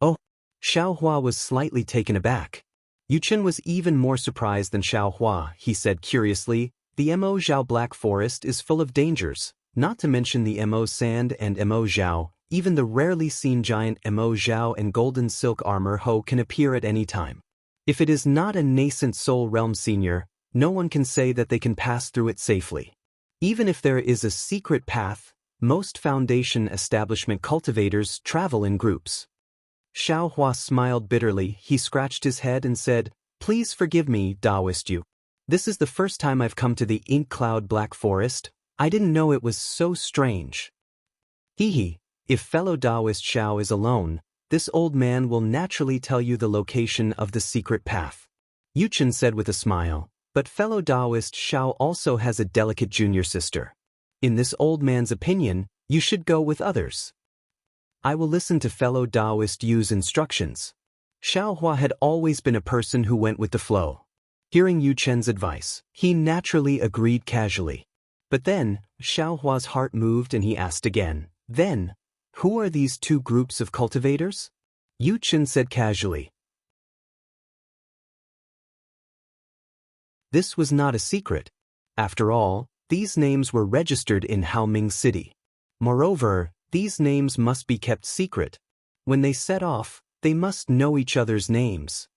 Oh, Xiaohua was slightly taken aback. Yuchen was even more surprised than Xiaohua. He said curiously, The Mo Zhao Black Forest is full of dangers, not to mention the Mo Sand and Mo Zhao. Even the rarely seen giant Mo Zhao and golden silk armor Ho can appear at any time. If it is not a nascent soul realm senior, no one can say that they can pass through it safely. Even if there is a secret path, most Foundation establishment cultivators travel in groups. Xiaohua smiled bitterly. He scratched his head and said, Please forgive me, Daoist Yu. This is the first time I've come to the Inkcloud Black Forest. I didn't know it was so strange. If fellow Daoist Xiao is alone, this old man will naturally tell you the location of the secret path. Yuchen said with a smile, But fellow Daoist Xiao also has a delicate junior sister. In this old man's opinion, you should go with others. I will listen to fellow Daoist Yu's instructions. Xiaohua had always been a person who went with the flow. Hearing Yuchen's advice, he naturally agreed casually. But then, Xiaohua's heart moved and he asked again, Then, who are these two groups of cultivators? Yuchen said casually. This was not a secret. After all, these names were registered in Haoming City. Moreover, these names must be kept secret. When they set off, they must know each other's names.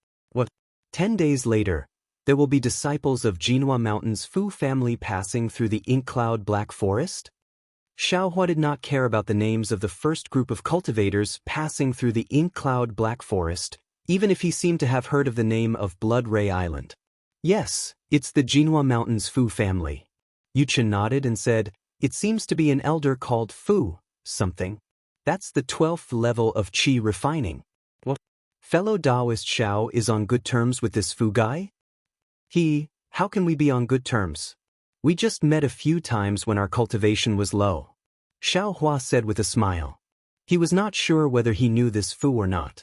10 days later, there will be disciples of Jinhua Mountain's Fu family passing through the Inkcloud Black Forest? Xiaohua did not care about the names of the first group of cultivators passing through the Inkcloud Black Forest, even if he seemed to have heard of the name of Blood Ray Island. Yes, it's the Jinhua Mountain's Fu family. Yuchen nodded and said, It seems to be an elder called Fu, something. That's the 12th level of Qi refining. Fellow Daoist Xiao is on good terms with this Fu guy? How can we be on good terms? We just met a few times when our cultivation was low. Xiaohua said with a smile. He was not sure whether he knew this Fu or not.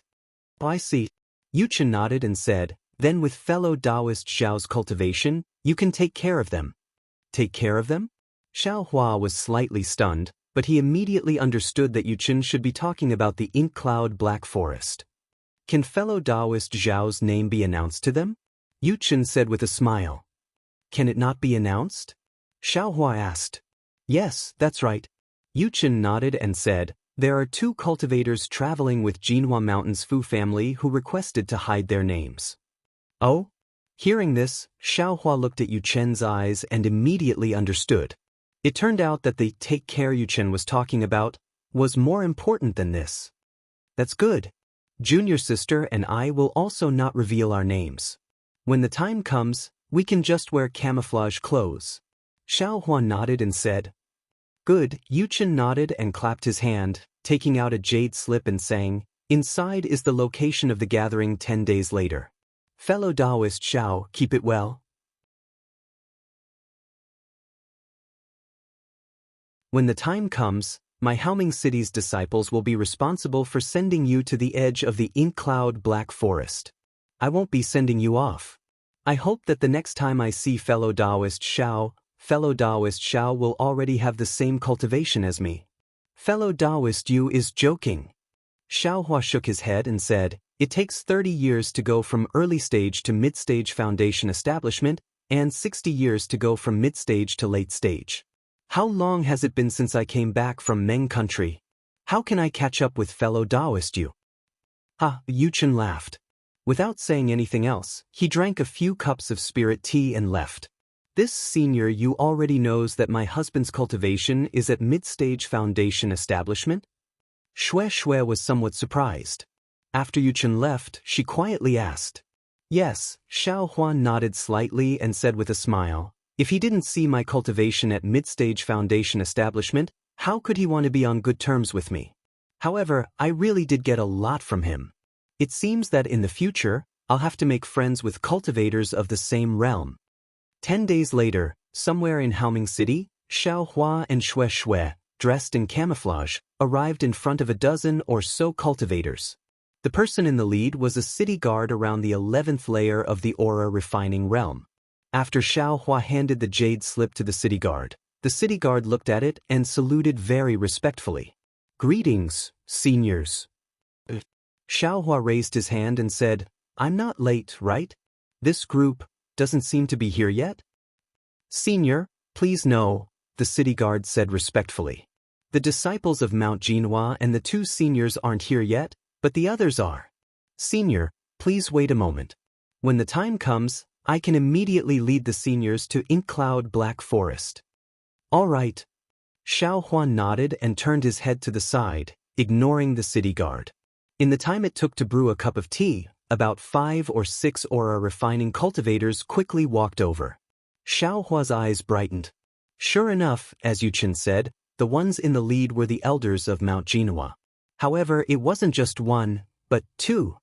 I see. Yuchen nodded and said, Then with fellow Daoist Xiao's cultivation, you can take care of them. Take care of them? Xiaohua was slightly stunned, but he immediately understood that Yuchen should be talking about the Inkcloud Black Forest. Can fellow Daoist Xiao's name be announced to them? Yuchen said with a smile. Can it not be announced? Xiaohua asked. Yes, that's right. Yuchen nodded and said, There are two cultivators traveling with Jinhua Mountain's Fu family who requested to hide their names. Oh? Hearing this, Xiaohua looked at Yuchen's eyes and immediately understood. It turned out that the take care Yuchen was talking about was more important than this. That's good. Junior sister and I will also not reveal our names. When the time comes, we can just wear camouflage clothes. Xiaohua nodded and said, Good. Yuchen nodded and clapped his hand, taking out a jade slip and saying, Inside is the location of the gathering 10 days later. Fellow Daoist Xiao, keep it well. When the time comes, my Haoming City's disciples will be responsible for sending you to the edge of the Inkcloud Black Forest. I won't be sending you off. I hope that the next time I see fellow Daoist Xiao will already have the same cultivation as me. Fellow Daoist Yu is joking. Xiaohua shook his head and said, It takes 30 years to go from early stage to mid-stage Foundation establishment, and 60 years to go from mid-stage to late stage. How long has it been since I came back from Meng country? How can I catch up with fellow Daoist Yu? Yuchen laughed. Without saying anything else, he drank a few cups of spirit tea and left. This senior you already knows that my husband's cultivation is at mid-stage foundation establishment? Xue Xue was somewhat surprised. After Yuchen left, she quietly asked. Yes, Xiao Huan nodded slightly and said with a smile, if he didn't see my cultivation at mid-stage foundation establishment, how could he want to be on good terms with me? However, I really did get a lot from him. It seems that in the future, I'll have to make friends with cultivators of the same realm. 10 days later, somewhere in Haoming City, Xiao Hua and Xue Xue, dressed in camouflage, arrived in front of a dozen or so cultivators. The person in the lead was a city guard around the 11th layer of the aura refining realm. After Xiao Hua handed the jade slip to the city guard looked at it and saluted very respectfully. Greetings, seniors. Xiao Hua raised his hand and said, I'm not late, right? This group doesn't seem to be here yet? Senior, please no, the city guard said respectfully. The disciples of Mount Jinhua and the 2 seniors aren't here yet, but the others are. Senior, please wait a moment. When the time comes, I can immediately lead the seniors to Inkcloud Black Forest. All right. Xiao Huan nodded and turned his head to the side, ignoring the city guard. In the time it took to brew a cup of tea, about 5 or 6 aura refining cultivators quickly walked over. Xiao Hua's eyes brightened. Sure enough, as Yuchen said, the ones in the lead were the elders of Mount Jinhua. However, it wasn't just 1, but 2.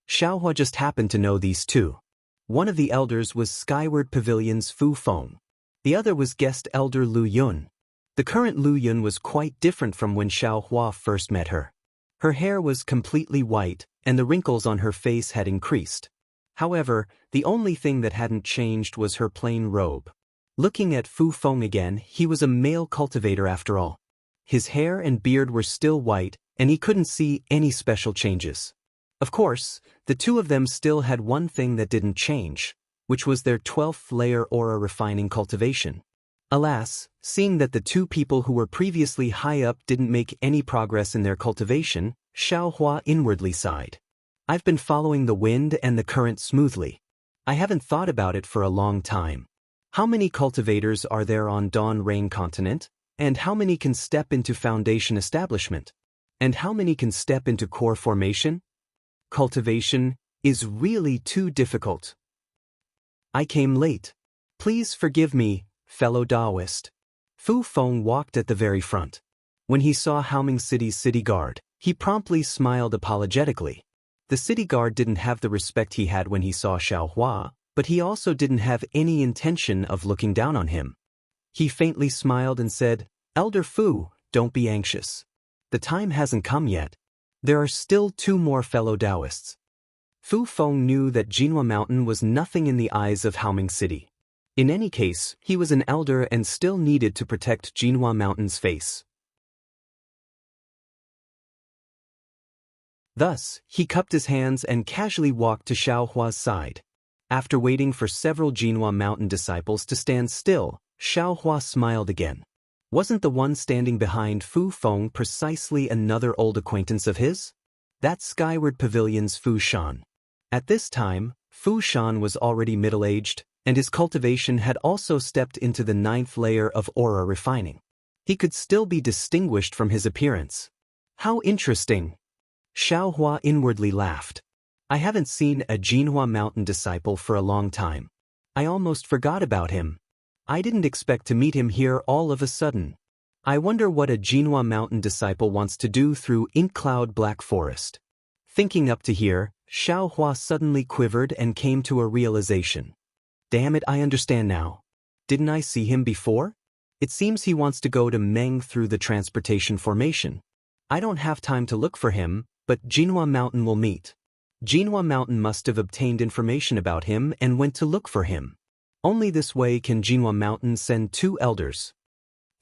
Xiao Hua just happened to know these 2. One of the elders was Skyward Pavilion's Fu Feng. The other was guest elder Lu Yun. The current Lu Yun was quite different from when Xiao Hua first met her. Her hair was completely white, and the wrinkles on her face had increased. However, the only thing that hadn't changed was her plain robe. Looking at Fu Feng again, he was a male cultivator after all. His hair and beard were still white, and he couldn't see any special changes. Of course, the 2 of them still had one thing that didn't change, which was their 12th layer aura refining cultivation. Alas, seeing that the 2 people who were previously high up didn't make any progress in their cultivation, Xiao Hua inwardly sighed. I've been following the wind and the current smoothly. I haven't thought about it for a long time. How many cultivators are there on Dawn Rain Continent? And how many can step into Foundation Establishment? And how many can step into Core Formation? Cultivation is really too difficult. I came late. Please forgive me, fellow Daoist. Fu Feng walked at the very front. When he saw Haoming City's city guard, he promptly smiled apologetically. The city guard didn't have the respect he had when he saw Xiao Hua, but he also didn't have any intention of looking down on him. He faintly smiled and said, Elder Fu, don't be anxious. The time hasn't come yet. There are still 2 more fellow Daoists. Fu Feng knew that Jinhua Mountain was nothing in the eyes of Haoming City. In any case, he was an elder and still needed to protect Jinhua Mountain's face. Thus, he cupped his hands and casually walked to Xiao Hua's side. After waiting for several Jinhua Mountain disciples to stand still, Xiao Hua smiled again. Wasn't the one standing behind Fu Feng precisely another old acquaintance of his? That's Skyward Pavilion's Fu Shan. At this time, Fu Shan was already middle-aged, and his cultivation had also stepped into the 9th layer of aura refining. He could still be distinguished from his appearance. How interesting! Xiao Hua inwardly laughed. I haven't seen a Jinhua Mountain disciple for a long time. I almost forgot about him. I didn't expect to meet him here all of a sudden. I wonder what a Jinhua Mountain disciple wants to do through Inkcloud Black Forest. Thinking up to here, Xiao Hua suddenly quivered and came to a realization. Damn it, I understand now. Didn't I see him before? It seems he wants to go to Meng through the transportation formation. I don't have time to look for him, but Jinhua Mountain will meet. Jinhua Mountain must have obtained information about him and went to look for him. Only this way can Jinhua Mountain send 2 elders.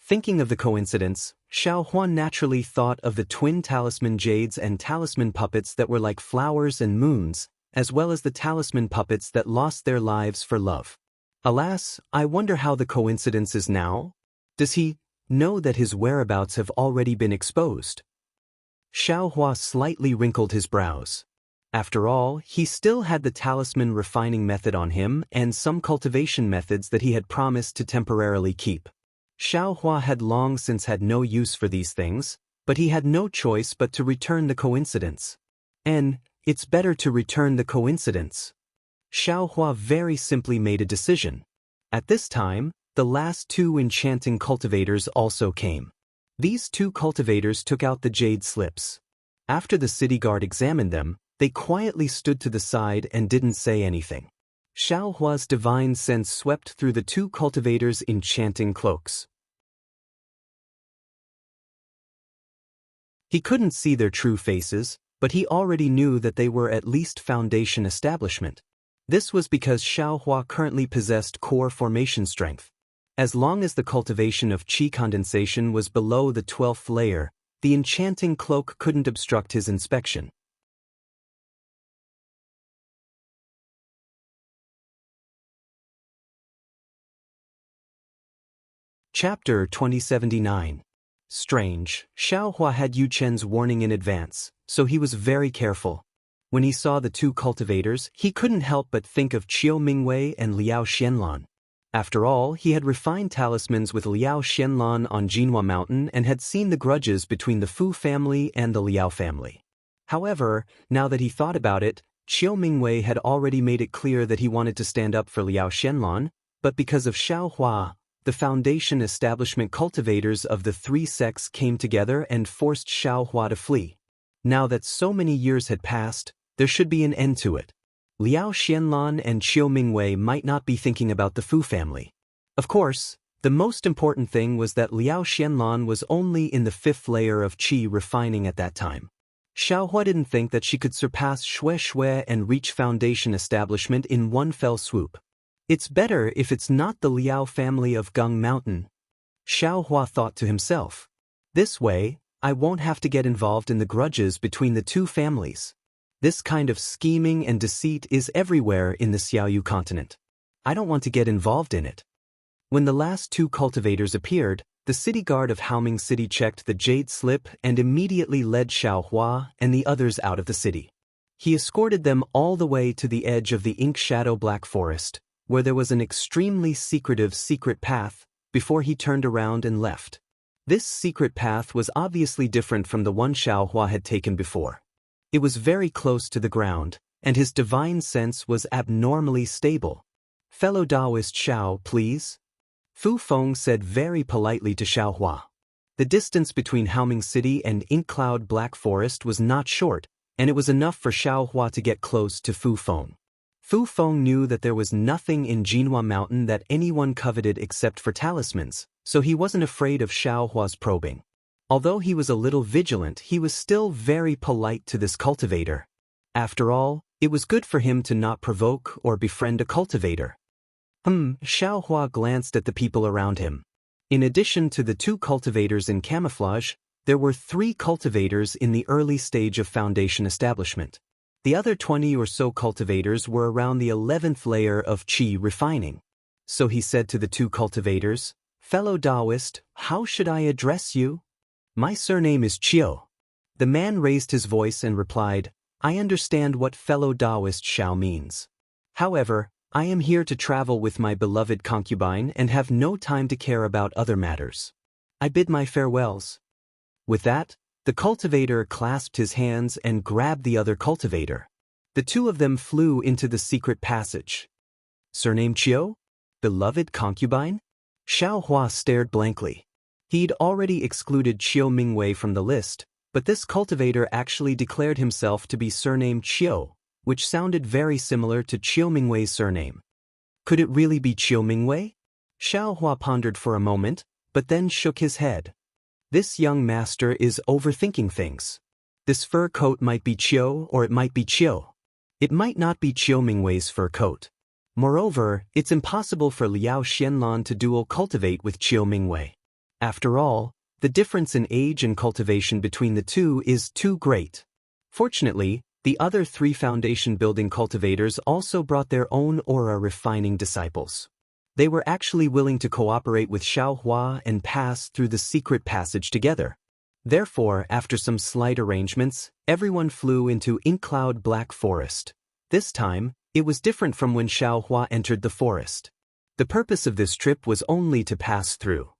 Thinking of the coincidence, Xiao Huan naturally thought of the twin talisman jades and talisman puppets that were like flowers and moons, as well as the talisman puppets that lost their lives for love. Alas, I wonder how the coincidence is now? Does he know that his whereabouts have already been exposed? Xiao Hua slightly wrinkled his brows. After all, he still had the talisman refining method on him and some cultivation methods that he had promised to temporarily keep. Xiaohua had long since had no use for these things, but he had no choice but to return the coincidence. And it's better to return the coincidence. Xiaohua very simply made a decision. At this time, the last two enchanting cultivators also came. These two cultivators took out the jade slips. After the city guard examined them, they quietly stood to the side and didn't say anything. Xiaohua's divine sense swept through the two cultivators' enchanting cloaks. He couldn't see their true faces, but he already knew that they were at least foundation establishment. This was because Xiaohua currently possessed core formation strength. As long as the cultivation of qi condensation was below the 12th layer, the enchanting cloak couldn't obstruct his inspection. Chapter 2079. Strange, Xiaohua had Yu Chen's warning in advance, so he was very careful. When he saw the two cultivators, he couldn't help but think of Qiu Mingwei and Liao Xianlan. After all, he had refined talismans with Liao Xianlan on Jinhua Mountain and had seen the grudges between the Fu family and the Liao family. However, now that he thought about it, Qiu Mingwei had already made it clear that he wanted to stand up for Liao Xianlan, but because of Xiaohua, the foundation establishment cultivators of the three sects came together and forced Xiaohua to flee. Now that so many years had passed, there should be an end to it. Liao Xianlan and Qiu Mingwei might not be thinking about the Fu family. Of course, the most important thing was that Liao Xianlan was only in the 5th layer of qi refining at that time. Xiaohua didn't think that she could surpass Xue Xue and reach foundation establishment in one fell swoop. It's better if it's not the Liao family of Gung Mountain. Xiaohua thought to himself. This way, I won't have to get involved in the grudges between the two families. This kind of scheming and deceit is everywhere in the Xiaoyu continent. I don't want to get involved in it. When the last two cultivators appeared, the city guard of Haoming City checked the jade slip and immediately led Xiaohua and the others out of the city. He escorted them all the way to the edge of the ink shadow black forest, where there was an extremely secretive secret path, before he turned around and left. This secret path was obviously different from the one Xiaohua had taken before. It was very close to the ground, and his divine sense was abnormally stable. Fellow Daoist Xiao, please? Fu Feng said very politely to Xiaohua. The distance between Haoming City and Ink Cloud Black Forest was not short, and it was enough for Xiaohua to get close to Fu Feng. Fu Feng knew that there was nothing in Jinhua Mountain that anyone coveted except for talismans, so he wasn't afraid of Xiaohua's probing. Although he was a little vigilant, he was still very polite to this cultivator. After all, it was good for him to not provoke or befriend a cultivator. Xiaohua glanced at the people around him. In addition to the two cultivators in camouflage, there were 3 cultivators in the early stage of foundation establishment. The other 20 or so cultivators were around the 11th layer of qi refining. So he said to the 2 cultivators, "Fellow Daoist, how should I address you?" "My surname is Qiu." The man raised his voice and replied, "I understand what fellow Daoist Xiao means. However, I am here to travel with my beloved concubine and have no time to care about other matters. I bid my farewells." With that, the cultivator clasped his hands and grabbed the other cultivator. The 2 of them flew into the secret passage. Surname Qiu? Beloved concubine? Xiaohua stared blankly. He'd already excluded Qiu Mingwei from the list, but this cultivator actually declared himself to be surnamed Qiu, which sounded very similar to Qiu Mingwei's surname. Could it really be Qiu Mingwei? Xiaohua pondered for a moment, but then shook his head. This young master is overthinking things. This fur coat might be Qiu or it might be Qiu. It might not be Qiu Mingwei's fur coat. Moreover, it's impossible for Liao Xianlan to dual cultivate with Qiu Mingwei. After all, the difference in age and cultivation between the 2 is too great. Fortunately, the other 3 foundation building cultivators also brought their own aura refining disciples. They were actually willing to cooperate with Xiaohua and pass through the secret passage together. Therefore, after some slight arrangements, everyone flew into Inkcloud Black Forest. This time, it was different from when Xiaohua entered the forest. The purpose of this trip was only to pass through.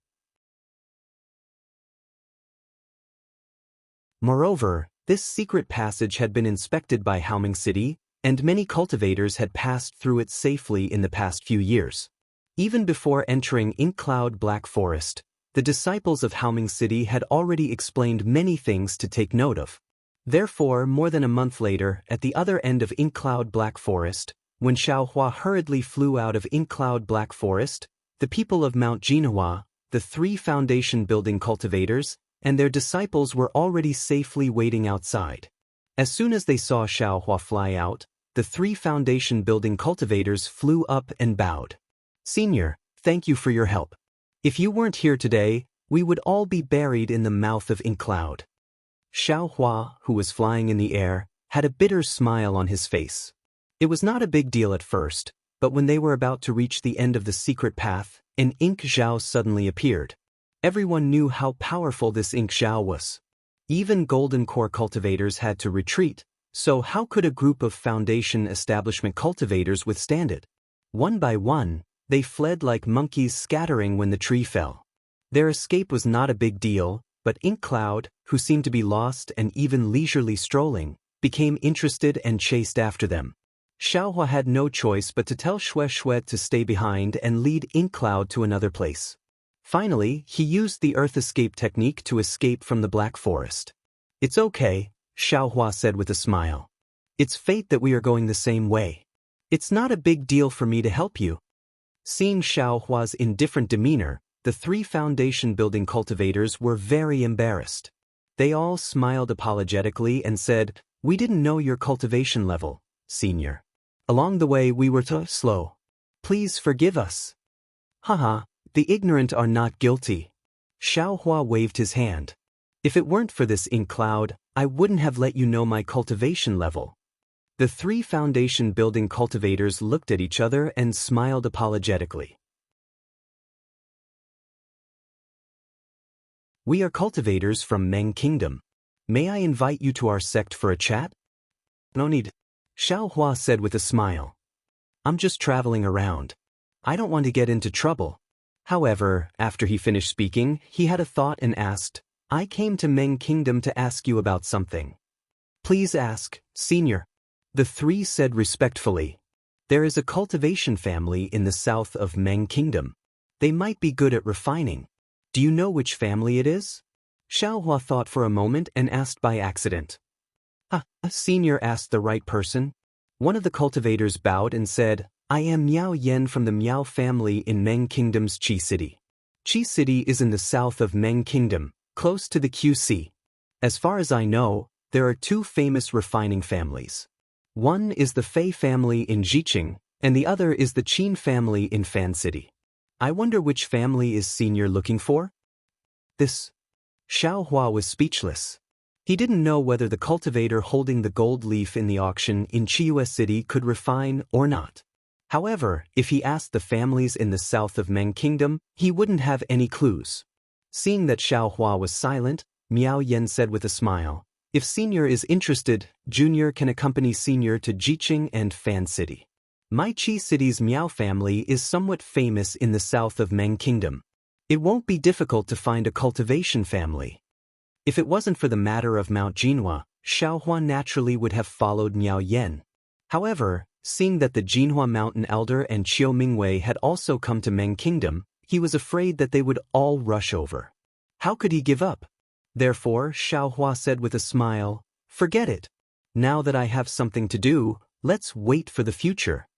Moreover, this secret passage had been inspected by Haoming City, and many cultivators had passed through it safely in the past few years. Even before entering Inkcloud Black Forest, the disciples of Haoming City had already explained many things to take note of. Therefore, more than a month later, at the other end of Inkcloud Black Forest, when Xiaohua hurriedly flew out of Inkcloud Black Forest, the people of Mount Jinhua, the 3 foundation-building cultivators, and their disciples were already safely waiting outside. As soon as they saw Xiaohua fly out, the 3 foundation-building cultivators flew up and bowed. "Senior, thank you for your help. If you weren't here today, we would all be buried in the mouth of Inkcloud." Xiaohua, who was flying in the air, had a bitter smile on his face. It was not a big deal at first, but when they were about to reach the end of the secret path, an ink zhao suddenly appeared. Everyone knew how powerful this ink zhao was. Even golden core cultivators had to retreat, so how could a group of foundation establishment cultivators withstand it? One by one, they fled like monkeys scattering when the tree fell. Their escape was not a big deal, but Inkcloud, who seemed to be lost and even leisurely strolling, became interested and chased after them. Xiaohua had no choice but to tell Xue to stay behind and lead Inkcloud to another place. Finally, he used the earth escape technique to escape from the Black Forest. "It's okay," Xiaohua said with a smile. "It's fate that we are going the same way. It's not a big deal for me to help you." Seeing Xiaohua's indifferent demeanor, the 3 foundation-building cultivators were very embarrassed. They all smiled apologetically and said, "We didn't know your cultivation level, senior. Along the way we were too slow. Please forgive us." "Haha, the ignorant are not guilty." Xiaohua waved his hand. "If it weren't for this ink cloud, I wouldn't have let you know my cultivation level." The 3 foundation-building cultivators looked at each other and smiled apologetically. "We are cultivators from Meng Kingdom. May I invite you to our sect for a chat?" "No need," Xiaohua said with a smile. "I'm just traveling around. I don't want to get into trouble." However, after he finished speaking, he had a thought and asked, "I came to Meng Kingdom to ask you about something." "Please ask, senior." The 3 said respectfully. "There is a cultivation family in the south of Meng Kingdom. They might be good at refining. Do you know which family it is?" Xiaohua thought for a moment and asked by accident. Senior asked the right person." One of the cultivators bowed and said, "I am Miao Yen from the Miao family in Meng Kingdom's Qi City. Qi City is in the south of Meng Kingdom, close to the QC. As far as I know, there are 2 famous refining families. One is the Fei family in Jiqing, and the other is the Qin family in Fan City. I wonder which family is senior looking for?" This. Xiaohua was speechless. He didn't know whether the cultivator holding the gold leaf in the auction in Chiyu City could refine or not. However, if he asked the families in the south of Meng Kingdom, he wouldn't have any clues. Seeing that Xiaohua was silent, Miao Yen said with a smile, "If senior is interested, junior can accompany senior to Jiqing and Fan City. My Qi City's Miao family is somewhat famous in the south of Meng Kingdom. It won't be difficult to find a cultivation family." If it wasn't for the matter of Mount Jinhua, Xiaohua naturally would have followed Miao Yen. However, seeing that the Jinhua Mountain Elder and Qiu Mingwei had also come to Meng Kingdom, he was afraid that they would all rush over. How could he give up? Therefore, Xiaohua said with a smile, "Forget it. Now that I have something to do, let's wait for the future."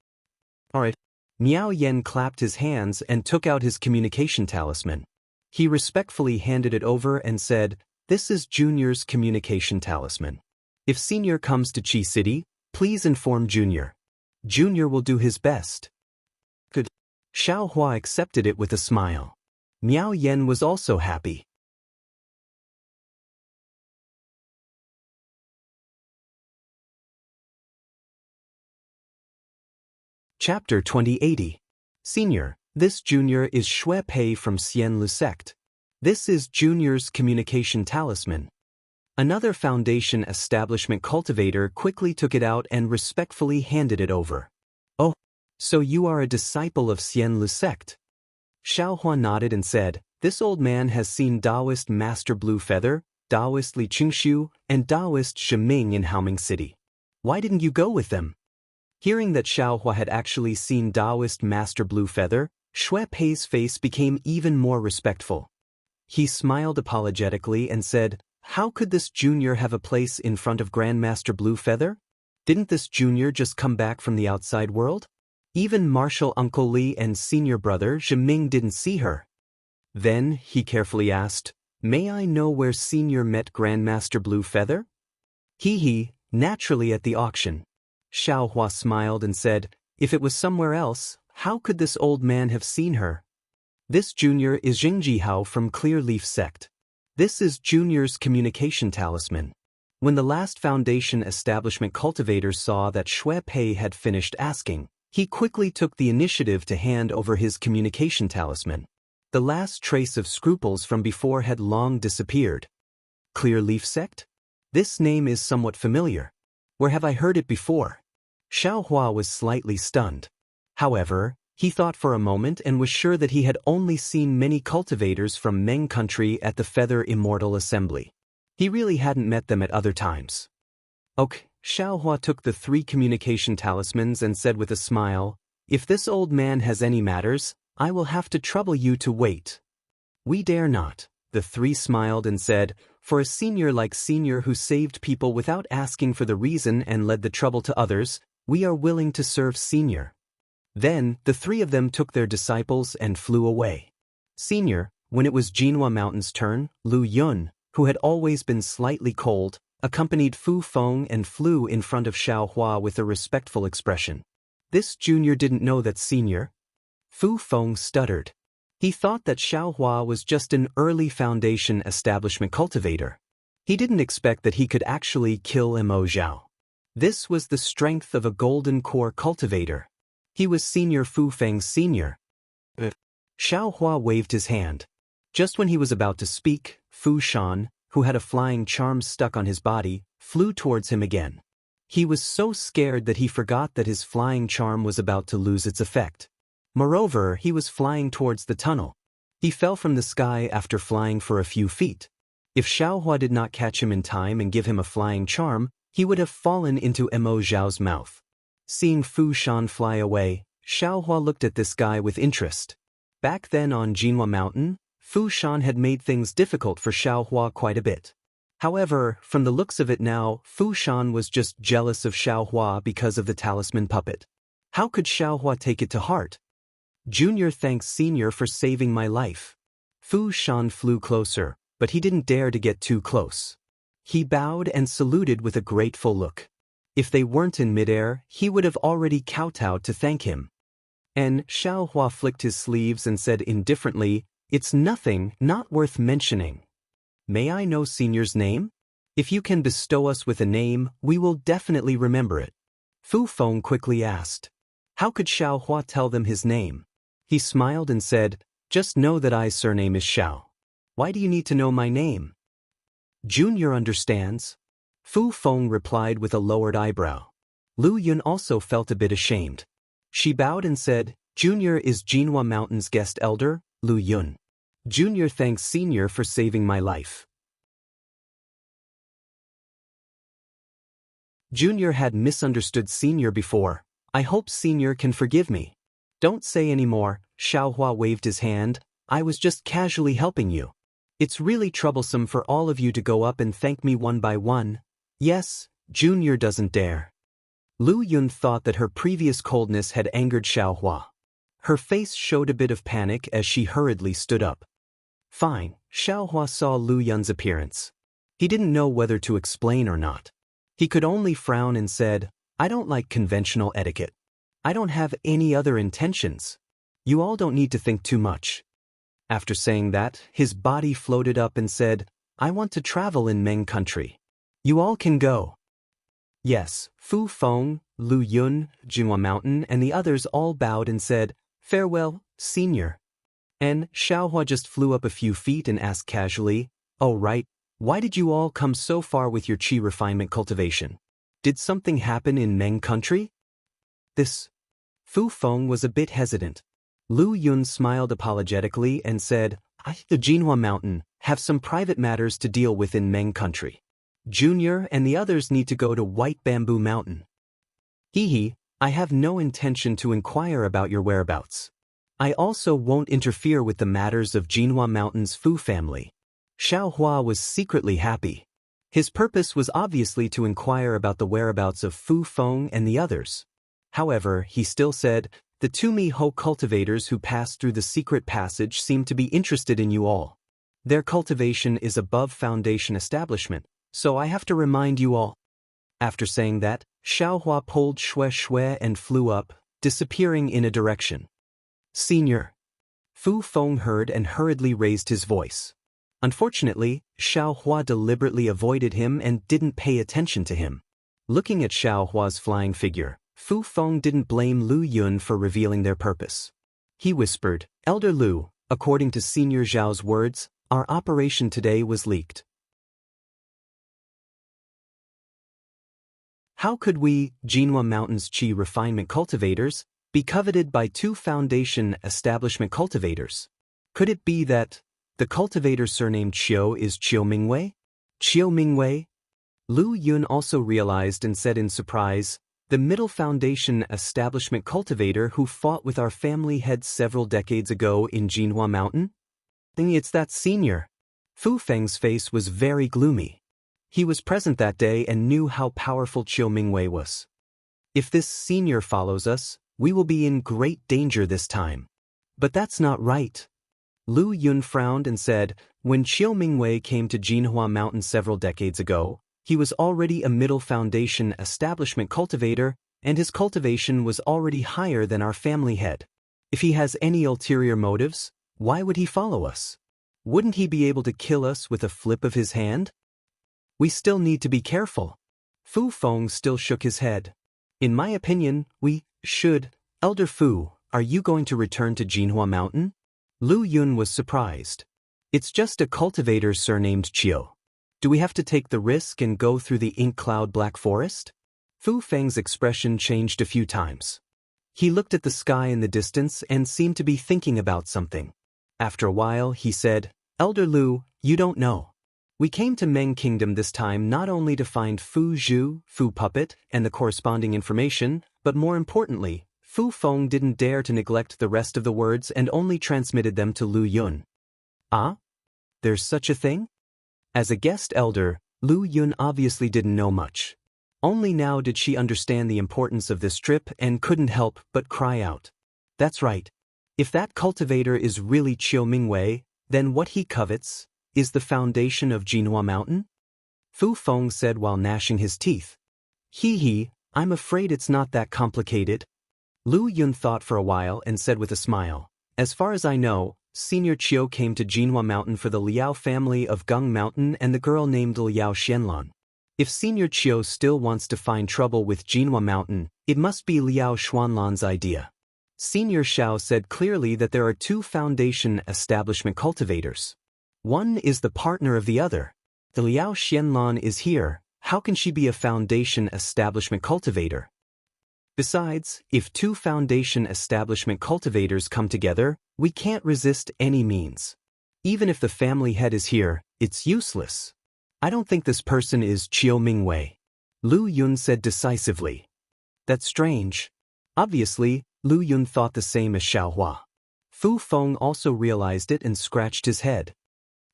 "Alright." Miao Yen clapped his hands and took out his communication talisman. He respectfully handed it over and said, "This is Junior's communication talisman. If Senior comes to Qi City, please inform Junior. Junior will do his best." "Good." Xiaohua accepted it with a smile. Miao Yen was also happy. Chapter 2080. Senior, this junior is Xue Pei from Xianlu sect. This is Junior's communication talisman. Another Foundation establishment cultivator quickly took it out and respectfully handed it over. Oh, so you are a disciple of Xian Lu sect? Xiaohua nodded and said, this old man has seen Daoist Master Blue Feather, Daoist Li Qingshu, and Daoist Shiming in Haoming City. Why didn't you go with them? Hearing that Xiaohua had actually seen Daoist Master Blue Feather, Shui Pei's face became even more respectful. He smiled apologetically and said, how could this junior have a place in front of Grandmaster Blue Feather? Didn't this junior just come back from the outside world? Even Marshal Uncle Li and senior brother Shiming didn't see her. Then, he carefully asked, may I know where senior met Grandmaster Blue Feather? He, naturally at the auction. Xiaohua smiled and said, if it was somewhere else, how could this old man have seen her? This junior is Jingjihao from Clear Leaf Sect. This is Junior's communication talisman. When the last Foundation establishment cultivator saw that Shui Pei had finished asking, he quickly took the initiative to hand over his communication talisman. The last trace of scruples from before had long disappeared. Clear Leaf Sect? This name is somewhat familiar. Where have I heard it before? Xiaohua was slightly stunned. However, he thought for a moment and was sure that he had only seen many cultivators from Meng country at the Feather Immortal Assembly. He really hadn't met them at other times. Okay, Xiaohua took the 3 communication talismans and said with a smile, if this old man has any matters, I will have to trouble you to wait. We dare not. The 3 smiled and said, for a senior like senior who saved people without asking for the reason and led the trouble to others, we are willing to serve senior. Then, the 3 of them took their disciples and flew away. Senior, when it was Jinhua Mountain's turn, Lu Yun, who had always been slightly cold, accompanied Fu Feng and flew in front of Xiaohua with a respectful expression. This junior didn't know that senior. Fu Feng stuttered. He thought that Xiaohua was just an early Foundation establishment cultivator. He didn't expect that he could actually kill Mo Zhao. This was the strength of a golden core cultivator. He was Senior Fu Feng's senior. Xiaohua waved his hand. Just when he was about to speak, Fu Shan, who had a flying charm stuck on his body, flew towards him again. He was so scared that he forgot that his flying charm was about to lose its effect. Moreover, he was flying towards the tunnel. He fell from the sky after flying for a few feet. If Xiaohua did not catch him in time and give him a flying charm, he would have fallen into Mo Zhao's mouth. Seeing Fu Shan fly away, Xiaohua looked at this guy with interest. Back then on Jinhua Mountain, Fu Shan had made things difficult for Xiaohua quite a bit. However, from the looks of it now, Fu Shan was just jealous of Xiaohua because of the talisman puppet. How could Xiaohua take it to heart? Junior thanks Senior for saving my life. Fu Shan flew closer, but he didn't dare to get too close. He bowed and saluted with a grateful look. If they weren't in midair, he would have already kowtowed to thank him. And Xiaohua flicked his sleeves and said indifferently, it's nothing, not worth mentioning. May I know Senior's name? If you can bestow us with a name, we will definitely remember it. Fu Feng quickly asked. How could Xiaohua tell them his name? He smiled and said, just know that my surname is Xiao. Why do you need to know my name? Junior understands. Fu Feng replied with a lowered eyebrow. Lu Yun also felt a bit ashamed. She bowed and said, Junior is Jinhua Mountain's guest elder, Lu Yun. Junior thanks Senior for saving my life. Junior had misunderstood Senior before. I hope Senior can forgive me. Don't say any more, Xiaohua waved his hand. I was just casually helping you. It's really troublesome for all of you to go up and thank me one by one. Yes, Junior doesn't dare. Lu Yun thought that her previous coldness had angered Xiaohua. Her face showed a bit of panic as she hurriedly stood up. Fine, Xiaohua saw Lu Yun's appearance. He didn't know whether to explain or not. He could only frown and said, I don't like conventional etiquette. I don't have any other intentions. You all don't need to think too much. After saying that, his body floated up and said, I want to travel in Meng country. You all can go. Yes, Fu Feng, Lu Yun, Jinhua Mountain and the others all bowed and said, Farewell, Senior. And Xiaohua just flew up a few feet and asked casually, "Oh right, why did you all come so far with your qi refinement cultivation? Did something happen in Meng country?" This Fu Feng was a bit hesitant. Lu Yun smiled apologetically and said, "The Jinhua Mountain have some private matters to deal with in Meng country. Junior and the others need to go to White Bamboo Mountain. Hehe, I have no intention to inquire about your whereabouts. I also won't interfere with the matters of Jinhua Mountain's Fu family." Xiaohua was secretly happy. His purpose was obviously to inquire about the whereabouts of Fu Feng and the others. However, he still said, "The two Miho cultivators who passed through the secret passage seem to be interested in you all. Their cultivation is above foundation establishment, so I have to remind you all." After saying that, Xiaohua pulled Shui Shui and flew up, disappearing in a direction. "Senior." Fu Feng heard and hurriedly raised his voice. Unfortunately, Xiaohua deliberately avoided him and didn't pay attention to him. Looking at Xiaohua's flying figure, Fu Feng didn't blame Lu Yun for revealing their purpose. He whispered, "Elder Lu, according to Senior Zhao's words, our operation today was leaked. How could we, Jinhua Mountain's qi refinement cultivators, be coveted by two foundation establishment cultivators? Could it be that the cultivator surnamed Qiu is Qiu Mingwei?" "Qiu Mingwei?" Lu Yun also realized and said in surprise, "The middle foundation establishment cultivator who fought with our family head several decades ago in Jinhua Mountain? It's that senior." Fu Feng's face was very gloomy. He was present that day and knew how powerful Qiu Mingwei was. "If this senior follows us, we will be in great danger this time." "But that's not right." Lu Yun frowned and said, "When Qiu Mingwei came to Jinhua Mountain several decades ago, he was already a middle foundation establishment cultivator, and his cultivation was already higher than our family head. If he has any ulterior motives, why would he follow us? Wouldn't he be able to kill us with a flip of his hand? We still need to be careful." Fu Feng still shook his head. "In my opinion, we should. Elder Fu, are you going to return to Jinhua Mountain?" Lu Yun was surprised. "It's just a cultivator surnamed Qiu. Do we have to take the risk and go through the ink cloud black forest?" Fu Feng's expression changed a few times. He looked at the sky in the distance and seemed to be thinking about something. After a while, he said, "Elder Lu, you don't know. We came to Meng Kingdom this time not only to find Fu Zhu, Fu Puppet, and the corresponding information, but more importantly, Fu Feng didn't dare to neglect the rest of the words and only transmitted them to Lu Yun." "Ah? There's such a thing?" As a guest elder, Lu Yun obviously didn't know much. Only now did she understand the importance of this trip and couldn't help but cry out. "That's right. If that cultivator is really Qiu Mingwei, then what he covets is the foundation of Jinhua Mountain?" Fu Feng said while gnashing his teeth. Hee, I'm afraid it's not that complicated." Lu Yun thought for a while and said with a smile, "As far as I know, Senior Qiu came to Jinhua Mountain for the Liao family of Gung Mountain and the girl named Liao Xianlan. If Senior Qiu still wants to find trouble with Jinhua Mountain, it must be Liao Xuanlan's idea." Senior Xiao said clearly that there are two foundation establishment cultivators. One is the partner of the other. The Liao Xianlan is here, how can she be a foundation establishment cultivator? Besides, if two foundation establishment cultivators come together, we can't resist any means. Even if the family head is here, it's useless. I don't think this person is Qiu Mingwei," Lu Yun said decisively. "That's strange." Obviously, Lu Yun thought the same as Xiaohua. Fu Feng also realized it and scratched his head.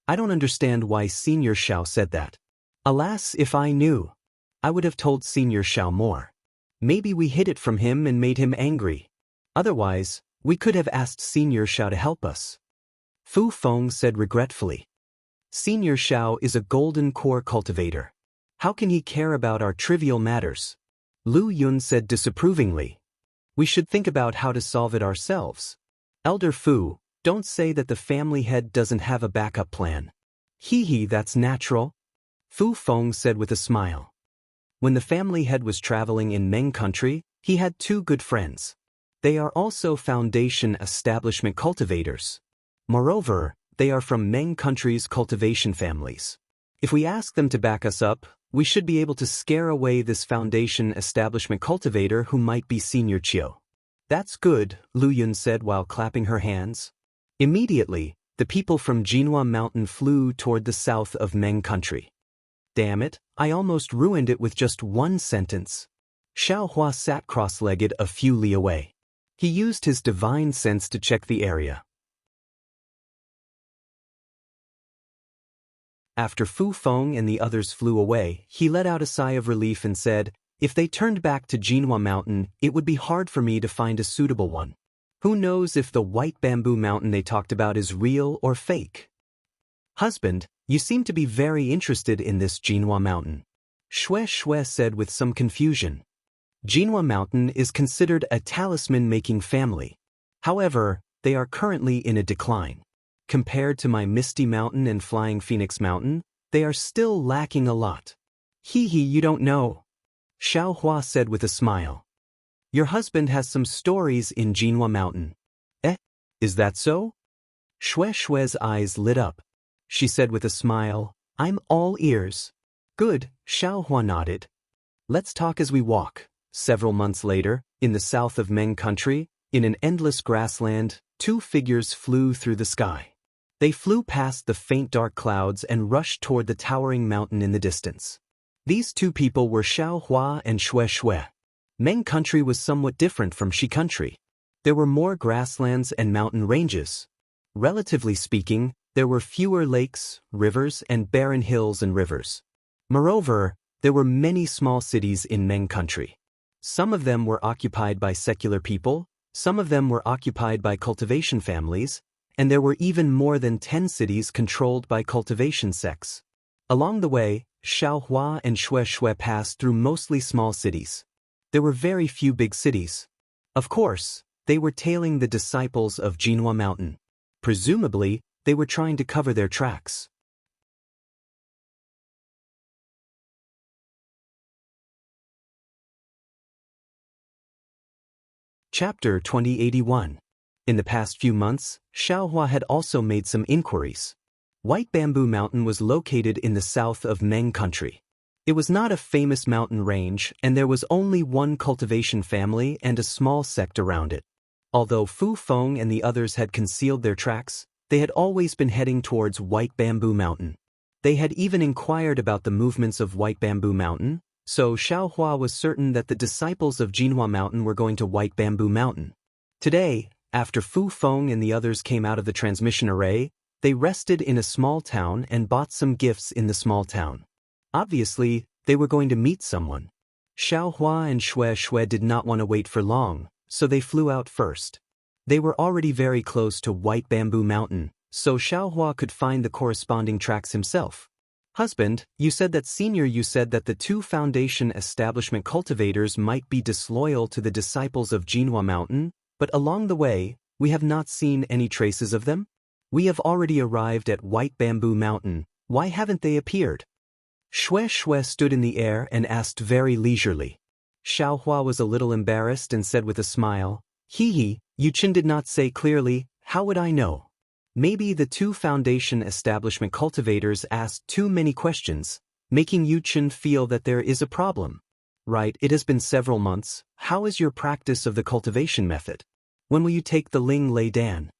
"I don't understand why Senior Xiao said that. Alas, if I knew, I would have told Senior Xiao more. Maybe we hid it from him and made him angry. Otherwise, we could have asked Senior Xiao to help us." Fu Feng said regretfully. "Senior Xiao is a golden core cultivator. How can he care about our trivial matters?" Lu Yun said disapprovingly. "We should think about how to solve it ourselves. Elder Fu, don't say that the family head doesn't have a backup plan." Hee, that's natural," Fu Feng said with a smile. When the family head was traveling in Meng country, he had two good friends. They are also foundation establishment cultivators. Moreover, they are from Meng country's cultivation families. If we ask them to back us up, we should be able to scare away this foundation establishment cultivator who might be Senior Chiu. That's good, Lu Yun said while clapping her hands. Immediately, the people from Jinhua Mountain flew toward the south of Meng country. Damn it, I almost ruined it with just one sentence. Xiaohua sat cross-legged a few li away. He used his divine sense to check the area. After Fu Feng and the others flew away, he let out a sigh of relief and said, "If they turned back to Jinhua Mountain, it would be hard for me to find a suitable one. Who knows if the white bamboo mountain they talked about is real or fake?" "Husband, you seem to be very interested in this Jinhua Mountain," Shui said with some confusion. Jinhua Mountain is considered a talisman-making family. However, they are currently in a decline. Compared to my Misty Mountain and Flying Phoenix Mountain, they are still lacking a lot. Hee, you don't know, Xiaohua said with a smile. Your husband has some stories in Jinhua Mountain. Eh? Is that so? Shui's eyes lit up. She said with a smile, I'm all ears. Good, Xiaohua nodded. Let's talk as we walk. Several months later, in the south of Meng country, in an endless grassland, two figures flew through the sky. They flew past the faint dark clouds and rushed toward the towering mountain in the distance. These two people were Xiaohua and Shui. Meng country was somewhat different from Shi country. There were more grasslands and mountain ranges. Relatively speaking, there were fewer lakes, rivers, and barren hills and rivers. Moreover, there were many small cities in Meng country. Some of them were occupied by secular people, some of them were occupied by cultivation families, and there were even more than 10 cities controlled by cultivation sects. Along the way, Xiaohua and Shui passed through mostly small cities. There were very few big cities. Of course, they were tailing the disciples of Jinhua Mountain. Presumably, they were trying to cover their tracks. Chapter 2081. In the past few months, Xiaohua had also made some inquiries. White Bamboo Mountain was located in the south of Meng country. It was not a famous mountain range, and there was only one cultivation family and a small sect around it. Although Fu Feng and the others had concealed their tracks, they had always been heading towards White Bamboo Mountain. They had even inquired about the movements of White Bamboo Mountain, so Xiaohua was certain that the disciples of Jinhua Mountain were going to White Bamboo Mountain. Today, after Fu Feng and the others came out of the transmission array, they rested in a small town and bought some gifts in the small town. Obviously, they were going to meet someone. Xiaohua and Shui did not want to wait for long, so they flew out first. They were already very close to White Bamboo Mountain, so Xiaohua could find the corresponding tracks himself. Husband, you said that the two foundation establishment cultivators might be disloyal to the disciples of Jinhua Mountain, but along the way, we have not seen any traces of them? We have already arrived at White Bamboo Mountain, why haven't they appeared? Shui stood in the air and asked very leisurely. Xiaohua was a little embarrassed and said with a smile, Yuchen did not say clearly, how would I know? Maybe the two foundation establishment cultivators asked too many questions, making Yuchen feel that there is a problem. Right, it has been several months, how is your practice of the cultivation method? When will you take the Ling Lei Dan?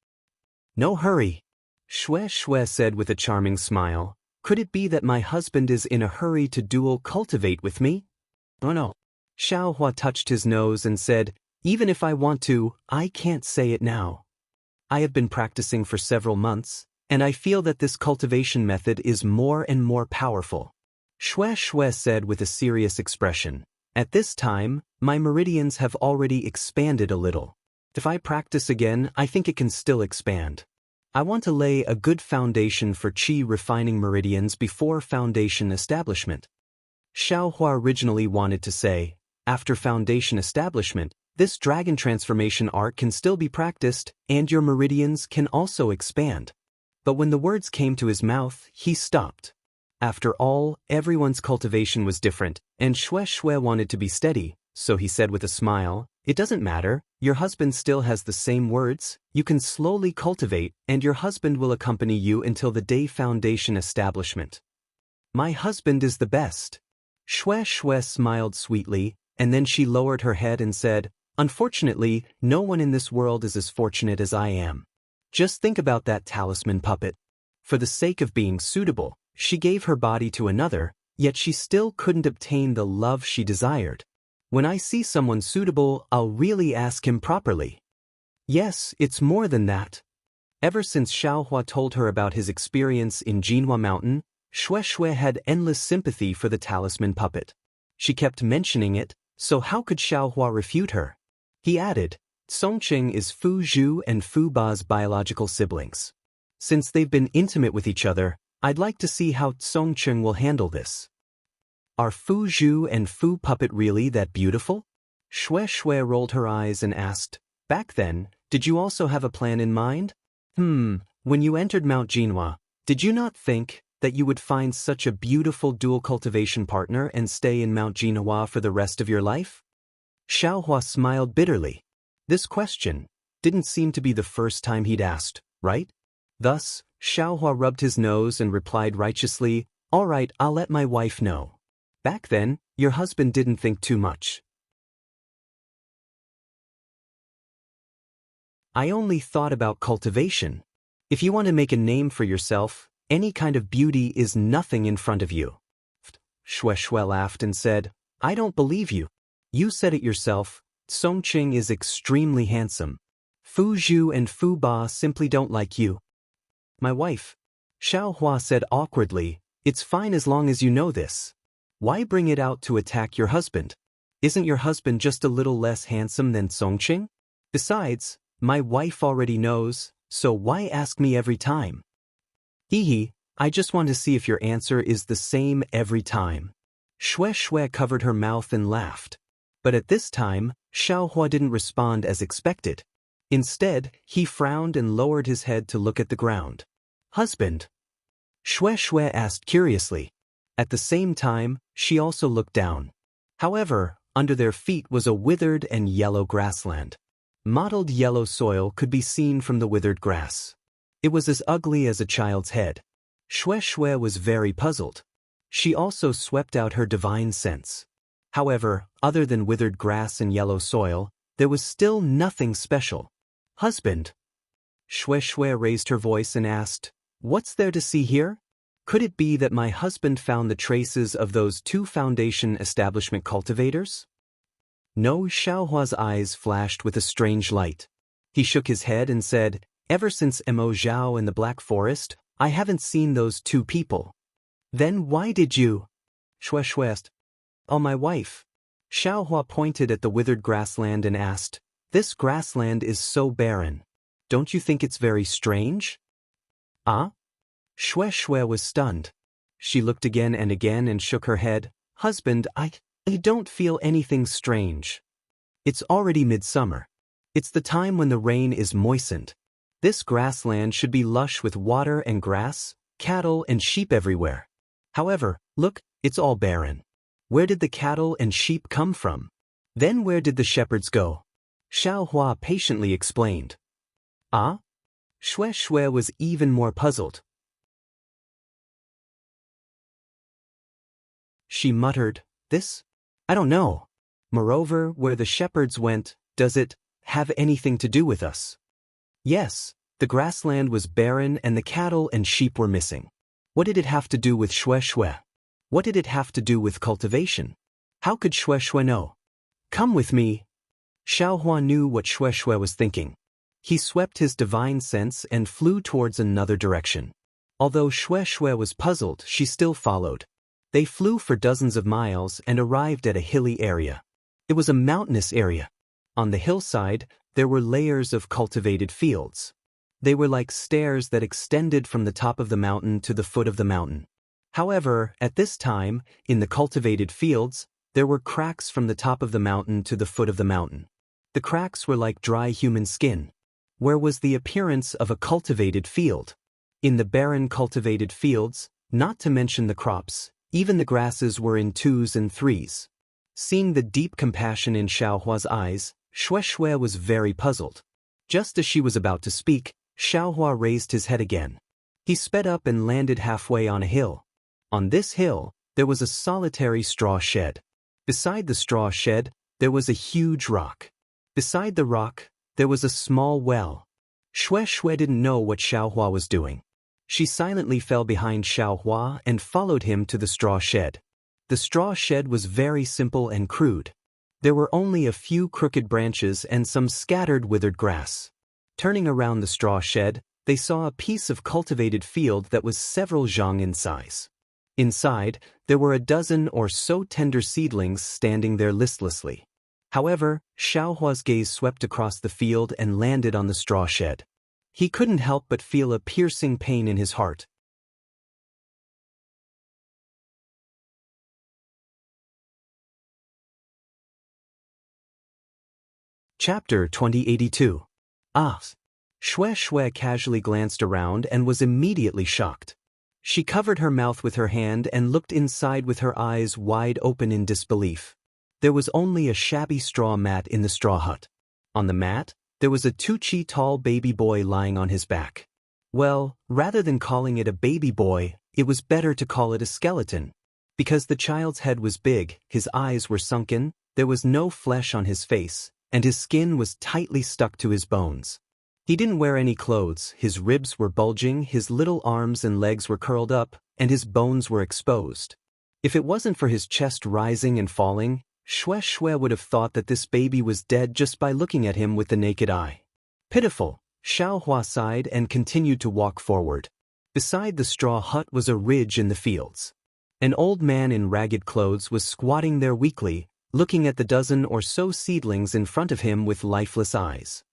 No hurry. Shui said with a charming smile. Could it be that my husband is in a hurry to dual cultivate with me? Oh no. Xiaohua touched his nose and said, even if I want to, I can't say it now. I have been practicing for several months, and I feel that this cultivation method is more and more powerful. Shui said with a serious expression. At this time, my meridians have already expanded a little. If I practice again, I think it can still expand. I want to lay a good foundation for qi refining meridians before foundation establishment. Xiaohua originally wanted to say, after foundation establishment, this dragon transformation art can still be practiced, and your meridians can also expand. But when the words came to his mouth, he stopped. After all, everyone's cultivation was different, and Shui wanted to be steady, so he said with a smile, It doesn't matter, your husband still has the same words, you can slowly cultivate, and your husband will accompany you until the day foundation establishment. My husband is the best. Xianxia smiled sweetly, and then she lowered her head and said, unfortunately, no one in this world is as fortunate as I am. Just think about that talisman puppet. For the sake of being suitable, she gave her body to another, yet she still couldn't obtain the love she desired. When I see someone suitable, I'll really ask him properly. Yes, it's more than that. Ever since Xiaohua told her about his experience in Jinhua Mountain, Xianxia had endless sympathy for the talisman puppet. She kept mentioning it, so how could Xiaohua refute her? He added, Songqing is Fu Zhu and Fu Ba's biological siblings. Since they've been intimate with each other, I'd like to see how Songqing will handle this. Are Fu Zhu and Fu puppet really that beautiful? Xianxia rolled her eyes and asked, back then, did you also have a plan in mind? When you entered Mount Jinhua, did you not think that you would find such a beautiful dual cultivation partner and stay in Mount Jinhua for the rest of your life? Xiaohua smiled bitterly. This question didn't seem to be the first time he'd asked, right? Thus, Xiaohua rubbed his nose and replied righteously, all right, I'll let my wife know. Back then, your husband didn't think too much. I only thought about cultivation. If you want to make a name for yourself, any kind of beauty is nothing in front of you. Xianxia laughed and said, I don't believe you. You said it yourself, Songqing is extremely handsome. Fu Zhu and Fu Ba simply don't like you. My wife. Xiaohua said awkwardly, it's fine as long as you know this. Why bring it out to attack your husband? Isn't your husband just a little less handsome than Songqing? Besides, my wife already knows, so why ask me every time? Hee, I just want to see if your answer is the same every time. Xianxia covered her mouth and laughed. But at this time, Xiaohua didn't respond as expected. Instead, he frowned and lowered his head to look at the ground. Husband? Xianxia asked curiously. At the same time, she also looked down. However, under their feet was a withered and yellow grassland. Mottled yellow soil could be seen from the withered grass. It was as ugly as a child's head. Xianxia was very puzzled. She also swept out her divine sense. However, other than withered grass and yellow soil, there was still nothing special. Husband? Xianxia raised her voice and asked, what's there to see here? Could it be that my husband found the traces of those two foundation establishment cultivators? No, Xiaohua's eyes flashed with a strange light. He shook his head and said, ever since Mo Zhao in the Black Forest, I haven't seen those two people. Then why did you? Xianxia asked. Oh, my wife. Xiaohua pointed at the withered grassland and asked, this grassland is so barren. Don't you think it's very strange? Ah? Xianxia was stunned. She looked again and shook her head. Husband, I don't feel anything strange. It's already midsummer. It's the time when the rain is moistened. This grassland should be lush with water and grass, cattle and sheep everywhere. However, look, it's all barren. Where did the cattle and sheep come from? Then where did the shepherds go? Xiaohua patiently explained. Ah? Xianxia was even more puzzled. She muttered, this? I don't know. Moreover, where the shepherds went, does it have anything to do with us? Yes, the grassland was barren and the cattle and sheep were missing. What did it have to do with Xianxia? What did it have to do with cultivation? How could Xianxia know? Come with me. Xiaohua knew what Xianxia was thinking. He swept his divine sense and flew towards another direction. Although Xianxia was puzzled, she still followed. They flew for dozens of miles and arrived at a hilly area. It was a mountainous area. On the hillside, there were layers of cultivated fields. They were like stairs that extended from the top of the mountain to the foot of the mountain. However, at this time, in the cultivated fields, there were cracks from the top of the mountain to the foot of the mountain. The cracks were like dry human skin. Where was the appearance of a cultivated field? In the barren cultivated fields, not to mention the crops, even the grasses were in 2s and 3s. Seeing the deep compassion in Xiaohua's eyes, Shui was very puzzled. Just as she was about to speak, Xiaohua raised his head again. He sped up and landed halfway on a hill. On this hill, there was a solitary straw shed. Beside the straw shed, there was a huge rock. Beside the rock, there was a small well. Shui didn't know what Xiaohua was doing. She silently fell behind Xiaohua and followed him to the straw shed. The straw shed was very simple and crude. There were only a few crooked branches and some scattered withered grass. Turning around the straw shed, they saw a piece of cultivated field that was several zhang in size. Inside, there were a dozen or so tender seedlings standing there listlessly. However, Xiaohua's gaze swept across the field and landed on the straw shed. He couldn't help but feel a piercing pain in his heart. Chapter 2082. Shui casually glanced around and was immediately shocked. She covered her mouth with her hand and looked inside with her eyes wide open in disbelief. There was only a shabby straw mat in the straw hut. On the mat, there was a 2-chi tall baby boy lying on his back. Well, rather than calling it a baby boy, it was better to call it a skeleton. Because the child's head was big, his eyes were sunken, there was no flesh on his face, and his skin was tightly stuck to his bones. He didn't wear any clothes, his ribs were bulging, his little arms and legs were curled up, and his bones were exposed. If it wasn't for his chest rising and falling, Shui would have thought that this baby was dead just by looking at him with the naked eye. Pitiful, Xiaohua sighed and continued to walk forward. Beside the straw hut was a ridge in the fields. An old man in ragged clothes was squatting there weakly, looking at the dozen or so seedlings in front of him with lifeless eyes.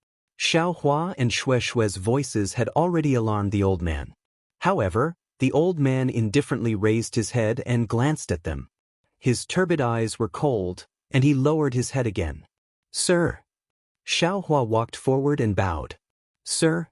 Xiaohua and Shui's voices had already alarmed the old man. However, the old man indifferently raised his head and glanced at them. His turbid eyes were cold, and he lowered his head again. "Sir." Xiaohua walked forward and bowed. "Sir?"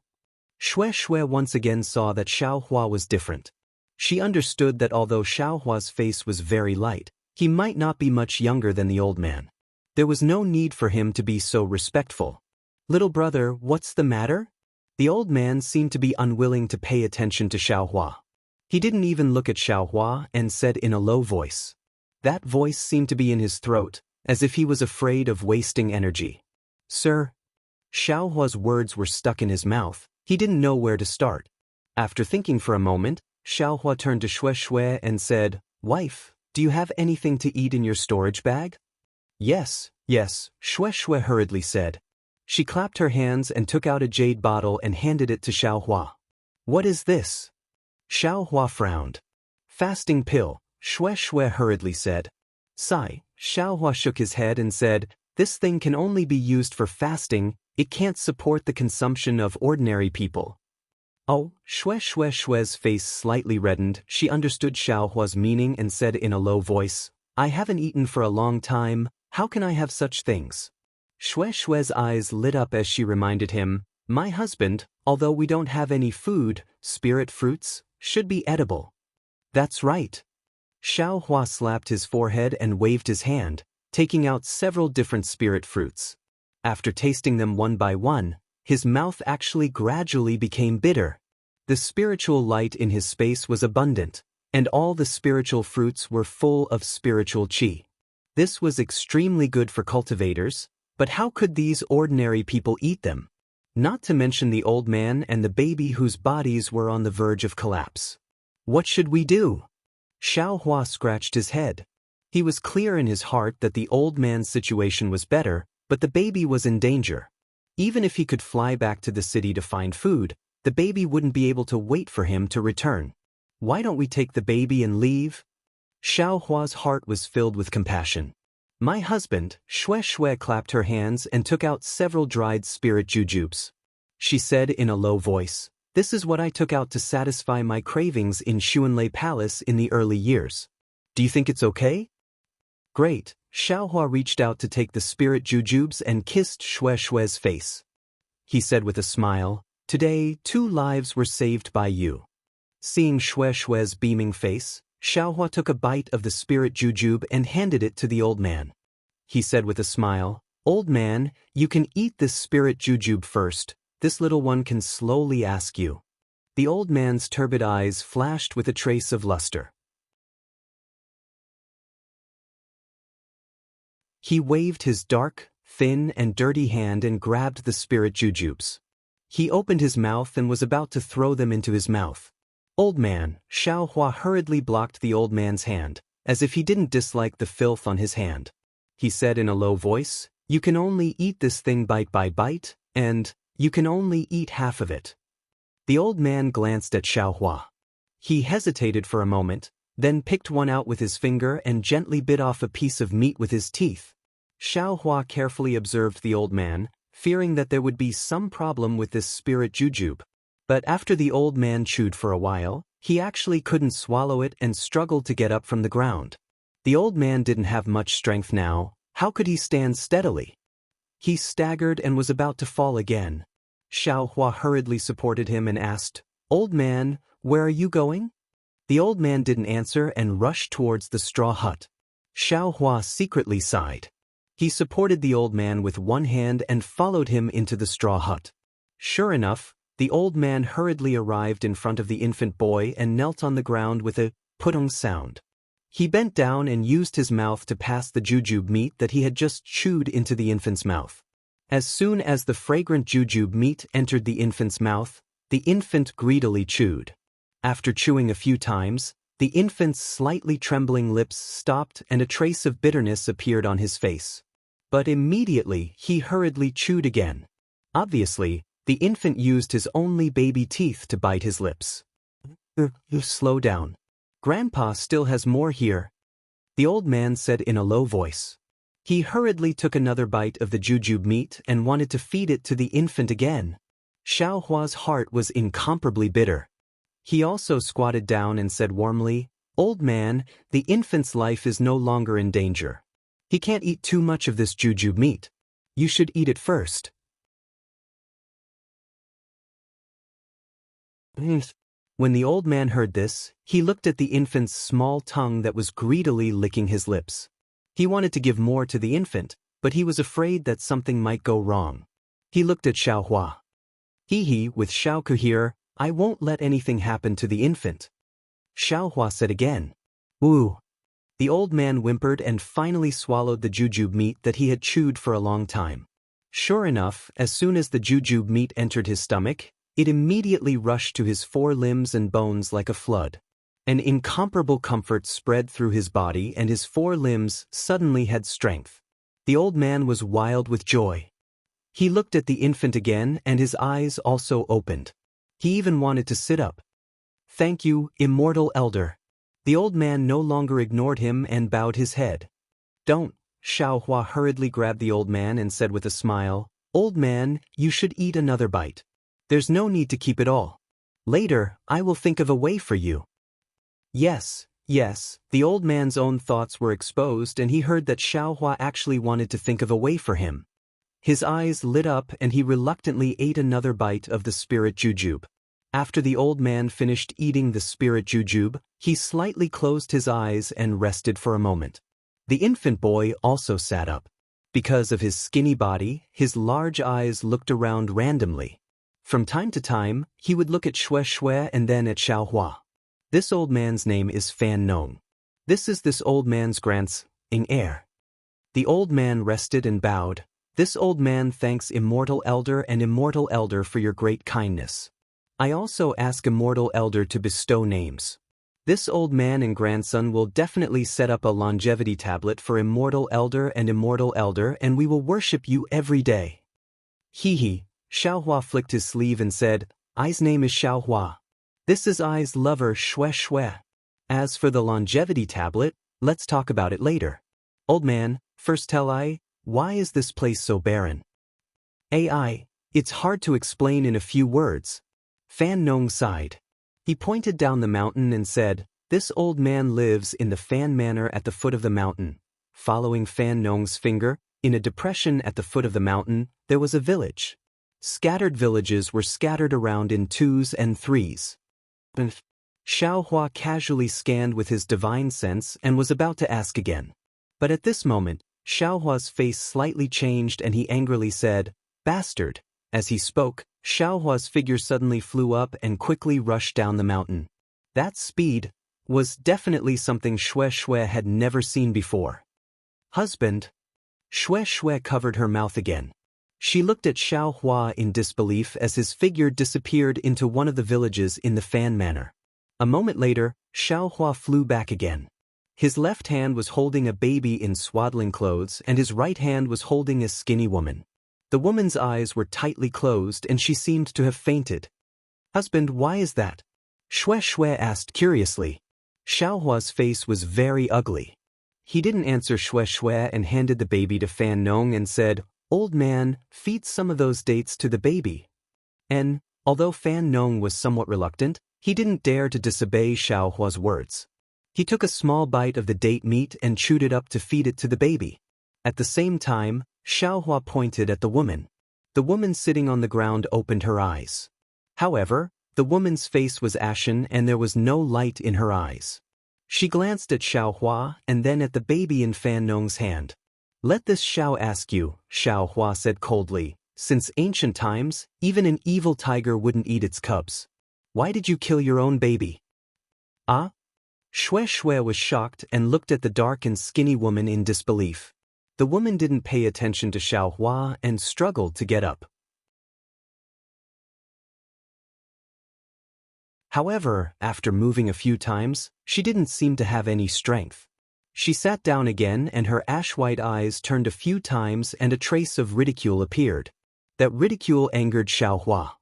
Shui once again saw that Xiaohua was different. She understood that although Xiaohua's face was very light, he might not be much younger than the old man. There was no need for him to be so respectful. "Little brother, what's the matter?" The old man seemed to be unwilling to pay attention to Xiaohua. He didn't even look at Xiaohua and said in a low voice. That voice seemed to be in his throat, as if he was afraid of wasting energy. "Sir?" Xiaohua's words were stuck in his mouth. He didn't know where to start. After thinking for a moment, Xiaohua turned to Shui and said, "Wife, do you have anything to eat in your storage bag?" Yes, Shui hurriedly said. She clapped her hands and took out a jade bottle and handed it to Xiaohua. "What is this?" Xiaohua frowned. "Fasting pill," Shui hurriedly said. Sigh, Xiaohua shook his head and said, "This thing can only be used for fasting, it can't support the consumption of ordinary people." Oh, Shui's face slightly reddened. She understood Xiaohua's meaning and said in a low voice, "I haven't eaten for a long time, how can I have such things?" Shui's eyes lit up as she reminded him, "My husband, although we don't have any food, spirit fruits, should be edible." "That's right." Xiaohua slapped his forehead and waved his hand, taking out several different spirit fruits. After tasting them one by one, his mouth actually gradually became bitter. The spiritual light in his space was abundant, and all the spiritual fruits were full of spiritual qi. This was extremely good for cultivators, but how could these ordinary people eat them? Not to mention the old man and the baby whose bodies were on the verge of collapse. What should we do? Xiaohua scratched his head. He was clear in his heart that the old man's situation was better, but the baby was in danger. Even if he could fly back to the city to find food, the baby wouldn't be able to wait for him to return. "Why don't we take the baby and leave?" Xiaohua's heart was filled with compassion. "My husband," Shui clapped her hands and took out several dried spirit jujubes. She said in a low voice, "This is what I took out to satisfy my cravings in Xuanlei Palace in the early years. Do you think it's okay?" "Great." Xiaohua reached out to take the spirit jujubes and kissed Shui's face. He said with a smile, "Today, 2 lives were saved by you." Seeing Shui's beaming face, Xiaohua took a bite of the spirit jujube and handed it to the old man. He said with a smile, Old man, you can eat this spirit jujube first, this little one can slowly ask you. The old man's turbid eyes flashed with a trace of luster. He waved his dark, thin and dirty hand and grabbed the spirit jujubes. He opened his mouth and was about to throw them into his mouth. Old man, Xiaohua hurriedly blocked the old man's hand, as if he didn't dislike the filth on his hand. He said in a low voice, "You can only eat this thing bite by bite, and you can only eat half of it." The old man glanced at Xiaohua. He hesitated for a moment, then picked one out with his finger and gently bit off a piece of meat with his teeth. Xiaohua carefully observed the old man, fearing that there would be some problem with this spirit jujube. But after the old man chewed for a while, he actually couldn't swallow it and struggled to get up from the ground. The old man didn't have much strength now. How could he stand steadily? He staggered and was about to fall again. Xiaohua hurriedly supported him and asked, "Old man, where are you going?" The old man didn't answer and rushed towards the straw hut. Xiaohua secretly sighed. He supported the old man with one hand and followed him into the straw hut. Sure enough, the old man hurriedly arrived in front of the infant boy and knelt on the ground with a pudong sound. He bent down and used his mouth to pass the jujube meat that he had just chewed into the infant's mouth. As soon as the fragrant jujube meat entered the infant's mouth, the infant greedily chewed. After chewing a few times, the infant's slightly trembling lips stopped and a trace of bitterness appeared on his face. But immediately he hurriedly chewed again. Obviously, the infant used his only baby teeth to bite his lips. Slow down. Grandpa still has more here, the old man said in a low voice. He hurriedly took another bite of the jujube meat and wanted to feed it to the infant again. Xiaohua's heart was incomparably bitter. He also squatted down and said warmly, "Old man, the infant's life is no longer in danger. He can't eat too much of this jujube meat. You should eat it first." When the old man heard this, he looked at the infant's small tongue that was greedily licking his lips. He wanted to give more to the infant, but he was afraid that something might go wrong. He looked at Xiaohua. With Xiaoku here, I won't let anything happen to the infant." Xiaohua said again. "Ooh." The old man whimpered and finally swallowed the jujube meat that he had chewed for a long time. Sure enough, as soon as the jujube meat entered his stomach, it immediately rushed to his four limbs and bones like a flood. An incomparable comfort spread through his body and his four limbs suddenly had strength. The old man was wild with joy. He looked at the infant again and his eyes also opened. He even wanted to sit up. "Thank you, immortal elder." The old man no longer ignored him and bowed his head. "Don't." Xiaohua hurriedly grabbed the old man and said with a smile, "Old man, you should eat another bite. There's no need to keep it all. Later, I will think of a way for you." Yes, the old man's own thoughts were exposed and he heard that Xiaohua actually wanted to think of a way for him. His eyes lit up and he reluctantly ate another bite of the spirit jujube. After the old man finished eating the spirit jujube, he slightly closed his eyes and rested for a moment. The infant boy also sat up. Because of his skinny body, his large eyes looked around randomly. From time to time, he would look at Shui and then at Xiaohua. This old man's name is Fan Nong. This is this old man's grandson, heir. The old man rested and bowed. This old man thanks Immortal Elder and Immortal Elder for your great kindness. I also ask Immortal Elder to bestow names. This old man and grandson will definitely set up a longevity tablet for Immortal Elder and we will worship you every day. Xiaohua flicked his sleeve and said, I's name is Xiaohua. This is I's lover Shui. As for the longevity tablet, let's talk about it later. Old man, first tell I, why is this place so barren? It's hard to explain in a few words. Fan Nong sighed. He pointed down the mountain and said, this old man lives in the Fan Manor at the foot of the mountain. Following Fan Nong's finger, in a depression at the foot of the mountain, there was a village. Scattered villages were scattered around in 2s and 3s. Xiaohua casually scanned with his divine sense and was about to ask again. But at this moment, Xiaohua's face slightly changed and he angrily said, "Bastard." As he spoke, Xiaohua's figure suddenly flew up and quickly rushed down the mountain. That speed was definitely something Xue Xue had never seen before. "Husband." Xue Xue covered her mouth again. She looked at Xiaohua in disbelief as his figure disappeared into one of the villages in the fan manner. A moment later, Xiaohua flew back again. His left hand was holding a baby in swaddling clothes and his right hand was holding a skinny woman. The woman's eyes were tightly closed and she seemed to have fainted. "Husband, why is that?" Xue Xue asked curiously. Xiaohua's face was very ugly. He didn't answer Xue Xue and handed the baby to Fan Nong and said, "Old man, feed some of those dates to the baby." And, although Fan Nong was somewhat reluctant, he didn't dare to disobey Xiaohua's words. He took a small bite of the date meat and chewed it up to feed it to the baby. At the same time, Xiaohua pointed at the woman. The woman sitting on the ground opened her eyes. However, the woman's face was ashen and there was no light in her eyes. She glanced at Xiaohua and then at the baby in Fan Nong's hand. "Let this Xiao ask you," Xiaohua said coldly, "since ancient times, even an evil tiger wouldn't eat its cubs. Why did you kill your own baby?" "Ah?" Xue Xue was shocked and looked at the dark and skinny woman in disbelief. The woman didn't pay attention to Xiaohua and struggled to get up. However, after moving a few times, she didn't seem to have any strength. She sat down again and her ash-white eyes turned a few times and a trace of ridicule appeared. That ridicule angered Xiaohua.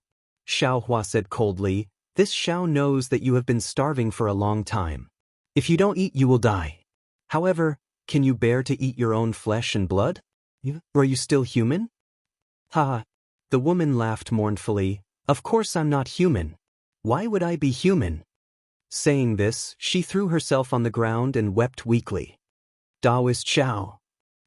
Xiaohua said coldly, "This Xiao knows that you have been starving for a long time. If you don't eat, you will die. However, can you bear to eat your own flesh and blood? Or are you still human?" "Ha!" The woman laughed mournfully. "Of course I'm not human. Why would I be human?" Saying this, she threw herself on the ground and wept weakly. "Daoist Xiao."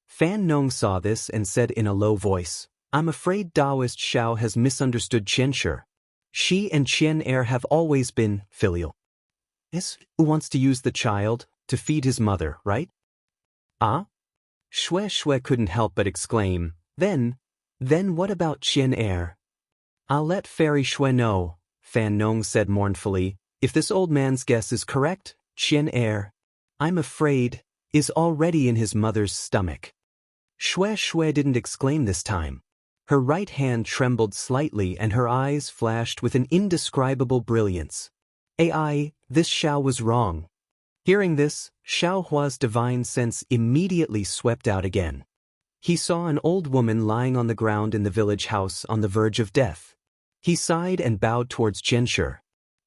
Fan Nong saw this and said in a low voice, "I'm afraid Daoist Xiao has misunderstood Qianshi. She and Qian have always been filial. Who wants to use the child to feed his mother, right?" "Ah?" Xue Xue couldn't help but exclaim, Then what about Qian?" "I'll let Fairy Xue know," Fan Nong said mournfully. "If this old man's guess is correct, Qian, I'm afraid, is already in his mother's stomach." Xue Xue didn't exclaim this time. Her right hand trembled slightly and her eyes flashed with an indescribable brilliance. This Xiao was wrong. Hearing this, Xiaohua's divine sense immediately swept out again. He saw an old woman lying on the ground in the village house on the verge of death. He sighed and bowed towards Qianshi.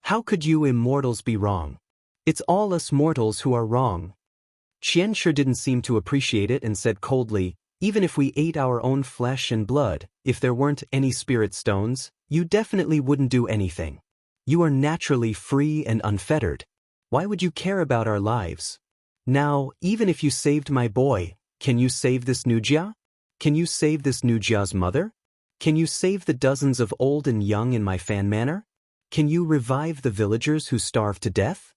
"How could you immortals be wrong? It's all us mortals who are wrong." Qianshi didn't seem to appreciate it and said coldly, "Even if we ate our own flesh and blood, if there weren't any spirit stones, you definitely wouldn't do anything. You are naturally free and unfettered. Why would you care about our lives? Now, even if you saved my boy, can you save this Nujia? Can you save this Nujia's mother? Can you save the dozens of old and young in my fan manor? Can you revive the villagers who starve to death?"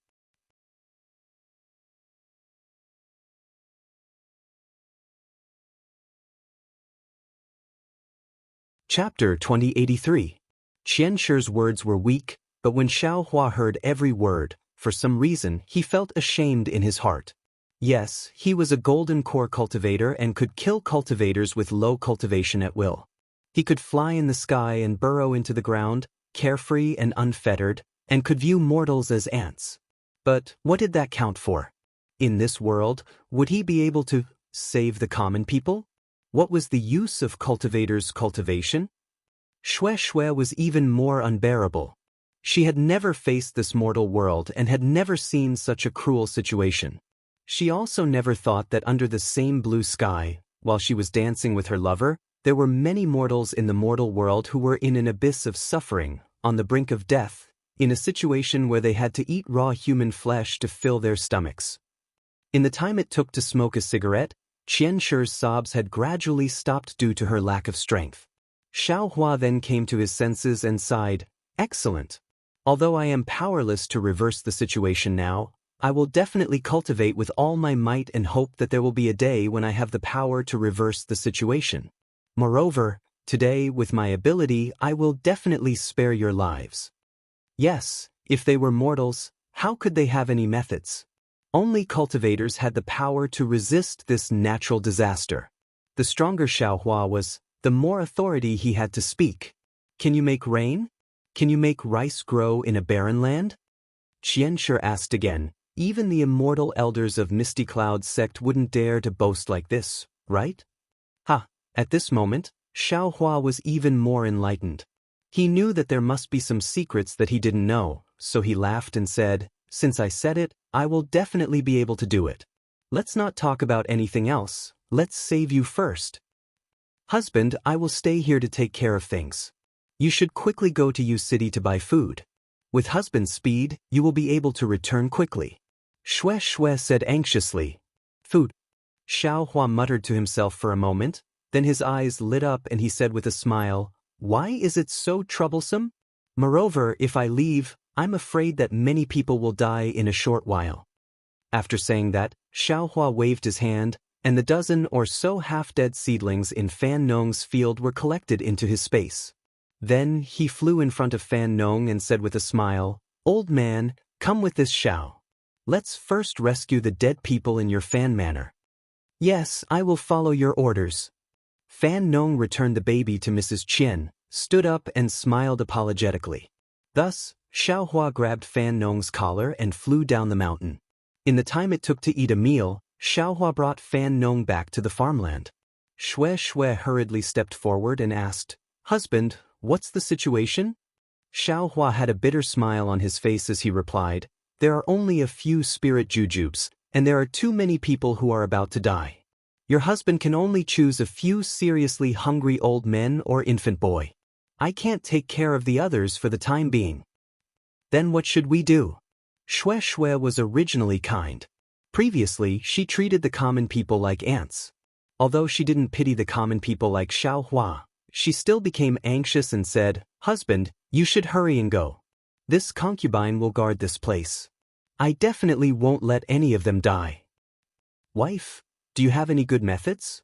Chapter 2083. Qianshi's words were weak, but when Xiaohua heard every word, for some reason he felt ashamed in his heart. Yes, he was a golden core cultivator and could kill cultivators with low cultivation at will. He could fly in the sky and burrow into the ground, carefree and unfettered, and could view mortals as ants. But what did that count for? In this world, would he be able to save the common people? What was the use of cultivators' cultivation? Xue Xue was even more unbearable. She had never faced this mortal world and had never seen such a cruel situation. She also never thought that under the same blue sky, while she was dancing with her lover, there were many mortals in the mortal world who were in an abyss of suffering, on the brink of death, in a situation where they had to eat raw human flesh to fill their stomachs. In the time it took to smoke a cigarette, Qianshi's sobs had gradually stopped due to her lack of strength. Xiaohua then came to his senses and sighed, "Excellent. Although I am powerless to reverse the situation now, I will definitely cultivate with all my might and hope that there will be a day when I have the power to reverse the situation. Moreover, today, with my ability, I will definitely spare your lives. Yes, if they were mortals, how could they have any methods? Only cultivators had the power to resist this natural disaster. The stronger Xiaohua was, the more authority he had to speak. Can you make rain? Can you make rice grow in a barren land? Xianxia asked again. Even the immortal elders of Misty Cloud's sect wouldn't dare to boast like this, right? Ha! At this moment, Xiaohua was even more enlightened. He knew that there must be some secrets that he didn't know, so he laughed and said, "Since I said it, I will definitely be able to do it. Let's not talk about anything else, let's save you first. Husband, I will stay here to take care of things. You should quickly go to Yu City to buy food. With husband's speed, you will be able to return quickly." Shui said anxiously. "Food." Xiaohua muttered to himself for a moment, then his eyes lit up and he said with a smile, "Why is it so troublesome? Moreover, if I leave, I'm afraid that many people will die in a short while." After saying that, Xiaohua waved his hand, and the dozen or so half-dead seedlings in Fan Nong's field were collected into his space. Then he flew in front of Fan Nong and said with a smile, "Old man, come with this Xiao. Let's first rescue the dead people in your Fan manor." "Yes, I will follow your orders." Fan Nong returned the baby to Mrs. Qian, stood up and smiled apologetically. Thus, Xiaohua grabbed Fan Nong's collar and flew down the mountain. In the time it took to eat a meal, Xiaohua brought Fan Nong back to the farmland. Shui hurriedly stepped forward and asked, "Husband, what's the situation?" Xiaohua had a bitter smile on his face as he replied, "There are only a few spirit jujubes, and there are too many people who are about to die. Your husband can only choose a few seriously hungry old men or infant boy. I can't take care of the others for the time being." "Then what should we do?" Shui was originally kind. Previously, she treated the common people like ants. Although she didn't pity the common people like Xiaohua, she still became anxious and said, "Husband, you should hurry and go. This concubine will guard this place. I definitely won't let any of them die." "Wife, do you have any good methods?"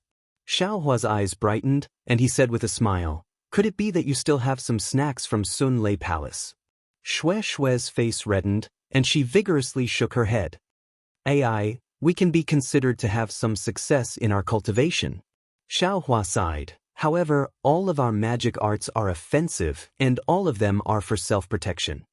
Xiaohua's eyes brightened, and he said with a smile, "Could it be that you still have some snacks from Sun Lei Palace?" Shui's face reddened, and she vigorously shook her head. "AI, we can be considered to have some success in our cultivation." Xiaohua sighed. "However, all of our magic arts are offensive, and all of them are for self-protection."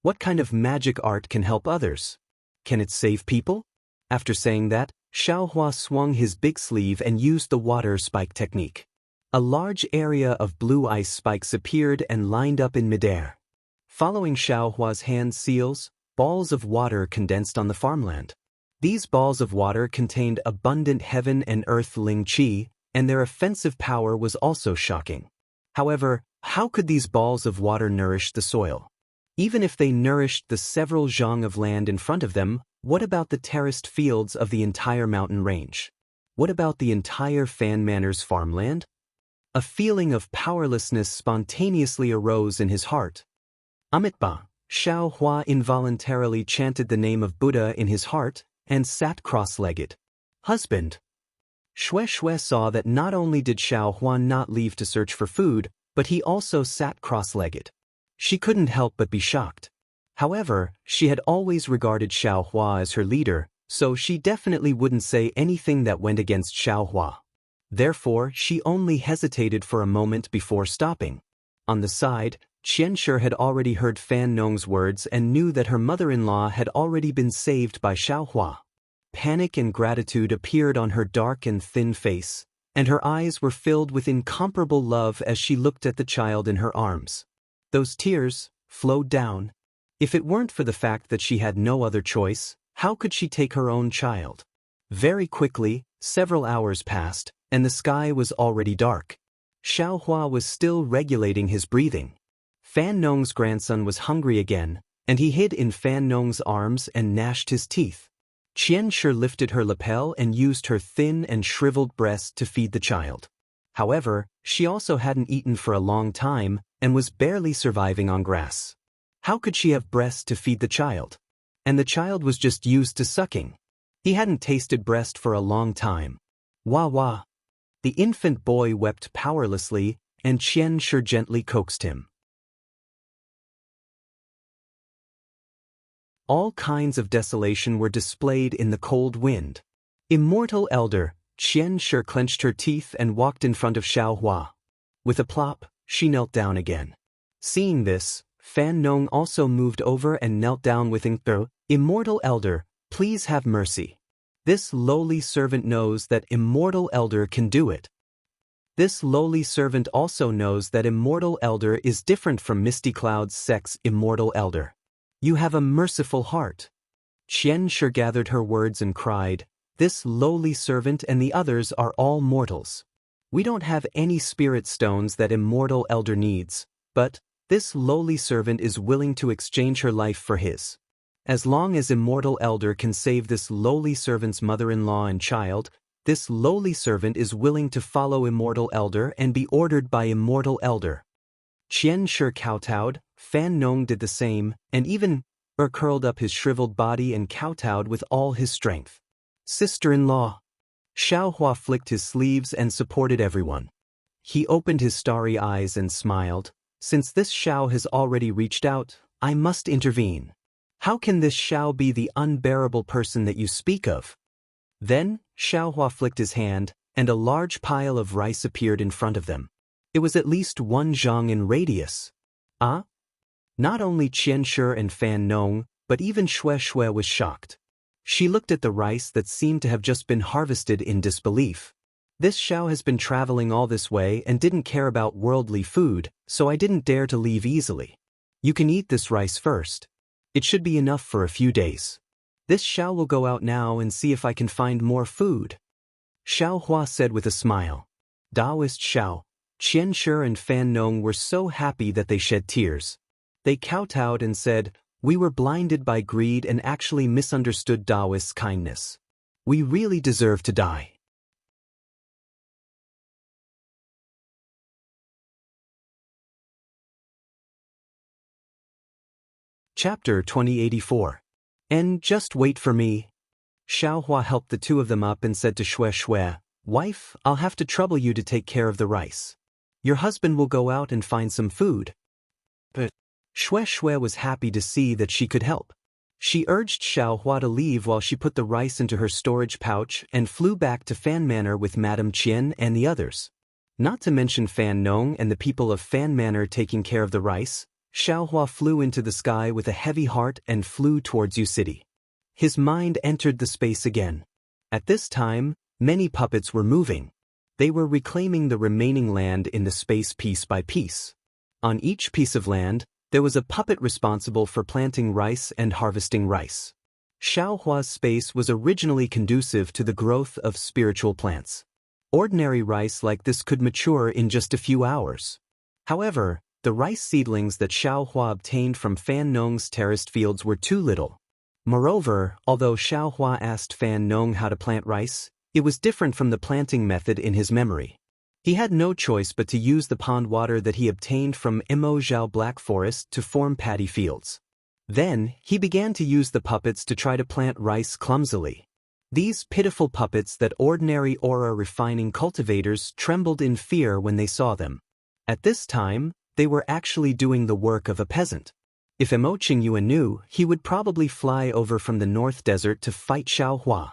"What kind of magic art can help others? Can it save people?" After saying that, Xiaohua swung his big sleeve and used the water spike technique. A large area of blue ice spikes appeared and lined up in midair. Following Xiaohua's hand seals, balls of water condensed on the farmland. These balls of water contained abundant heaven and earth ling qi, and their offensive power was also shocking. However, how could these balls of water nourish the soil? Even if they nourished the several zhang of land in front of them, what about the terraced fields of the entire mountain range? What about the entire Fan Manor's farmland? A feeling of powerlessness spontaneously arose in his heart. Amitabha, Xiaohua involuntarily chanted the name of Buddha in his heart and sat cross-legged. "Husband." Shui saw that not only did Xiaohua not leave to search for food, but he also sat cross-legged. She couldn't help but be shocked. However, she had always regarded Xiaohua as her leader, so she definitely wouldn't say anything that went against Xiaohua. Therefore, she only hesitated for a moment before stopping. On the side, Qianxia had already heard Fan Nong's words and knew that her mother-in-law had already been saved by Xiaohua. Panic and gratitude appeared on her dark and thin face, and her eyes were filled with incomparable love as she looked at the child in her arms. Those tears flowed down. If it weren't for the fact that she had no other choice, how could she take her own child? Very quickly, several hours passed, and the sky was already dark. Xiaohua was still regulating his breathing. Fan Nong's grandson was hungry again, and he hid in Fan Nong's arms and gnashed his teeth. Qianxia lifted her lapel and used her thin and shriveled breast to feed the child. However, she also hadn't eaten for a long time and was barely surviving on grass. How could she have breast to feed the child? And the child was just used to sucking. He hadn't tasted breast for a long time. Wah wah. The infant boy wept powerlessly, and Xianxia gently coaxed him. All kinds of desolation were displayed in the cold wind. Immortal elder, Xianxia clenched her teeth and walked in front of Xiaohua. With a plop, she knelt down again. Seeing this, Fan Nong also moved over and knelt down with Immortal elder, please have mercy. This lowly servant knows that Immortal elder can do it. This lowly servant also knows that Immortal elder is different from Misty Cloud's sex Immortal elder. You have a merciful heart. Xianxia gathered her words and cried, this lowly servant and the others are all mortals. We don't have any spirit stones that Immortal elder needs, but this lowly servant is willing to exchange her life for his. As long as Immortal elder can save this lowly servant's mother-in-law and child, this lowly servant is willing to follow Immortal elder and be ordered by Immortal elder. Xianxia kowtowed, Fan Nong did the same, and even curled up his shriveled body and kowtowed with all his strength. Sister-in-law. Xiaohua flicked his sleeves and supported everyone. He opened his starry eyes and smiled. Since this Xiao has already reached out, I must intervene. How can this Xiao be the unbearable person that you speak of? Then, Xiaohua flicked his hand, and a large pile of rice appeared in front of them. It was at least 1 zhang in radius. Ah? Not only Qianxia and Fan Nong, but even Xue was shocked. She looked at the rice that seemed to have just been harvested in disbelief. This Xiao has been traveling all this way and didn't care about worldly food, so I didn't dare to leave easily. You can eat this rice first. It should be enough for a few days. This Xiao will go out now and see if I can find more food. Xiaohua said with a smile. Daoist Xiao, Qianxia and Fan Nong were so happy that they shed tears. They kowtowed and said, we were blinded by greed and actually misunderstood Daoist's kindness. We really deserve to die. Chapter 2084. And just wait for me. Xiaohua helped the two of them up and said to Xue, wife, I'll have to trouble you to take care of the rice. Your husband will go out and find some food. But Xue was happy to see that she could help. She urged Xiaohua to leave while she put the rice into her storage pouch and flew back to Fan Manor with Madame Qian and the others. Not to mention Fan Nong and the people of Fan Manor taking care of the rice, Xiaohua flew into the sky with a heavy heart and flew towards Yu City. His mind entered the space again. At this time, many puppets were moving. They were reclaiming the remaining land in the space piece by piece. On each piece of land, there was a puppet responsible for planting rice and harvesting rice. Xiaohua's space was originally conducive to the growth of spiritual plants. Ordinary rice like this could mature in just a few hours. However, the rice seedlings that Xiaohua obtained from Fan Nong's terraced fields were too little. Moreover, although Xiaohua asked Fan Nong how to plant rice, it was different from the planting method in his memory. He had no choice but to use the pond water that he obtained from Immo Black Forest to form paddy fields. Then, he began to use the puppets to try to plant rice clumsily. These pitiful puppets that ordinary aura-refining cultivators trembled in fear when they saw them. At this time, they were actually doing the work of a peasant. If Imo Qingyuan knew, he would probably fly over from the North Desert to fight Xiaohua.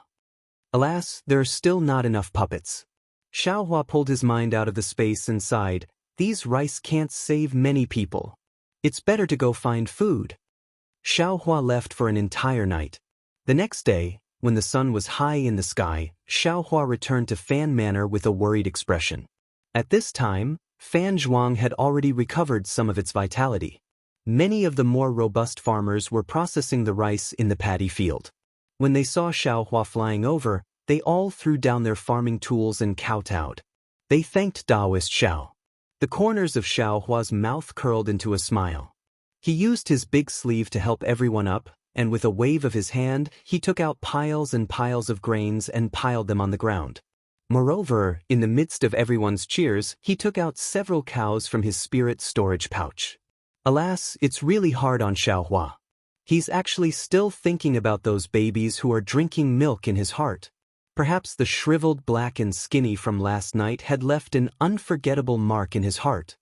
Alas, there are still not enough puppets. Xiaohua pulled his mind out of the space and sighed, these rice can't save many people. It's better to go find food. Xiaohua left for an entire night. The next day, when the sun was high in the sky, Xiaohua returned to Fan Manor with a worried expression. At this time, Fan Zhuang had already recovered some of its vitality. Many of the more robust farmers were processing the rice in the paddy field. When they saw Xiaohua flying over, they all threw down their farming tools and kowtowed. They thanked Daoist Xiao. The corners of Xiaohua's mouth curled into a smile. He used his big sleeve to help everyone up, and with a wave of his hand, he took out piles and piles of grains and piled them on the ground. Moreover, in the midst of everyone's cheers, he took out several cows from his spirit storage pouch. Alas, it's really hard on Xiaohua. He's actually still thinking about those babies who are drinking milk in his heart. Perhaps the shriveled black and skinny from last night had left an unforgettable mark in his heart.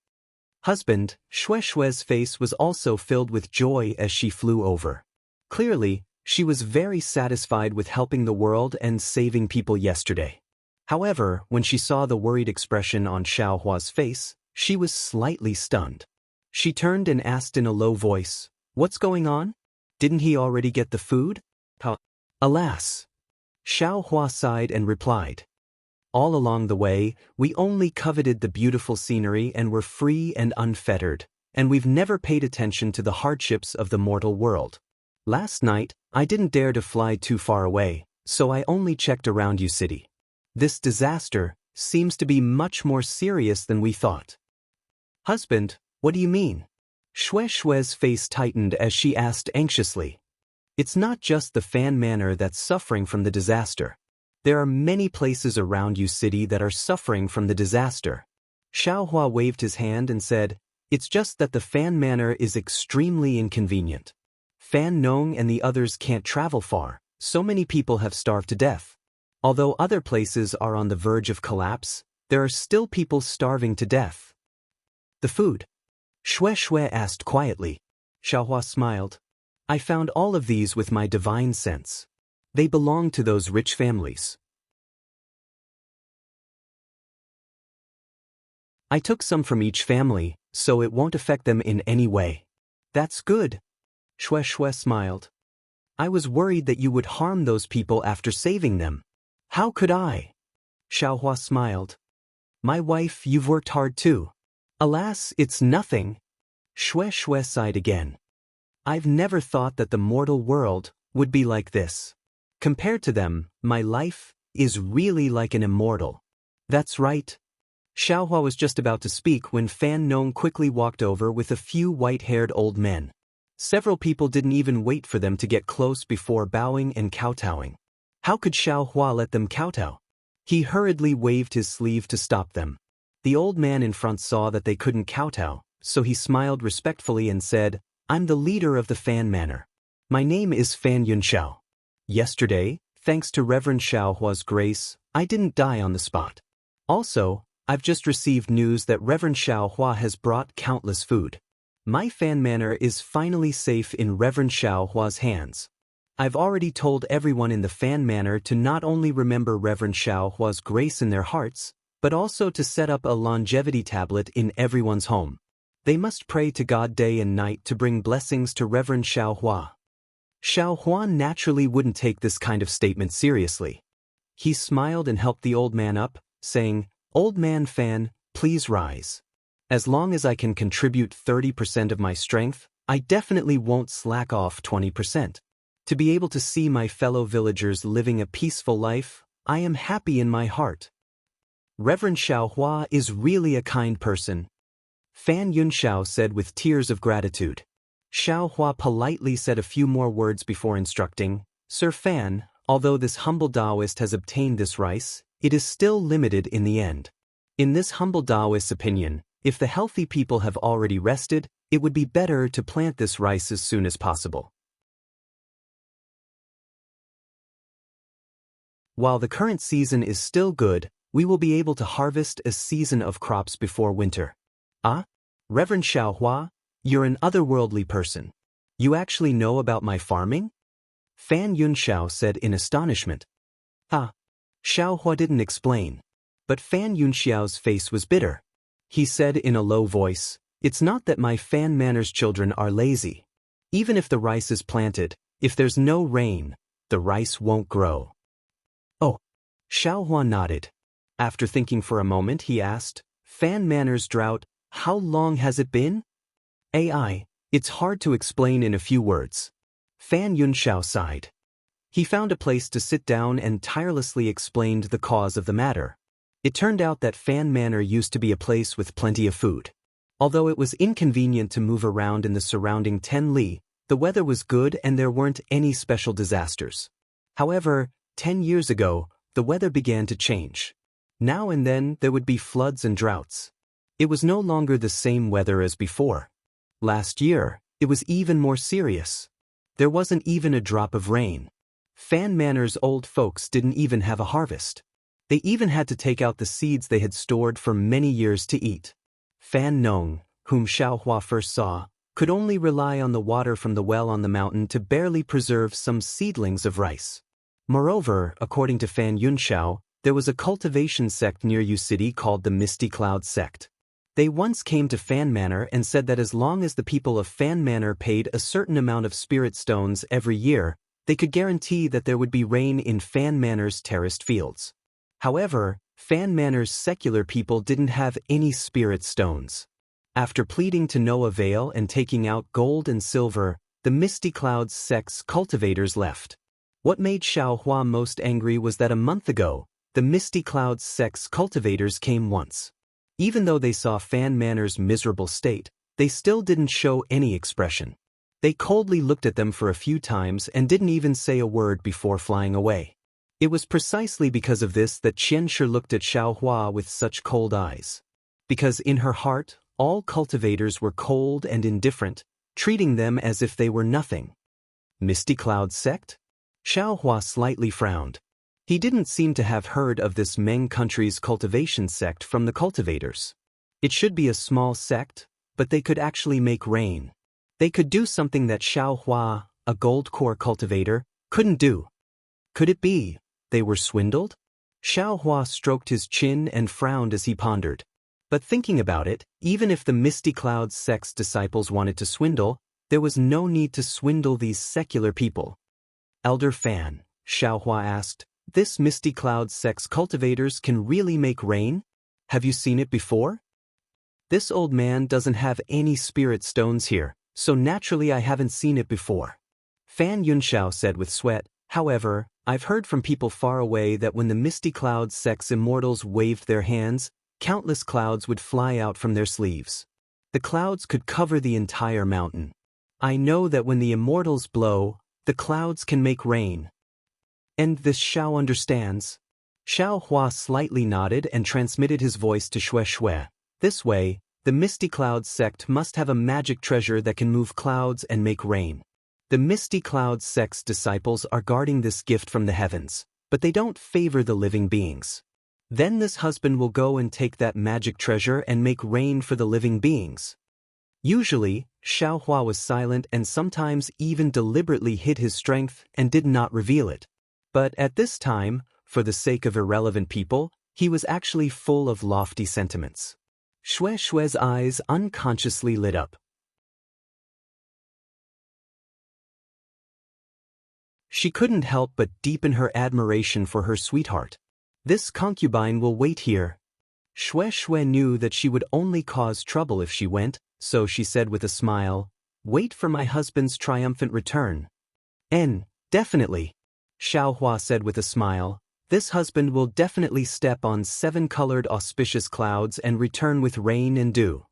Husband, Shue's face was also filled with joy as she flew over. Clearly, she was very satisfied with helping the world and saving people yesterday. However, when she saw the worried expression on Xiaohua's face, she was slightly stunned. She turned and asked in a low voice, "What's going on? Didn't he already get the food?" Alas! Xiaohua sighed and replied, "All along the way, we only coveted the beautiful scenery and were free and unfettered, and we've never paid attention to the hardships of the mortal world. Last night, I didn't dare to fly too far away, so I only checked around you city. This disaster seems to be much more serious than we thought." "Husband, what do you mean?" Shue's face tightened as she asked anxiously. "It's not just the Fan Manor that's suffering from the disaster. There are many places around you city that are suffering from the disaster." Xiaohua waved his hand and said, "It's just that the Fan Manor is extremely inconvenient. Fan Nong and the others can't travel far, so many people have starved to death. Although other places are on the verge of collapse, there are still people starving to death." "The food?" Shue asked quietly. Xiaohua smiled. "I found all of these with my divine sense. They belong to those rich families. I took some from each family, so it won't affect them in any way." "That's good." Shue smiled. "I was worried that you would harm those people after saving them." "How could I?" Xiaohua smiled. "My wife, you've worked hard too." "Alas, it's nothing." Shue sighed again. "I've never thought that the mortal world would be like this. Compared to them, my life is really like an immortal." "That's right." Xiaohua was just about to speak when Fan Nong quickly walked over with a few white-haired old men. Several people didn't even wait for them to get close before bowing and kowtowing. How could Xiaohua let them kowtow? He hurriedly waved his sleeve to stop them. The old man in front saw that they couldn't kowtow, so he smiled respectfully and said, "I'm the leader of the Fan Manor. My name is Fan Yunxiao. Yesterday, thanks to Reverend Xiaohua's grace, I didn't die on the spot. Also, I've just received news that Reverend Xiaohua has brought countless food. My Fan Manor is finally safe in Reverend Xiaohua's hands. I've already told everyone in the Fan Manor to not only remember Reverend Xiaohua's grace in their hearts, but also to set up a longevity tablet in everyone's home. They must pray to God day and night to bring blessings to Reverend Xiaohua." Xiaohua naturally wouldn't take this kind of statement seriously. He smiled and helped the old man up, saying, "Old man Fan, please rise. As long as I can contribute 30% of my strength, I definitely won't slack off 20%. To be able to see my fellow villagers living a peaceful life, I am happy in my heart. Reverend Xiaohua is really a kind person." Fan Yunxiao said with tears of gratitude. Xiaohua politely said a few more words before instructing, "Sir Fan, although this humble Daoist has obtained this rice, it is still limited in the end. In this humble Daoist's opinion, if the healthy people have already rested, it would be better to plant this rice as soon as possible. While the current season is still good, we will be able to harvest a season of crops before winter." "Ah? Reverend Xiaohua, you're an otherworldly person. You actually know about my farming?" Fan Yunxiao said in astonishment. "Ah." Xiaohua didn't explain, but Fan Yunxiao's face was bitter. He said in a low voice, "It's not that my Fan Manor's children are lazy. Even if the rice is planted, if there's no rain, the rice won't grow." "Oh." Xiaohua nodded. After thinking for a moment, he asked, "Fan Manor's drought, how long has it been?" "AI, it's hard to explain in a few words." Fan Yunxiao sighed. He found a place to sit down and tirelessly explained the cause of the matter. It turned out that Fan Manor used to be a place with plenty of food. Although it was inconvenient to move around in the surrounding 10 li, the weather was good and there weren't any special disasters. However, 10 years ago, the weather began to change. Now and then there would be floods and droughts. It was no longer the same weather as before. Last year, it was even more serious. There wasn't even a drop of rain. Fan Manor's old folks didn't even have a harvest. They even had to take out the seeds they had stored for many years to eat. Fan Nong, whom Xiaohua first saw, could only rely on the water from the well on the mountain to barely preserve some seedlings of rice. Moreover, according to Fan Yunxiao, there was a cultivation sect near Yu City called the Misty Cloud sect. They once came to Fan Manor and said that as long as the people of Fan Manor paid a certain amount of spirit stones every year, they could guarantee that there would be rain in Fan Manor's terraced fields. However, Fan Manor's secular people didn't have any spirit stones. After pleading to no avail and taking out gold and silver, the Misty Cloud sect's cultivators left. What made Xiaohua most angry was that a month ago, the Misty Cloud sect's cultivators came once. Even though they saw Fan Manor's miserable state, they still didn't show any expression. They coldly looked at them for a few times and didn't even say a word before flying away. It was precisely because of this that Qianshi looked at Xiaohua with such cold eyes. Because in her heart, all cultivators were cold and indifferent, treating them as if they were nothing. Misty Cloud sect? Xiaohua slightly frowned. He didn't seem to have heard of this Meng country's cultivation sect from the cultivators. It should be a small sect, but they could actually make rain. They could do something that Xiaohua, a gold core cultivator, couldn't do. Could it be they were swindled? Xiaohua stroked his chin and frowned as he pondered. But thinking about it, even if the Misty Cloud sect's disciples wanted to swindle, there was no need to swindle these secular people. Elder Fan, Xiaohua asked, this Misty Cloud sect's cultivators can really make rain? Have you seen it before? This old man doesn't have any spirit stones here, so naturally I haven't seen it before. Fan Yunxiao said with sweat. However, I've heard from people far away that when the Misty Cloud sect's immortals waved their hands, countless clouds would fly out from their sleeves. The clouds could cover the entire mountain. I know that when the immortals blow, the clouds can make rain. And this Xiao understands? Xiaohua slightly nodded and transmitted his voice to Shui. This way, the Misty Cloud sect must have a magic treasure that can move clouds and make rain. The Misty Cloud sect's disciples are guarding this gift from the heavens, but they don't favor the living beings. Then this husband will go and take that magic treasure and make rain for the living beings. Usually, Xiaohua was silent and sometimes even deliberately hid his strength and did not reveal it. But at this time, for the sake of irrelevant people, he was actually full of lofty sentiments. Shui's eyes unconsciously lit up. She couldn't help but deepen her admiration for her sweetheart. This concubine will wait here. Shui knew that she would only cause trouble if she went, so she said with a smile, wait for my husband's triumphant return. Definitely. Xiaohua said with a smile, this husband will definitely step on 7-colored auspicious clouds and return with rain and dew.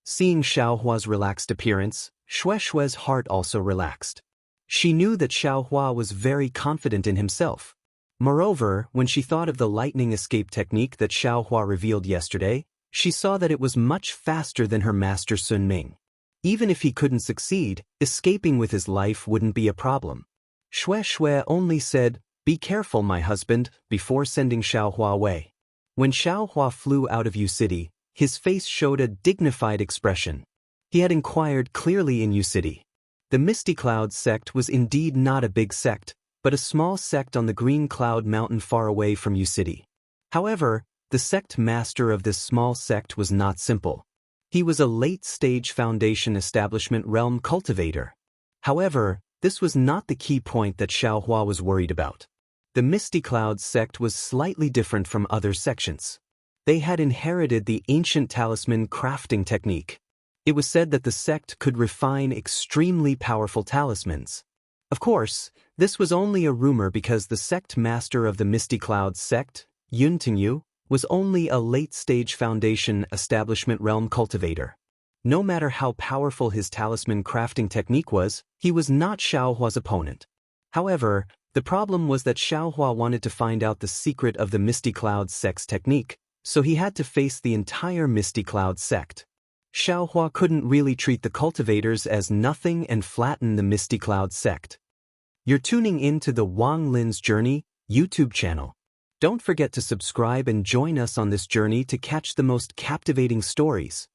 Seeing Xiaohua's relaxed appearance, Shui's heart also relaxed. She knew that Xiaohua was very confident in himself. Moreover, when she thought of the lightning escape technique that Xiaohua revealed yesterday, she saw that it was much faster than her master Sun Ming. Even if he couldn't succeed, escaping with his life wouldn't be a problem. Shui only said, be careful, my husband, before sending Xiaohua away. When Xiaohua flew out of Yu City, his face showed a dignified expression. He had inquired clearly in Yu City. The Misty Cloud sect was indeed not a big sect, but a small sect on the Green Cloud Mountain far away from Yu City. However, the sect master of this small sect was not simple. He was a late-stage Foundation establishment realm cultivator. However, this was not the key point that Xiaohua was worried about. The Misty Cloud sect was slightly different from other sections. They had inherited the ancient talisman crafting technique. It was said that the sect could refine extremely powerful talismans. Of course, this was only a rumor because the sect master of the Misty Cloud sect, Yun Tingyu, was only a late-stage Foundation establishment realm cultivator. No matter how powerful his talisman crafting technique was, he was not Xiaohua's opponent. However, the problem was that Xiaohua wanted to find out the secret of the Misty Cloud sect's technique, so he had to face the entire Misty Cloud sect. Xiaohua couldn't really treat the cultivators as nothing and flatten the Misty Cloud sect. You're tuning in to the Wang Lin's Journey YouTube channel. Don't forget to subscribe and join us on this journey to catch the most captivating stories.